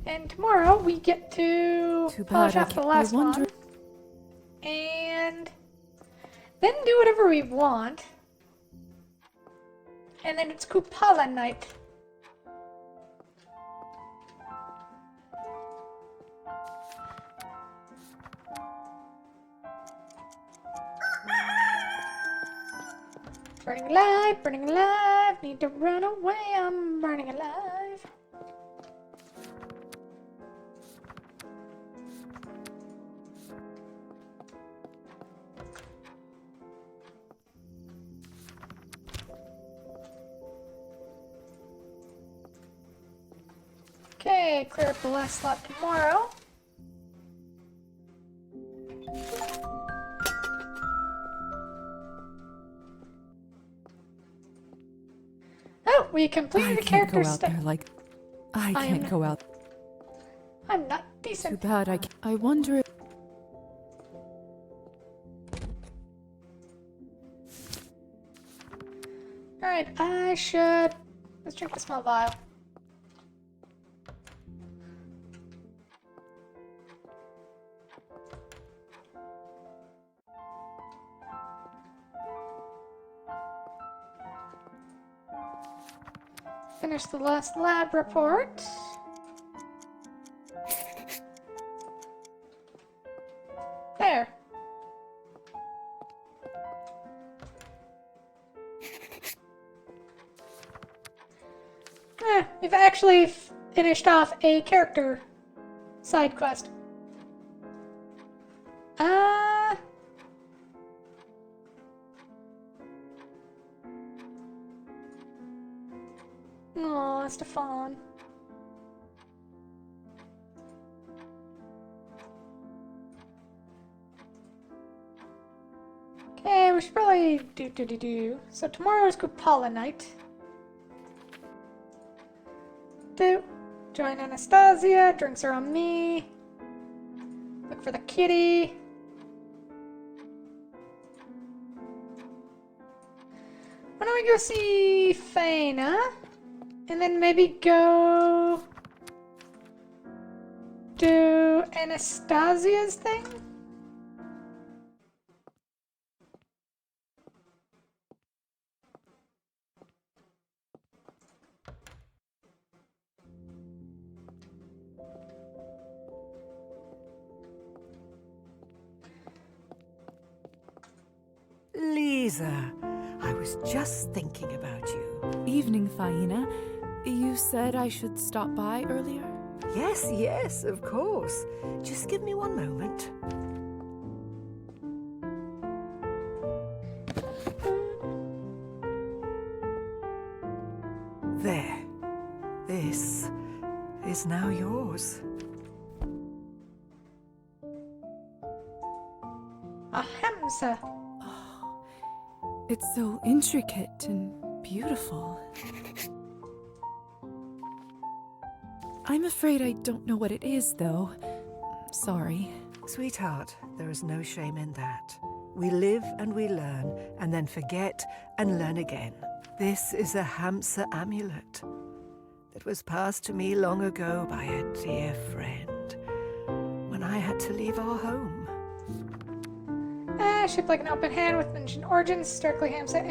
And tomorrow we get to polish off the last one. And then do whatever we want. And then it's Kupala night. Burning alive, need to run away, I'm burning alive. Okay, clear up the last slot tomorrow. Oh, we completed the character stuff. I can't go out. I'm not decent. Too bad. I wonder if... Alright, I should... Let's drink the small vial. Finish the last lab report. There. We've actually finished off a character side quest. Aw, Stefan. Okay, we should probably do. So tomorrow is Kupala night. Join Anastasia, drinks are on me. Look for the kitty. Why don't we go see Faina? And then maybe go do Anastasia's thing? Lisa, I was just thinking about you. Evening, Faina. You said I should stop by earlier? Yes, yes, of course. Just give me one moment. There. This is now yours. A Hamsa. It's so intricate and beautiful. I'm afraid I don't know what it is, though. Sorry. Sweetheart, there is no shame in that. We live and we learn, and then forget and learn again. This is a Hamsa amulet that was passed to me long ago by a dear friend when I had to leave our home. Shaped like an open hand with mentioned origins, historically Hamsa.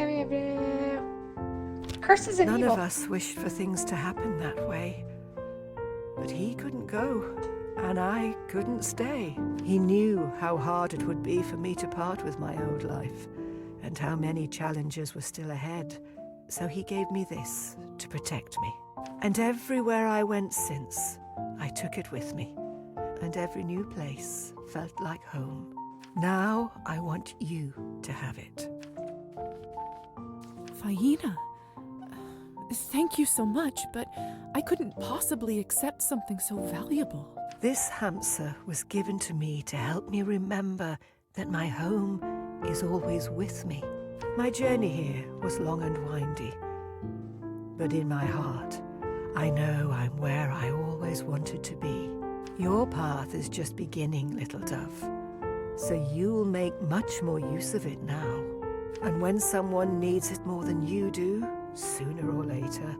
Curses and None evil. of us wished for things to happen that way. But he couldn't go, and I couldn't stay. He knew how hard it would be for me to part with my old life, and how many challenges were still ahead. So he gave me this to protect me. And everywhere I went since, I took it with me. And every new place felt like home. Now I want you to have it. Faina, thank you so much, but I couldn't possibly accept something so valuable. This Hamsa was given to me to help me remember that my home is always with me. My journey here was long and windy, but in my heart, I know I'm where I always wanted to be. Your path is just beginning, little dove, so you'll make much more use of it now. And when someone needs it more than you do, sooner or later,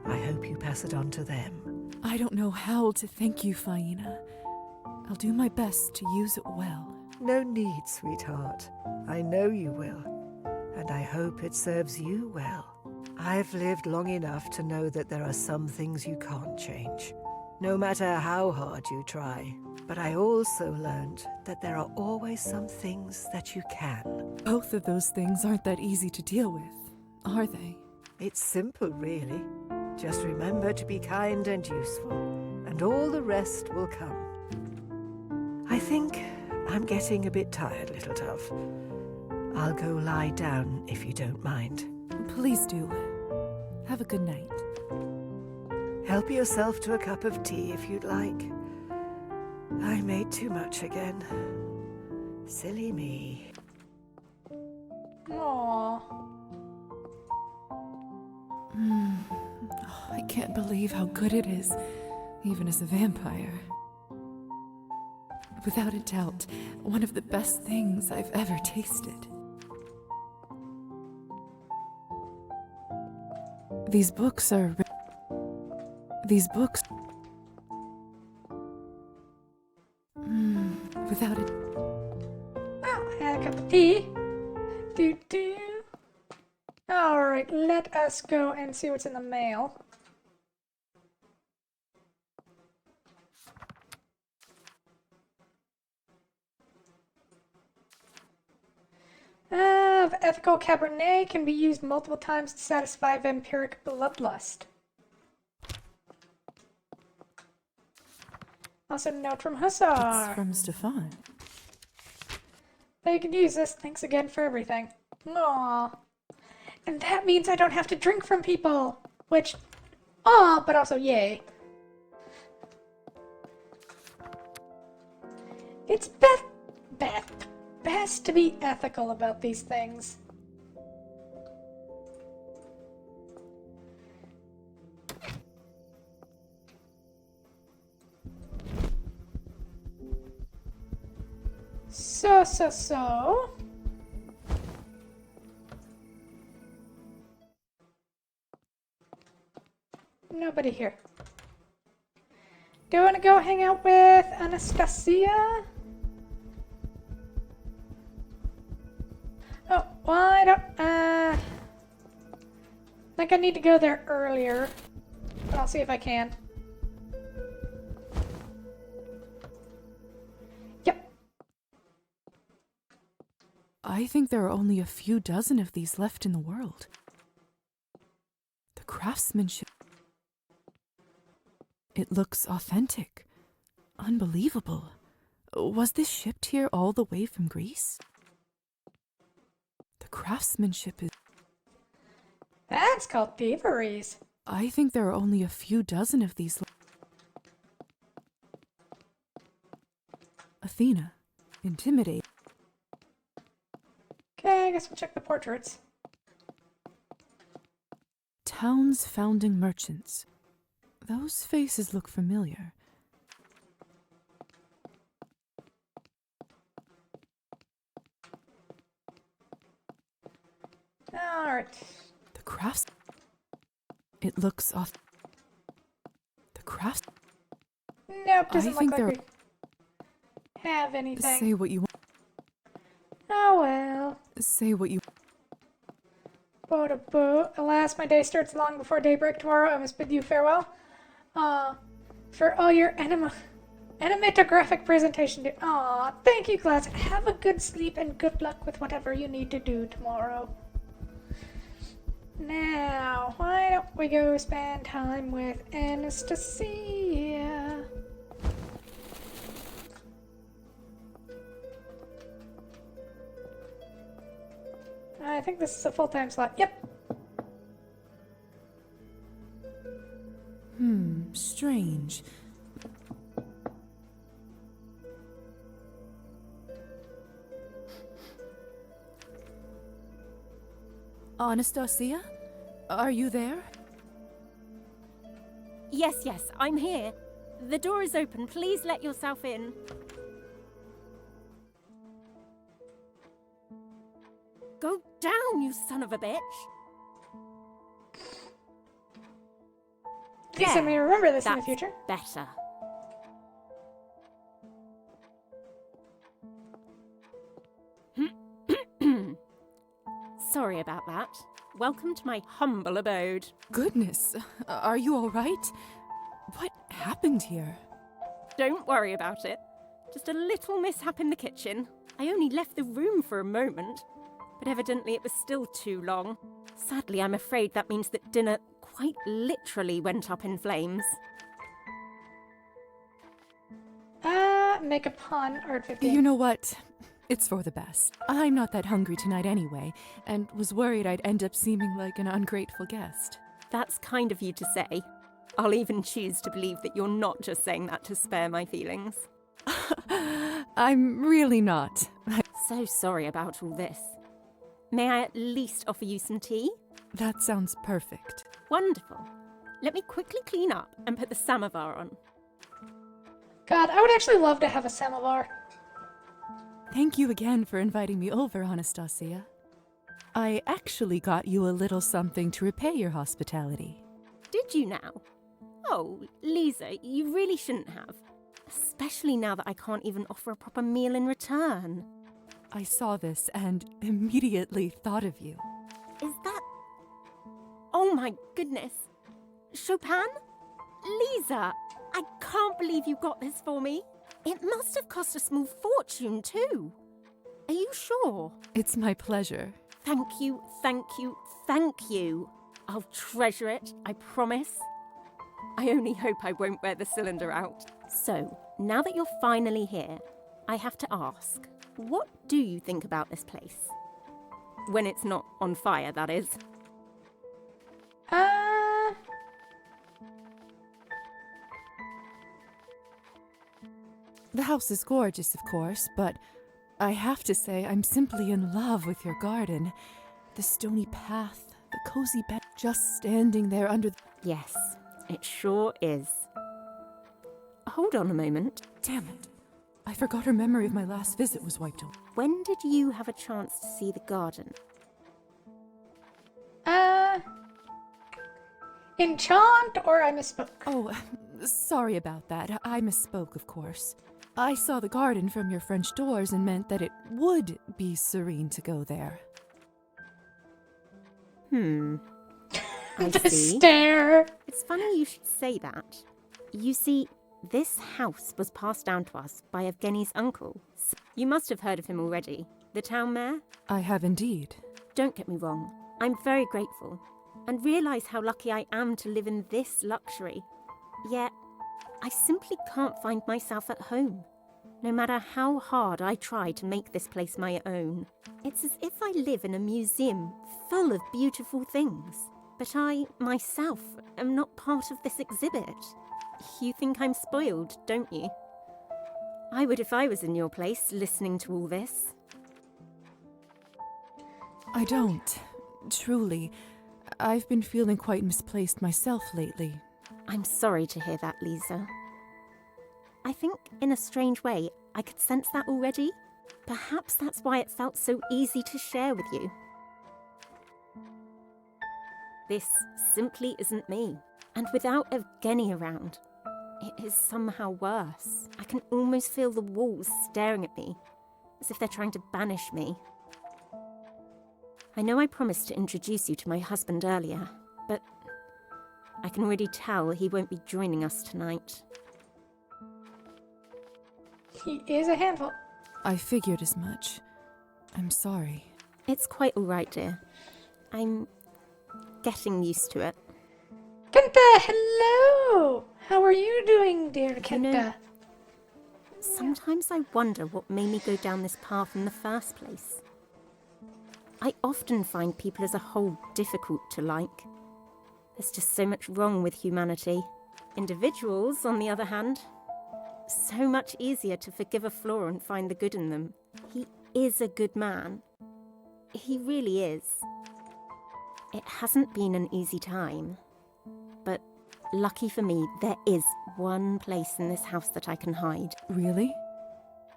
I hope you pass it on to them. I don't know how to thank you, Faina. I'll do my best to use it well. No need, sweetheart. I know you will, and I hope it serves you well. I've lived long enough to know that there are some things you can't change, no matter how hard you try. But I also learned that there are always some things that you can. Both of those things aren't that easy to deal with, are they? It's simple, really. Just remember to be kind and useful, and all the rest will come. I think I'm getting a bit tired, little dove. I'll go lie down if you don't mind. Please do. Have a good night. Help yourself to a cup of tea if you'd like. I made too much again. Silly me. Aww. I can't believe how good it is, even as a vampire. Without a doubt, one of the best things I've ever tasted. These books. Without it. Oh, I had a cup of tea. Do. Alright, let us go and see what's in the mail. Ethical Cabernet can be used multiple times to satisfy vampiric bloodlust. Also, note from Hussar. It's from Stefan. That you can use this. Thanks again for everything. Aww. And that means I don't have to drink from people. Which, but also yay. It's best to be ethical about these things. So. Nobody here. Do you want to go hang out with Anastasia? Oh, well, I don't, think I need to go there earlier. But I'll see if I can. Yep. I think there are only a few dozen of these left in the world. The craftsmanship It looks authentic. Unbelievable. Was this shipped here all the way from Greece? The craftsmanship is... That's called thieveries. I think there are only a few dozen of these. Athena. Intimidate. Okay, I guess we'll check the portraits. Town's founding merchants. Those faces look familiar. Alright. The crafts... It looks off... The crafts... Nope, doesn't I look think like they're... we have anything. Say what you want. Oh well. Say what you... Boo. Alas, my day starts long before daybreak tomorrow. I must bid you farewell. For all your animatographic presentation. Thank you, class. Have a good sleep and good luck with whatever you need to do tomorrow. Now, why don't we go spend time with Anastasia? I think this is a full-time slot. Yep. Strange. Anastasia? Are you there? Yes, I'm here. The door is open. Please let yourself in. Go down, you son of a bitch! Please let me remember this in the That's future. Better. Sorry about that. Welcome to my humble abode. Goodness, are you all right? What happened here? Don't worry about it. Just a little mishap in the kitchen. I only left the room for a moment, but evidently it was still too long. Sadly, I'm afraid that means that dinner quite literally went up in flames. Make a pun, Art 15. You know what? It's for the best. I'm not that hungry tonight anyway, and was worried I'd end up seeming like an ungrateful guest. That's kind of you to say. I'll even choose to believe that you're not just saying that to spare my feelings. I'm really not. So sorry about all this. May I at least offer you some tea? That sounds perfect. Wonderful. Let me quickly clean up and put the samovar on. God, I would actually love to have a samovar. Thank you again for inviting me over, Anastasia. I actually got you a little something to repay your hospitality. Did you now? Oh, Lisa, you really shouldn't have. Especially now that I can't even offer a proper meal in return. I saw this and immediately thought of you. Is that... Oh my goodness. Chopin? Lisa, I can't believe you got this for me. It must have cost a small fortune too. Are you sure? It's my pleasure. Thank you, thank you, thank you. I'll treasure it, I promise. I only hope I won't wear the cylinder out. So, now that you're finally here, I have to ask, what do you think about this place? When it's not on fire, that is. The house is gorgeous, of course, but I have to say I'm simply in love with your garden. The stony path, the cozy bed, just standing there under the... Yes, it sure is. Hold on a moment. Damn it. I forgot her memory of my last visit was wiped out. When did you have a chance to see the garden? Enchant, or I misspoke? Oh, sorry about that. I misspoke, of course. I saw the garden from your French doors and meant that it would be serene to go there. I The see. stare. It's funny you should say that. You see, this house was passed down to us by Evgeny's uncle. You must have heard of him already. The town mayor? I have indeed. Don't get me wrong. I'm very grateful and realise how lucky I am to live in this luxury. Yet, I simply can't find myself at home. No matter how hard I try to make this place my own, it's as if I live in a museum full of beautiful things. But I, myself, am not part of this exhibit. You think I'm spoiled, don't you? I would if I was in your place, listening to all this. I don't. Truly. I've been feeling quite misplaced myself lately. I'm sorry to hear that, Lisa. I think, in a strange way, I could sense that already. Perhaps that's why it felt so easy to share with you. This simply isn't me. And without Evgeny around, it is somehow worse. I can almost feel the walls staring at me, as if they're trying to banish me. I know I promised to introduce you to my husband earlier, but I can already tell he won't be joining us tonight. He is a handful. I figured as much. I'm sorry. It's quite all right, dear. I'm getting used to it. Kenta, hello! How are you doing, dear Kenta? You know, sometimes I wonder what made me go down this path in the first place. I often find people as a whole difficult to like. There's just so much wrong with humanity. Individuals, on the other hand, so much easier to forgive a flaw and find the good in them. He is a good man. He really is. It hasn't been an easy time, but lucky for me, there is one place in this house that I can hide. Really?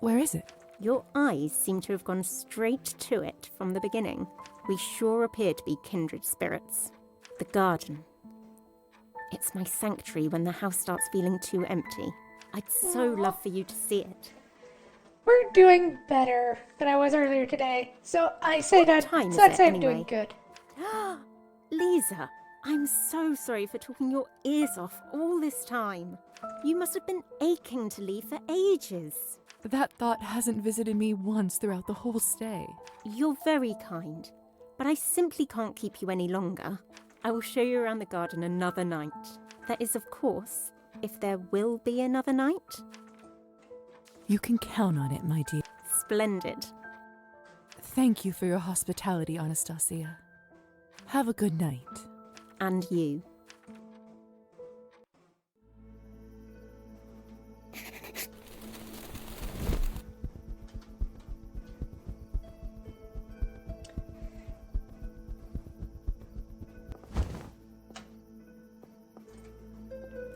Where is it? Your eyes seem to have gone straight to it from the beginning. We sure appear to be kindred spirits. The garden. It's my sanctuary when the house starts feeling too empty. I'd so love for you to see it. We're doing better than I was earlier today, so I say that. Time So I'd is say it, I'm doing anyway? good. Lisa, I'm so sorry for talking your ears off all this time. You must have been aching to leave for ages. That thought hasn't visited me once throughout the whole stay. You're very kind, but I simply can't keep you any longer. I will show you around the garden another night. That is, of course, if there will be another night. You can count on it, my dear. Splendid. Thank you for your hospitality, Anastasia. Have a good night. And you.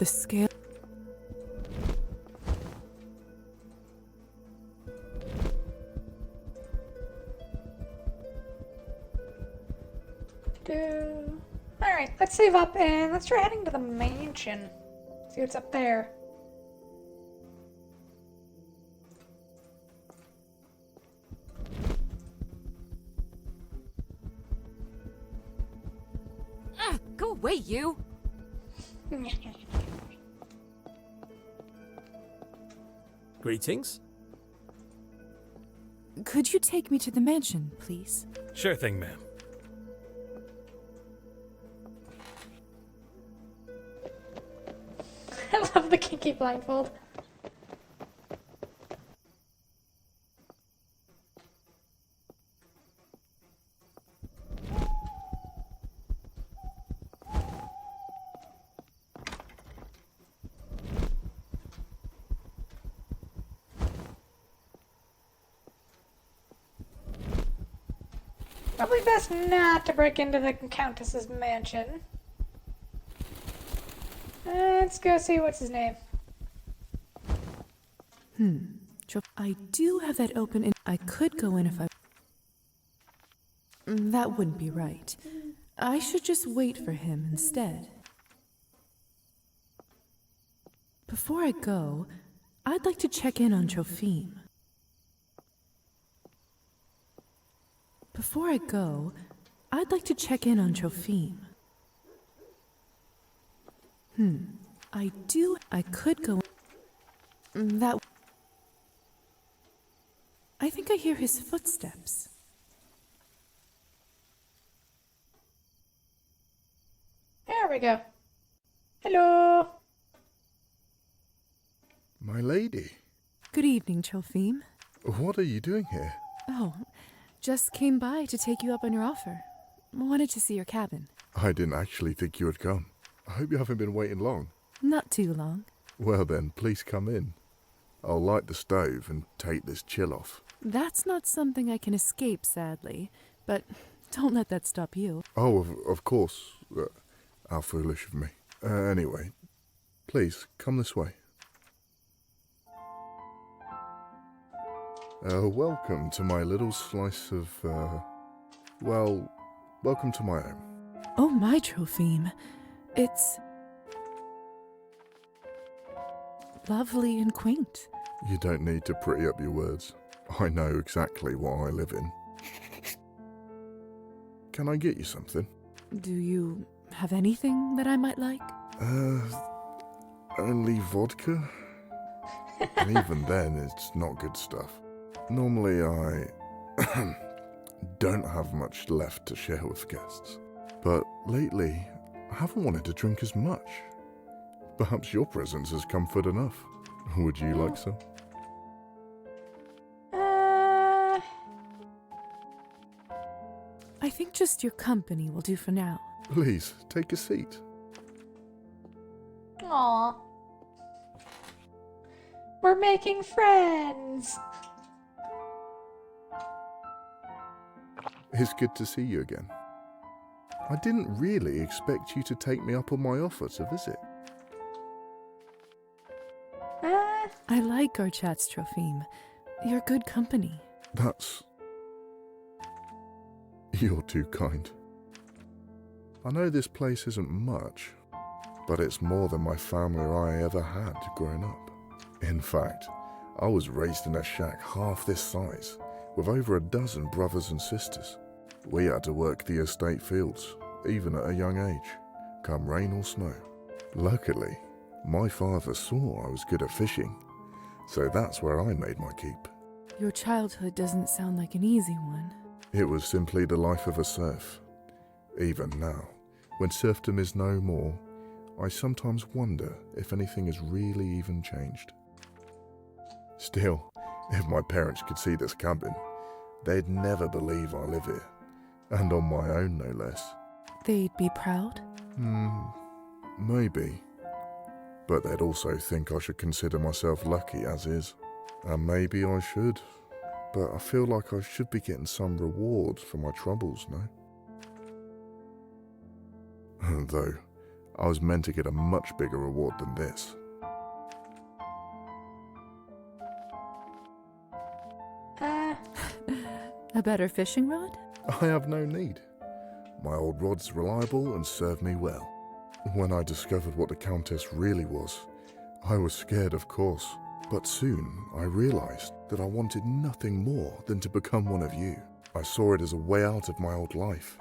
The scale. Alright, let's save up and let's try heading to the mansion. See what's up there. Go away, you! Greetings. Could you take me to the mansion, please? Sure thing, ma'am. I love the kinky blindfold. Probably best not to break into the Countess's mansion. Let's go see what's his name. I do have that open and I could go in if I... That wouldn't be right. I should just wait for him instead. Before I go, I'd like to check in on Trophime. Before I go, I'd like to check in on Trophime. I could go... That... I think I hear his footsteps. There we go. Hello. My lady. Good evening, Trophime. What are you doing here? Oh, just came by to take you up on your offer. Wanted to see your cabin. I didn't actually think you had come. I hope you haven't been waiting long. Not too long. Well then, please come in. I'll light the stove and take this chill off. That's not something I can escape, sadly, but don't let that stop you. Oh, of course. How foolish of me. Anyway, please, come this way. Welcome to my little slice of, well, welcome to my home. Oh my, Trophime. It's lovely and quaint. You don't need to pretty up your words. I know exactly what I live in. Can I get you something? Do you have anything that I might like? Only vodka? And even then, it's not good stuff. Normally, I don't have much left to share with guests. But lately, I haven't wanted to drink as much. Perhaps your presence is comfort enough. Would you like some? I think just your company will do for now. Please, take a seat. Aw. We're making friends! It's good to see you again. I didn't really expect you to take me up on my offer to visit. I like our chats, Trophime. You're good company. You're too kind. I know this place isn't much, but it's more than my family or I ever had growing up. In fact, I was raised in a shack half this size, with over a dozen brothers and sisters. We had to work the estate fields, even at a young age, come rain or snow. Luckily, my father saw I was good at fishing, so that's where I made my keep. Your childhood doesn't sound like an easy one. It was simply the life of a serf. Even now, when serfdom is no more, I sometimes wonder if anything has really even changed. Still, if my parents could see this cabin, they'd never believe I live here, and on my own no less. They'd be proud? Maybe. But they'd also think I should consider myself lucky as is. And maybe I should. But I feel like I should be getting some reward for my troubles, no? Though, I was meant to get a much bigger reward than this. A better fishing rod? I have no need. My old rod's reliable and served me well. When I discovered what the Countess really was, I was scared, of course. But soon I realized that I wanted nothing more than to become one of you. I saw it as a way out of my old life.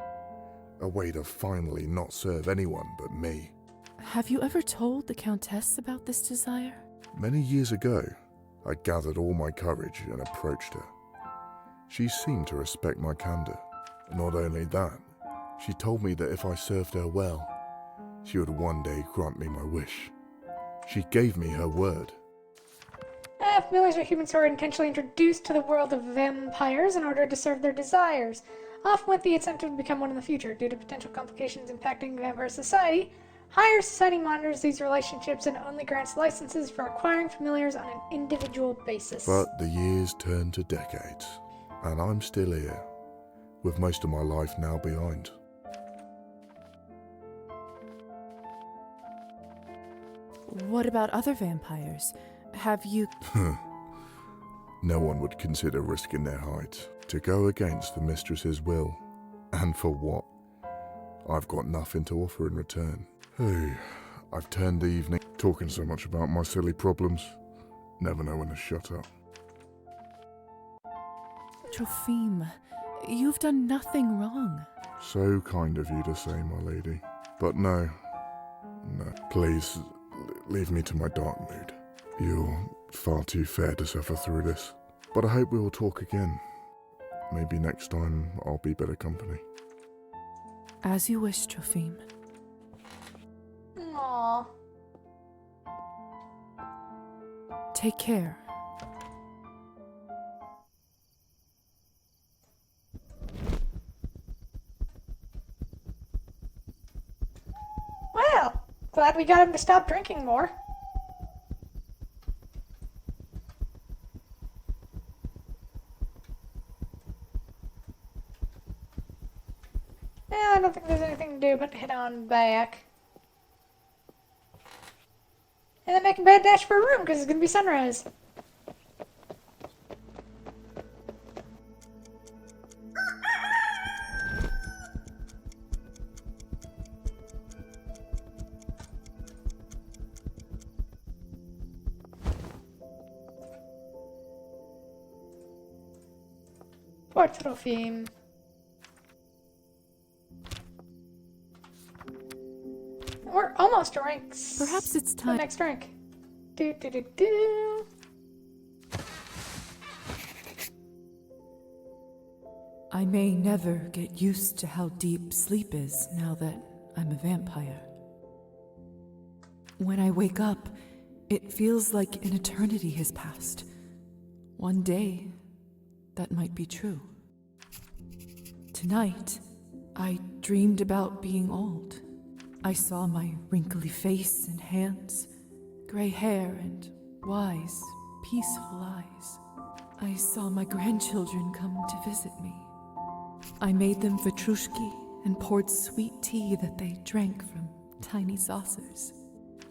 A way to finally not serve anyone but me. Have you ever told the Countess about this desire? Many years ago, I gathered all my courage and approached her. She seemed to respect my candor. Not only that, she told me that if I served her well, she would one day grant me my wish. She gave me her word. Familiars are humans who are intentionally introduced to the world of vampires in order to serve their desires, often with the incentive to become one in the future. Due to potential complications impacting vampire society, Higher Society monitors these relationships and only grants licenses for acquiring familiars on an individual basis. But the years turn to decades, and I'm still here, with most of my life now behind. What about other vampires? Have you... No one would consider risking their hides to go against the mistress's will. And for what? I've got nothing to offer in return. Hey, I've turned the evening talking so much about my silly problems. Never know when to shut up. Trophime, you've done nothing wrong. So kind of you to say, my lady. But no, please, leave me to my dark mood. You're far too fair to suffer through this. But I hope we will talk again. Maybe next time I'll be better company. As you wish, Trophime. Aww. Take care. Well, glad we got him to stop drinking more. Yeah, I don't think there's anything to do but to head on back. And then make a bad dash for a room because it's going to be sunrise. Portofim. We're almost to ranks. Perhaps it's The time. next rank. Do do do do. I may never get used to how deep sleep is now that I'm a vampire. When I wake up, it feels like an eternity has passed. One day, that might be true. Tonight, I dreamed about being old. I saw my wrinkly face and hands, gray hair and wise, peaceful eyes. I saw my grandchildren come to visit me. I made them vatrushki and poured sweet tea that they drank from tiny saucers.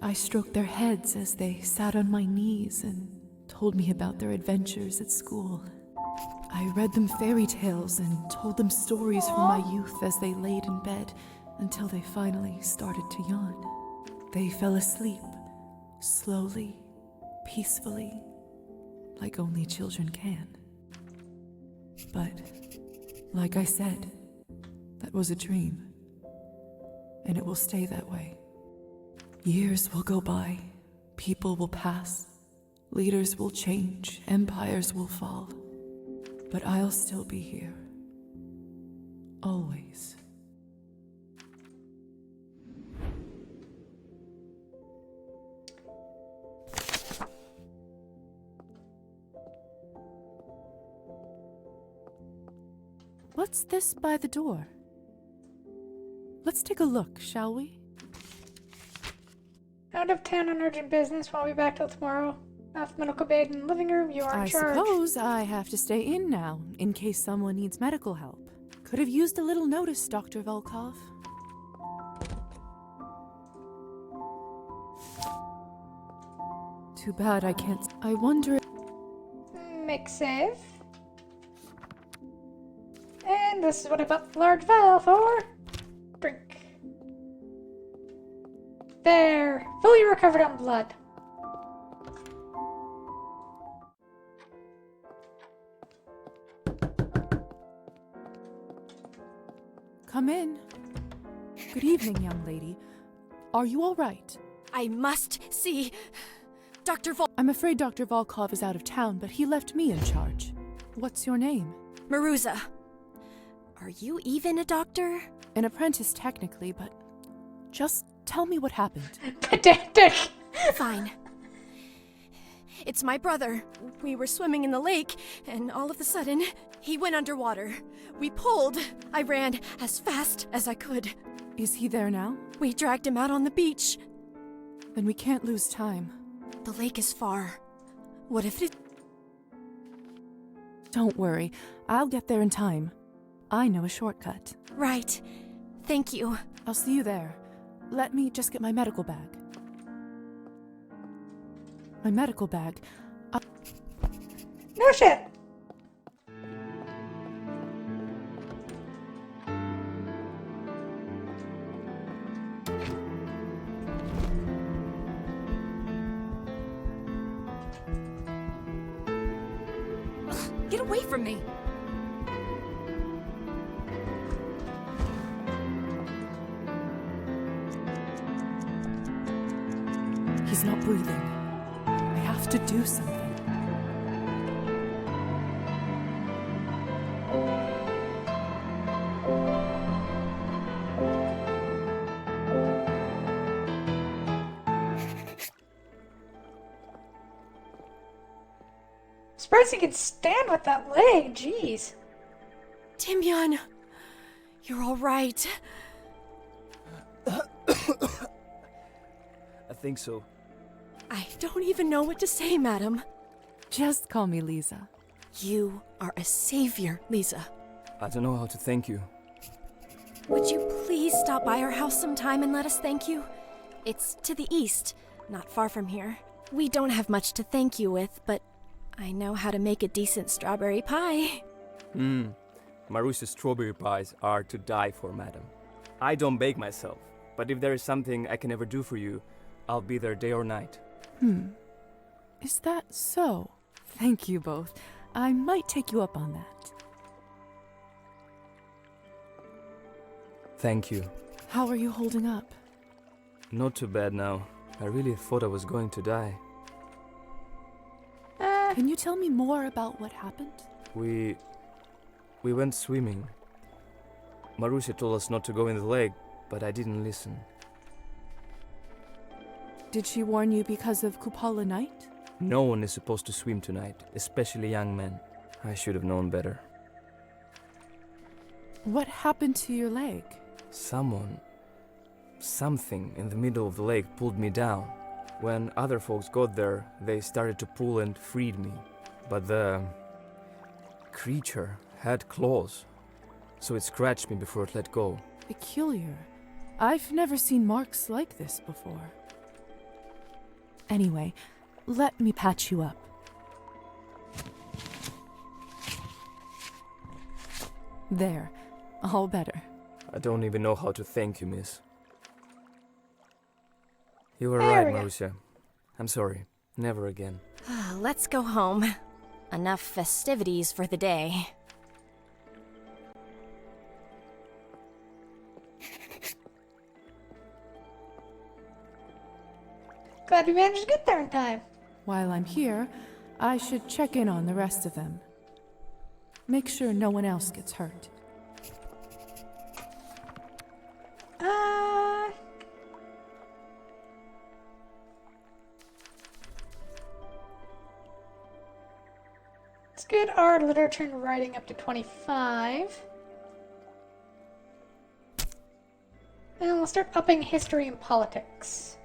I stroked their heads as they sat on my knees and told me about their adventures at school. I read them fairy tales and told them stories from my youth as they laid in bed until they finally started to yawn. They fell asleep, slowly, peacefully, like only children can. But, like I said, that was a dream, and it will stay that way. Years will go by, people will pass, leaders will change, empires will fall. But I'll still be here. Always. What's this by the door? Let's take a look, shall we? Out of town on urgent business. Won't be back till tomorrow. Medical bed in the living room. You are in I charge. suppose I have to stay in now, in case someone needs medical help. Could have used a little notice, Dr. Volkov. Too bad I can't. I wonder. Make save. And this is what I bought the large vial for. Drink. There. Fully recovered on blood. Come in. Good evening, young lady. Are you all right? I must see Dr. I'm afraid Dr. Volkov is out of town, but he left me in charge. What's your name? Maruza. Are you even a doctor? An apprentice, technically, but just tell me what happened. Fine. It's my brother. We were swimming in the lake, and all of a sudden, he went underwater. We pulled. I ran as fast as I could. Is he there now? We dragged him out on the beach. Then we can't lose time. The lake is far. What if it... Don't worry. I'll get there in time. I know a shortcut. Right. Thank you. I'll see you there. Let me just get my medical bag. My medical bag. No shit. Get away from me! He's not breathing. I have to do something. surprised he could stand with that leg, jeez. Timyon, you're all right. I think so. I don't even know what to say, madam. Just call me Lisa. You are a savior, Lisa. I don't know how to thank you. Would you please stop by our house sometime and let us thank you? It's to the east, not far from here. We don't have much to thank you with, but I know how to make a decent strawberry pie. Marusia's strawberry pies are to die for, madam. I don't bake myself, but if there is something I can ever do for you, I'll be there day or night. Is that so? Thank you both. I might take you up on that. Thank you. How are you holding up? Not too bad now. I really thought I was going to die. Can you tell me more about what happened? We went swimming. Marusia told us not to go in the lake, but I didn't listen. Did she warn you because of Kupala night? No one is supposed to swim tonight, especially young men. I should have known better. What happened to your leg? Something in the middle of the lake pulled me down. When other folks got there, they started to pull and freed me. But the creature had claws, so it scratched me before it let go. Peculiar. I've never seen marks like this before. Anyway, let me patch you up. There, all better. I don't even know how to thank you, miss. You were There right, we go. Marusia. I'm sorry. Never again. Let's go home. Enough festivities for the day. Glad we managed to get there in time. While I'm here, I should check in on the rest of them. Make sure no one else gets hurt. Let's get our literature and writing up to 25. And we'll start upping history and politics.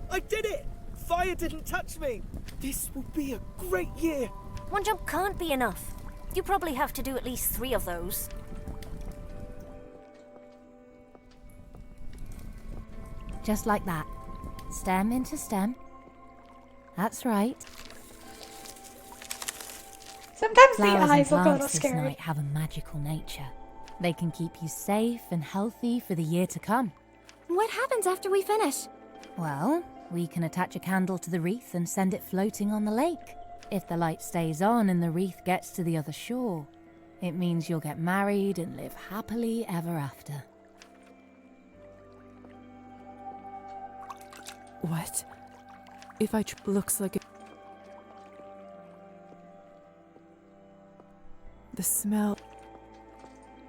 I did it! Fire didn't touch me! This will be a great year! One jump can't be enough. You probably have to do at least 3 of those. Just like that. Stem into stem. That's right. Sometimes Flowers the and eyes look a little plants this scary. night have a magical nature. They can keep you safe and healthy for the year to come. What happens after we finish? Well, we can attach a candle to the wreath and send it floating on the lake. If the light stays on and the wreath gets to the other shore, it means you'll get married and live happily ever after. What? If I looks like it. The smell.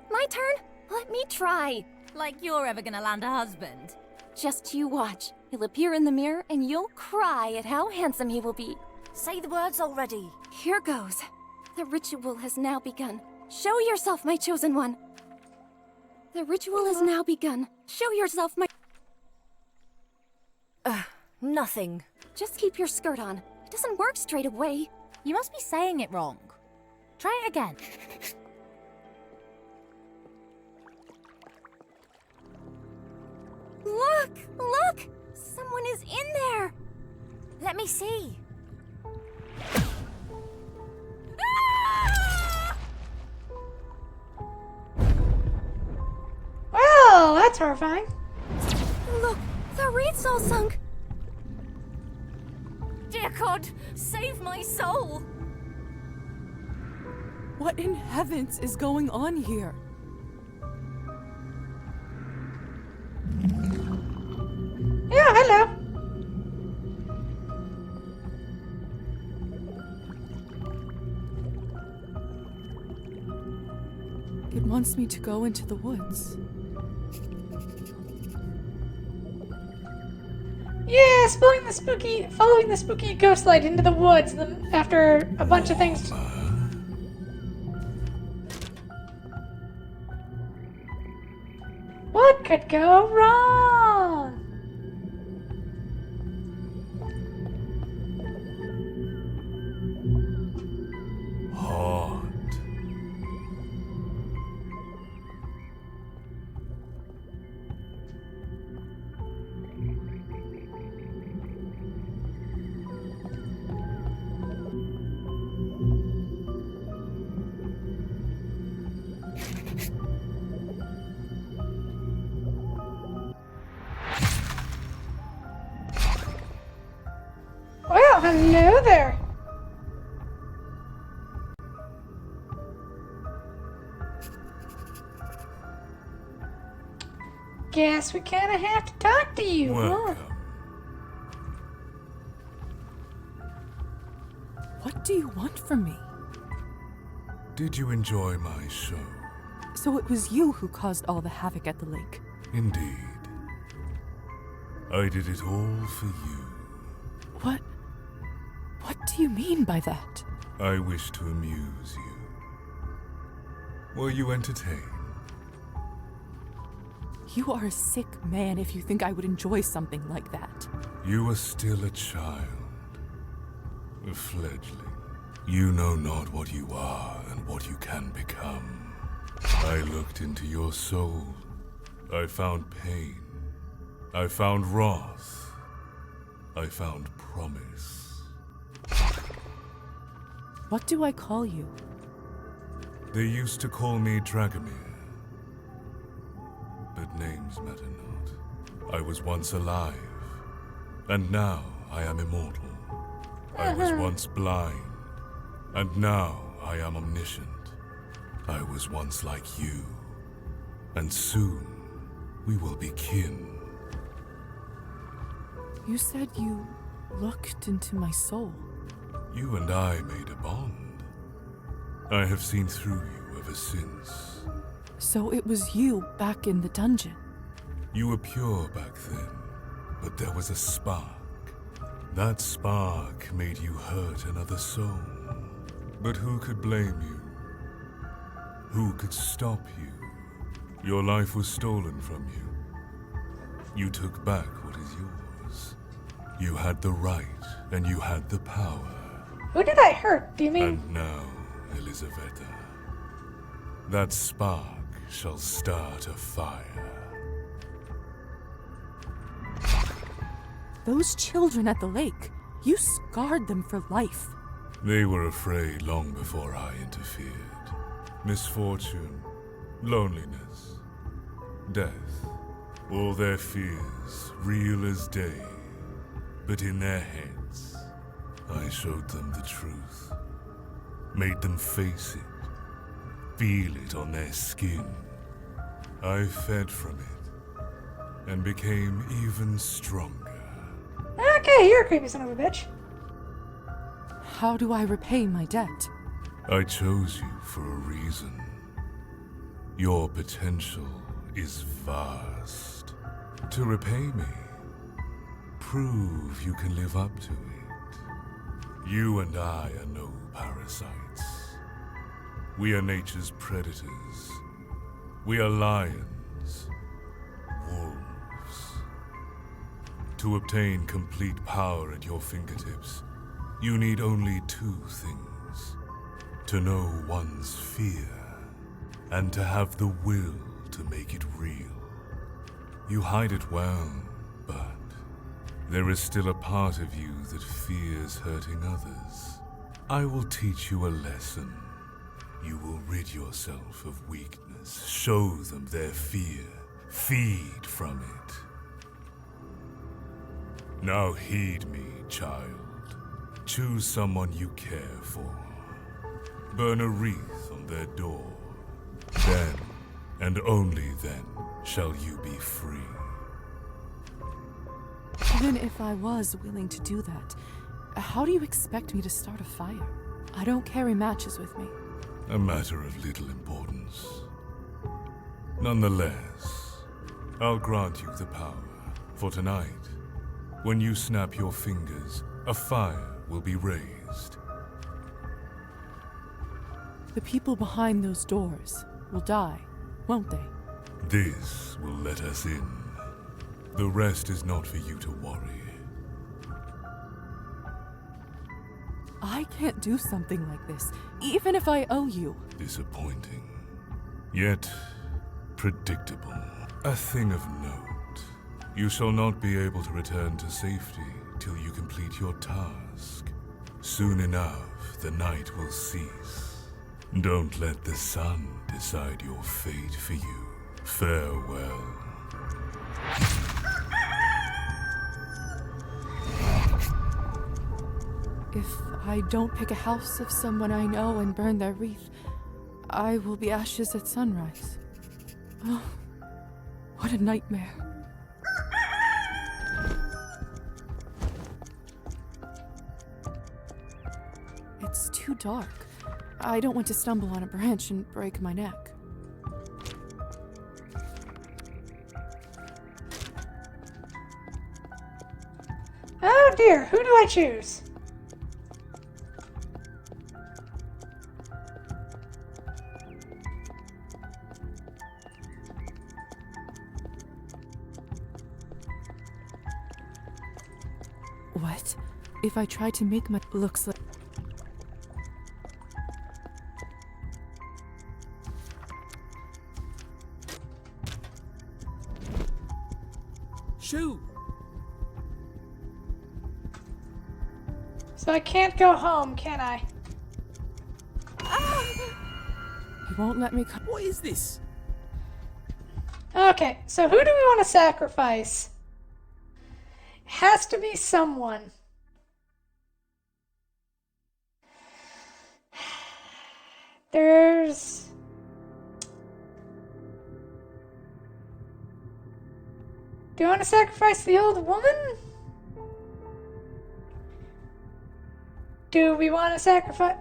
My turn? Let me try. Like you're ever gonna land a husband. Just you watch. He'll appear in the mirror and you'll cry at how handsome he will be. Say the words already. Here goes. The ritual has now begun. Show yourself, my chosen one. The ritual has now begun. Show yourself, my... Nothing. Just keep your skirt on. It doesn't work straight away. You must be saying it wrong. Try it again. Look! Look! Someone is in there! Let me see. Well, that's horrifying. Look! The wreath's all sunk! Dear God, save my soul! What in heavens is going on here? Yeah, hello. It wants me to go into the woods. Yeah, following the spooky ghost light into the woods after a bunch of things. What could go wrong? Hot. Well, hello there. Guess we kind of have to talk to you, huh? Welcome. What do you want from me? Did you enjoy my show? So it was you who caused all the havoc at the lake. Indeed. I did it all for you. What do you mean by that? I wish to amuse you. Were you entertained? You are a sick man if you think I would enjoy something like that. You are still a child. A fledgling. You know not what you are and what you can become. I looked into your soul. I found pain. I found wrath. I found promise. What do I call you? They used to call me Dragomir. But names matter not. I was once alive, and now I am immortal. I was once blind, and now I am omniscient. I was once like you, and soon we will be kin. You said you looked into my soul. You and I made a bond. I have seen through you ever since. So it was you back in the dungeon. You were pure back then, but there was a spark. That spark made you hurt another soul. But who could blame you? Who could stop you? Your life was stolen from you. You took back what is yours. You had the right, and you had the power. Who did I hurt? Do you mean? And now, Elisaveta, that spark shall start a fire. Those children at the lake, you scarred them for life. They were afraid long before I interfered. Misfortune, loneliness, death, all their fears, real as day. But in their heads, I showed them the truth. Made them face it, feel it on their skin. I fed from it, and became even stronger. Okay, you're a creepy son of a bitch. How do I repay my debt? I chose you for a reason. Your potential is vast. To repay me, prove you can live up to it. You and I are no parasites. We are nature's predators. We are lions, wolves. To obtain complete power at your fingertips, you need only two things. To know one's fear, and to have the will to make it real. You hide it well, but there is still a part of you that fears hurting others. I will teach you a lesson. You will rid yourself of weakness, show them their fear, feed from it. Now heed me, child. Choose someone you care for. Burn a wreath on their door. Then, and only then, shall you be free. Even if I was willing to do that, how do you expect me to start a fire? I don't carry matches with me. A matter of little importance. Nonetheless, I'll grant you the power. For tonight, When you snap your fingers, a fire will be raised. The people behind those doors will die, won't they? This will let us in. The rest is not for you to worry. I can't do something like this, even if I owe you. Disappointing, yet predictable. A thing of note. You shall not be able to return to safety till you complete your task. Soon enough, the night will cease. Don't let the sun decide your fate for you. Farewell. If I don't pick a house of someone I know and burn their wreath, I will be ashes at sunrise. Oh, what a nightmare. It's too dark. I don't want to stumble on a branch and break my neck. Oh dear, who do I choose? What? If I try to make my looks like... Shoo! So I can't go home, can I? He won't let me come. What is this? Okay, so who do we want to sacrifice? Has to be someone. There's... Do you want to sacrifice the old woman? Do we want to sacrifice...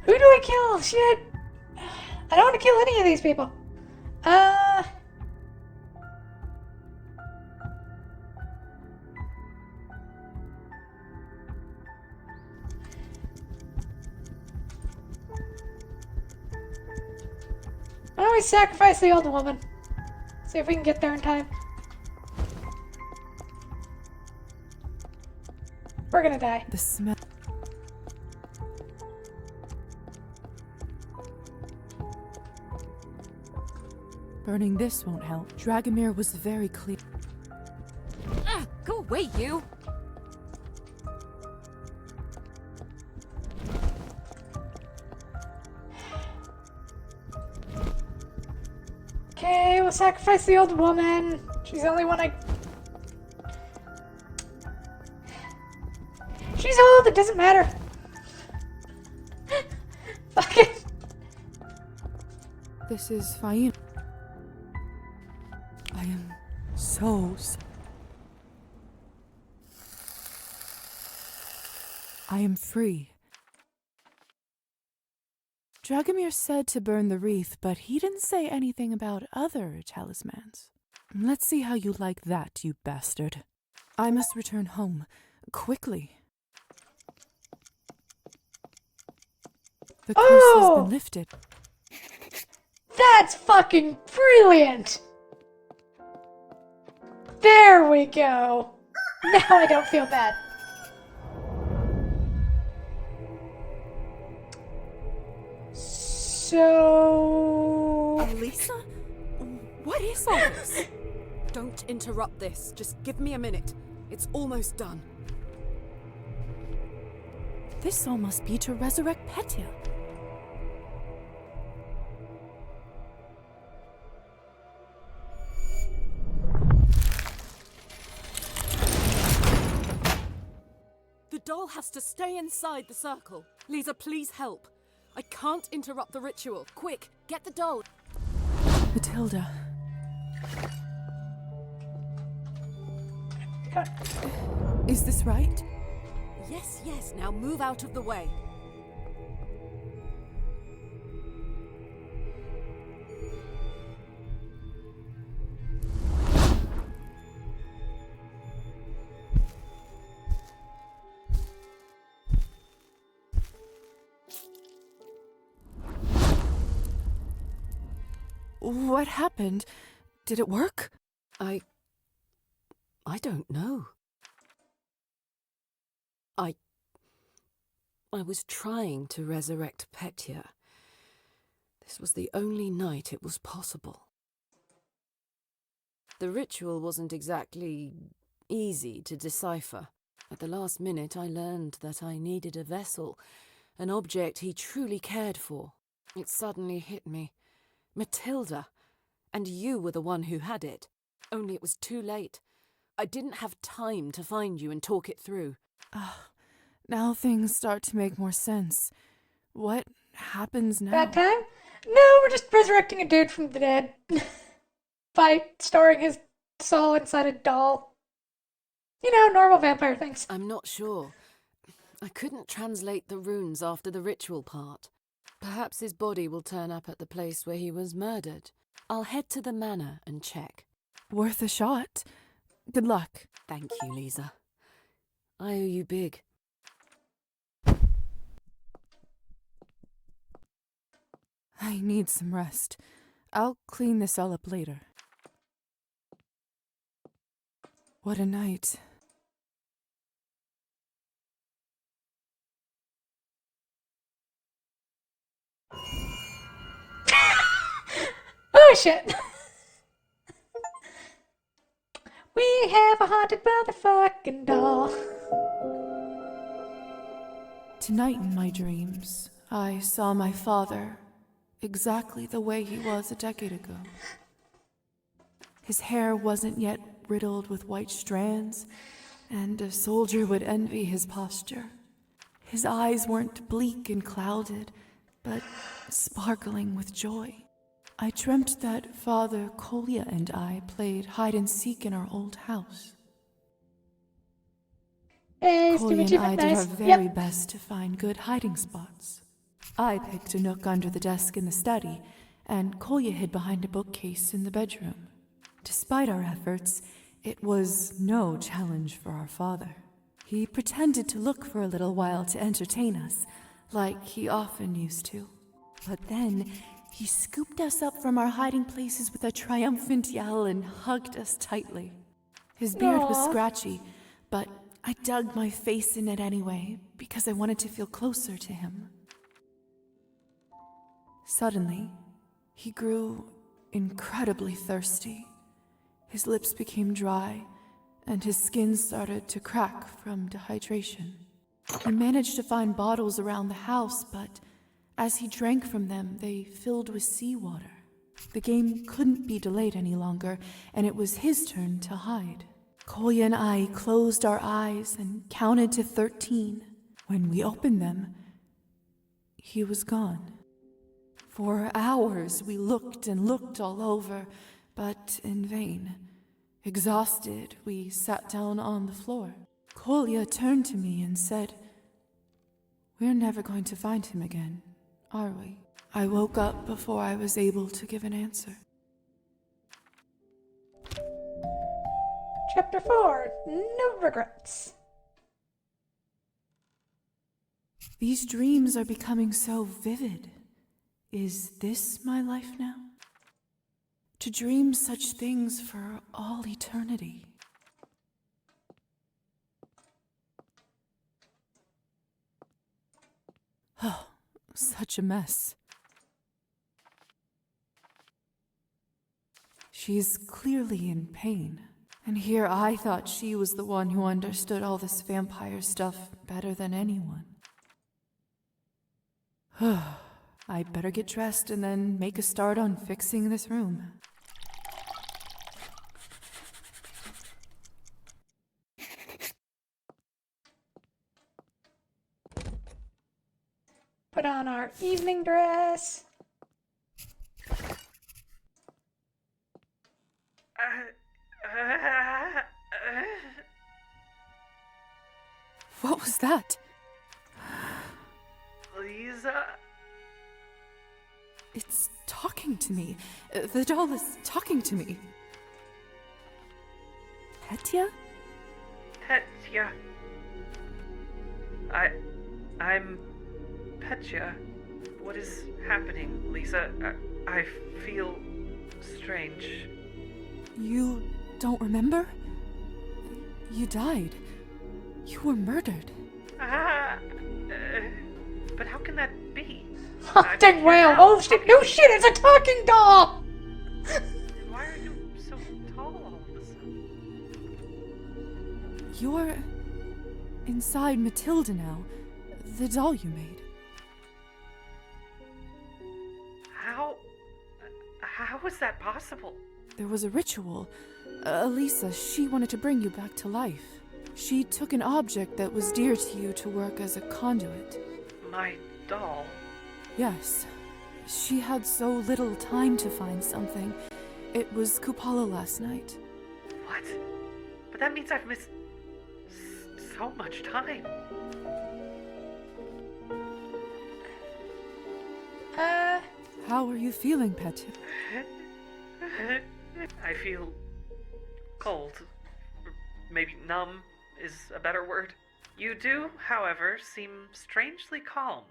Who do I kill? Shit! I don't want to kill any of these people. Why don't we sacrifice the old woman? See if we can get there in time. We're gonna die. The smell... Burning this won't help. Dragomir was very clear. Go away, you! Okay, we'll sacrifice the old woman. She's the only one I... She's old, it doesn't matter. Fuck it. This is Faina. I am so... I am free. Dragomir said to burn the wreath, but he didn't say anything about other talismans. Let's see how you like that, you bastard. I must return home, quickly. The curse has been lifted. That's fucking brilliant! There we go! Now I don't feel bad. So... Elisa? What is all this? Don't interrupt this. Just give me a minute. It's almost done. This all must be to resurrect Petya. The doll has to stay inside the circle. Lisa, please help. I can't interrupt the ritual. Quick, get the doll. Matilda. Is this right? Yes, yes, now move out of the way. What happened? Did it work? I don't know. I was trying to resurrect Petya. This was the only night it was possible. The ritual wasn't exactly easy to decipher. At the last minute, I learned that I needed a vessel, an object he truly cared for. It suddenly hit me. Matilda. And you were the one who had it. Only it was too late. I didn't have time to find you and talk it through. Now things start to make more sense. What happens now? That time? No, we're just resurrecting a dude from the dead. By storing his soul inside a doll. You know, normal vampire things. I'm not sure. I couldn't translate the runes after the ritual part. Perhaps his body will turn up at the place where he was murdered. I'll head to the manor and check. Worth a shot. Good luck. Thank you, Lisa. I owe you big. I need some rest. I'll clean this all up later. What a night. Oh shit! We have a haunted motherfucking doll. Tonight in my dreams, I saw my father exactly the way he was a decade ago. His hair wasn't yet riddled with white strands, and a soldier would envy his posture. His eyes weren't bleak and clouded, but sparkling with joy. I dreamt that Father Kolya and I played hide-and-seek in our old house. Hey, Kolya and I did nice. our very best to find good hiding spots. I picked a nook under the desk in the study, and Kolya hid behind a bookcase in the bedroom. Despite our efforts, it was no challenge for our father. He pretended to look for a little while to entertain us, like he often used to. But then, he scooped us up from our hiding places with a triumphant yell and hugged us tightly. His beard was scratchy, but I dug my face in it anyway, because I wanted to feel closer to him. Suddenly, he grew incredibly thirsty. His lips became dry, and his skin started to crack from dehydration. He managed to find bottles around the house, but as he drank from them, they filled with seawater. The game couldn't be delayed any longer, and it was his turn to hide. Kolya and I closed our eyes and counted to 13. When we opened them, he was gone. For hours we looked and looked all over, but in vain. Exhausted, we sat down on the floor. Kolya turned to me and said, "We're never going to find him again, are we?" I woke up before I was able to give an answer. Chapter 4, No Regrets. These dreams are becoming so vivid. Is this my life now? To dream such things for all eternity. Oh, such a mess. She's clearly in pain. And here I thought she was the one who understood all this vampire stuff better than anyone. I better get dressed and then make a start on fixing this room. Put on our evening dress. What was that? Lisa? It's talking to me. The doll is talking to me. Petya? Petya. I'm Petya. What is happening, Lisa? I feel strange. You don't remember? You died. You were murdered. But how can that be? Dang wow! Oh shit! No shit! It's a talking doll! Why are you so tall all of a sudden? You're inside Matilda now, the doll you made. How is that possible? There was a ritual. Elisa, she wanted to bring you back to life. She took an object that was dear to you to work as a conduit. My doll? Yes. She had so little time to find something. It was Kupala last night. What? But that means I've missed so much time. How are you feeling, Petya? I feel cold. Maybe numb is a better word. You do, however, seem strangely calm,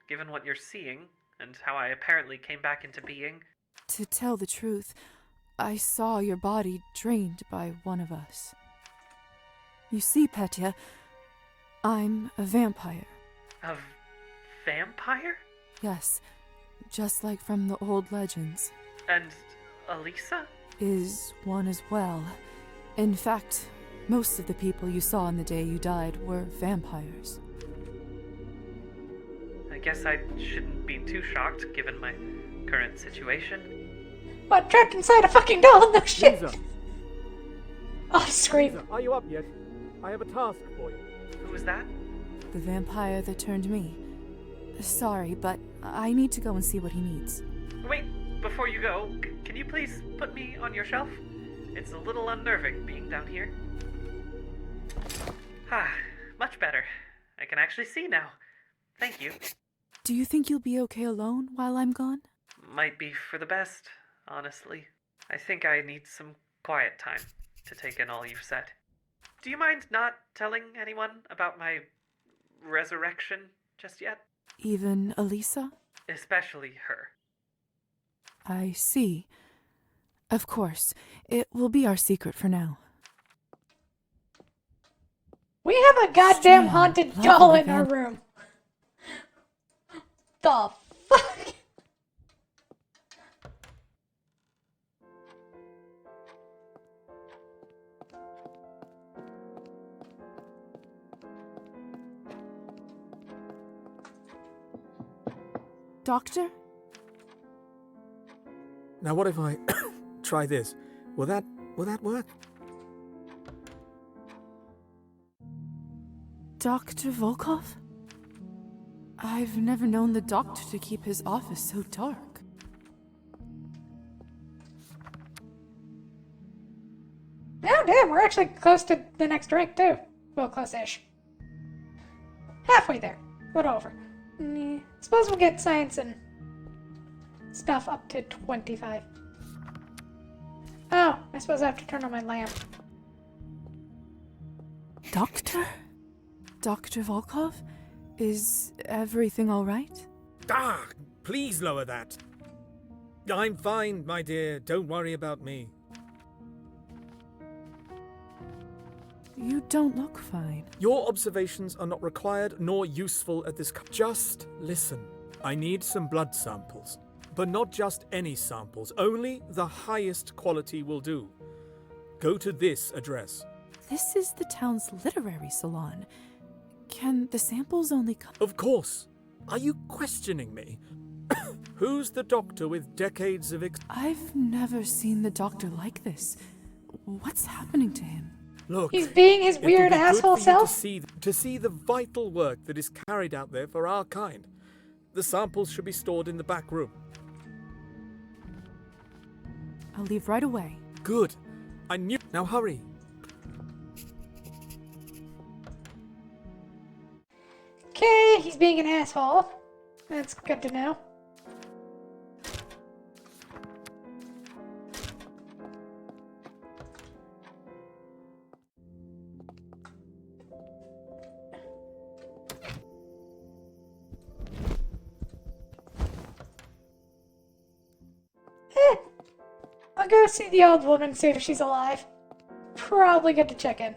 given what you're seeing, and how I apparently came back into being. To tell the truth, I saw your body drained by one of us. You see, Petya, I'm a vampire. A vampire? Yes, just like from the old legends. And Elisa? Is one as well. In fact, most of the people you saw on the day you died were vampires. I guess I shouldn't be too shocked, given my current situation. What, trapped inside a fucking doll? No shit! Lisa. Oh, scream. Lisa, are you up yet? I have a task for you. Who was that? The vampire that turned me. Sorry, but I need to go and see what he needs. Wait, before you go, can you please put me on your shelf? It's a little unnerving being down here. Ah, much better. I can actually see now. Thank you. Do you think you'll be okay alone while I'm gone? Might be for the best, honestly. I think I need some quiet time to take in all you've said. Do you mind not telling anyone about my resurrection just yet? Even Elisa? Especially her. I see. Of course. It will be our secret for now. We have a goddamn haunted doll in our room. The fuck? Doctor? Now what if I try this? Will that work? Dr. Volkov? I've never known the doctor to keep his office so dark. Oh, damn, we're actually close to the next rank, too. Well, close-ish. Halfway there. A little over. Suppose we'll get science and stuff up to 25. Oh, I suppose I have to turn on my lamp. Doctor? Dr. Volkov? Is everything all right? Ah, please lower that. I'm fine, my dear. Don't worry about me. You don't look fine. Your observations are not required nor useful at this. Just listen. I need some blood samples. But not just any samples. Only the highest quality will do. Go to this address. This is the town's literary salon. Can the samples only come? Of course. Are you questioning me? Who's the doctor with decades of I've never seen the doctor like this. What's happening to him? Look, he's being his it would be weird good asshole for you self. to see the vital work that is carried out there for our kind. The samples should be stored in the back room. I'll leave right away. Good. I knew. Now hurry. Okay, he's being an asshole. That's good to know. I'll go see the old woman, see if she's alive. Probably good to check in.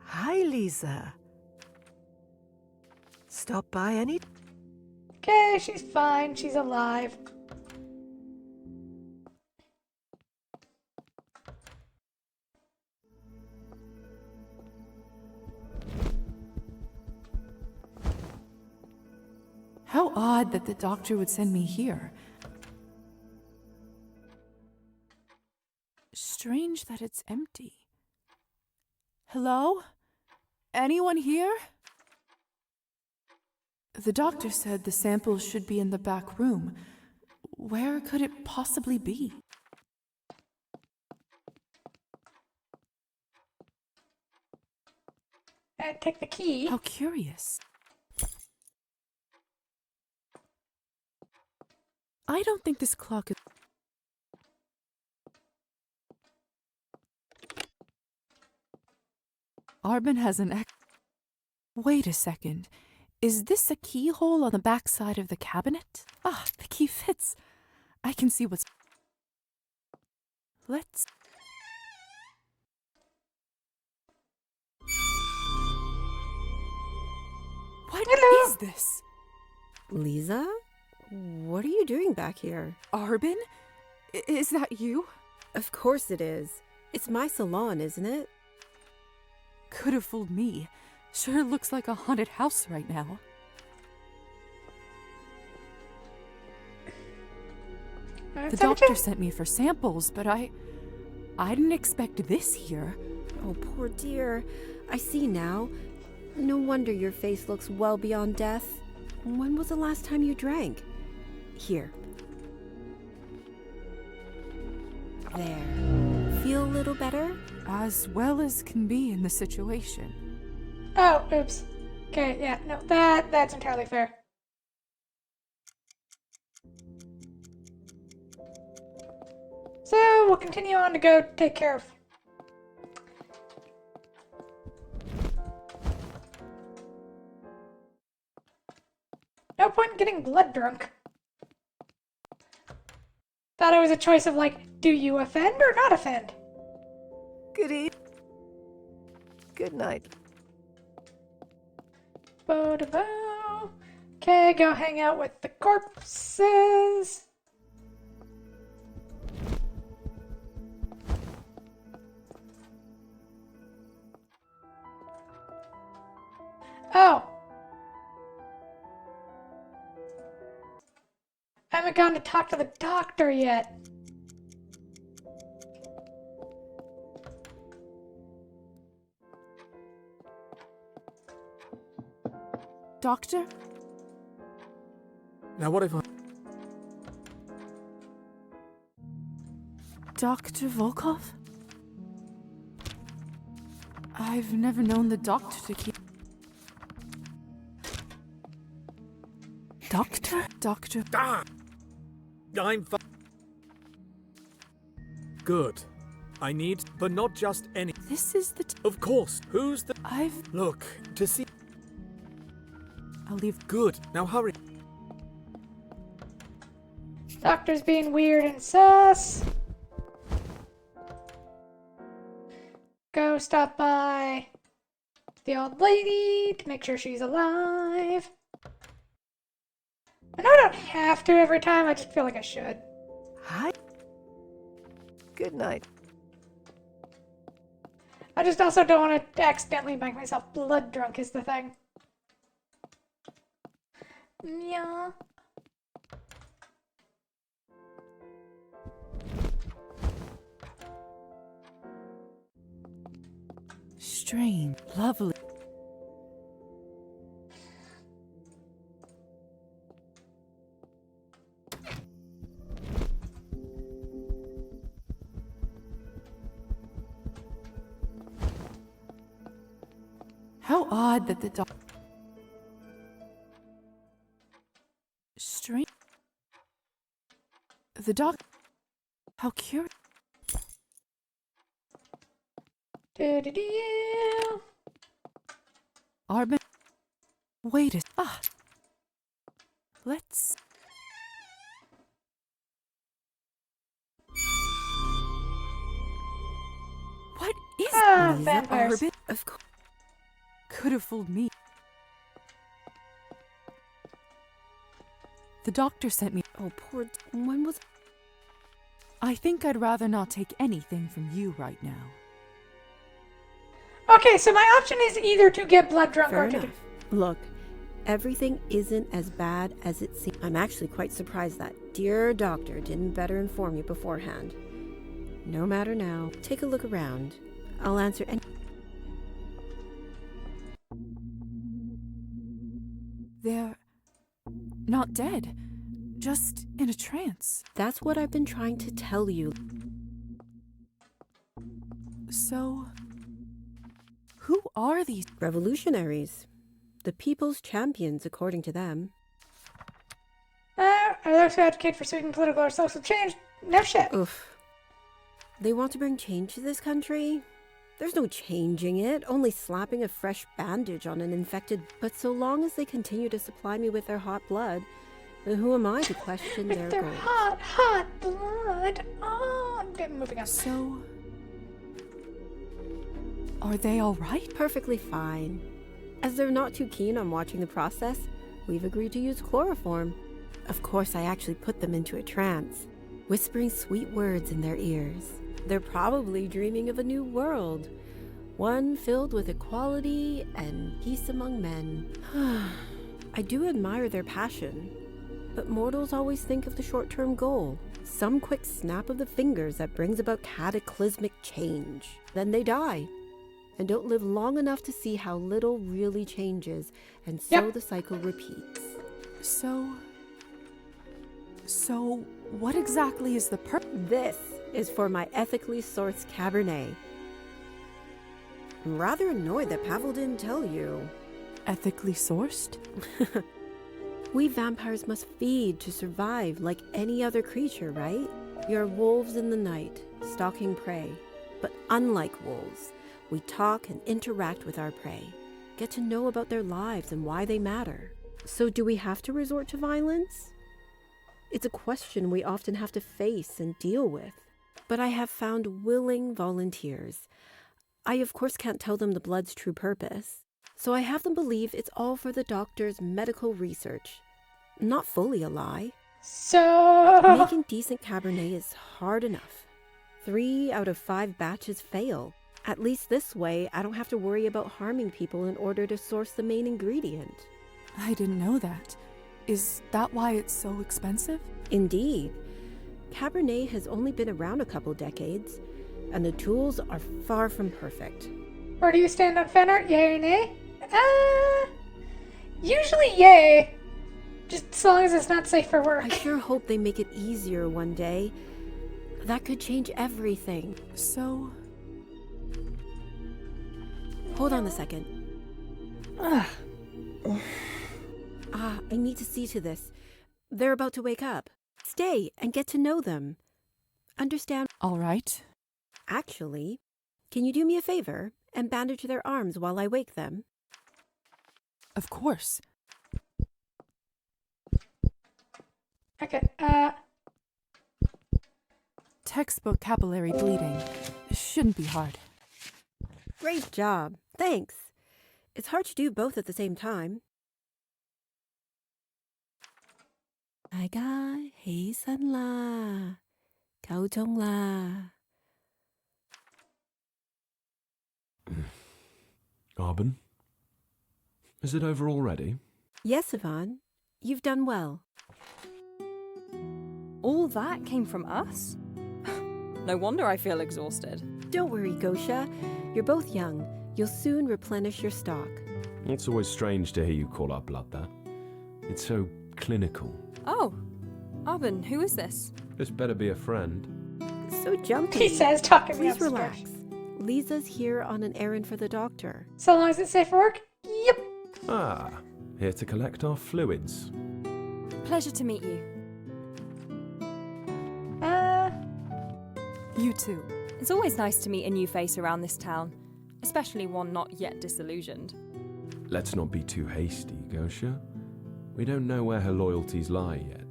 Hi, Lisa. Stop by any... Okay, she's fine. She's alive. How odd that the doctor would send me here. Strange that it's empty. Hello? Anyone here? The doctor said the samples should be in the back room. Where could it possibly be? Take the key. How curious. I don't think this clock is... Arbin has an ex... Wait a second. Is this a keyhole on the back side of the cabinet? Ah, the key fits. I can see what's... Let's... What is this? Lisa? What are you doing back here? Arbin? Is that you? Of course it is. It's my salon, isn't it? Could have fooled me. Sure looks like a haunted house right now. The doctor sent me for samples, but I didn't expect this here. Oh, poor dear. I see now. No wonder your face looks well beyond death. When was the last time you drank? Here. There. Feel a little better? As well as can be in the situation. Oh, oops. Okay, yeah, no, that's entirely fair. So, we'll continue on to go take care of... No point in getting blood drunk. Thought it was a choice of like, do you offend or not offend? Good evening. Good night. Bo-da-bo. Okay, go hang out with the corpses. Oh. I haven't gone to talk to the doctor yet. Doctor? Now what if I... Dr. Volkov? I've never known the doctor to keep... Doctor? Doctor... Ah! I'm Good. I need, but not just any... This is the... Of course. Who's the... Look, to see... I'll leave... Good. Now hurry. Doctor's being weird and sus. Go stop by the old lady to make sure she's alive. I know I don't have to every time, I just feel like I should. Hi. Good night. I just also don't want to accidentally make myself blood drunk is the thing. Yeah. strange. Lovely. How odd that the dog... Strange. The dog... How curious. Arbin... Wait a... Ah! Let's... What is this? Vampires. Arbin? Of course. Could have fooled me. The doctor sent me... Oh, poor... When was... I think I'd rather not take anything from you right now. Okay, so my option is either to get blood drunk Fair or to... enough. Look, everything isn't as bad as it seems. I'm actually quite surprised that dear doctor didn't better inform you beforehand. No matter now. Take a look around. I'll answer any... They're... not dead. Just in a trance. That's what I've been trying to tell you. So... who are these? Revolutionaries. The people's champions, according to them. Are those who advocate for sweeping political or social change? No shit. Oof. They want to bring change to this country? There's no changing it, only slapping a fresh bandage on an infected... But so long as they continue to supply me with their hot blood, then who am I to question their They're goals? hot blood. Oh, I'm moving on. So... are they all right? Perfectly fine. As they're not too keen on watching the process, we've agreed to use chloroform. Of course, I actually put them into a trance, whispering sweet words in their ears. They're probably dreaming of a new world, one filled with equality and peace among men. I do admire their passion, but mortals always think of the short-term goal, some quick snap of the fingers that brings about cataclysmic change. Then they die, and don't live long enough to see how little really changes, and so the cycle repeats. So what exactly is the This is for my ethically sourced Cabernet. I'm rather annoyed that Pavel didn't tell you. Ethically sourced? We vampires must feed to survive like any other creature, right? We are wolves in the night, stalking prey. But unlike wolves, we talk and interact with our prey, get to know about their lives and why they matter. So do we have to resort to violence? It's a question we often have to face and deal with. But I have found willing volunteers. I of course can't tell them the blood's true purpose. So I have them believe it's all for the doctor's medical research. Not fully a lie. So... making decent Cabernet is hard enough. 3 out of 5 batches fail. At least this way, I don't have to worry about harming people in order to source the main ingredient. I didn't know that. Is that why it's so expensive? Indeed. Cabernet has only been around a couple decades, and the tools are far from perfect. Where do you stand on fan art? Yay or nay? Usually yay. Just as long as it's not safe for work. I sure hope they make it easier one day. That could change everything. So... hold on a second. I need to see to this. They're about to wake up. Stay and get to know them. Understand? All right. Actually, can you do me a favor and bandage their arms while I wake them? Of course. Okay, Textbook capillary bleeding. Shouldn't be hard. Great job. Thanks. It's hard to do both at the same time. I got Hazen la. Cao Zhong la. Arbin? Is it over already? Yes, Yvonne. You've done well. All that came from us? No wonder I feel exhausted. Don't worry, Gosha. You're both young. You'll soon replenish your stock. It's always strange to hear you call our blood that. It's so clinical. Oh, Arbin, who is this? This better be a friend. So jumpy. He says, talking me Please upstairs. relax. Lisa's here on an errand for the doctor. So long as it's safe for work? Yep. Ah, here to collect our fluids. Pleasure to meet you. You too. It's always nice to meet a new face around this town, especially one not yet disillusioned. Let's not be too hasty, Gosha. We don't know where her loyalties lie yet.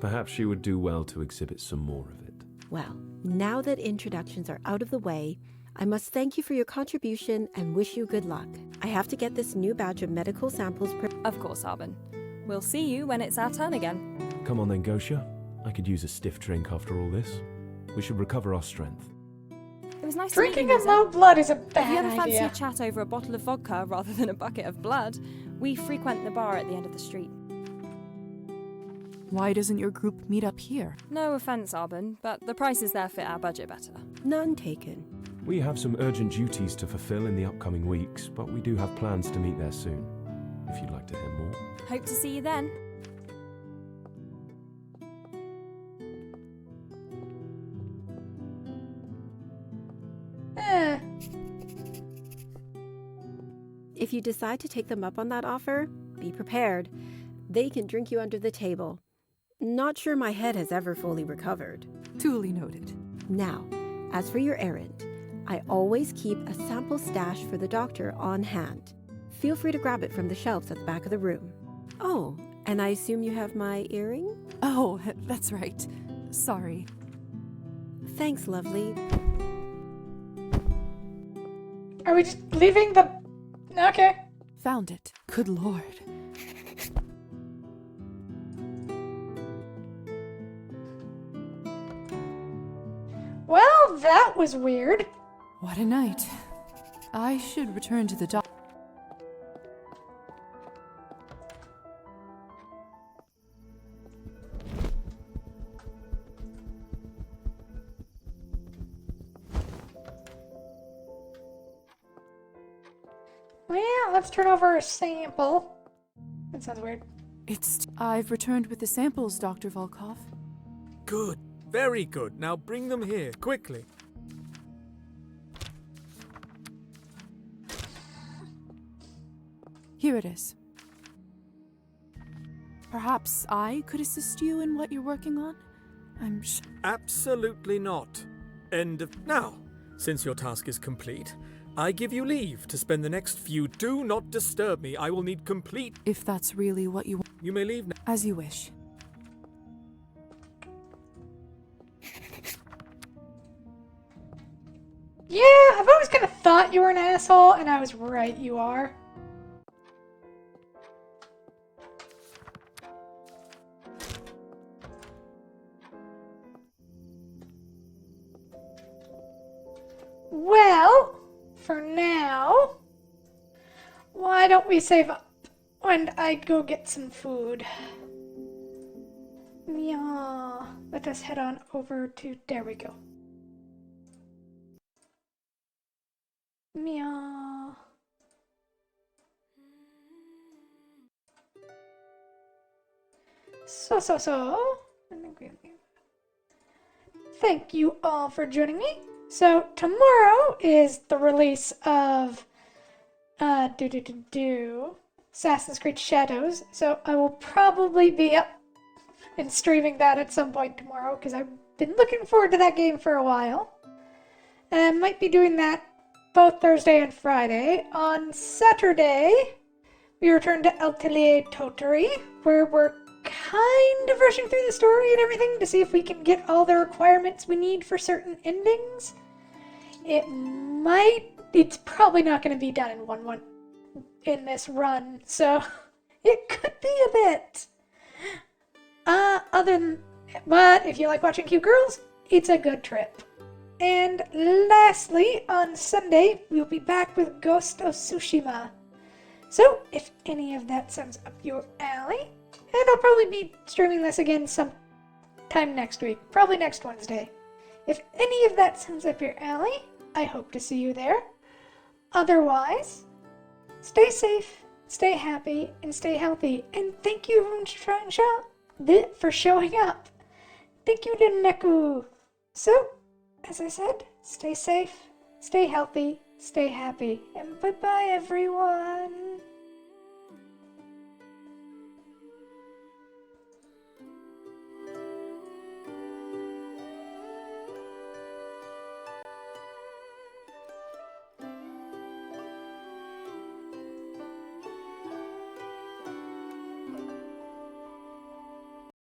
Perhaps she would do well to exhibit some more of it. Well, now that introductions are out of the way, I must thank you for your contribution and wish you good luck. I have to get this new batch of medical samples Of course, Arbin. We'll see you when it's our turn again. Come on then, Gosha. I could use a stiff drink after all this. We should recover our strength. It was nice Drinking to meet of you, Lisa. low blood is a If bad you ever fancy idea. a chat over a bottle of vodka rather than a bucket of blood, we frequent the bar at the end of the street. Why doesn't your group meet up here? No offence, Arbin, but the prices there fit our budget better. None taken. We have some urgent duties to fulfill in the upcoming weeks, but we do have plans to meet there soon. If you'd like to hear more. Hope to see you then. If you decide to take them up on that offer, be prepared. They can drink you under the table. Not sure my head has ever fully recovered. Duly noted. Now, as for your errand, I always keep a sample stash for the doctor on hand. Feel free to grab it from the shelves at the back of the room. Oh, and I assume you have my earring? Oh, that's right. Sorry. Thanks, lovely. Are we just leaving the... Okay. Found it. Good lord. Well, that was weird. What a night. I should return to the dock. Well, let's turn over a sample. That sounds weird. I've returned with the samples, Dr. Volkov. Good. Very good. Now bring them here, quickly. Here it is. Perhaps I could assist you in what you're working on? Absolutely not. End of... Now, since your task is complete, I give you leave to spend the next few... Do not disturb me. I will need complete... If that's really what you want. You may leave now. As you wish. Yeah, I've always kind of thought you were an asshole, and I was right, you are. Well, for now, why don't we save up and I go get some food? Yeah, let us head on over to, there we go. Meow. So. Thank you all for joining me. So tomorrow is the release of Assassin's Creed Shadows. So I will probably be up and streaming that at some point tomorrow because I've been looking forward to that game for a while. And I might be doing that both Thursday and Friday. On Saturday, we return to Atelier Totori, where we're kind of rushing through the story and everything to see if we can get all the requirements we need for certain endings. It's probably not going to be done in this run, so it could be a bit. But if you like watching cute girls, it's a good trip. And lastly, on Sunday, we'll be back with Ghost of Tsushima. So, if any of that sounds up your alley, and I'll probably be streaming this again sometime next week, probably next Wednesday. If any of that sounds up your alley, I hope to see you there. Otherwise, stay safe, stay happy, and stay healthy. And thank you everyone for showing up. Thank you to Neku. So, as I said, stay safe, stay healthy, stay happy, and bye-bye everyone.